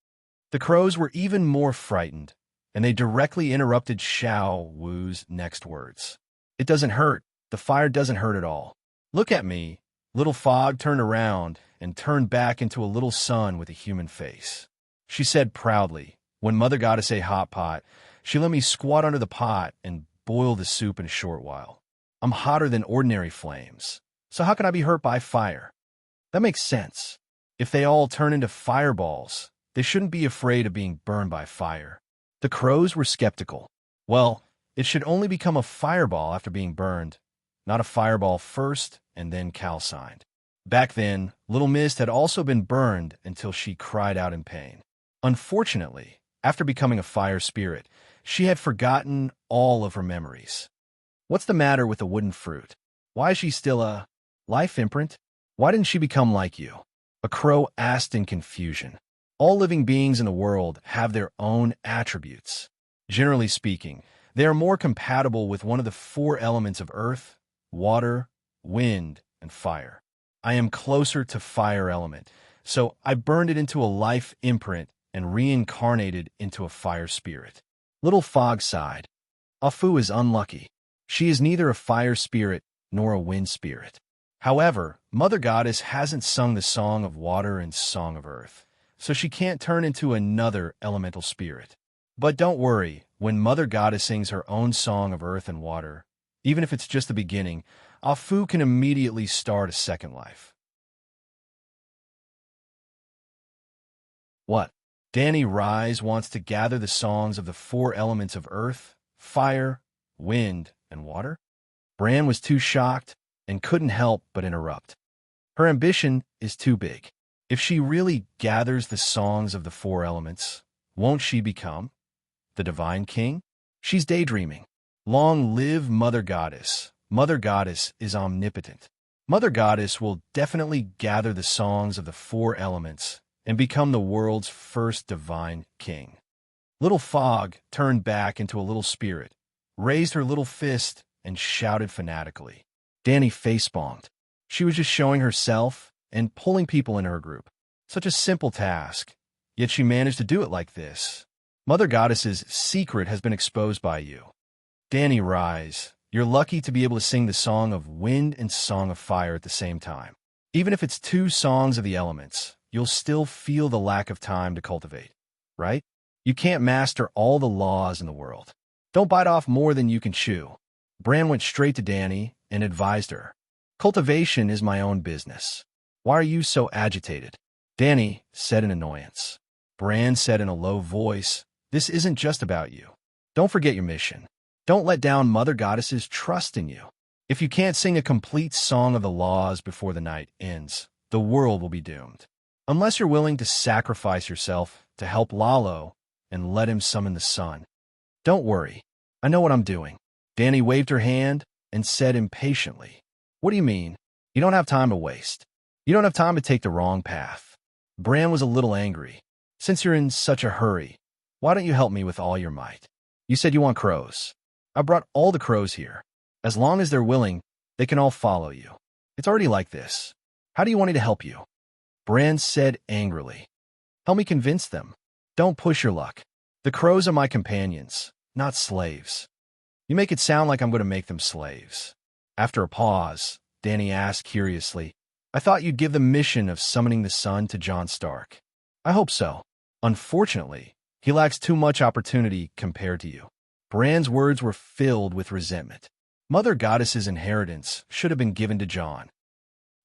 The crows were even more frightened, and they directly interrupted Xiao Wu's next words. It doesn't hurt. The fire doesn't hurt at all. Look at me. Little Fog turned around and turned back into a little sun with a human face. She said proudly, when Mother Goddess ate hot pot, she let me squat under the pot and boil the soup in a short while. I'm hotter than ordinary flames, so how can I be hurt by fire? That makes sense. If they all turn into fireballs, they shouldn't be afraid of being burned by fire. The crows were skeptical. Well, it should only become a fireball after being burned, not a fireball first and then calcined. Back then, Little Mist had also been burned until she cried out in pain. Unfortunately, after becoming a fire spirit, she had forgotten all of her memories. What's the matter with the wooden fruit? Why is she still a life imprint? Why didn't she become like you? A crow asked in confusion. All living beings in the world have their own attributes. Generally speaking, they are more compatible with one of the four elements of earth, water, wind, and fire. I am closer to fire element, so I burned it into a life imprint and reincarnated into a fire spirit. Little Fog sighed. Afu is unlucky. She is neither a fire spirit nor a wind spirit. However, Mother Goddess hasn't sung the song of water and song of earth, so she can't turn into another elemental spirit. But don't worry, when Mother Goddess sings her own song of earth and water, even if it's just the beginning, Afu can immediately start a second life. What? Danny Rise wants to gather the songs of the four elements of earth, fire, wind, and water? Bran was too shocked and couldn't help but interrupt. Her ambition is too big. If she really gathers the songs of the four elements, won't she become the Divine King? She's daydreaming. Long live Mother Goddess. Mother Goddess is omnipotent. Mother Goddess will definitely gather the songs of the four elements and become the world's first Divine King. Little Fog turned back into a little spirit, raised her little fist, and shouted fanatically. Danny facepalmed. She was just showing herself and pulling people into her group. Such a simple task, yet she managed to do it like this. Mother Goddess's secret has been exposed by you. Danny Rise, You're lucky to be able to sing the Song of Wind and Song of Fire at the same time. Even if it's two songs of the elements, you'll still feel the lack of time to cultivate, right? You can't master all the laws in the world. Don't bite off more than you can chew. Bran went straight to Dany and advised her. Cultivation is my own business. Why are you so agitated? Dany said in annoyance. Bran said in a low voice, this isn't just about you. Don't forget your mission. Don't let down Mother Goddess's trust in you. If you can't sing a complete song of the laws before the night ends, the world will be doomed. Unless you're willing to sacrifice yourself to help Lalo and let him summon the sun. Don't worry. I know what I'm doing. Dany waved her hand and said impatiently, what do you mean? You don't have time to waste. You don't have time to take the wrong path. Bran was a little angry. Since you're in such a hurry, why don't you help me with all your might? You said you want crows. I brought all the crows here. As long as they're willing, they can all follow you. It's already like this. How do you want me to help you? Bran said angrily. Help me convince them. Don't push your luck. The crows are my companions, not slaves. You make it sound like I'm going to make them slaves. After a pause, Dany asked curiously, I thought you'd give the mission of summoning the sun to Jon Stark. I hope so. Unfortunately, he lacks too much opportunity compared to you. Bran's words were filled with resentment. Mother Goddess's inheritance should have been given to Jon.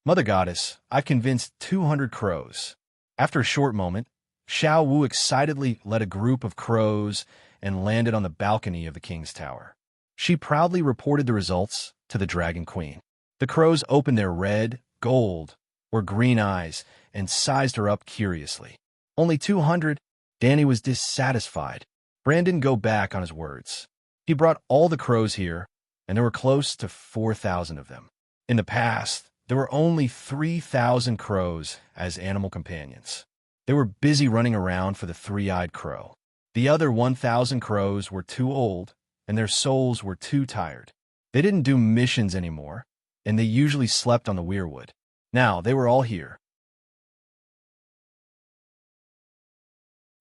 Mother Goddess, I've convinced 200 crows. After a short moment, Xiao Wu excitedly led a group of crows and landed on the balcony of the king's tower. She proudly reported the results to the Dragon Queen. The crows opened their red, gold, or green eyes and sized her up curiously. Only 200? Dany was dissatisfied. Bran didn't go back on his words. He brought all the crows here, and there were close to 4,000 of them. In the past, there were only 3,000 crows as animal companions. They were busy running around for the three-eyed crow. The other 1,000 crows were too old, and their souls were too tired. They didn't do missions anymore, and they usually slept on the weirwood. Now, they were all here.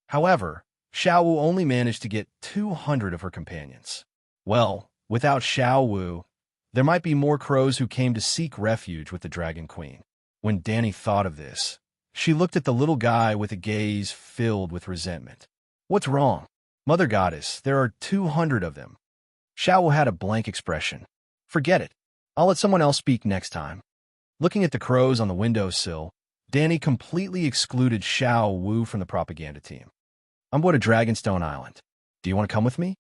However, Xiao Wu only managed to get 200 of her companions. Well, without Xiao Wu, there might be more crows who came to seek refuge with the Dragon Queen. When Dany thought of this, she looked at the little guy with a gaze filled with resentment. What's wrong? Mother Goddess, there are 200 of them. Xiao Wu had a blank expression. Forget it. I'll let someone else speak next time. Looking at the crows on the windowsill, Dany completely excluded Xiao Wu from the propaganda team. I'm going to Dragonstone Island. Do you want to come with me?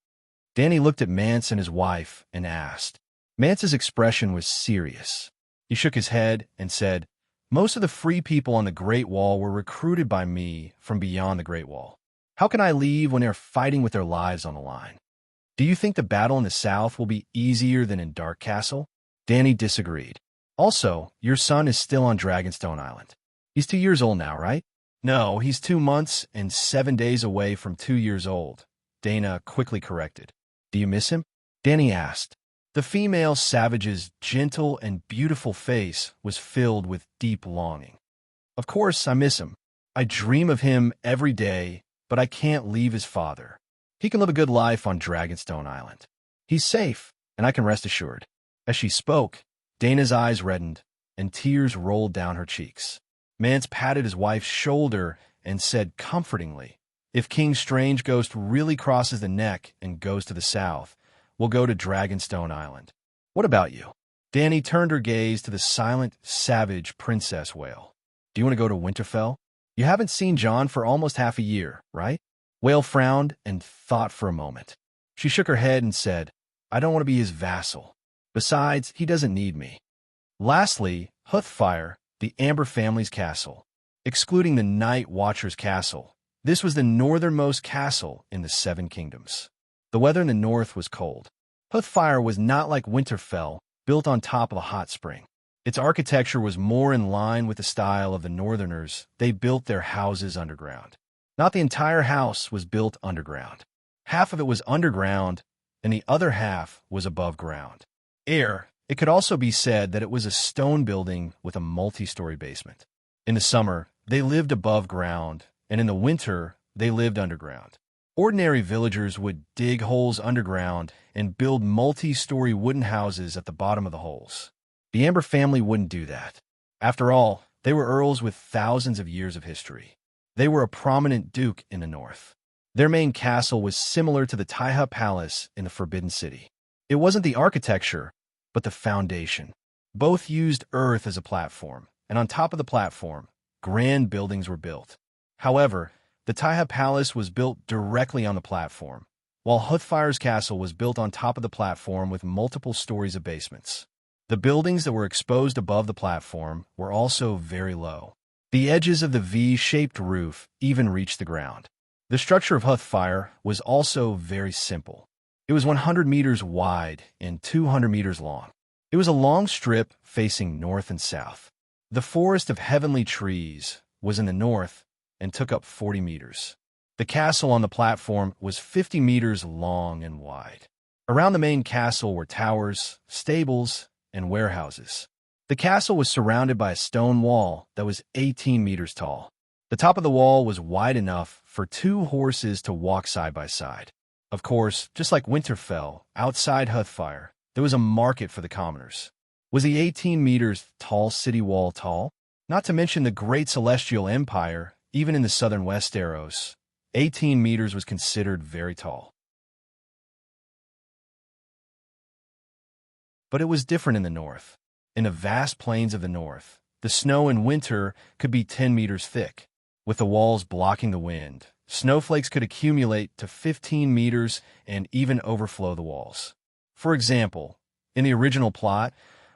Dany looked at Mance and his wife and asked. Mance's expression was serious. He shook his head and said, most of the free people on the Great Wall were recruited by me from beyond the Great Wall. How can I leave when they're fighting with their lives on the line? Do you think the battle in the south will be easier than in Dark Castle? Dany disagreed. Also, your son is still on Dragonstone Island. He's 2 years old now, right? No, he's 2 months and 7 days away from 2 years old, Dana quickly corrected. Do you miss him? Dany asked. The female savage's gentle and beautiful face was filled with deep longing. Of course, I miss him. I dream of him every day, but I can't leave his father. He can live a good life on Dragonstone Island. He's safe, and I can rest assured. As she spoke, Dana's eyes reddened, and tears rolled down her cheeks. Mance patted his wife's shoulder and said comfortingly, if King Strange Ghost really crosses the neck and goes to the south, we'll go to Dragonstone Island. What about you? Dany turned her gaze to the silent, savage princess whale. Do you want to go to Winterfell? You haven't seen Jon for almost half a year, right? Whale frowned and thought for a moment. She shook her head and said, I don't want to be his vassal. Besides, he doesn't need me. Lastly, Hoothfire, the Amber family's castle. Excluding the Night Watcher's castle, this was the northernmost castle in the Seven Kingdoms. The weather in the north was cold. Hoothfire was not like Winterfell, built on top of a hot spring. Its architecture was more in line with the style of the Northerners. They built their houses underground. Not the entire house was built underground. Half of it was underground, and the other half was above ground. It could also be said that it was a stone building with a multi-story basement. In the summer, they lived above ground, and in the winter, they lived underground. Ordinary villagers would dig holes underground and build multi-story wooden houses at the bottom of the holes. The Amber family wouldn't do that. After all, they were earls with thousands of years of history. They were a prominent duke in the north. Their main castle was similar to the Taiha Palace in the Forbidden City. It wasn't the architecture, but the foundation. Both used earth as a platform, and on top of the platform, grand buildings were built. However, the Taiha Palace was built directly on the platform, while Hoothfire's castle was built on top of the platform with multiple stories of basements. The buildings that were exposed above the platform were also very low. The edges of the V-shaped roof even reached the ground. The structure of Hoothfire was also very simple. It was 100 meters wide and 200 meters long. It was a long strip facing north and south. The forest of heavenly trees was in the north and took up 40 meters. The castle on the platform was 50 meters long and wide. Around the main castle were towers, stables, and warehouses. The castle was surrounded by a stone wall that was 18 meters tall. The top of the wall was wide enough for 2 horses to walk side by side. Of course, just like Winterfell, outside Hoothfire, there was a market for the commoners. Was the 18 meters tall city wall tall? Not to mention the great celestial empire, even in the southern Westeros, 18 meters was considered very tall. But it was different in the north. In the vast plains of the north, the snow in winter could be 10 meters thick. With the walls blocking the wind, snowflakes could accumulate to 15 meters and even overflow the walls. For example, in the original plot,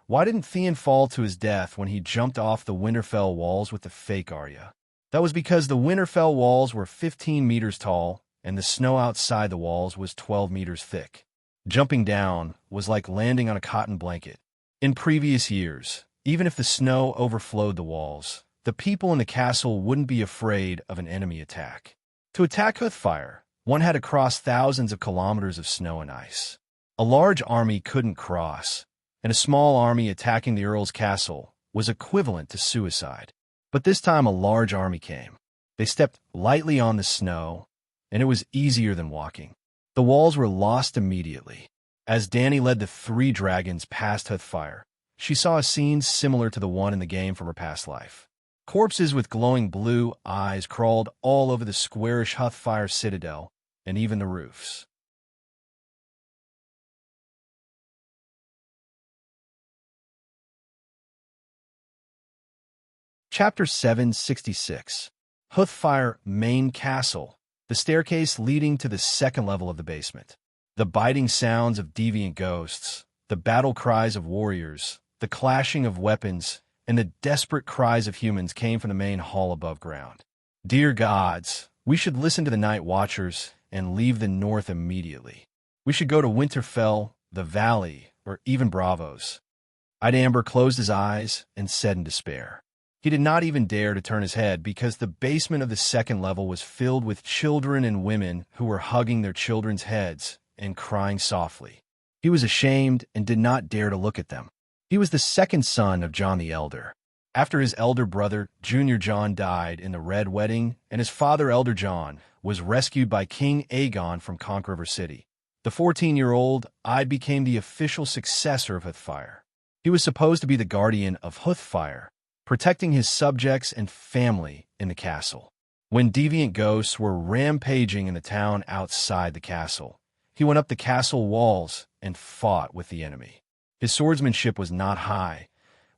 why didn't Theon fall to his death when he jumped off the Winterfell walls with the fake Arya? That was because the Winterfell walls were 15 meters tall and the snow outside the walls was 12 meters thick. Jumping down was like landing on a cotton blanket. In previous years, even if the snow overflowed the walls, the people in the castle wouldn't be afraid of an enemy attack. To attack Hoothfire, one had to cross thousands of kilometers of snow and ice. A large army couldn't cross, and a small army attacking the Earl's castle was equivalent to suicide. But this time a large army came. They stepped lightly on the snow, and it was easier than walking. The walls were lost immediately. As Dany led the 3 dragons past Hoothfire, she saw a scene similar to the one in the game from her past life. Corpses with glowing blue eyes crawled all over the squarish Hoothfire citadel and even the roofs. Chapter 766. Hoothfire Main Castle, the staircase leading to the second level of the basement. The biting sounds of deviant ghosts, the battle cries of warriors, the clashing of weapons, and the desperate cries of humans came from the main hall above ground. Dear gods, we should listen to the Night Watchers and leave the north immediately. We should go to Winterfell, the Valley, or even Bravos. Amber closed his eyes and said in despair. He did not even dare to turn his head because the basement of the second level was filled with children and women who were hugging their children's heads and crying softly. He was ashamed and did not dare to look at them. He was the second son of Jon the Elder. After his elder brother, Junior Jon, died in the Red Wedding, and his father, Elder Jon, was rescued by King Aegon from Conch River City, the 14-year-old Ide became the official successor of Hoothfire. He was supposed to be the guardian of Hoothfire, protecting his subjects and family in the castle. When deviant ghosts were rampaging in the town outside the castle, he went up the castle walls and fought with the enemy. His swordsmanship was not high,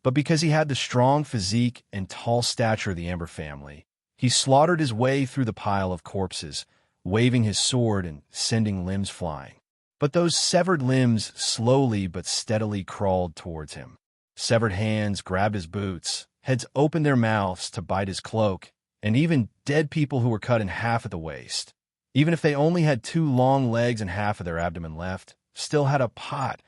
but because he had the strong physique and tall stature of the Amber family, he slaughtered his way through the pile of corpses, waving his sword and sending limbs flying. But those severed limbs slowly but steadily crawled towards him. Severed hands grabbed his boots, heads opened their mouths to bite his cloak, and even dead people who were cut in half at the waist, even if they only had 2 long legs and half of their abdomen left, still had a pot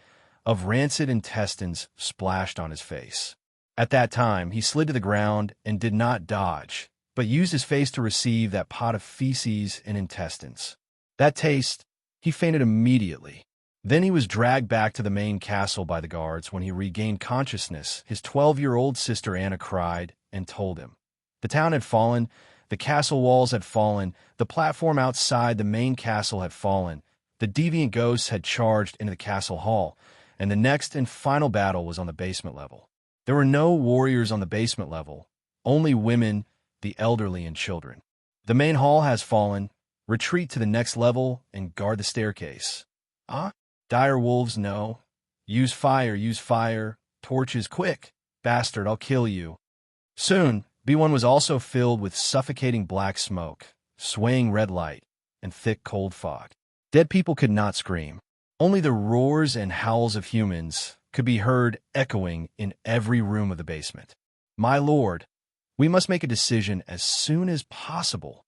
of rancid intestines splashed on his face. At that time, he slid to the ground and did not dodge, but used his face to receive that pot of feces and intestines. That taste, he fainted immediately. Then he was dragged back to the main castle by the guards. When he regained consciousness, his 12-year-old sister Anna cried and told him. The town had fallen. The castle walls had fallen, the platform outside the main castle had fallen, the deviant ghosts had charged into the castle hall, and the next and final battle was on the basement level. There were no warriors on the basement level, only women, the elderly, and children. The main hall has fallen. Retreat to the next level and guard the staircase. Dire wolves, no. Use fire, torches, quick. Bastard, I'll kill you. Soon, B1 was also filled with suffocating black smoke, swaying red light, and thick cold fog. Dead people could not scream. Only the roars and howls of humans could be heard echoing in every room of the basement. My lord, we must make a decision as soon as possible.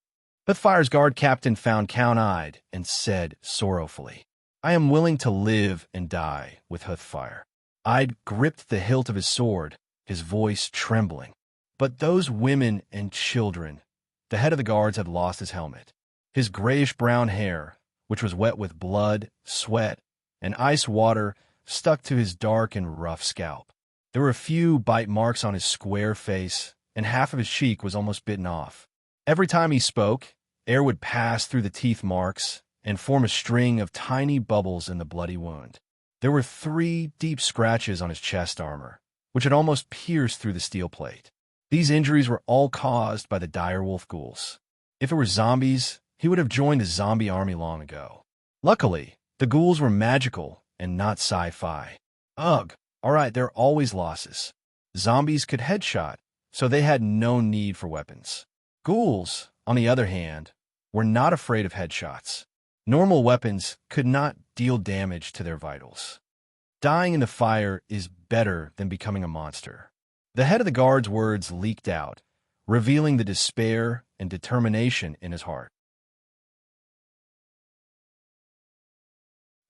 Hoothfire's guard captain found count-eyed and said sorrowfully, I am willing to live and die with Hoothfire. I'd gripped the hilt of his sword, his voice trembling. But those women and children, the head of the guards had lost his helmet. His grayish-brown hair, which was wet with blood, sweat, and ice water, stuck to his dark and rough scalp. There were a few bite marks on his square face, and half of his cheek was almost bitten off. Every time he spoke, air would pass through the teeth marks and form a string of tiny bubbles in the bloody wound. There were 3 deep scratches on his chest armor, which had almost pierced through the steel plate. These injuries were all caused by the direwolf ghouls. If it were zombies, he would have joined the zombie army long ago. Luckily, the ghouls were magical and not sci-fi. Ugh, alright, there are always losses. Zombies could headshot, so they had no need for weapons. Ghouls, on the other hand, were not afraid of headshots. Normal weapons could not deal damage to their vitals. Dying in the fire is better than becoming a monster. The head of the guard's words leaked out, revealing the despair and determination in his heart.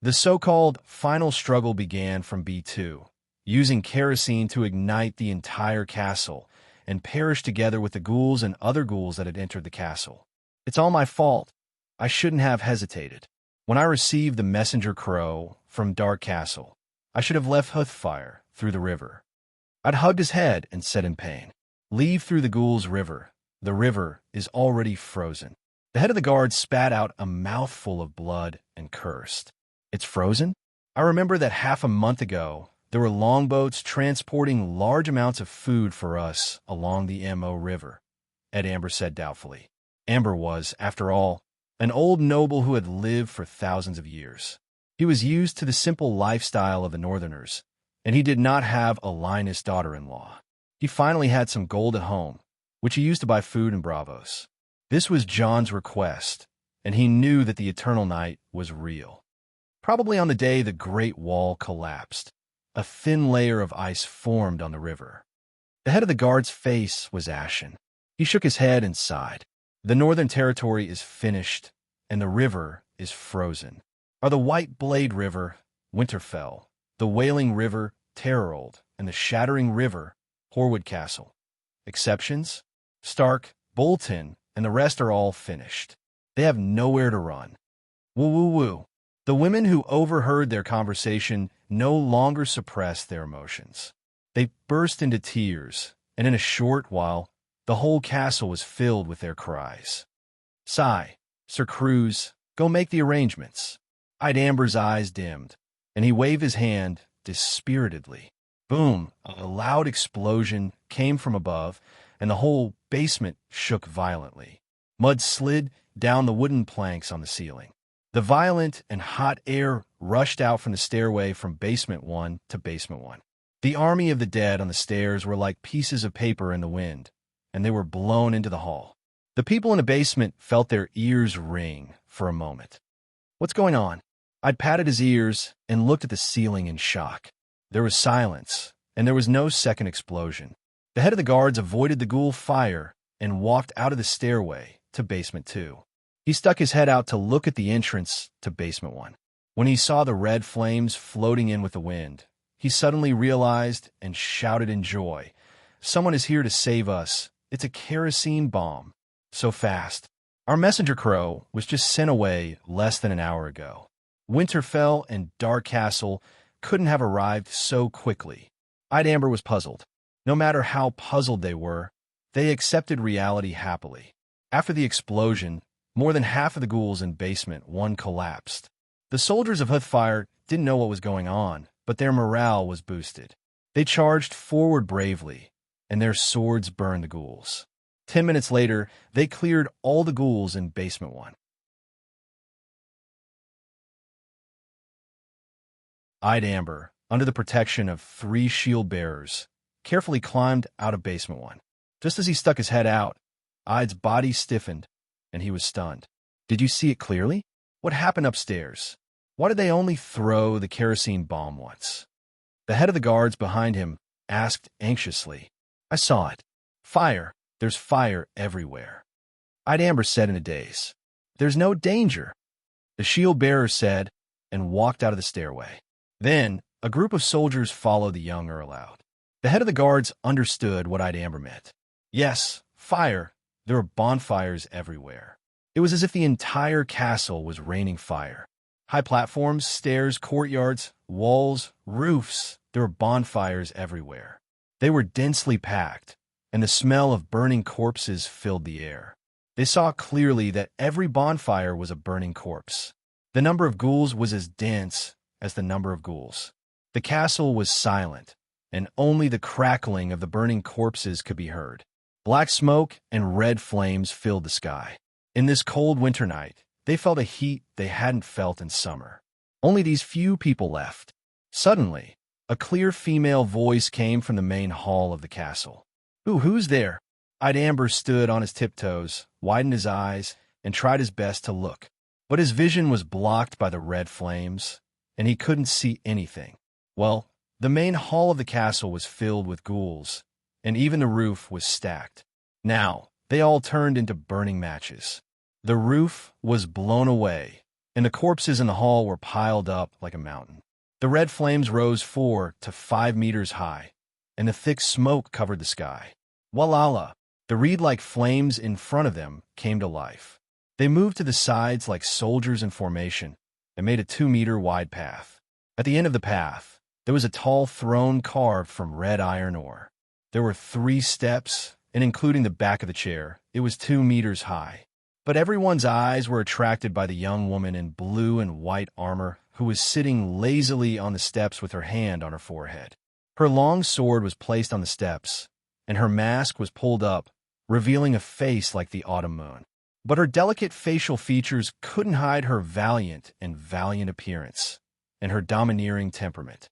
The so-called final struggle began from B2, using kerosene to ignite the entire castle and perish together with the ghouls and other ghouls that had entered the castle. It's all my fault. I shouldn't have hesitated. When I received the messenger crow from Dark Castle, I should have left Hoothfire through the river. I'd hugged his head and said in pain, leave through the ghouls' river. The river is already frozen. The head of the guard spat out a mouthful of blood and cursed. It's frozen? I remember that half a month ago, there were longboats transporting large amounts of food for us along the Mo River, Ed Amber said doubtfully. Amber was, after all, an old noble who had lived for thousands of years. He was used to the simple lifestyle of the Northerners, and he did not have a Linus daughter-in-law. He finally had some gold at home, which he used to buy food and bravos. This was John's request, and he knew that the eternal night was real. Probably on the day the Great Wall collapsed, a thin layer of ice formed on the river. The head of the guard's face was ashen. He shook his head and sighed. The Northern Territory is finished, and the river is frozen. Are the White Blade River, Winterfell, the Wailing River, Terrorold, and the Shattering River, Horwood Castle. Exceptions? Stark, Bolton, and the rest are all finished. They have nowhere to run. Woo-woo-woo. The women who overheard their conversation no longer suppressed their emotions. They burst into tears, and in a short while, the whole castle was filled with their cries. Sigh, Sir Cruz, go make the arrangements. Ide Amber's eyes dimmed, and he waved his hand dispiritedly. Boom, a loud explosion came from above, and the whole basement shook violently. Mud slid down the wooden planks on the ceiling. The violent and hot air rushed out from the stairway from basement 1 to basement 1. The army of the dead on the stairs were like pieces of paper in the wind, and they were blown into the hall. The people in the basement felt their ears ring for a moment. What's going on? I'd patted his ears and looked at the ceiling in shock. There was silence, and there was no second explosion. The head of the guards avoided the ghoul fire and walked out of the stairway to basement 2. He stuck his head out to look at the entrance to basement 1. When he saw the red flames floating in with the wind, he suddenly realized and shouted in joy, someone is here to save us. It's a kerosene bomb. So fast. Our messenger crow was just sent away less than an hour ago. Winterfell and Dark Castle couldn't have arrived so quickly. Ide Amber was puzzled. No matter how puzzled they were, they accepted reality happily. After the explosion, more than half of the ghouls in basement 1 collapsed. The soldiers of Huthfire didn't know what was going on, but their morale was boosted. They charged forward bravely, and their swords burned the ghouls. 10 minutes later, they cleared all the ghouls in basement 1. Eyed Amber, under the protection of 3 shield bearers, carefully climbed out of basement 1. Just as he stuck his head out, Ide's body stiffened, and he was stunned. Did you see it clearly? What happened upstairs? Why did they only throw the kerosene bomb once? The head of the guards behind him asked anxiously. I saw it. Fire. There's fire everywhere. Eyed Amber said in a daze. There's no danger, the shield bearer said, and walked out of the stairway. Then, a group of soldiers followed the young Earl out. The head of the guards understood what Eyed Amber meant. Yes, fire. There were bonfires everywhere. It was as if the entire castle was raining fire. High platforms, stairs, courtyards, walls, roofs. There were bonfires everywhere. They were densely packed, and the smell of burning corpses filled the air. They saw clearly that every bonfire was a burning corpse. The number of ghouls was as dense as the number of ghouls. The castle was silent, and only the crackling of the burning corpses could be heard. Black smoke and red flames filled the sky. In this cold winter night, they felt a heat they hadn't felt in summer. Only these few people left. Suddenly, a clear female voice came from the main hall of the castle. Who's there? Eyed Amber stood on his tiptoes, widened his eyes, and tried his best to look. But his vision was blocked by the red flames, and he couldn't see anything. Well, the main hall of the castle was filled with ghouls, and even the roof was stacked. Now, they all turned into burning matches. The roof was blown away, and the corpses in the hall were piled up like a mountain. The red flames rose 4 to 5 meters high, and the thick smoke covered the sky. Walala! The reed-like flames in front of them came to life. They moved to the sides like soldiers in formation and made a 2-meter-wide path. At the end of the path, there was a tall throne carved from red iron ore. There were 3 steps, and including the back of the chair, it was 2 meters high. But everyone's eyes were attracted by the young woman in blue and white armor who was sitting lazily on the steps with her hand on her forehead. Her long sword was placed on the steps, and her mask was pulled up, revealing a face like the autumn moon. But her delicate facial features couldn't hide her valiant appearance and her domineering temperament.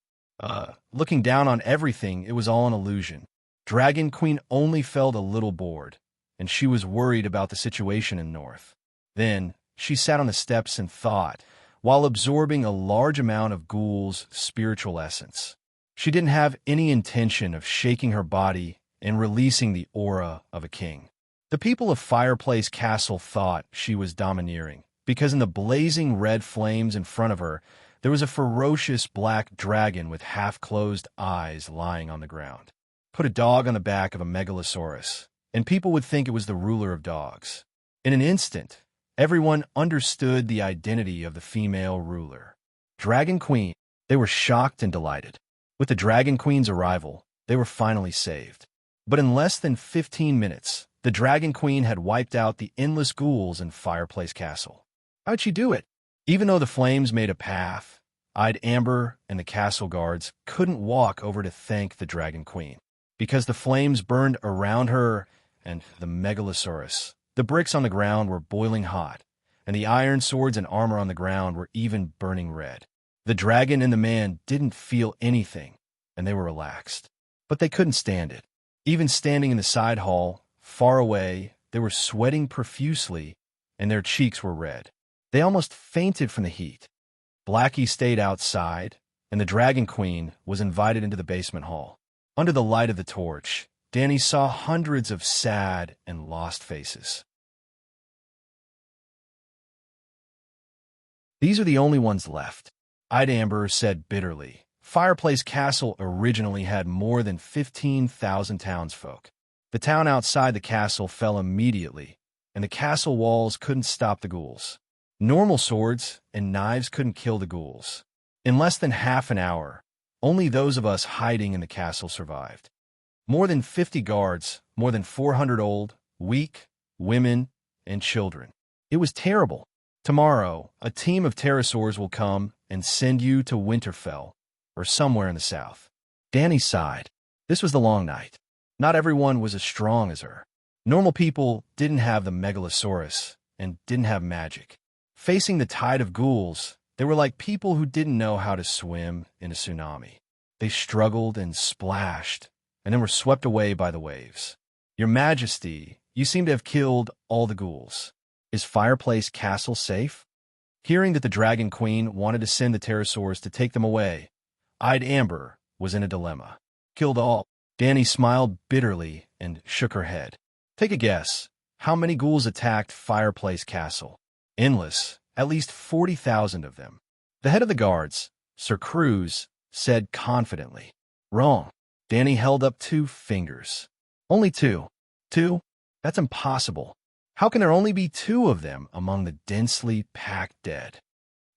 Looking down on everything, it was all an illusion. Dragon Queen only felt a little bored, and she was worried about the situation in North. Then, she sat on the steps and thought, while absorbing a large amount of Ghoul's spiritual essence. She didn't have any intention of shaking her body and releasing the aura of a king. The people of Fireplace Castle thought she was domineering, because in the blazing red flames in front of her, there was a ferocious black dragon with half-closed eyes lying on the ground. Put a dog on the back of a megalosaurus, and people would think it was the ruler of dogs. In an instant, everyone understood the identity of the female ruler. Dragon Queen. They were shocked and delighted. With the Dragon Queen's arrival, they were finally saved. But in less than 15 minutes, the Dragon Queen had wiped out the endless ghouls in Fireplace Castle. How'd she do it? Even though the flames made a path, Eyed Amber and the castle guards couldn't walk over to thank the Dragon Queen, because the flames burned around her and the megalosaurus. The bricks on the ground were boiling hot, and the iron swords and armor on the ground were even burning red. The dragon and the man didn't feel anything, and they were relaxed. But they couldn't stand it. Even standing in the side hall, far away, they were sweating profusely, and their cheeks were red. They almost fainted from the heat. Blackie stayed outside, and the Dragon Queen was invited into the basement hall. Under the light of the torch, Danny saw hundreds of sad and lost faces. These are the only ones left, Eyed Amber said bitterly. Fireplace Castle originally had more than 15,000 townsfolk. The town outside the castle fell immediately, and the castle walls couldn't stop the ghouls. Normal swords and knives couldn't kill the ghouls. In less than half an hour, only those of us hiding in the castle survived. More than 50 guards, more than 400 old, weak, women, and children. It was terrible. Tomorrow, a team of pterosaurs will come and send you to Winterfell, or somewhere in the south. Dany sighed. This was the long night. Not everyone was as strong as her. Normal people didn't have the megalosaurus and didn't have magic. Facing the tide of ghouls, they were like people who didn't know how to swim in a tsunami. They struggled and splashed, and then were swept away by the waves. Your Majesty, you seem to have killed all the ghouls. Is Fireplace Castle safe? Hearing that the Dragon Queen wanted to send the pterosaurs to take them away, Eyed Amber was in a dilemma. Killed all. Dany smiled bitterly and shook her head. Take a guess. How many ghouls attacked Fireplace Castle? Endless. At least 40,000 of them. The head of the guards, Sir Cruz, said confidently. Wrong. Dany held up 2 fingers. Only 2. 2? That's impossible. How can there only be 2 of them among the densely packed dead?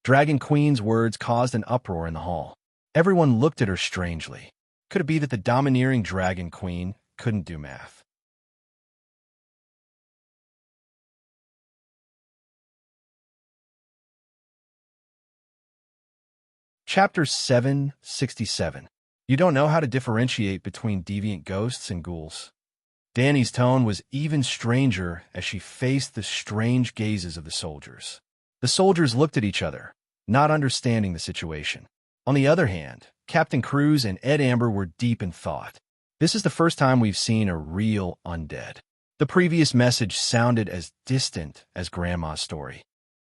Dragon Queen's words caused an uproar in the hall. Everyone looked at her strangely. Could it be that the domineering Dragon Queen couldn't do math? Chapter 767. You don't know how to differentiate between deviant ghosts and ghouls. Dany's tone was even stranger as she faced the strange gazes of the soldiers. The soldiers looked at each other, not understanding the situation. On the other hand, Captain Cruz and Ed Amber were deep in thought. This is the first time we've seen a real undead. The previous message sounded as distant as Grandma's story.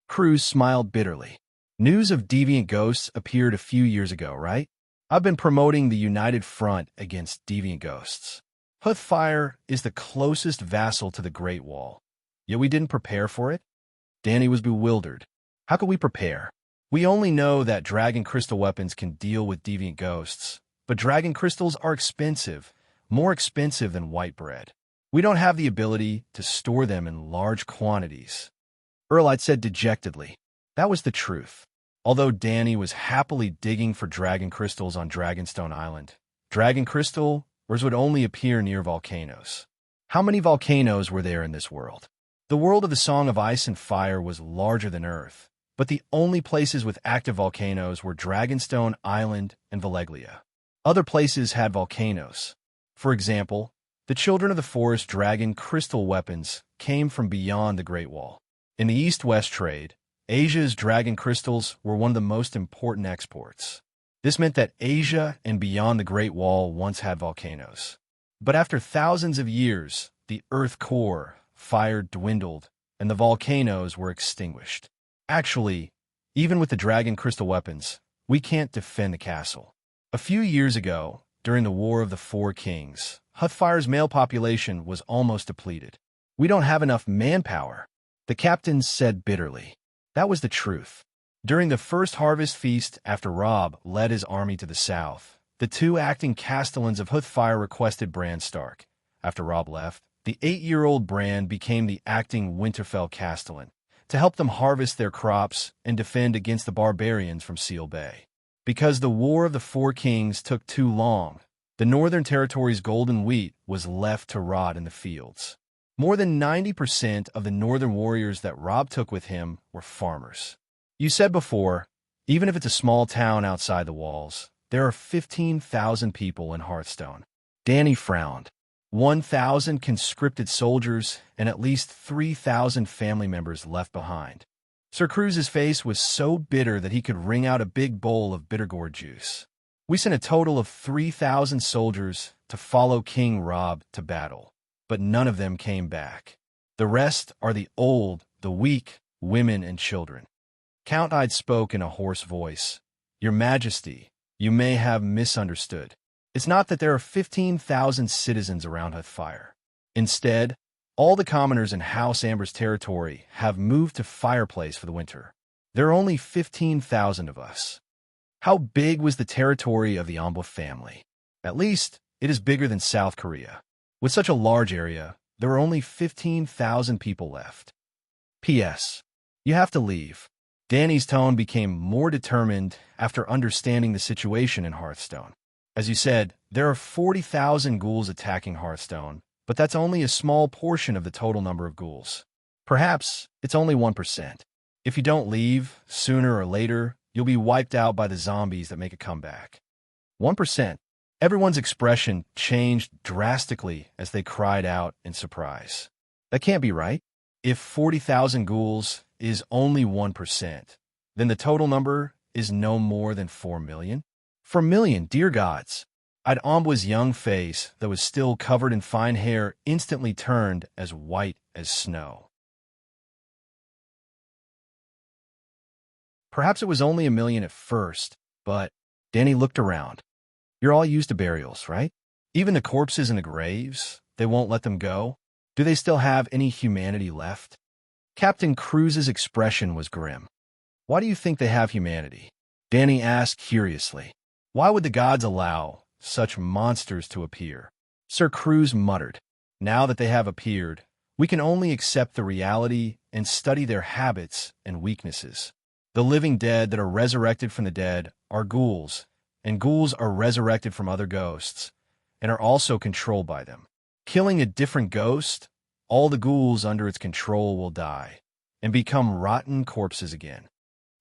Cruz smiled bitterly. News of deviant ghosts appeared a few years ago, right? I've been promoting the United Front against deviant ghosts. Hoothfire is the closest vassal to the Great Wall, yet we didn't prepare for it? Dany was bewildered. How could we prepare? We only know that dragon crystal weapons can deal with deviant ghosts, but dragon crystals are expensive, more expensive than white bread. We don't have the ability to store them in large quantities. Earlite said dejectedly. That was the truth. Although Dany was happily digging for dragon crystals on Dragonstone Island, dragon crystals would only appear near volcanoes. How many volcanoes were there in this world? The world of the Song of Ice and Fire was larger than Earth, but the only places with active volcanoes were Dragonstone Island and Valeglia. Other places had volcanoes. For example, the Children of the Forest dragon crystal weapons came from beyond the Great Wall. In the East-West trade, Asia's dragon crystals were one of the most important exports. This meant that Asia and beyond the Great Wall once had volcanoes. But after thousands of years, the Earth core, fire dwindled, and the volcanoes were extinguished. Actually, even with the dragon crystal weapons, we can't defend the castle. A few years ago, during the War of the Four Kings, Hoothfire's male population was almost depleted. We don't have enough manpower, the captain said bitterly. That was the truth. During the first harvest feast after Robb led his army to the south, the 2 acting castellans of Hoothfire requested Bran Stark. After Robb left, the 8-year-old Bran became the acting Winterfell castellan to help them harvest their crops and defend against the barbarians from Seal Bay. Because the War of the Four Kings took too long, the Northern Territory's golden wheat was left to rot in the fields. More than 90% of the northern warriors that Robb took with him were farmers. You said before, even if it's a small town outside the walls, there are 15,000 people in Hearthstone. Dany frowned. 1,000 conscripted soldiers and at least 3,000 family members left behind. Sir Cruz's face was so bitter that he could wring out a big bowl of bittergourd juice. We sent a total of 3,000 soldiers to follow King Robb to battle, but none of them came back. The rest are the old, the weak, women and children. Count Ide spoke in a hoarse voice. Your Majesty, you may have misunderstood. It's not that there are 15,000 citizens around Hoothfire. Instead, all the commoners in House Amber's territory have moved to Fireplace for the winter. There are only 15,000 of us. How big was the territory of the Amber family? At least, it is bigger than South Korea. With such a large area, there are only 15,000 people left. P.S. You have to leave. Dany's tone became more determined after understanding the situation in Hearthstone. As you said, there are 40,000 ghouls attacking Hearthstone, but that's only a small portion of the total number of ghouls. Perhaps it's only 1%. If you don't leave, sooner or later, you'll be wiped out by the zombies that make a comeback. 1%. Everyone's expression changed drastically as they cried out in surprise. That can't be right. If 40,000 ghouls is only 1%, then the total number is no more than 4 million? 4 million, dear gods! Audiobook's young face, that was still covered in fine hair, instantly turned as white as snow. Perhaps it was only 1 million at first, but Danny looked around. You're all used to burials, right? Even the corpses in the graves, they won't let them go? Do they still have any humanity left? Captain Cruz's expression was grim. Why do you think they have humanity? Danny asked curiously. Why would the gods allow such monsters to appear? Sir Cruz muttered. Now that they have appeared, we can only accept the reality and study their habits and weaknesses. The living dead that are resurrected from the dead are ghouls, and ghouls are resurrected from other ghosts, and are also controlled by them. Killing a different ghost, all the ghouls under its control will die, and become rotten corpses again.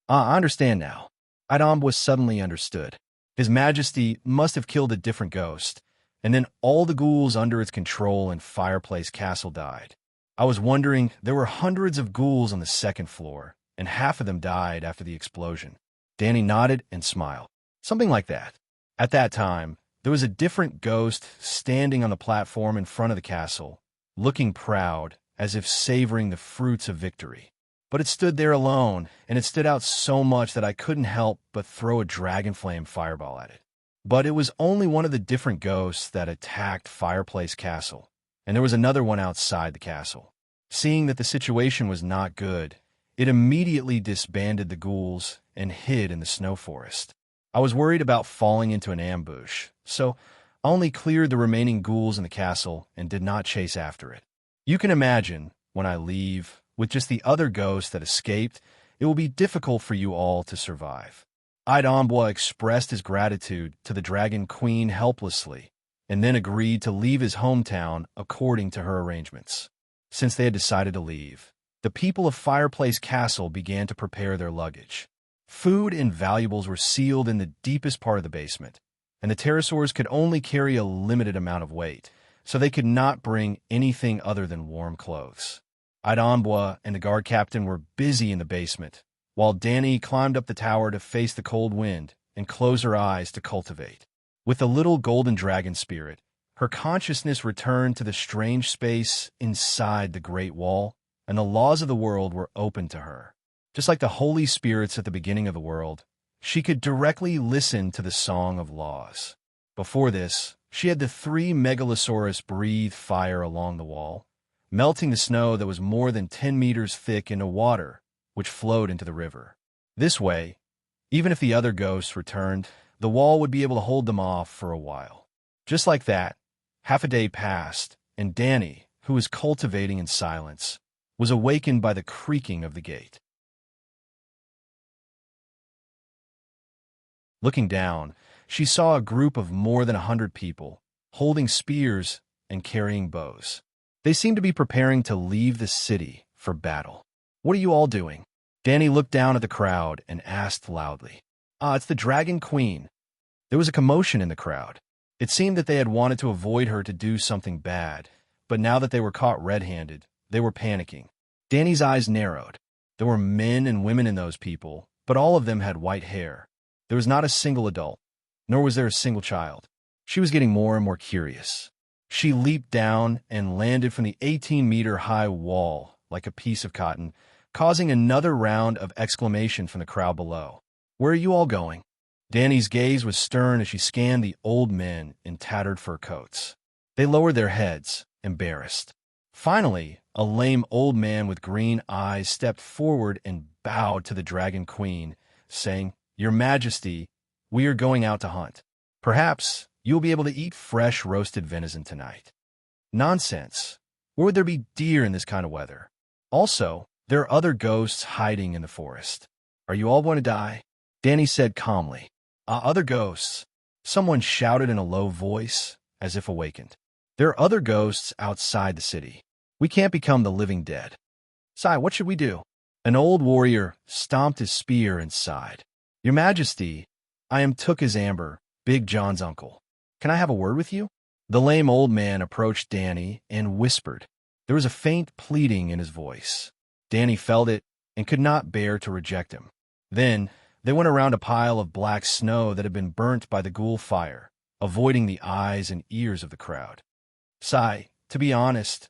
I understand now. Audiobook suddenly understood. His Majesty must have killed a different ghost, and then all the ghouls under its control in Fireplace Castle died. I was wondering, there were hundreds of ghouls on the second floor, and half of them died after the explosion. Danny nodded and smiled. Something like that. At that time, there was a different ghost standing on the platform in front of the castle, looking proud, as if savoring the fruits of victory. But it stood there alone, and it stood out so much that I couldn't help but throw a dragonflame fireball at it. But it was only one of the different ghosts that attacked Fireplace Castle, and there was another one outside the castle. Seeing that the situation was not good, it immediately disbanded the ghouls and hid in the snow forest. I was worried about falling into an ambush, so I only cleared the remaining ghouls in the castle and did not chase after it. You can imagine, when I leave, with just the other ghosts that escaped, it will be difficult for you all to survive. Audiobook expressed his gratitude to the Dragon Queen helplessly, and then agreed to leave his hometown according to her arrangements. Since they had decided to leave, the people of Fireplace Castle began to prepare their luggage. Food and valuables were sealed in the deepest part of the basement, and the pterosaurs could only carry a limited amount of weight, so they could not bring anything other than warm clothes. Audiobook and the guard captain were busy in the basement, while Danny climbed up the tower to face the cold wind and close her eyes to cultivate. With the little golden dragon spirit, her consciousness returned to the strange space inside the Great Wall, and the laws of the world were open to her. Just like the holy spirits at the beginning of the world, she could directly listen to the Song of Laws. Before this, she had the 3 megalosaurus breathe fire along the wall, melting the snow that was more than 10 meters thick into water, which flowed into the river. This way, even if the other ghosts returned, the wall would be able to hold them off for a while. Just like that, half a day passed, and Danny, who was cultivating in silence, was awakened by the creaking of the gate. Looking down, she saw a group of more than 100 people, holding spears and carrying bows. They seemed to be preparing to leave the city for battle. What are you all doing? Danny looked down at the crowd and asked loudly. It's the Dragon Queen. There was a commotion in the crowd. It seemed that they had wanted to avoid her to do something bad, but now that they were caught red-handed, they were panicking. Danny's eyes narrowed. There were men and women in those people, but all of them had white hair. There was not a single adult, nor was there a single child. She was getting more and more curious. She leaped down and landed from the 18-meter-high wall like a piece of cotton, causing another round of exclamation from the crowd below. Where are you all going? Danny's gaze was stern as she scanned the old men in tattered fur coats. They lowered their heads, embarrassed. Finally, a lame old man with green eyes stepped forward and bowed to the Dragon Queen, saying, Your Majesty, we are going out to hunt. Perhaps you will be able to eat fresh roasted venison tonight. Nonsense. Where would there be deer in this kind of weather? Also, there are other ghosts hiding in the forest. Are you all going to die? Danny said calmly. Other ghosts. Someone shouted in a low voice, as if awakened. There are other ghosts outside the city. We can't become the living dead. Sai, what should we do? An old warrior stomped his spear and sighed. Your Majesty, I am Took as Amber, Big John's uncle. Can I have a word with you? The lame old man approached Danny and whispered. There was a faint pleading in his voice. Danny felt it and could not bear to reject him. Then they went around a pile of black snow that had been burnt by the ghoul fire, avoiding the eyes and ears of the crowd. Sai, to be honest,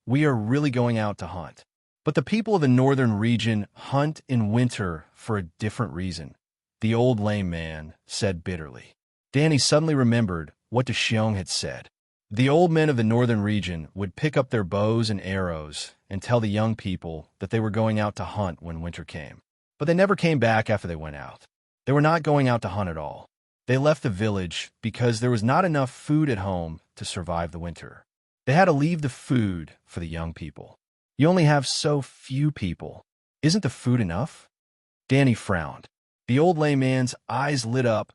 we are really going out to hunt. But the people of the northern region hunt in winter for a different reason, the old lame man said bitterly. Danny suddenly remembered what Xiong had said. The old men of the northern region would pick up their bows and arrows and tell the young people that they were going out to hunt when winter came. But they never came back after they went out. They were not going out to hunt at all. They left the village because there was not enough food at home to survive the winter. They had to leave the food for the young people. You only have so few people. Isn't the food enough? Danny frowned. The old lame man's eyes lit up,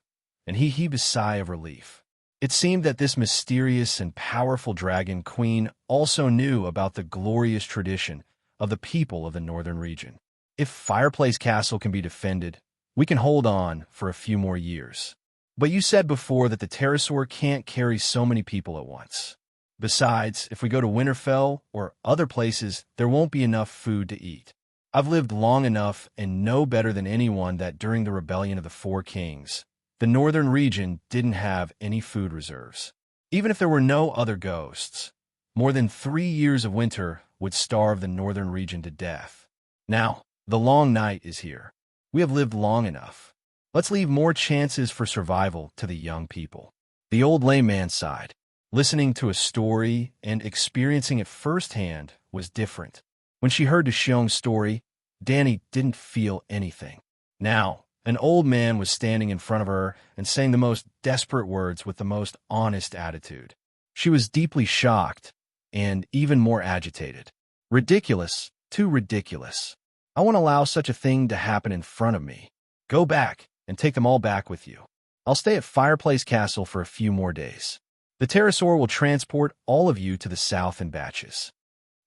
and he heaved a sigh of relief. It seemed that this mysterious and powerful dragon queen also knew about the glorious tradition of the people of the northern region. If Fireplace Castle can be defended, we can hold on for a few more years. But you said before that the pterosaur can't carry so many people at once. Besides, if we go to Winterfell or other places, there won't be enough food to eat. I've lived long enough and know better than anyone that during the rebellion of the Four Kings, the northern region didn't have any food reserves. Even if there were no other ghosts, more than 3 years of winter would starve the northern region to death. Now, the long night is here. We have lived long enough. Let's leave more chances for survival to the young people. The old lame man sighed. Listening to a story and experiencing it firsthand was different. When she heard Xiong's story, Danny didn't feel anything. Now, an old man was standing in front of her and saying the most desperate words with the most honest attitude. She was deeply shocked and even more agitated. Ridiculous, too ridiculous. I won't allow such a thing to happen in front of me. Go back and take them all back with you. I'll stay at Fireplace Castle for a few more days. The pterosaur will transport all of you to the south in batches.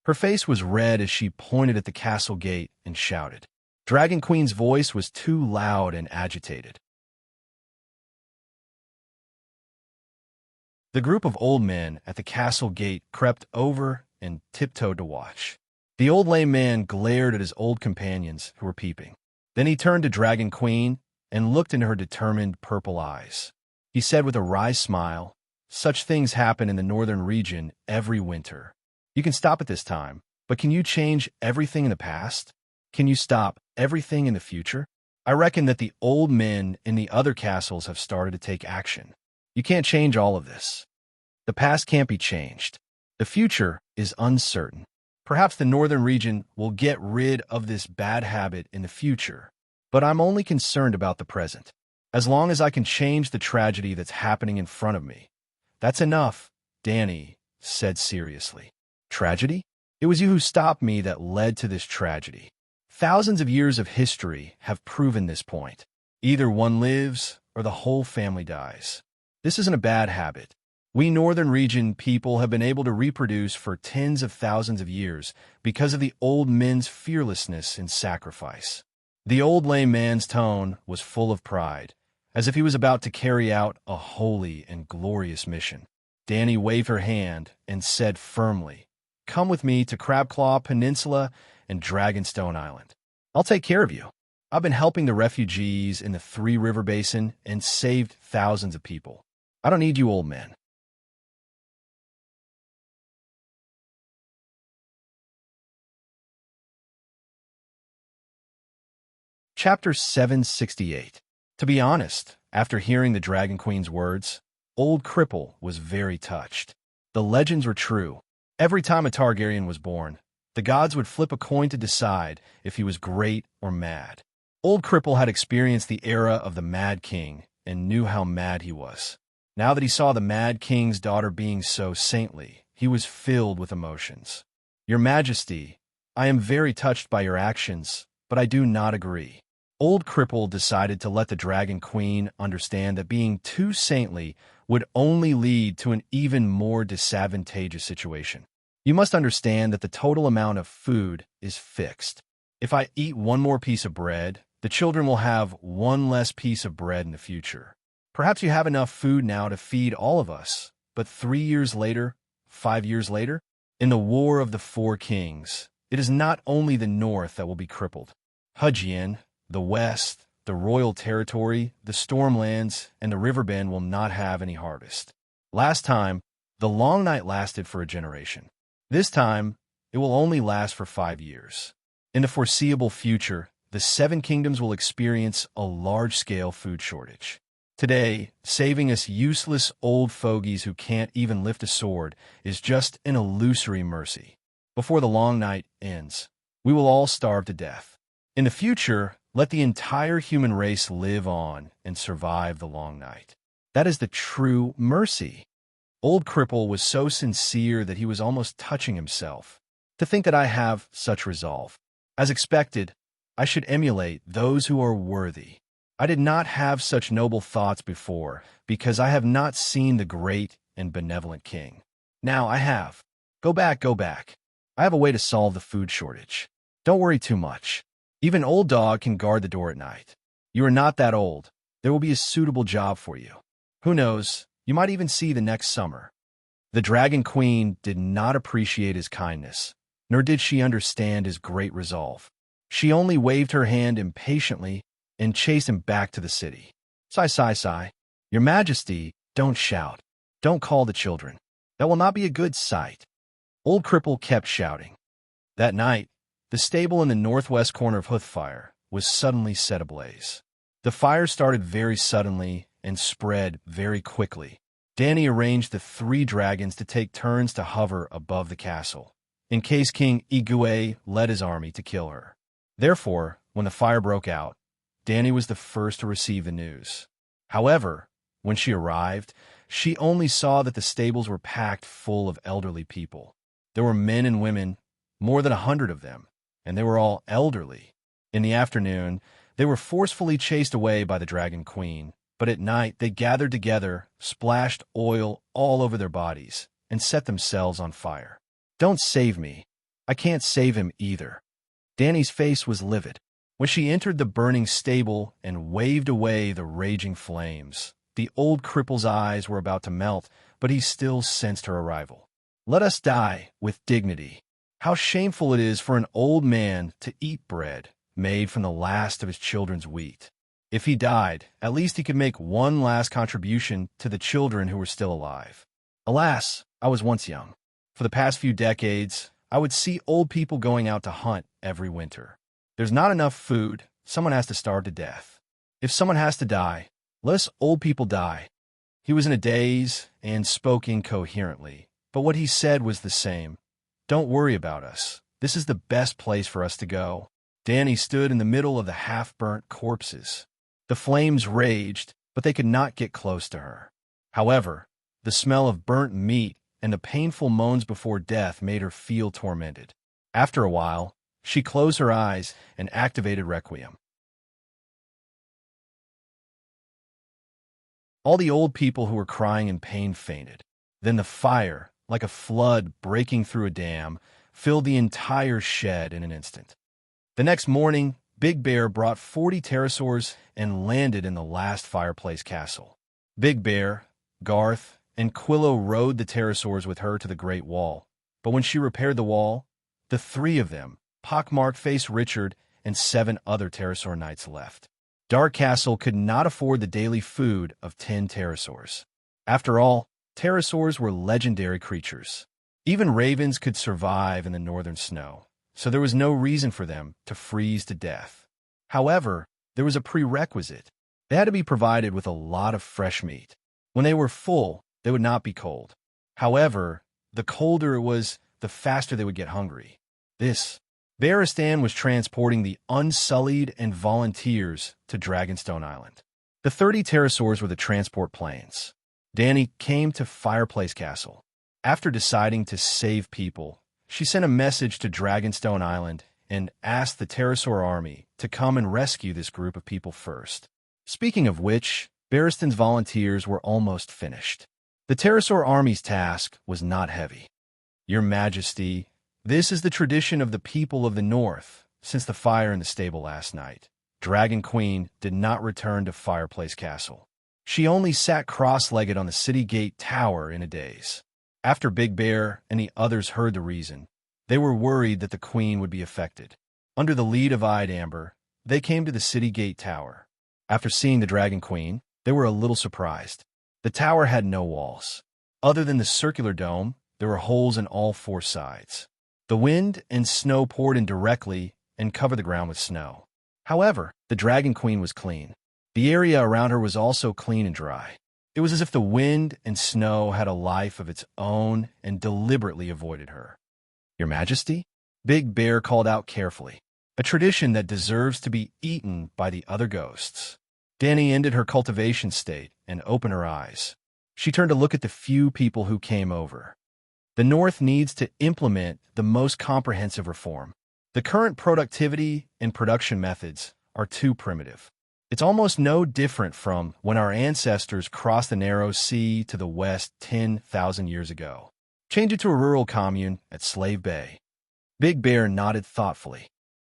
Her face was red as she pointed at the castle gate and shouted. Dragon Queen's voice was too loud and agitated. The group of old men at the castle gate crept over and tiptoed to watch. The old lame man glared at his old companions who were peeping. Then he turned to Dragon Queen and looked into her determined purple eyes. He said with a wry smile, Such things happen in the northern region every winter. You can stop at this time, but can you change everything in the past? Can you stop everything in the future? I reckon that the old men in the other castles have started to take action. You can't change all of this. The past can't be changed. The future is uncertain. Perhaps the northern region will get rid of this bad habit in the future, but I'm only concerned about the present. As long as I can change the tragedy that's happening in front of me, that's enough, Danny said seriously. Tragedy? It was you who stopped me that led to this tragedy. Thousands of years of history have proven this point. Either one lives or the whole family dies. This isn't a bad habit. We northern region people have been able to reproduce for tens of thousands of years because of the old men's fearlessness in sacrifice. The old lame man's tone was full of pride, as if he was about to carry out a holy and glorious mission. Danny waved her hand and said firmly, Come with me to Crabclaw Peninsula and Dragonstone Island. I'll take care of you. I've been helping the refugees in the Three River Basin and saved thousands of people. I don't need you old men. Chapter 768. To be honest, after hearing the Dragon Queen's words, Old Cripple was very touched. The legends were true. Every time a Targaryen was born, the gods would flip a coin to decide if he was great or mad. Old Cripple had experienced the era of the Mad King and knew how mad he was. Now that he saw the Mad King's daughter being so saintly, he was filled with emotions. Your Majesty, I am very touched by your actions, but I do not agree. Old Cripple decided to let the Dragon Queen understand that being too saintly would only lead to an even more disadvantageous situation. You must understand that the total amount of food is fixed. If I eat one more piece of bread, the children will have one less piece of bread in the future. Perhaps you have enough food now to feed all of us, but 3 years later, 5 years later, in the War of the Four Kings, it is not only the north that will be crippled. Fujian, the west, the royal territory, the stormlands, and the riverbend will not have any harvest. Last time, the long night lasted for a generation. This time, it will only last for 5 years. In the foreseeable future, the Seven Kingdoms will experience a large-scale food shortage. Today, saving us useless old fogies who can't even lift a sword is just an illusory mercy. Before the long night ends, we will all starve to death. In the future, let the entire human race live on and survive the long night. That is the true mercy. Old Cripple was so sincere that he was almost touching himself. To think that I have such resolve. As expected, I should emulate those who are worthy. I did not have such noble thoughts before, because I have not seen the great and benevolent king. Now I have. Go back, go back. I have a way to solve the food shortage. Don't worry too much. Even Old Dog can guard the door at night. You are not that old. There will be a suitable job for you. Who knows, you might even see the next summer. The Dragon Queen did not appreciate his kindness, nor did she understand his great resolve. She only waved her hand impatiently and chased him back to the city. Sigh, sigh, sigh. Your Majesty, don't shout. Don't call the children. That will not be a good sight. Old Cripple kept shouting. That night, the stable in the northwest corner of Hoothfire was suddenly set ablaze. The fire started very suddenly and spread very quickly. Danny arranged the 3 dragons to take turns to hover above the castle, in case King Igue led his army to kill her. Therefore, when the fire broke out, Danny was the first to receive the news. However, when she arrived, she only saw that the stables were packed full of elderly people. There were men and women, more than 100 of them, and they were all elderly. In the afternoon, they were forcefully chased away by the Dragon Queen, but at night they gathered together, splashed oil all over their bodies, and set themselves on fire. Don't save me. I can't save him either. Danny's face was livid. When she entered the burning stable and waved away the raging flames, the old cripple's eyes were about to melt, but he still sensed her arrival. Let us die with dignity. How shameful it is for an old man to eat bread made from the last of his children's wheat. If he died, at least he could make one last contribution to the children who were still alive. Alas, I was once young. For the past few decades, I would see old people going out to hunt every winter. There's not enough food, someone has to starve to death. If someone has to die, let us old people die. He was in a daze and spoke incoherently, but what he said was the same. Don't worry about us. This is the best place for us to go. Danny stood in the middle of the half-burnt corpses. The flames raged, but they could not get close to her. However, the smell of burnt meat and the painful moans before death made her feel tormented. After a while, she closed her eyes and activated Requiem. All the old people who were crying in pain fainted. Then the fire, like a flood breaking through a dam, filled the entire shed in an instant. The next morning, Big Bear brought 40 pterosaurs and landed in the last fireplace castle. Big Bear, Garth, and Quillo rode the pterosaurs with her to the Great Wall. But when she repaired the wall, the 3 of them, Pockmarked-Face Richard, and 7 other pterosaur knights left. Dark Castle could not afford the daily food of 10 pterosaurs. After all, pterosaurs were legendary creatures. Even ravens could survive in the northern snow, so there was no reason for them to freeze to death. However, there was a prerequisite. They had to be provided with a lot of fresh meat. When they were full, they would not be cold. However, the colder it was, the faster they would get hungry. Barristan was transporting the Unsullied and volunteers to Dragonstone Island. The 30 pterosaurs were the transport planes. Danny came to Fireplace Castle. After deciding to save people, she sent a message to Dragonstone Island and asked the pterosaur army to come and rescue this group of people first. Speaking of which, Barristan's volunteers were almost finished. The pterosaur army's task was not heavy. Your Majesty, this is the tradition of the people of the North since the fire in the stable last night. Dragon Queen did not return to Fireplace Castle. She only sat cross-legged on the city gate tower in a daze. After Big Bear and the others heard the reason, they were worried that the queen would be affected. Under the lead of Amber, they came to the city gate tower. After seeing the Dragon Queen, they were a little surprised. The tower had no walls. Other than the circular dome, there were holes in all four sides. The wind and snow poured in directly and covered the ground with snow. However, the Dragon Queen was clean. The area around her was also clean and dry. It was as if the wind and snow had a life of its own and deliberately avoided her. Your Majesty? Big Bear called out carefully, a tradition that deserves to be eaten by the other ghosts. Danny ended her cultivation state and opened her eyes. She turned to look at the few people who came over. The North needs to implement the most comprehensive reform. The current productivity and production methods are too primitive. It's almost no different from when our ancestors crossed the narrow sea to the west 10,000 years ago. Change it to a rural commune at Slave Bay. Big Bear nodded thoughtfully.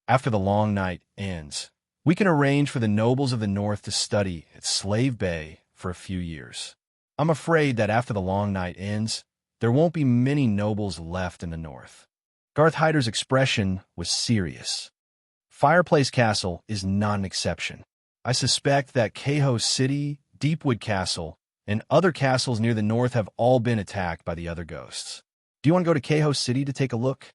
After the long night ends, we can arrange for the nobles of the North to study at Slave Bay for a few years. I'm afraid that after the long night ends, there won't be many nobles left in the North. Garth Hyder's expression was serious. Fireplace Castle is not an exception. I suspect that Keho City, Deepwood Castle, and other castles near the north have all been attacked by the other ghosts. Do you want to go to Keho City to take a look?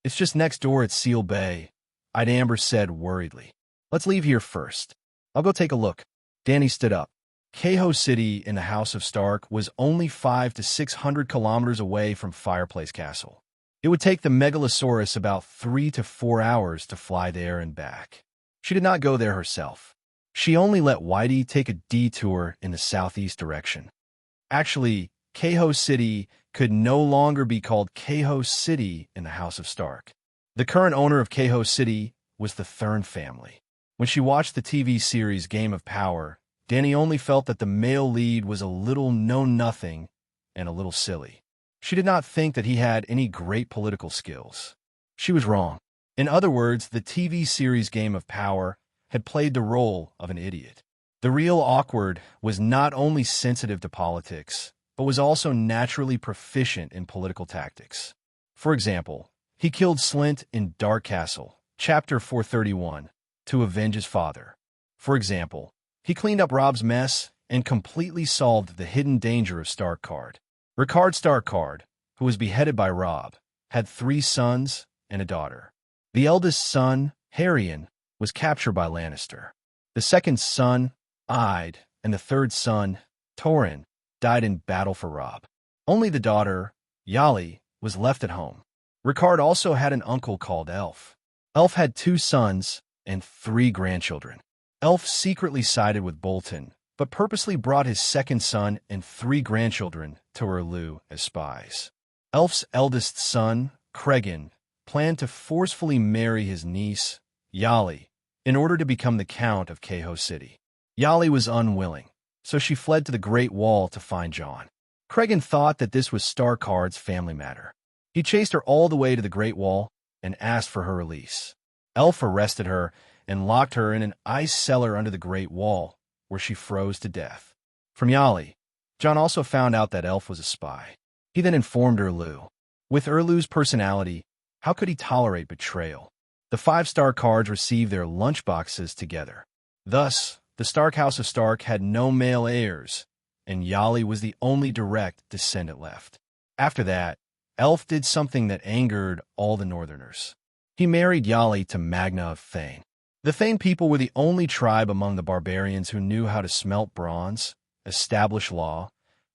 It's just next door at Seal Bay, Amber said worriedly. Let's leave here first. I'll go take a look. Danny stood up. Keho City in the House of Stark was only 500 to 600 kilometers away from Fireplace Castle. It would take the Megalosaurus about 3 to 4 hours to fly there and back. She did not go there herself. She only let Whitey take a detour in the southeast direction. Actually, Keho City could no longer be called Keho City in the House of Stark. The current owner of Keho City was the Thurn family. When she watched the TV series Game of Power, Danny only felt that the male lead was a little know-nothing and a little silly. She did not think that he had any great political skills. She was wrong. In other words, the TV series Game of Power had played the role of an idiot. The real Awkward was not only sensitive to politics, but was also naturally proficient in political tactics. For example, he killed Slint in Dark Castle, Chapter 431, to avenge his father. For example, he cleaned up Rob's mess and completely solved the hidden danger of Starkard. Ricard Starkard, who was beheaded by Robb, had 3 sons and a daughter. The eldest son, Harrion, was captured by Lannister. The second son, Ide, and the third son, Torrin, died in battle for Robb. Only the daughter, Yali, was left at home. Ricard also had an uncle called Elf. Elf had 2 sons and 3 grandchildren. Elf secretly sided with Bolton, but purposely brought his second son and 3 grandchildren to Erlu as spies. Elf's eldest son, Cregan, planned to forcefully marry his niece, Yali, in order to become the Count of Keho City. Yali was unwilling, so she fled to the Great Wall to find Jon. Cregan thought that this was Starkard's family matter. He chased her all the way to the Great Wall and asked for her release. Elf arrested her and locked her in an ice cellar under the Great Wall, where she froze to death. From Yali, Jon also found out that Elf was a spy. He then informed Erlu. With Erlu's personality, how could he tolerate betrayal? The 5 Starkards received their lunchboxes together. Thus, the Stark House of Stark had no male heirs, and Yali was the only direct descendant left. After that, Elf did something that angered all the Northerners. He married Yali to Magna of Thane. The Thane people were the only tribe among the barbarians who knew how to smelt bronze, establish law,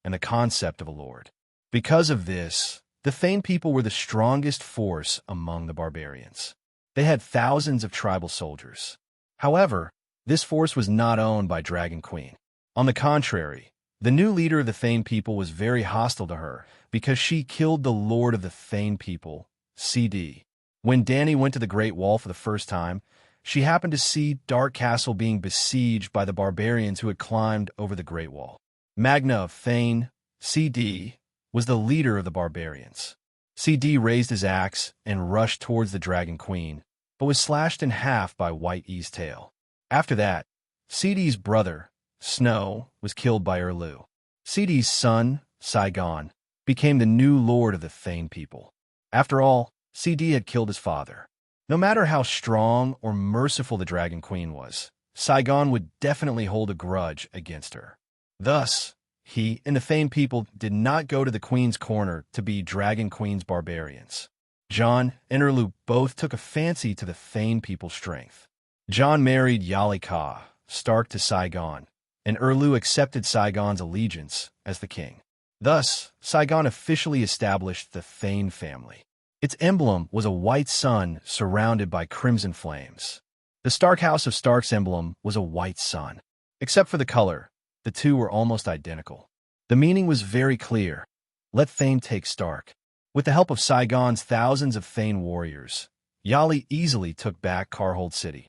and the concept of a lord. Because of this, the Thane people were the strongest force among the barbarians. They had thousands of tribal soldiers. However, this force was not owned by Dragon Queen. On the contrary, the new leader of the Thane people was very hostile to her because she killed the Lord of the Thane people, CD. When Danny went to the Great Wall for the first time, she happened to see Dark Castle being besieged by the barbarians who had climbed over the Great Wall. Magna of Thane, CD, was the leader of the barbarians. CD raised his axe and rushed towards the Dragon Queen, but was slashed in half by White E's tail. After that, CD's brother, Snow, was killed by Erlu. CD's son, Saigon, became the new lord of the Thane people. After all, CD had killed his father. No matter how strong or merciful the Dragon Queen was, Saigon would definitely hold a grudge against her. Thus, he and the Thane people did not go to the Queen's corner to be Dragon Queen's barbarians. John and Erlu both took a fancy to the Thane people's strength. John married Yalika, Stark to Saigon, and Erlu accepted Saigon's allegiance as the king. Thus, Saigon officially established the Thane family. Its emblem was a white sun surrounded by crimson flames. The Stark House of Stark's emblem was a white sun. Except for the color, the two were almost identical. The meaning was very clear. Let Thane take Stark. With the help of Saigon's thousands of Thane warriors, Yali easily took back Karhold City.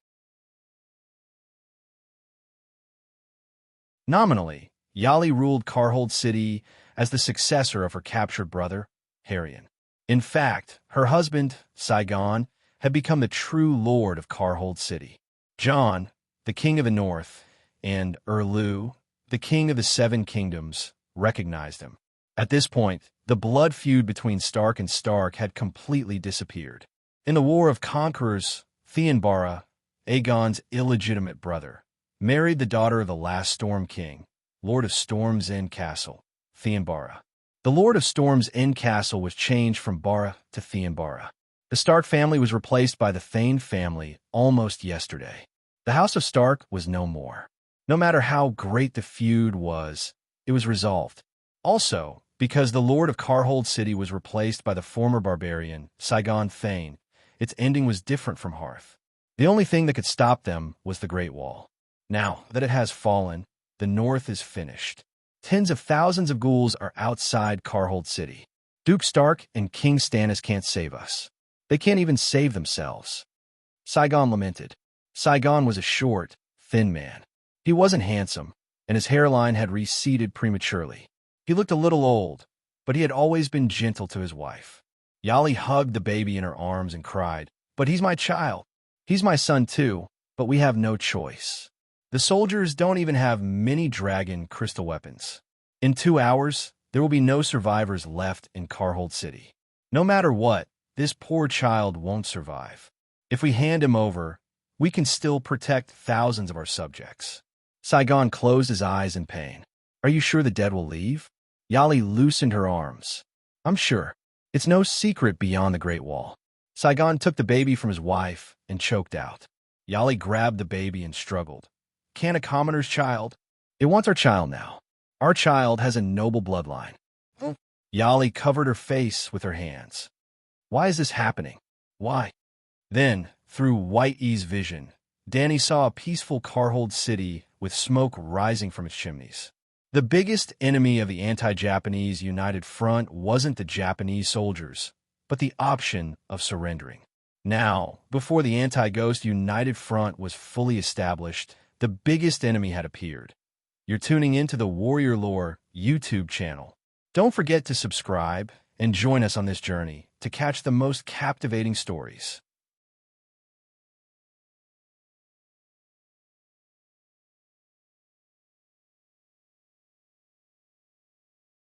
Nominally, Yali ruled Karhold City as the successor of her captured brother, Harion. In fact, her husband, Saigon, had become the true lord of Karhold City. John, the king of the north, and Erlu, the king of the Seven Kingdoms, recognized him. At this point, the blood feud between Stark and Stark had completely disappeared. In the War of Conquerors, Theonbara, Aegon's illegitimate brother, married the daughter of the last Storm King, Lord of Storm's End Castle, Theonbara. The Lord of Storm's End Castle was changed from Bara to Theonbara. The Stark family was replaced by the Thane family almost yesterday. The House of Stark was no more. No matter how great the feud was, it was resolved. Also, because the Lord of Karhold City was replaced by the former barbarian, Saigon Thane, its ending was different from Hearth. The only thing that could stop them was the Great Wall. Now that it has fallen, the North is finished. Tens of thousands of ghouls are outside Karhold City. Duke Stark and King Stannis can't save us. They can't even save themselves. Saigon lamented. Saigon was a short, thin man. He wasn't handsome, and his hairline had receded prematurely. He looked a little old, but he had always been gentle to his wife. Yali hugged the baby in her arms and cried, "But he's my child. He's my son too, but we have no choice." The soldiers don't even have many dragon crystal weapons. In 2 hours, there will be no survivors left in Karhold City. No matter what, this poor child won't survive. If we hand him over, we can still protect thousands of our subjects. Saigon closed his eyes in pain. "Are you sure the dead will leave?" Yali loosened her arms. "I'm sure. It's no secret beyond the Great Wall." Saigon took the baby from his wife and choked out. Yali grabbed the baby and struggled. "Can a commoner's child? It wants our child now. Our child has a noble bloodline." Yali covered her face with her hands. "Why is this happening? Why?" Then, through White E's vision, Dany saw a peaceful Karhold City with smoke rising from its chimneys. The biggest enemy of the anti-Japanese United Front wasn't the Japanese soldiers, but the option of surrendering. Now, before the Anti-Ghost United Front was fully established, the biggest enemy had appeared. You're tuning into the Warrior Lore YouTube channel. Don't forget to subscribe and join us on this journey to catch the most captivating stories.